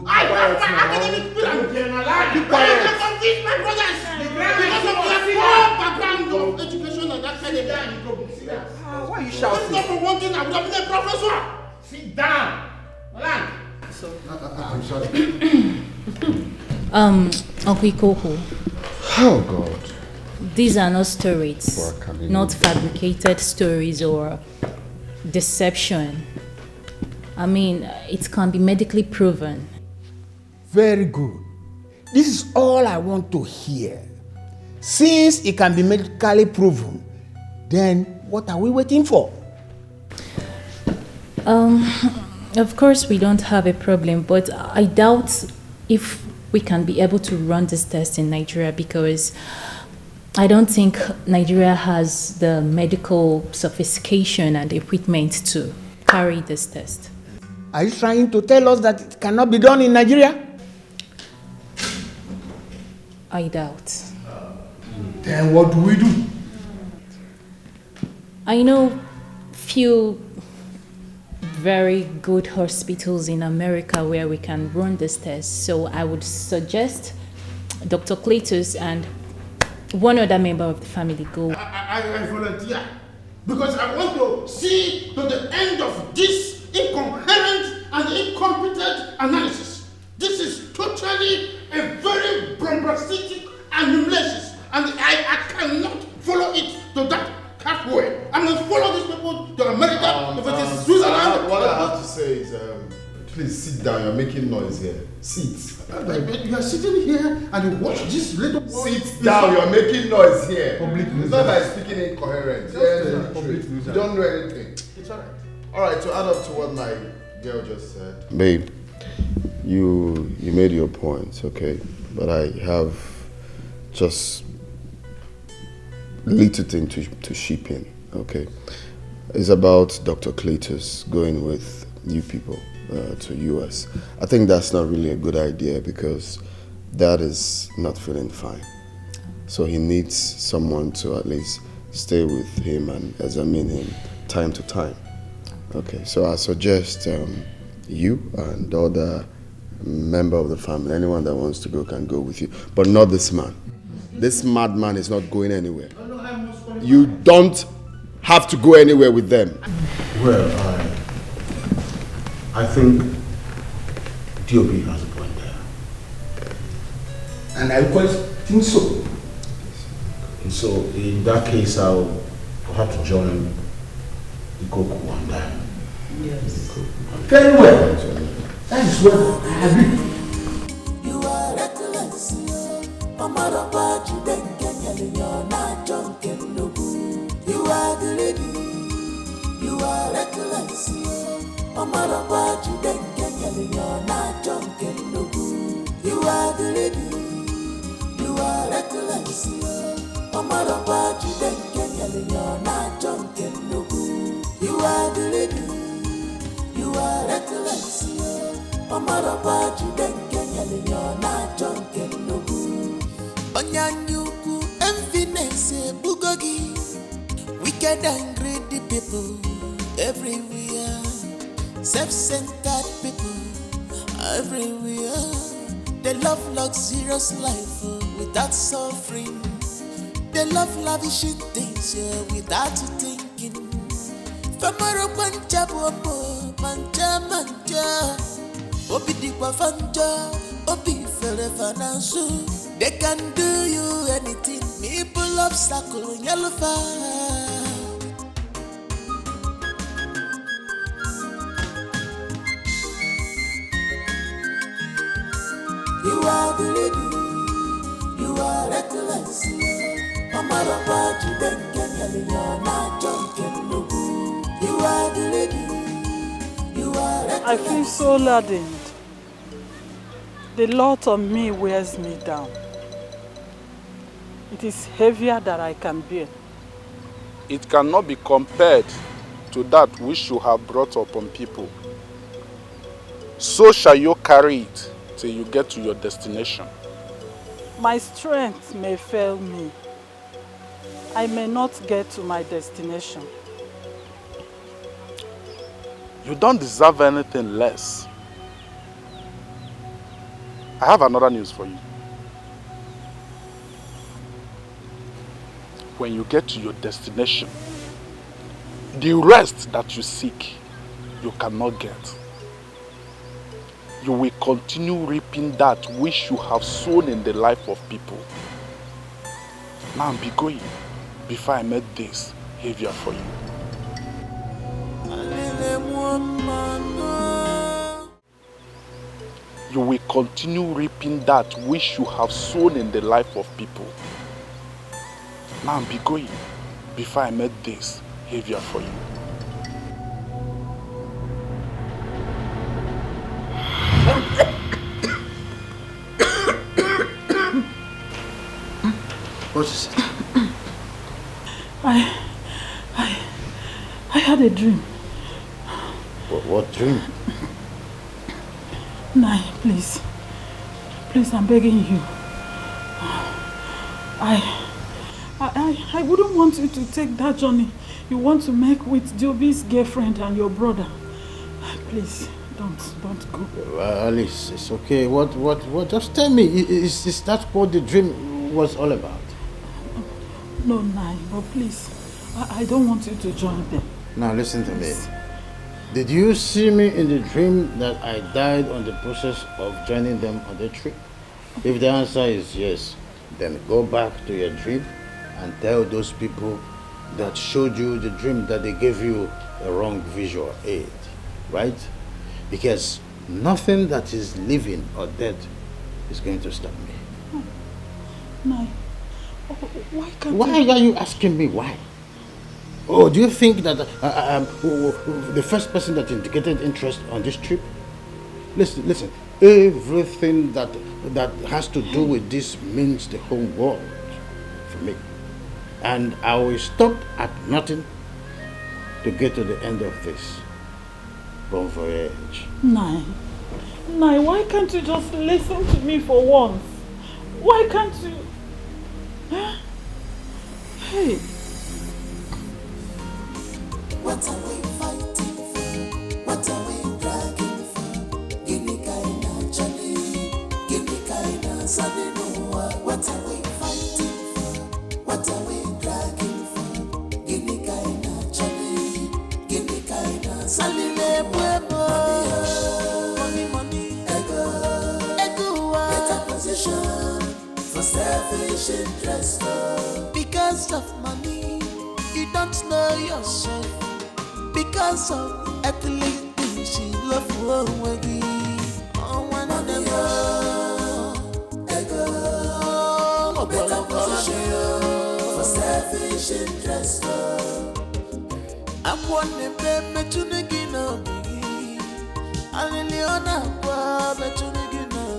I have my academic pyramid. I can convince my brothers because of their poor background of education and academy. Why are you shouting? Not for one thing, I would have been a professor. Sit down. I'm sorry. Uncle Ikoku. Oh God. These are not stories, not fabricated stories or deception. I mean, it can be medically proven. Very good. This is all I want to hear. Since it can be medically proven, then what are we waiting for? Of course we don't have a problem, but I doubt if we can be able to run this test in Nigeria because I don't think Nigeria has the medical sophistication and equipment to carry this test. Are you trying to tell us that it cannot be done in Nigeria? I doubt. Then what do we do? I know few very good hospitals in America where we can run this test, so I would suggest Dr. Cletus and one other member of the family go. I volunteer because I want to see to the end of this incoherent and incompetent analysis. This is totally a very bombastic analysis, and I cannot follow it to that halfway. I must follow these people to America, if it is Switzerland. What I have to say is, please sit down. You're making noise here. Sit. You are sitting here and you watch this little boy. Sit down. You're making noise here. Public it's not like speaking incoherent. You don't know anything. It's alright. Alright, to add up to what my girl just said. Babe, you made your points, okay? But I have just little thing to ship in, okay? It's about Dr. Cletus going with you people to US. I think that's not really a good idea because Dad is not feeling fine. So he needs someone to at least stay with him and examine him time to time. Okay, so I suggest you and the other member of the family, anyone that wants to go can go with you. But not this man. This madman is not going anywhere. You don't have to go anywhere with them. Well, I think DOB has a point there. And I quite think so. And so in that case, I'll have to join the Goku one time. Yes. Very well. That is well. I agree. You are reckless. Omaraba Judengenya, you're not drunken. You are the lady. You are reckless. Omaraba Judengenya, you're not drunken. You are the lady. You are reckless. Omaraba Judengenya, you're not drunken. You are the lady. You are reckless. Omaraba Judengenya, you're not drunken. Onyanyuku emptiness bugogi. Wicked and greedy people everywhere. Self-centered people everywhere. They love luxurious life without suffering. They love lavishing things without thinking. Famaro manja buomo, manja. Obi diwa fanja, obi fere fanansu. They can do you anything. Me pull obstacle in yellow fire. You are the lady. You are reckless. Omaraba Judengenya, you're not drunken. You are the lady. You are reckless. I feel so laden. The lot on me wears me down. It is heavier than I can bear. It cannot be compared to that which you have brought upon people. So shall you carry it till you get to your destination. My strength may fail me. I may not get to my destination. You don't deserve anything less. I have another news for you. When you get to your destination, the rest that you seek, you cannot get. You will continue reaping that which you have sown in the life of people. Now be going before I make this heavier for you. You will continue reaping that which you have sown in the life of people. Now be going before I make this heavier for you. What is it? I had a dream. What dream? Nai, please. Please, I'm begging you. I wouldn't want you to take that journey you want to make with Joby's girlfriend and your brother. Please, don't go. Alice, it's okay. What? Just tell me, is that what the dream was all about? No, Nai, but please, I don't want you to join them. Now listen to me. Did you see me in the dream that I died on the process of joining them on the trip? If the answer is yes, then go back to your dream and tell those people that showed you the dream that they gave you a wrong visual aid, right? Because nothing that is living or dead is going to stop me. Nai, why can't Why are you asking me why? Oh, do you think that the first person that indicated interest on this trip? Listen. Everything that has to do with this means the whole world for me. And I will stop at nothing to get to the end of this. Bon voyage. Nai, why can't you just listen to me for once? Why can't you? Hey. What are we fighting for? What are we dragging for? Gini kaina chani, gini kaina sadinua. What are we fighting for? What are we dragging for? Gini kaina chani, gini kaina sadinua. Money, ego, better position for selfish interest. Because of money, you don't know yourself. Because of earthly things, you love away. Oh, one of them, ego, better position for selfish interest. I want them to begin a biggie. I really wanna go to begin a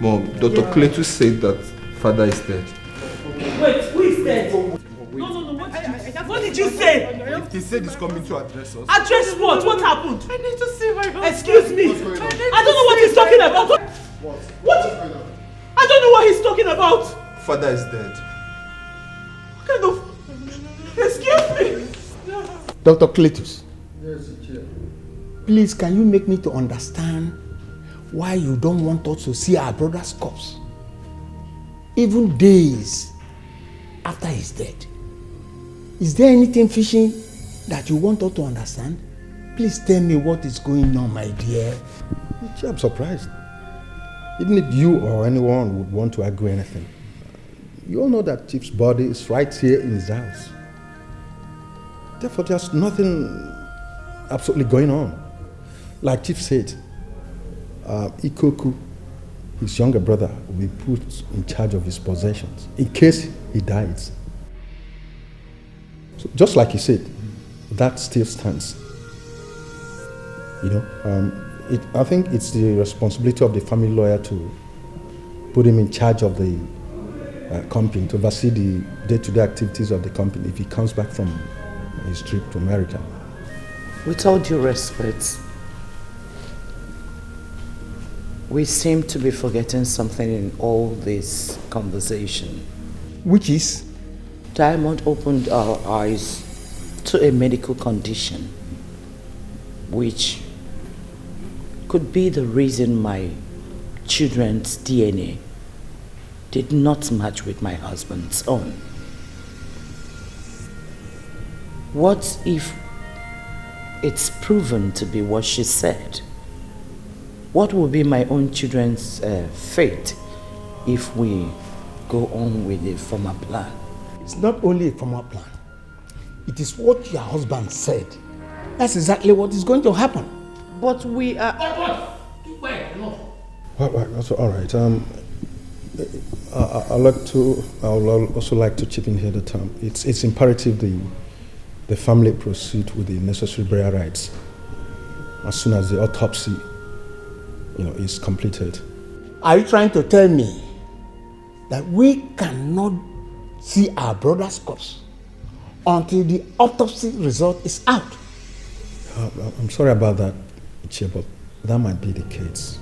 Mom, Dr. Cletus said that father is dead. Wait, who is dead? No, what did you say? He said he's coming to address us. Address what? What happened? I need to see my husband. Excuse me. I don't know what he's talking about. What? I don't know what he's talking about. Father is dead. What kind of... Excuse me. Dr. Cletus, Yes, Chair. please can you make me to understand why you don't want us to see our brother's corpse even days after he's dead? Is there anything fishy that you want us to understand? Please tell me what is going on, my dear. I'm surprised. Even if you or anyone would want to argue anything, you all know that Chief's body is right here in his house. Therefore, there's nothing absolutely going on. Like Chief said, Ikoku, his younger brother, will be put in charge of his possessions in case he dies. So just like he said, that still stands. You know, I think it's the responsibility of the family lawyer to put him in charge of the company, to oversee the day-to-day activities of the company if he comes back from his trip to America. With all due respect, we seem to be forgetting something in all this conversation. Which is? Diamond opened our eyes to a medical condition which could be the reason my children's DNA did not match with my husband's own. What if it's proven to be what she said? What will be my own children's fate if we go on with the former plan? It's not only a former plan. It is what your husband said. That's exactly what is going to happen. But we are... That's all right. I would also like to chip in here that it's imperative the family proceed with the necessary burial rites as soon as the autopsy, is completed. Are you trying to tell me that we cannot see our brother's corpse until the autopsy result is out? I'm sorry about that, Ichie, but that might be the case.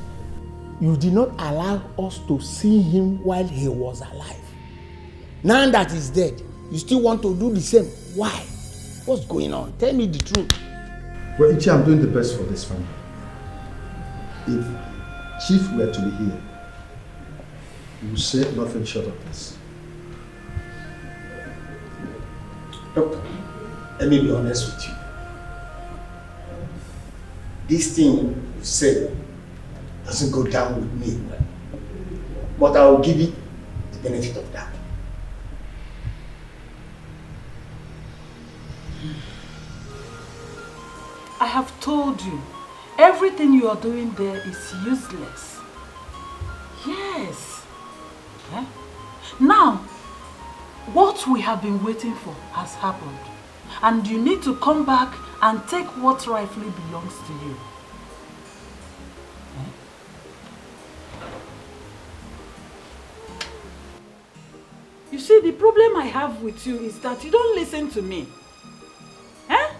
you did not allow us to see him while he was alive. Now that he's dead, you still want to do the same. Why? What's going on? Tell me the truth. Well, Ichi, I'm doing the best for this family. If Chief were to be here, he would say nothing short of this. Doctor, let me be honest with you. This thing you said doesn't go down with me. But I will give it the benefit of that. I have told you, everything you are doing there is useless. Yes. Eh? Now, what we have been waiting for has happened. And you need to come back and take what rightfully belongs to you. Eh? You see, the problem I have with you is that you don't listen to me. Eh?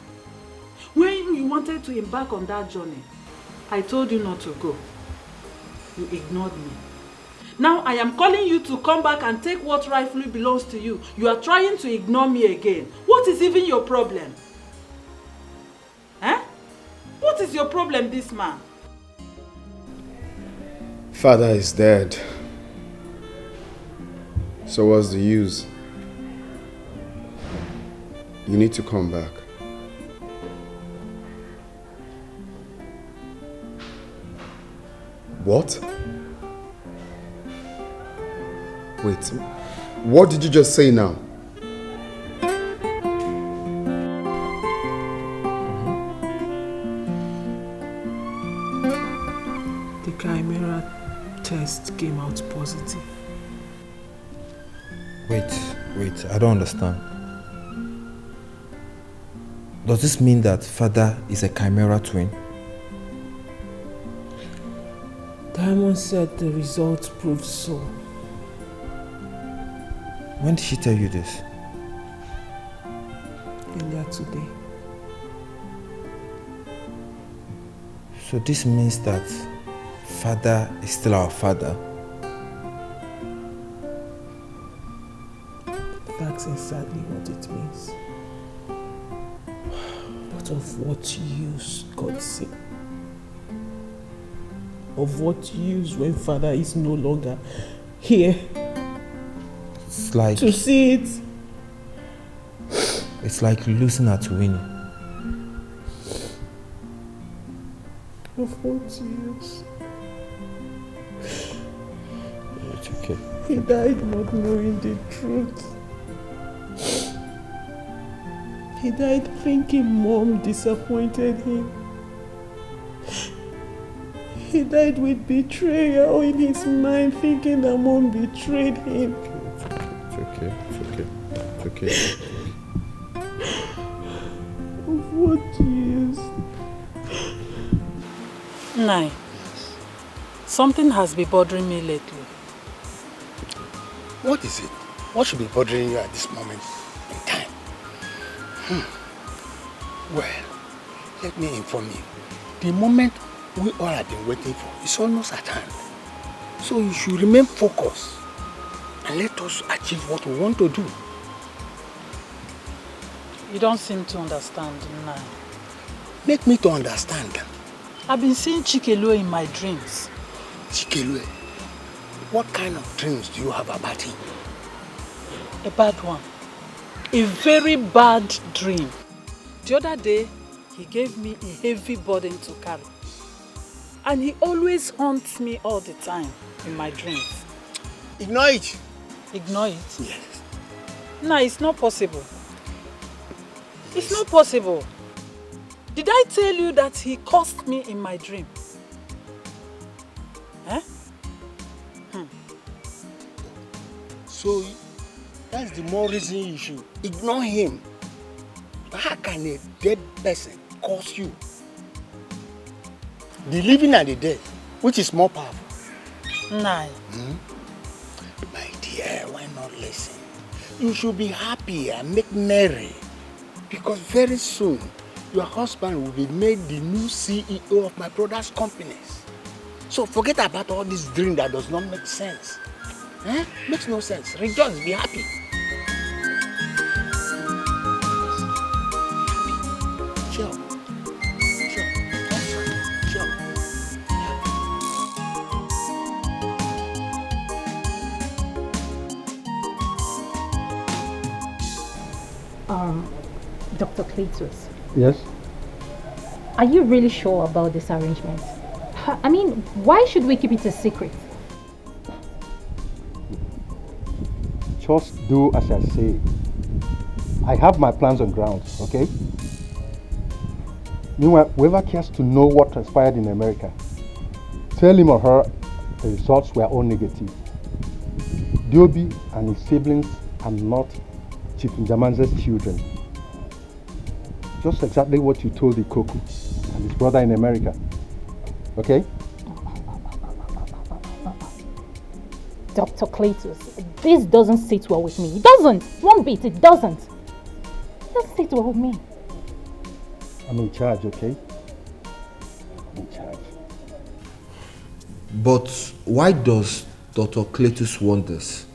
When you wanted to embark on that journey, I told you not to go. You ignored me. Now I am calling you to come back and take what rightfully belongs to you. You are trying to ignore me again. What is even your problem? Eh? What is your problem, this man? Father is dead. So what's the use? You need to come back. What? Wait, what did you just say now? The chimera test came out positive. Wait, I don't understand. Does this mean that father is a chimera twin? Diamond said the results proved so. When did she tell you this? Earlier today. So this means that father is still our father. That's exactly what it means. But of what use, God sake? Of what use when father is no longer here? It's like... to see it. It's like losing at winning. Of what use? It's okay. He died not knowing the truth. He died thinking mom disappointed him. He died with betrayal in his mind, thinking that mom betrayed him. It's okay. Of what use? Nai, something has been bothering me lately. What is it? What should be bothering you at this moment in time? Well, let me inform you. The moment we all have been waiting for is almost at hand. So you should remain focused and let us achieve what we want to do. You don't seem to understand, Nai. Make me to understand. I've been seeing Chikelue in my dreams. Chikelue? What kind of dreams do you have about him? A bad one. A very bad dream. The other day, he gave me a heavy burden to carry. And he always haunts me all the time in my dreams. Ignore it. Ignore it? Yes. No, it's not possible. It's not possible. Did I tell you that he cursed me in my dream? Eh? So, that's the more reason you should ignore him. How can a dead person curse you? The living and the dead, which is more powerful? Nai. My dear, why not listen? You should be happy and make merry. Because very soon, your husband will be made the new CEO of my brother's companies. So forget about all this dream that does not make sense. Eh? Makes no sense. Rejoice, be happy. Sure. Dr. Cletus, Yes? are you really sure about this arrangement? I mean, why should we keep it a secret? Just do as I say. I have my plans on ground, okay? Meanwhile, whoever cares to know what transpired in America, tell him or her the results were all negative. Diobi and his siblings are not Chief Njamanze's children. Just exactly what you told Ikoku and his brother in America. Okay? Dr. Cletus, this doesn't sit well with me. It doesn't. One bit, it doesn't. It doesn't sit well with me. I'm in charge, okay? I'm in charge. But why does Dr. Cletus want this?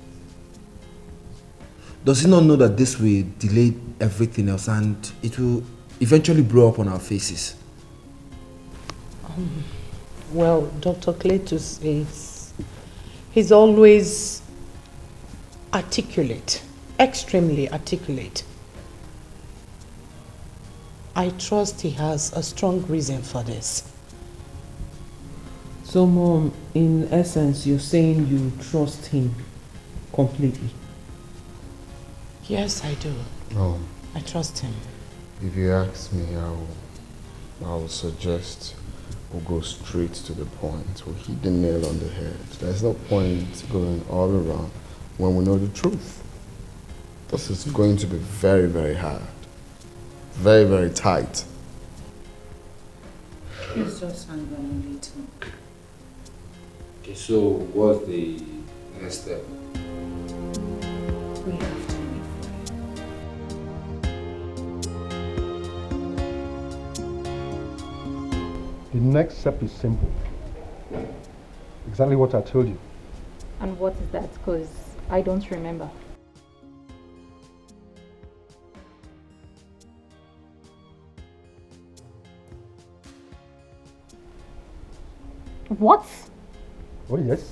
Does he not know that this will delay everything else and it will eventually blow up on our faces? Well, Dr. Cletus he's always articulate, extremely articulate. I trust he has a strong reason for this. So, Mom, in essence, you're saying you trust him completely? Yes, I do. Oh. I trust him. If you ask me, I will suggest we'll go straight to the point. We'll hit the nail on the head. There's no point going all around when we know the truth. This is going to be very, very hard. Very, very tight. Please just hang on a little. Okay, so what's the next step? We have to The next step is simple. Exactly what I told you. And what is that? Because I don't remember. What? Oh, yes.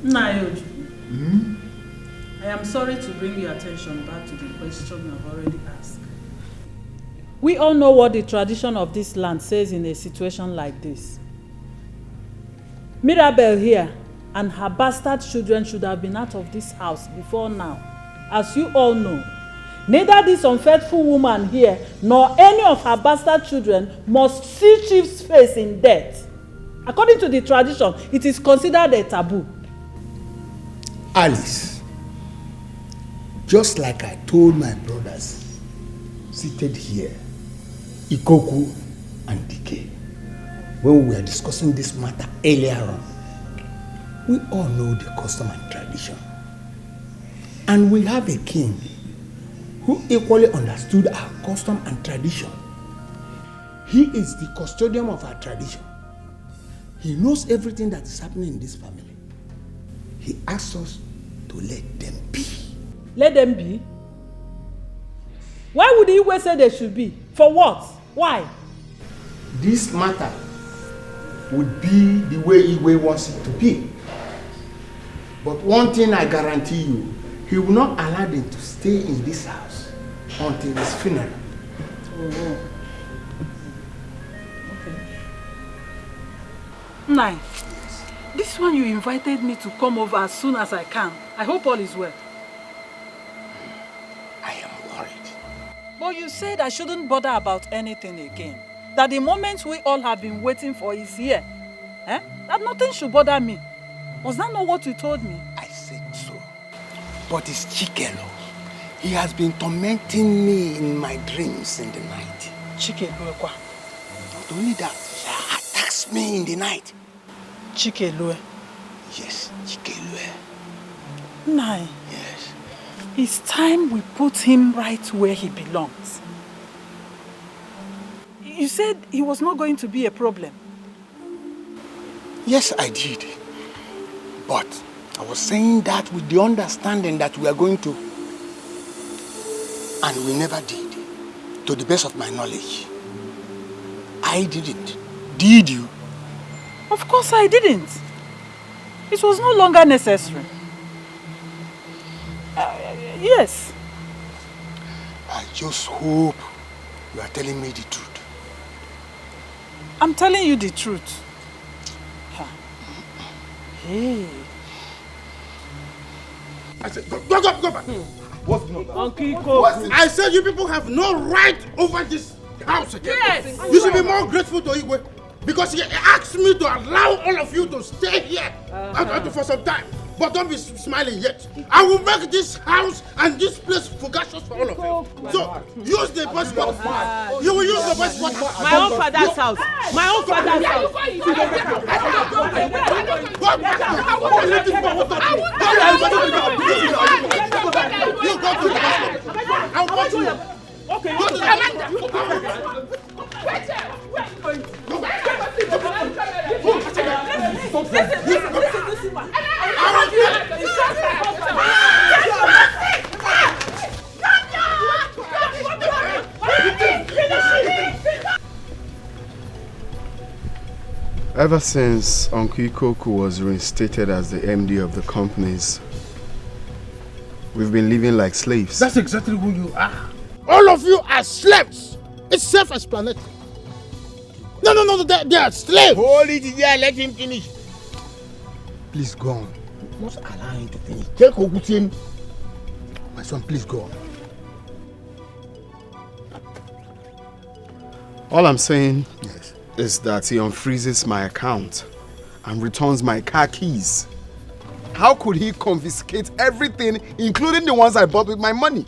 Nayoju, I am sorry to bring your attention back to the question I've already asked. We all know what the tradition of this land says in a situation like this. Mirabel here and her bastard children should have been out of this house before now. As you all know, neither this unfaithful woman here nor any of her bastard children must see Chief's face in death. According to the tradition, it is considered a taboo. Alice, just like I told my brothers seated here, Ikoku and Dike, when we were discussing this matter earlier on, we all know the custom and tradition. And we have a king who equally understood our custom and tradition. He is the custodian of our tradition. He knows everything that is happening in this family. He asks us to let them be. Let them be? Why would Igwe say they should be? For what? Why? This matter would be the way Igwe wants it to be. But one thing I guarantee you, he will not allow them to stay in this house until his funeral. Oh. Okay. Nai, this one you invited me to come over as soon as I can. I hope all is well. I am worried. But you said I shouldn't bother about anything again. That the moment we all have been waiting for is here. That nothing should bother me. Was that not what you told me? I said so. But it's Chikelo. He has been tormenting me in my dreams in the night. Chikelo? Not only that, he attacks me in the night. Chikelo? Yes, Chikelo. Nai. Yes. It's time we put him right where he belongs. You said he was not going to be a problem. Yes, I did. But I was saying that with the understanding that we are going to. And we never did, to the best of my knowledge. I didn't. Did you? Of course I didn't. It was no longer necessary. Yes. I just hope you are telling me the truth. I'm telling you the truth. Hey. I said, go back. What's going on? I said you people have no right over this house again. Yes. You should be more grateful to Igwe because he asked me to allow all of you to stay here for some time. But don't be smiling yet. I will make this house and this place fugacious for all of you. So use the best spot. You will use the best spot. My own father's house. My own father's house. You go to the hospital. I'll go to you. Okay. Go to the hospital. Ever since Uncle Ikoku was reinstated as the MD of the companies, we've been living like slaves. That's exactly who you are. All of you are slaves. It's self-explanatory. No, they are slaves. Hold it there, let him finish. Please go on. You must allow him to finish. Take Ogutin. My son, please go on. All I'm saying is that he unfreezes my account and returns my car keys. How could he confiscate everything, including the ones I bought with my money?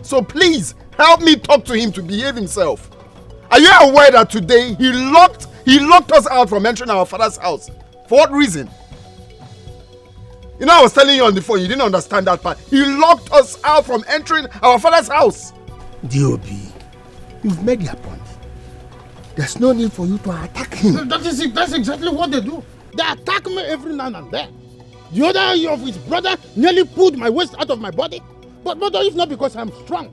So please, help me talk to him to behave himself. Are you aware that today he locked us out from entering our father's house? For what reason? You know, I was telling you on the phone, you didn't understand that part. He locked us out from entering our father's house. D.O.B., you've made your point. There's no need for you to attack him. That's exactly what they do. They attack me every now and then. The other of his brother nearly pulled my waist out of my body. But if not because I'm strong.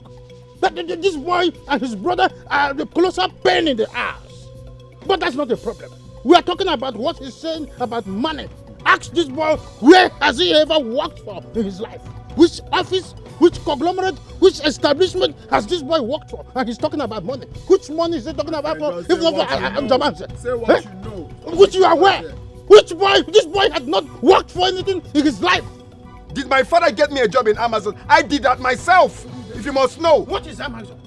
This boy and his brother are the closer pain in the ass. But that's not the problem. We are talking about what he's saying about money. Ask this boy, where has he ever worked for in his life? Which office, which conglomerate, which establishment has this boy worked for? And he's talking about money. Which money is he talking about for? If not for Say what you know. Which you are aware. Which boy? This boy has not worked for anything in his life. Did my father get me a job in Amazon? I did that myself, if you must know. What is Amazon?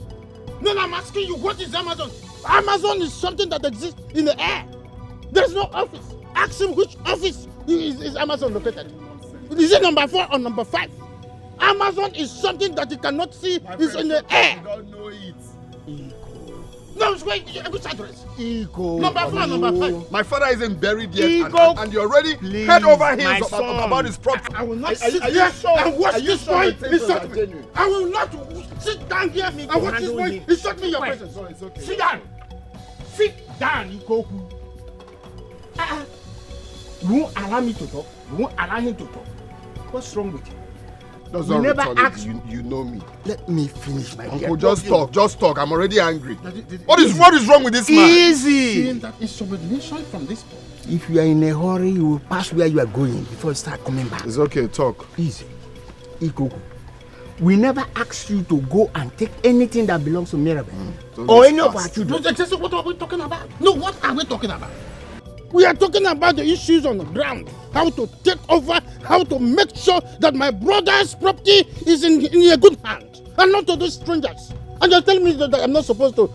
No, I'm asking you, what is Amazon? Amazon is something that exists in the air. There's no office. Ask him which office is Amazon located. Is it number 4 or number 5? Amazon is something that you cannot see. It's in the air. You don't know it. No, it's which address? Ego. Number 4, number 5. My father isn't buried yet, Ego. and you're already Please, head over heels my son. about his property. I will not sit here and watch this boy insult me. I will not sit down here and watch this boy insult me in your presence. It's okay. Sit down. Sit down, Ikoku. You won't allow me to talk. You won't allow him to talk. What's wrong with you? That's We not never retarded. asked You know me. Let me finish my Uncle, just talk. I'm already angry. What is wrong with this man? Easy. Seeing that insubordination from this boy. If you are in a hurry, you will pass where you are going before you start coming back. It's okay, talk. Easy. Ikoku, we never asked you to go and take anything that belongs to Mirabel or any of our children. No, what are we talking about? No, what are we talking about? We are talking about the issues on the ground. How to take over, how to make sure that my brother's property is in a good hand. And not to those strangers. And you're telling me that I'm not supposed to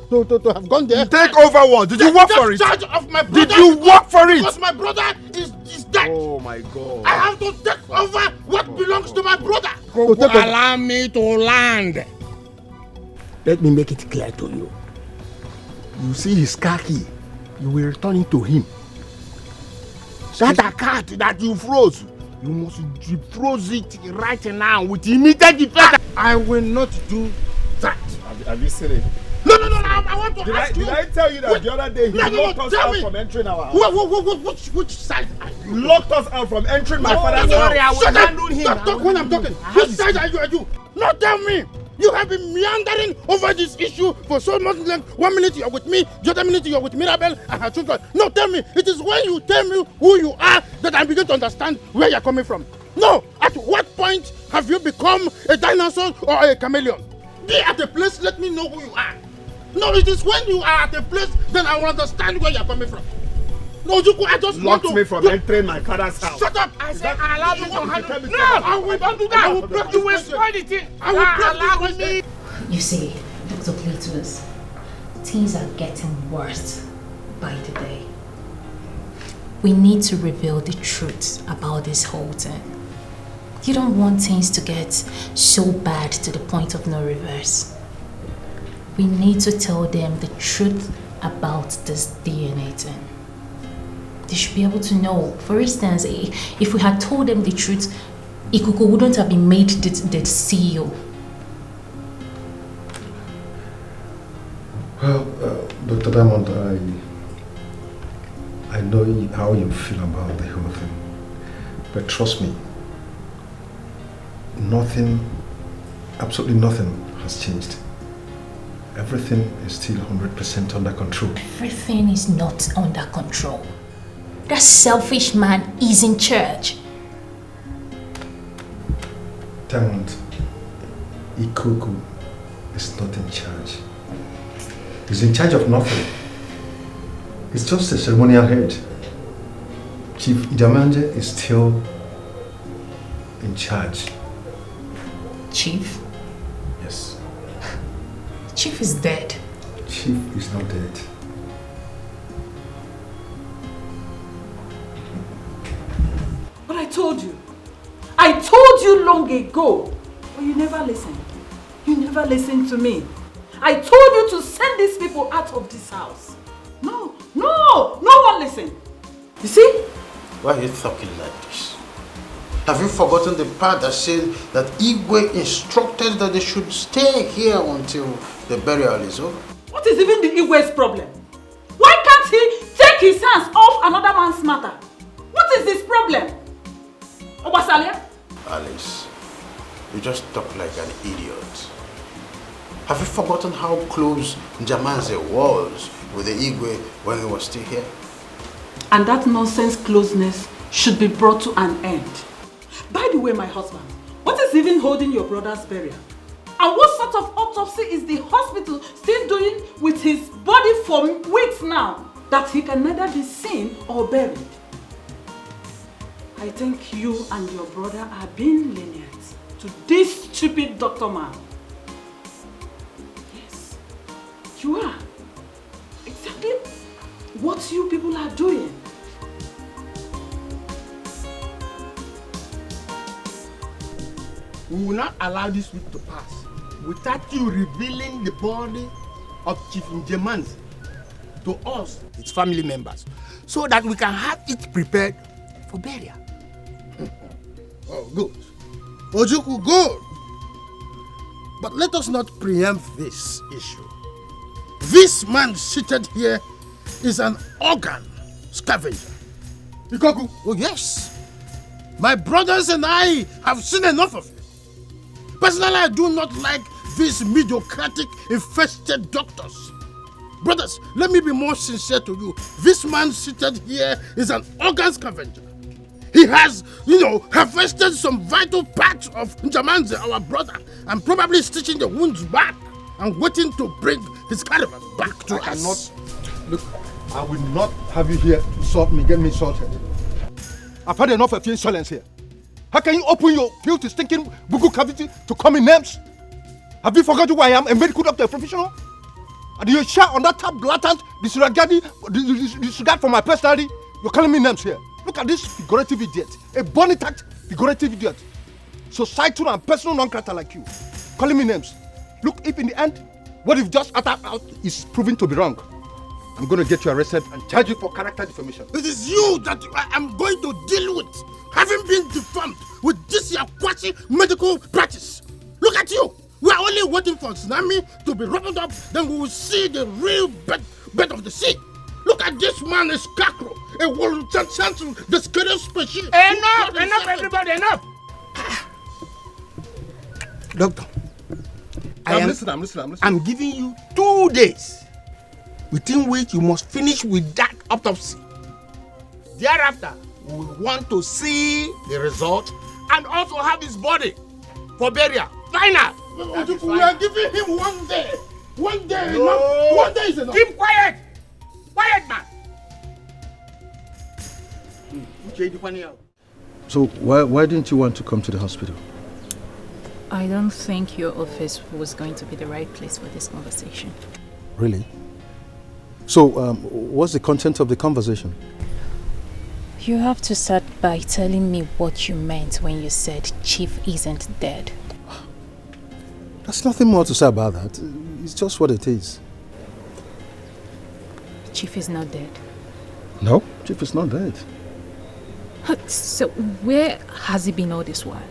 have gone there. Take over what? Did you work for it? Charge of my brother. Did you work for it? Because my brother is dead. Oh my God. I have to take over what belongs to my brother. Allow me to land. Let me make it clear to you. You see his car key, you will return it to him. That account that you froze, you You must defroze it right now with immediate effect. I will not do that. Have you seen it? No, I want to ask you. Did I tell you that the other day he locked us out from entering our house? Which side are you? Locked us out from entering my father's house. Shut up! Don't talk when I'm talking. Which side are you? No, tell me! You have been meandering over this issue for so much length. 1 minute you're with me, the other minute you're with Mirabel and her children. No, tell me. It is when you tell me who you are that I begin to understand where you're coming from. No! At what point have you become a dinosaur or a chameleon? Be at a place, let me know who you are. No, it is when you are at a place, then I will understand where you are coming from. No, I just locked me from entering my father's house. Shut up! I said I allow you to handle. No, I will not do that. I will break you with spoil the thing. I will break you with me. You see, Dr. Cletus, things are getting worse by the day. We need to reveal the truth about this whole thing. You don't want things to get so bad to the point of no reverse. We need to tell them the truth about this DNA thing. They should be able to know. For instance, if we had told them the truth, Ikuku wouldn't have been made the CEO. Well, Dr. Diamond, I know how you feel about the whole thing. But trust me, nothing, absolutely nothing has changed. Everything is still 100% under control. Everything is not under control. That selfish man is in charge. Diamond, Ikuku is not in charge. He's in charge of nothing. He's just a ceremonial head. Chief Ijamanje is still in charge. Chief? Yes. Chief is dead. Chief is not dead. But I told you long ago, but you never listened. You never listened to me. I told you to send these people out of this house. No one listened. You see? Why are you talking like this? Have you forgotten the part that said that Igwe instructed that they should stay here until the burial is over? What is even the Igwe's problem? Why can't he take his hands off another man's matter? What is his problem? Obasalia? Alice, you just talk like an idiot. Have you forgotten how close Njamanze was with the Igwe when he was still here? And that nonsense closeness should be brought to an end. By the way, my husband, what is even holding your brother's burial? And what sort of autopsy is the hospital still doing with his body for weeks now that he can neither be seen or buried? I think you and your brother are being lenient to this stupid doctor man. Yes, you are. Exactly what you people are doing. We will not allow this week to pass without you revealing the body of Chief Njemanzi to us, its family members, so that we can have it prepared for burial. Oh, good. Ojuku, good. But let us not preempt this issue. This man seated here is an organ scavenger. Ikoku? Oh, yes. My brothers and I have seen enough of it. Personally, I do not like these mediocratic, infested doctors. Brothers, let me be more sincere to you. This man seated here is an organ scavenger. He has, harvested some vital parts of Njamanze, our brother, and probably stitching the wounds back and waiting to bring his caravan back to us. Look, I will not have you here to insult me, get me insulted. I've had enough of your insolence here. How can you open your filthy, stinking bugu cavity to call me names? Have you forgotten who I am, a medical doctor, professional? And you share on that blatant disregard for my personality? You're calling me names here. Look at this figurative idiot, a bonitact figurative idiot. Societal and personal non-character like you, calling me names. Look, if in the end, what you've just uttered out is proven to be wrong, I'm going to get you arrested and charge you for character defamation. It is you that I am going to deal with. having been deformed with this your quasi medical practice. Look at you. We are only waiting for tsunami to be rumbled up, then we will see the real bed of the sea. Look at this man, a scarecrow, a world champion, the scariest species. Enough, everybody, enough. Doctor, I'm listening. I'm giving you 2 days, within which you must finish with that autopsy. Thereafter, we want to see the result and also have his body for burial. Final. We are giving him 1 day. 1 day No. enough. 1 day is enough. Keep quiet. Quiet, man. So why didn't you want to come to the hospital? I don't think your office was going to be the right place for this conversation. Really? So what's the content of the conversation? You have to start by telling me what you meant when you said Chief isn't dead. There's nothing more to say about that. It's just what it is. Chief is not dead. No, Chief is not dead. So where has he been all this while?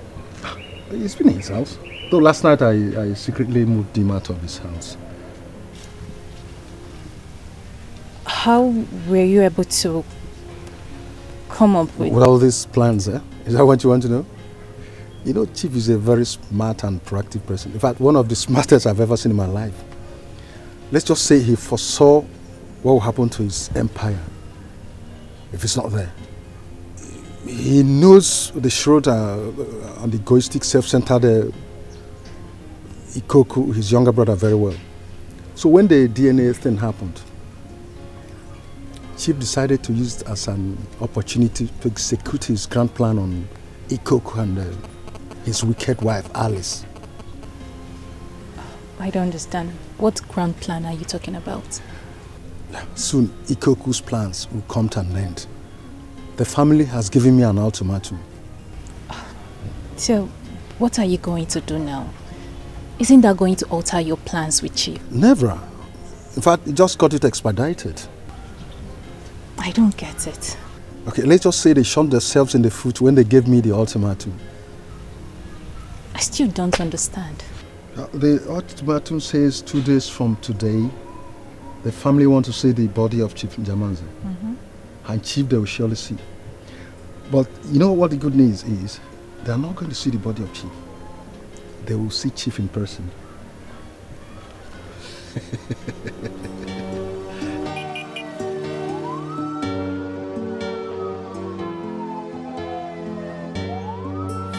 He's been in his house. Though last night I secretly moved him out of his house. How were you able to come up with all these plans, eh? Is that what you want to know? You know, Chief is a very smart and proactive person. In fact, one of the smartest I've ever seen in my life. Let's just say he foresaw what will happen to his empire if it's not there. He knows the shrewd and egoistic, self-centered Ikoku, his younger brother, very well. So when the DNA thing happened, Chief decided to use it as an opportunity to execute his grand plan on Ikoku and his wicked wife, Alice. I don't understand. What grand plan are you talking about? Soon, Ikoku's plans will come to an end. The family has given me an ultimatum. So, what are you going to do now? Isn't that going to alter your plans with Chief? Never. In fact, it just got it expedited. I don't get it. Okay, let's just say they shot themselves in the foot when they gave me the ultimatum. I still don't understand. The ultimatum says 2 days from today, the family want to see the body of Chief Njamanze. And Chief they will surely see. But you know what the good news is? They are not going to see the body of Chief. They will see Chief in person.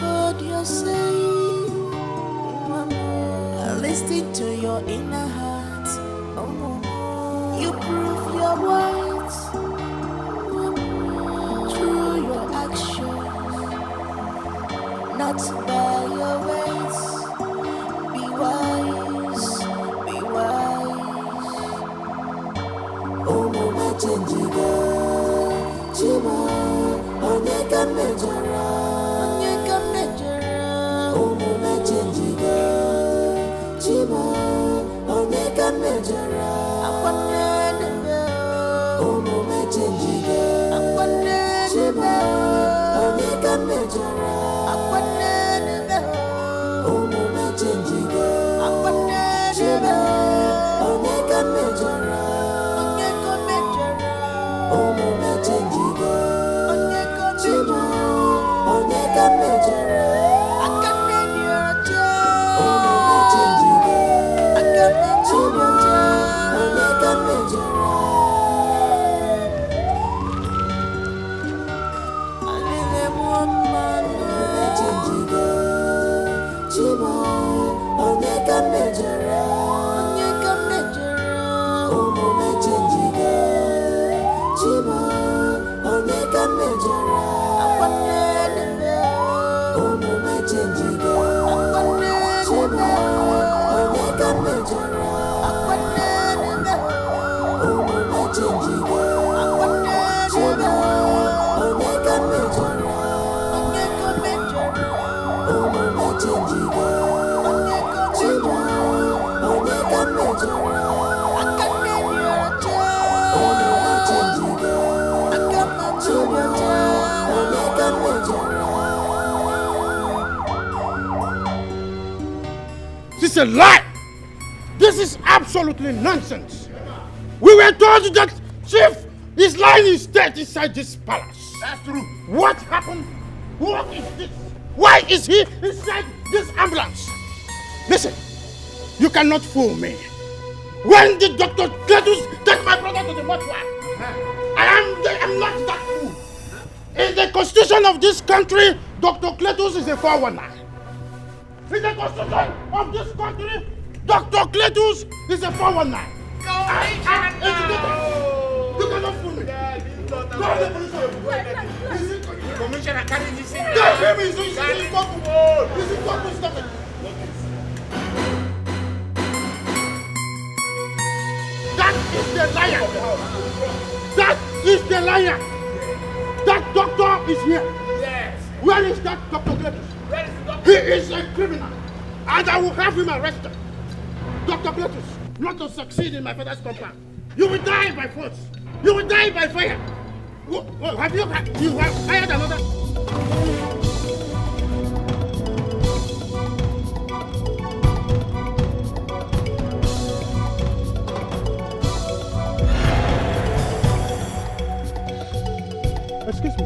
What you're saying, listen to your inner heart. You prove your words through your actions, not by your ways. Be wise, be wise. Oh, mama, changiga, chima, onyeka mejara, onyeka mejara. Oh, mama, changiga, chima, onyeka mejara. Akwanene, oh, mama, changiga, akwanene, chima, onyeka mejara. Akwanene, oh, mama, changiga, akwanene, chima, onyeka mejara. Onyeka mejara, oh, mama, changiga, onyeka chima, onyeka mejara. Akwanene, oh, mama, changiga, akwanene, chima, onyeka mejara. Alele muamana, changiga, chima, onyeka mejara. Onyeka mejara, oh, mama, changiga, chima, onyeka mejara. Akwanene, oh, mama, changiga, akwanene, chima, onyeka mejara. Akwanene, oh, mama, changiga, akwanene, chima, onyeka mejara. Onyeka mejara, oh, mama, changiga, onyeka chima, onyeka mejara. Akwanene, oh, mama, changiga, akwanene, chima, onyeka mejara. a lie. This is absolutely nonsense. We were told that Chief is lying in state inside this palace. That's true. What happened? What is this? Why is he inside this ambulance? Listen, you cannot fool me. When did Dr. Cletus take my brother to the mortuary? I am not that fool. In the constitution of this country, Dr. Cletus is a 419. In the constitution of this country, Dr. Cletus is a 419. You cannot fool me. Go to the police. Commissioner, carry this in. That is the liar. That is the liar. That doctor is here. Yes. Where is that Dr. Cletus? Where is the doctor? He is a criminal. And I will have him arrested. Dr. Cletus, not to succeed in my father's compound. You will die by force. You will die by fire. Have you hired another? Excuse me.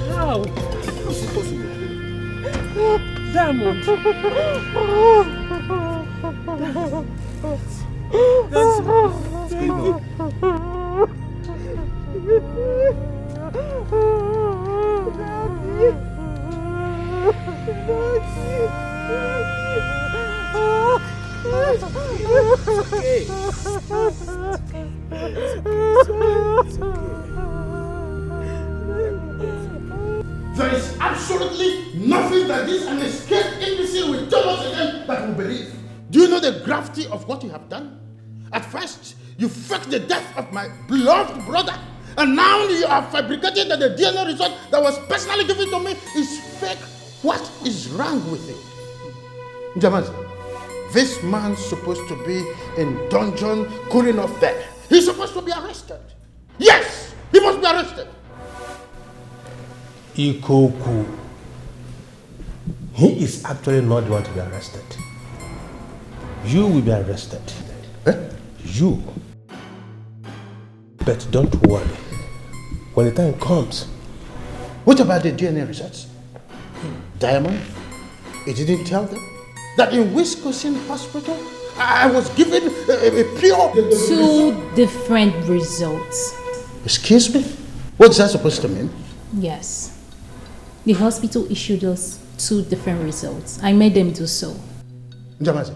How? How is it possible? Diamond! What's going on? There is absolutely nothing that this unescaped imbecile will tell us again that we believe. Do you know the gravity of what you have done? At first, you faked the death of my beloved brother, and now you have fabricated that the DNA result that was personally given to me is fake. What is wrong with you? Jamazi, this man's supposed to be in dungeon cooling off there. He's supposed to be arrested. Yes, he must be arrested. Ikoku. He is actually not the one to be arrested. You will be arrested. You. But don't worry. When the time comes. What about the DNA results? Diamond, it didn't tell them that in Wisconsin Hospital, I was given a pure... 2 different results. Excuse me? What's that supposed to mean? Yes. The hospital issued us 2 different results. I made them do so. Jamazi,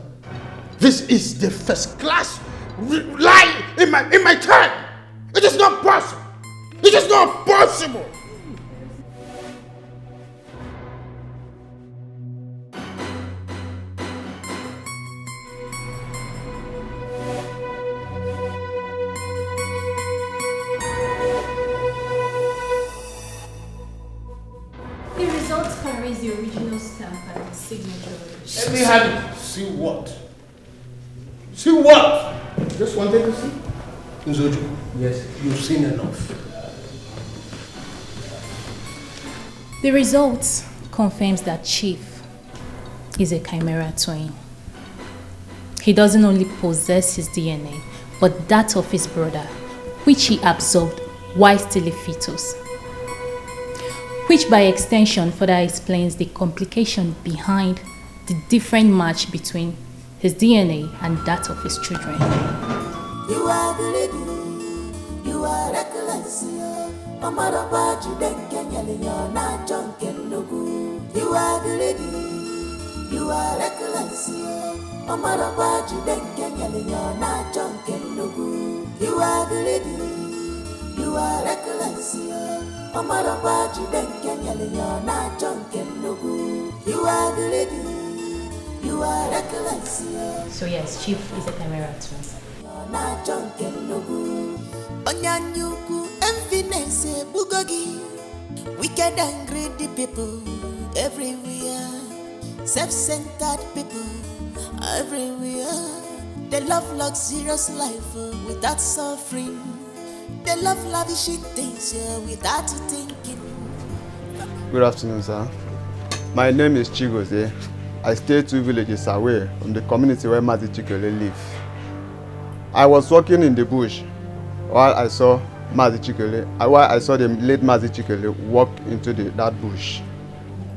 this is the first class lie in my time. It is not possible. It is not possible. The results carries the original stamp and signature. Let me have it. See what? See what? Just wanted to see. Nzoju, yes, you've seen enough. The results confirms that Chief is a chimera twin. He doesn't only possess his DNA, but that of his brother, which he absorbed while still a fetus. Which by extension further explains the complication behind the different match between his DNA and that of his children. You are greedy, you are reckless, Amara you then can yell not junk and no good. You are greedy, you are reckless, Amara you then can yell not junk and no good. You are greedy, you are reckless, Amara you then can yell not junk and no good. You are greedy, you are reckless. So yes, Chief is a chimera twin. na jonke nugu. Onyanyuku emptiness bugogi. Wicked and greedy people everywhere. Self-centered people everywhere. They love luxurious life without suffering. They love lavishing things without thinking. Good afternoon, sir. My name is Chigozie. I stay 2 villages away from the community where Mazi Chikele lives. I was walking in the bush while I saw the late Mazi Chikele walk into that bush.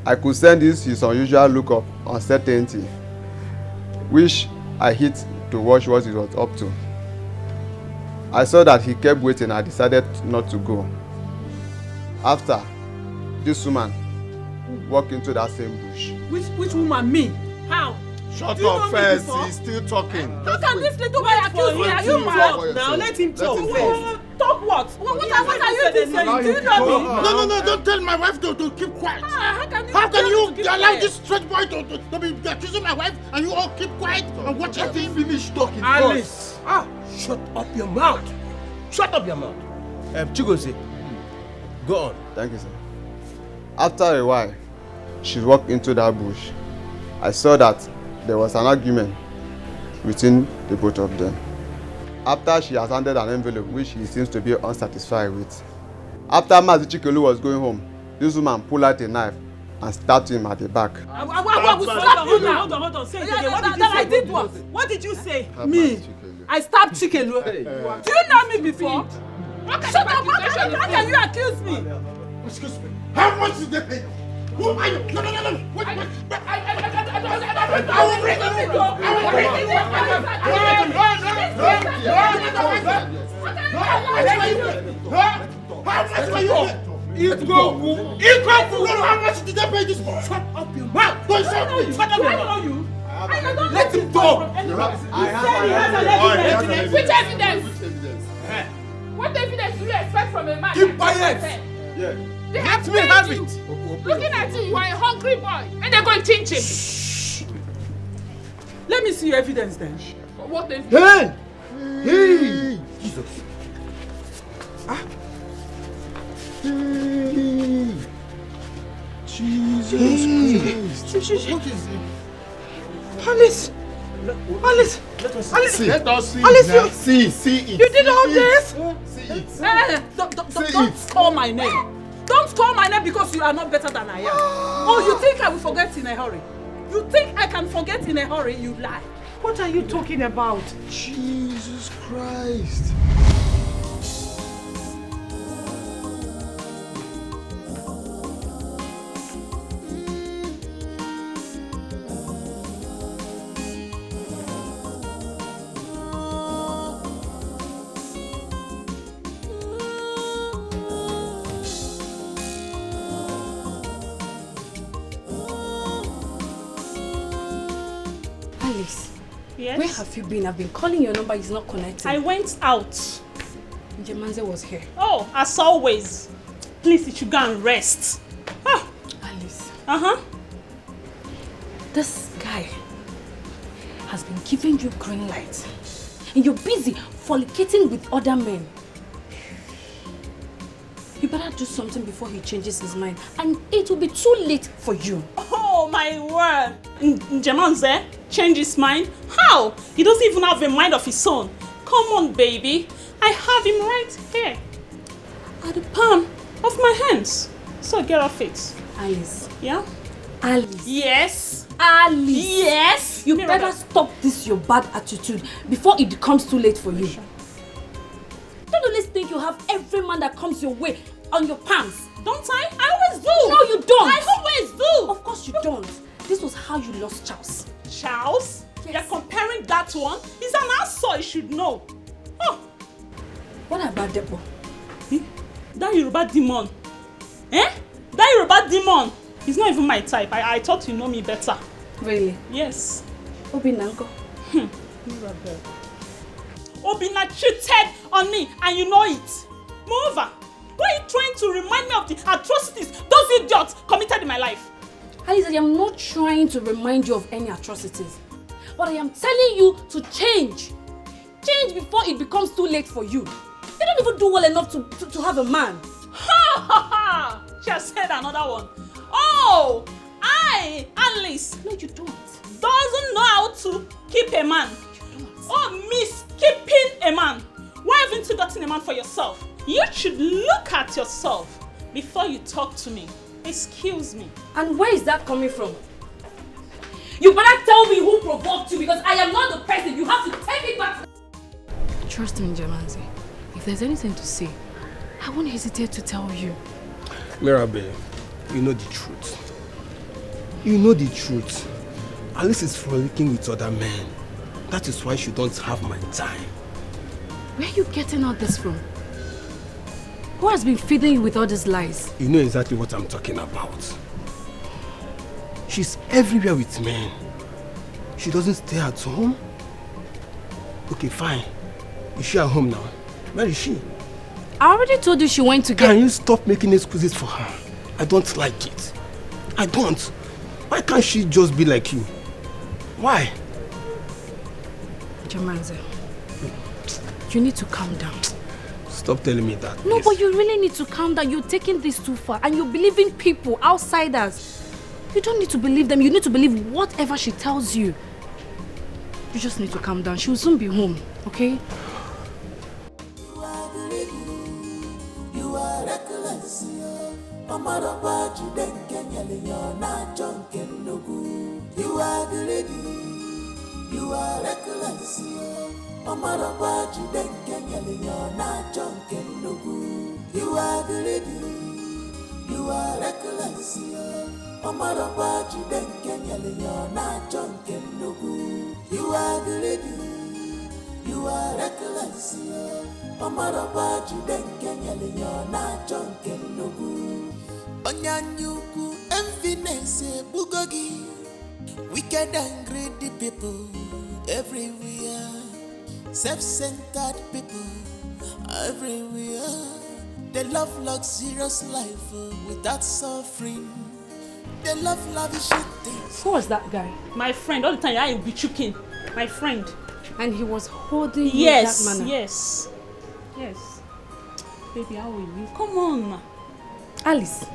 I could sense his unusual look of uncertainty, which I hit to watch what he was up to. I saw that he kept waiting. I decided not to go. After, this woman walked into that same bush. Which woman? Me? How? Shut up first, he's still talking. How can this little boy accuse me? Are you mad? Now let him talk first. Talk what? What are you saying? Do you know me? No, don't tell my wife to keep quiet. How can you allow this strange boy to be accusing my wife and you all keep quiet and watch him finish talking? Alice, shut up your mouth. Shut up your mouth. Chigozie, go on. Thank you, sir. After a while, she walked into that bush. I saw that there was an argument between the both of them. After she has handed an envelope which he seems to be unsatisfied with. After Mazi Chikele was going home, this woman pulled out a knife and stabbed him at the back. Hold on. Say it again. What did you say? I did what? What did you say? Me? I stabbed Chikele. Do you know me before? Shut up! How can you accuse me? Excuse me. How much did they pay? Who are you? No. Wait. I will bring you. How much were you? Igwe, how much did they pay this for? Shut up your mouth. Don't shut me. Shut up your mouth. Let him talk. Which evidence? What evidence do you expect from a man? Keep quiet. Let me have it. Looking at you, you are a hungry boy. And they're going to change him. Shh. Let me see your evidence then. What evidence? Hey! Jesus. Hey! Jesus Christ. What is it? Alice! Let us see. Alice, see it. You did all this? See it. Don't call my name. Don't call my name because you are not better than I am. Oh, you think I will forget in a hurry? You think I can forget in a hurry? You lie. What are you talking about? Jesus Christ. Yes? Where have you been? I've been calling your number, it's not connecting. I went out. Jemanze was here. Oh, as always. Please, you should go and rest. Ah. Alice. Uh-huh. This guy has been giving you green light. And you're busy fornicating with other men. You better do something before he changes his mind. And it will be too late for you. Oh, my word. Jemanze change his mind? How? He doesn't even have a mind of his own. Come on, baby. I have him right here. At the palm of my hands. So get off it. Alice. Yeah? Alice. Yes. Alice. Yes. You better stop this your bad attitude before it becomes too late for you. Don't always think you have every man that comes your way on your palms. Don't I? I always do. No, you don't. I always do. Of course you don't. This was how you lost Charles. Charles? Yes. You're comparing that one? He's an asshole, you should know. Oh. What about Debo? That Yoruba demon. Eh? That Yoruba demon. He's not even my type. I thought you know me better. Really? Yes. Obinanko. Obina cheated on me and you know it. Moreover, why are you trying to remind me of the atrocities those idiots committed in my life? Alice, I am not trying to remind you of any atrocities. But I am telling you to change. Change it before it becomes too late for you. You don't even do well enough to have a man. Ha ha ha! She has said another one. Oh, Alice. No, you don't. Doesn't know how to keep a man. Oh, Miss Keeping a Man. Why haven't you gotten a man for yourself? You should look at yourself before you talk to me. Excuse me. And where is that coming from? You better tell me who provoked you because I am not the person. You have to take it back. Trust me, Jamanzi. If there's anything to say, I won't hesitate to tell you. Mirabel, you know the truth. You know the truth. Alice is frolicking with other men. That is why she don't have my time. Where are you getting all this from? Who has been feeding you with all these lies? You know exactly what I'm talking about. She's everywhere with men. She doesn't stay at home. Okay, fine. Is she at home now? Where is she? I already told you she went to get... Can you stop making excuses for her? I don't like it. I don't. Why can't she just be like you? Why? Jamanze, you need to calm down. Stop telling me that. No, please. but you really need to calm down. You're taking this too far and you're believing people, outsiders. You don't need to believe them. You need to believe whatever she tells you. You just need to calm down. She will soon be home, okay? You are reckless. You are greedy. You are reckless. You are greedy. You are reckless. You are greedy. You are reckless. Onyanyuku envinese bugogi. Wicked and greedy people everywhere. Self-centered people everywhere. They love luxurious life without suffering. They love lavish things. Who was that guy? My friend. All the time I will be choking. My friend. And he was holding you yes, in that manner? Yes. Yes. Baby, how will you? Come on. Alice,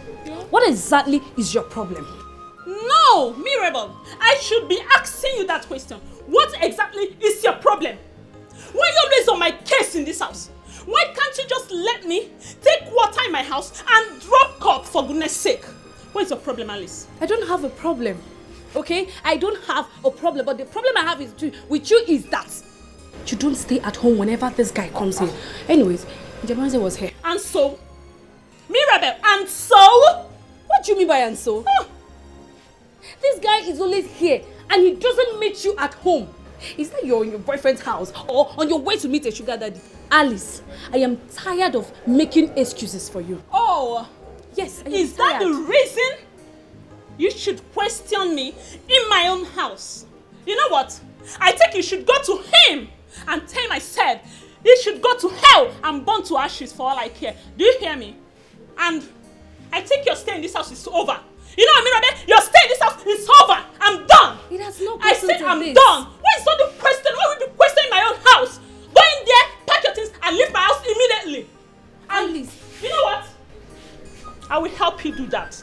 what exactly is your problem? No, Mirabel. I should be asking you that question. What exactly is your problem? Why are you always on my case in this house? Why can't you just let me take water in my house and drop cup for goodness sake? What is your problem, Alice? I don't have a problem, okay? I don't have a problem, but the problem I have with you is that you don't stay at home whenever this guy comes here. Anyways, Jamanze was here. And so? Mirabel, and so? What do you mean by and so? This guy is always here and he doesn't meet you at home. Is that you're in your boyfriend's house or on your way to meet a sugar daddy? Alice, I am tired of making excuses for you. Oh, yes, I am is tired. That the reason you should question me in my own house? You know what? I think you should go to him and tell him I said he should go to hell and burn to ashes for all I care. Do you hear me? And I think your stay in this house is over. You know what, Mirabel? Your stay in this house is over. I'm done. It has no I said I'm this. done. Why is not the question? Why would you question in my own house? Go in there, pack your things, and leave my house immediately. And Alice, you know what? I will help you do that.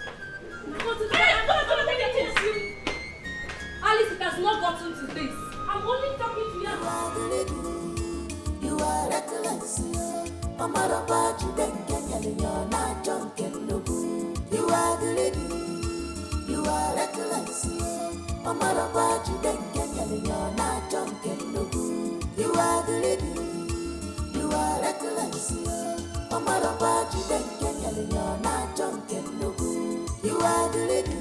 Alice, it has not gotten to this. I'm only talking to you. You are reckless. You are greedy. You are reckless. You are greedy. You are reckless. You are greedy.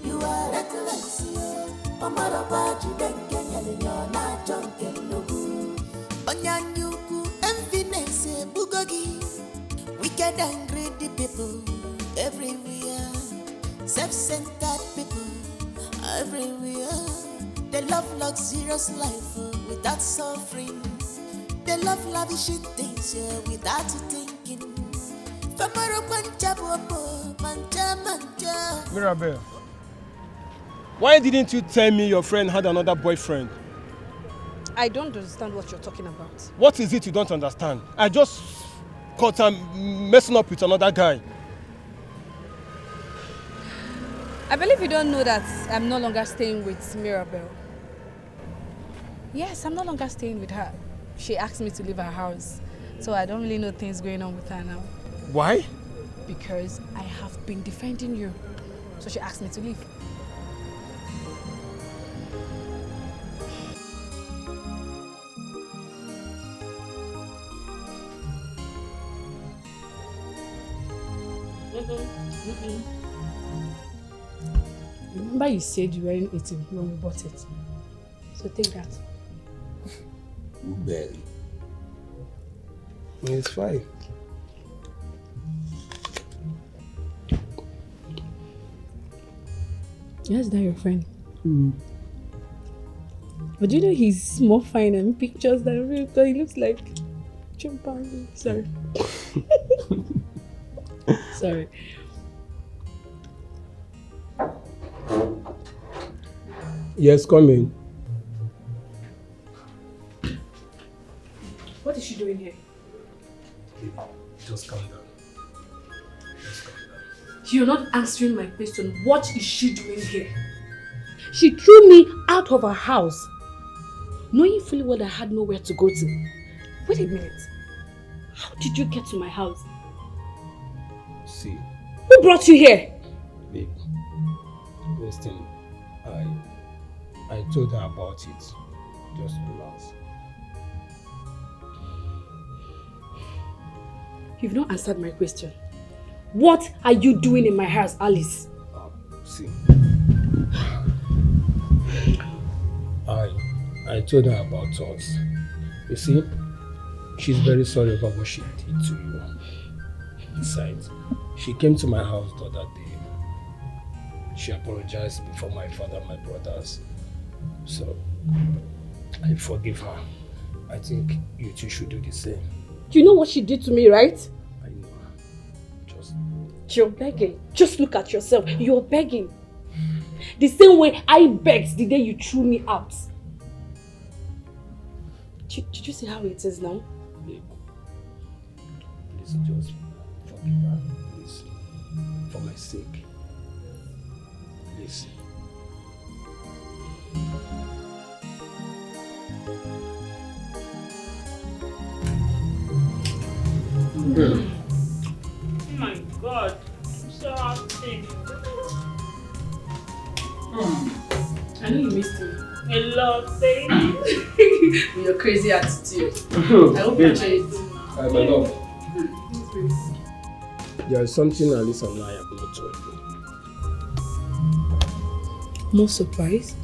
You are reckless. Onyanyuku envinese bugogi. Wicked and greedy people everywhere. Self-centered people everywhere. They love luxurious life without suffering. They love lavish things without thinking. Mirabel, why didn't you tell me your friend had another boyfriend? I don't understand what you're talking about. What is it you don't understand? I just caught her messing up with another guy. I believe you don't know that I'm no longer staying with Mirabel. Yes, I'm no longer staying with her. She asked me to leave her house, so I don't really know things going on with her now. Why? Because I have been defending you, so she asked me to leave. Remember you said you weren't eating when we bought it. So take that. Barely. It's fine. Yes, that your friend. But you know he's more fine in pictures than real because he looks like chimpanzee. Sorry. Sorry. Yes, come in. What is she doing here? Just calm down. You're not answering my question. What is she doing here? She threw me out of her house, knowing fully well I had nowhere to go to. Wait a minute. How did you get to my house? See. Who brought you here? Babe, listen, I told her about it. Just relax. You've not answered my question. What are you doing in my house, Alice? See. I told her about us. You see, she's very sorry about what she did to you. Besides, she came to my house the other day. She apologized before my father and my brothers. So, I forgive her. I think you two should do the same. You know what she did to me, right? I know. Just... You're begging. Just look at yourself. You're begging. The same way I begged the day you threw me out. Did you see how it is now? Babe, please just forgive her, please. For my sake. Please. Oh my God, I'm so happy. I know you missed me. A lot, baby. With your crazy attitude. I hope you enjoy it. My love. There is something Alice and I have not told you. More surprise?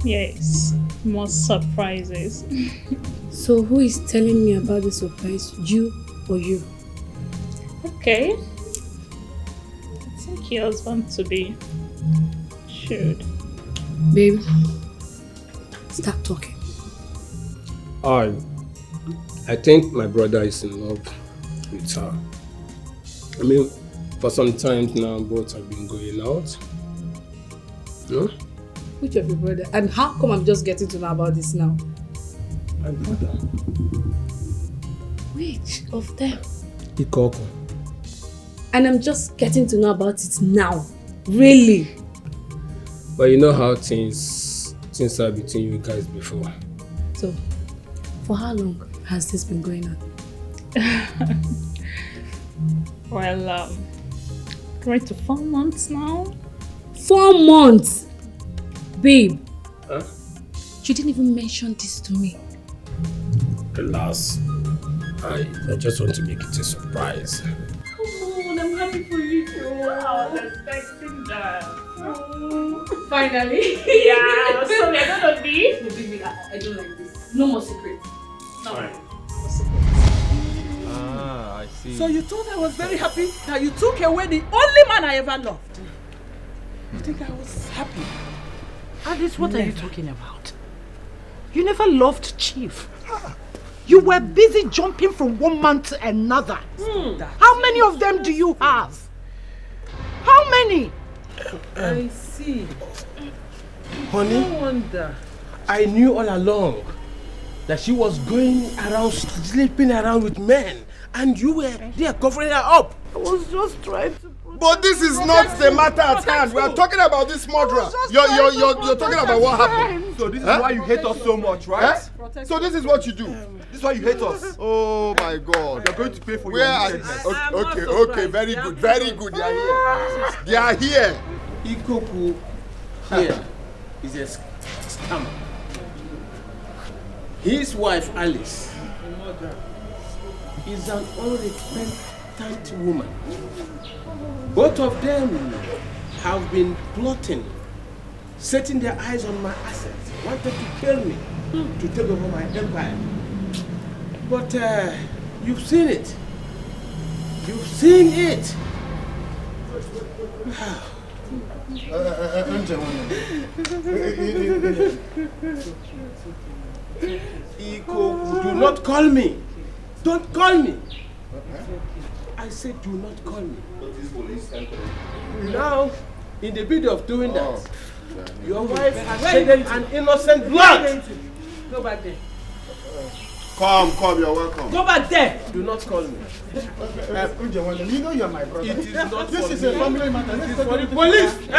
Yes, more surprises. So who is telling me about the surprise? You or you? Okay. I think your husband to be should. Babe, start talking. I think my brother is in love with her. I mean, for some time now, both have been going out. No? Which of your brother? And how come I'm just getting to know about this now? My brother. Which of them? Ikoko. And I'm just getting to know about it now. Really? But you know how things are between you guys before. So, for how long has this been going on? Well, going to 4 months now. 4 months? Babe. Huh? You didn't even mention this to me. Relax. I just want to make it a surprise. Oh, I'm happy for you too. I was expecting that. Finally. Yeah, so we're gonna be. No, baby, I don't like this. No more secrets. No. Fine. More secrets. Ah, I see. So you thought I was very happy that you took away the only man I ever loved? You think I was happy? Alice, what are you talking about? You never loved Chief. You were busy jumping from one man to another. How many of them do you have? How many? I see. Honey, No wonder. I knew all along that she was going around, sleeping around with men, and you were there covering her up. I was just trying to. But this is not the matter at hand. We are talking about this murderer. You're talking about what happened. So this is why you hate us so much, right? So this is what you do. This is why you hate us. Oh my God. You're going to pay for Where your are wickedness. Okay, very good. They are here. They are here. Ikoku here is a scammer. His wife Alice is an unrepentant woman. Both of them have been plotting, setting their eyes on my assets, wanted to kill me, to take over my empire. But you've seen it. You've seen it. Iko, do not call me. Don't call me. I said do not call me. Now, in the bid of doing that, your wife has shedded an innocent blood. Go back there. Come, you're welcome. Go back there. Do not call me. You know you're my brother. It is not This for is me. a family matter. It is for the police. Look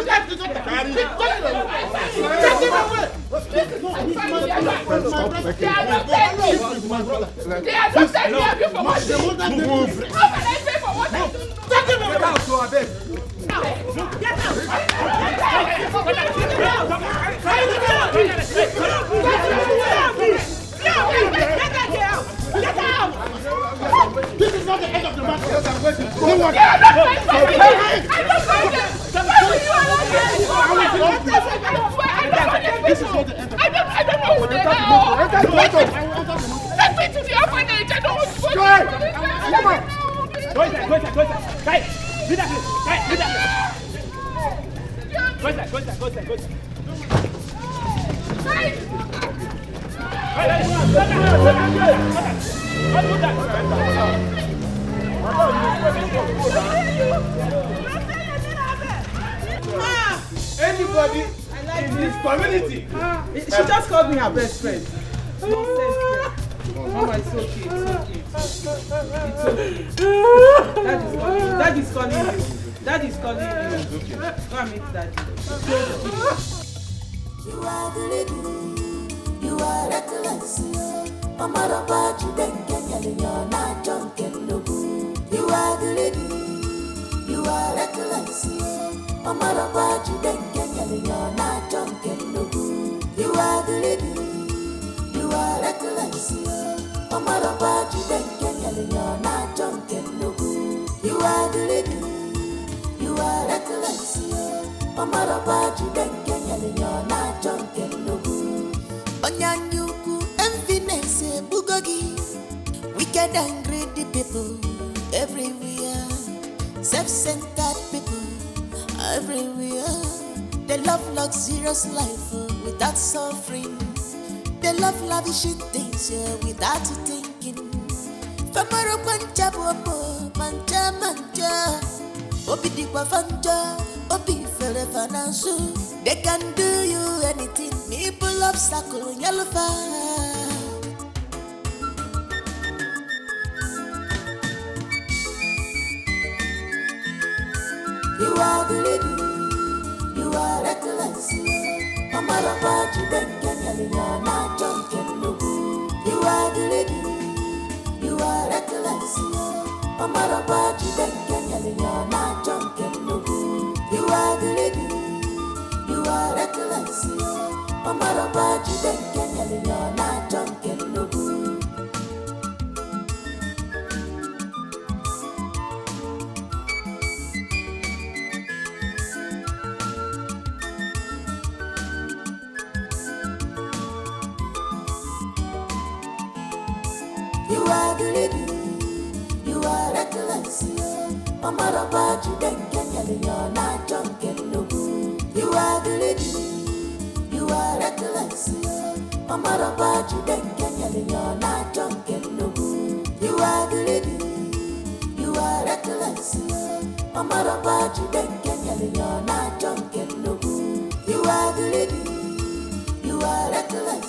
at the doctor. This is not the end of the matter. Don't worry. This is not the end of the matter. I don't know who they are. Take me to the orphanage. I don't want to go to the Come on. Go inside. Guys, do that. Go inside. Anybody in this community? She just called me her best friend. Mama, it's okay. Dad is calling you. Go and meet Daddy. You are the lady, you are reckless. Mama Roba, you don't get you're not drunken. You are the lady, you are reckless. Mama Roba, you don't get you're not drunken. You are the lady, you are reckless. Mama Roba, you don't get you're not drunken. You are the lady, you are reckless. Mama Roba, you don't get you're not drunken. Onyanyuku, emptiness, bugogi. Wicked and greedy people everywhere. Self-centered people everywhere. They love luxurious life without suffering. They love lavishing things without thinking. Famaro pancha bobo, manja. Obi di kwafanja, obi fere finansu. They can do you anything. Me pull obstacle in yellow fire. You are the lady, you are reckless. Mama Roba, you don't get you're not drunken. You are the lady, you are reckless. Mama Roba, you don't get you're not drunken. You are the lady, you are reckless. Mama Roba, you don't get you're not drunken. You are the lady, you are reckless. Mama Roba, you don't get you're not drunken. You are the lady, you are reckless. Mama Roba, you don't get you're not drunken. You are the lady, you are reckless. You are greedy, you are reckless.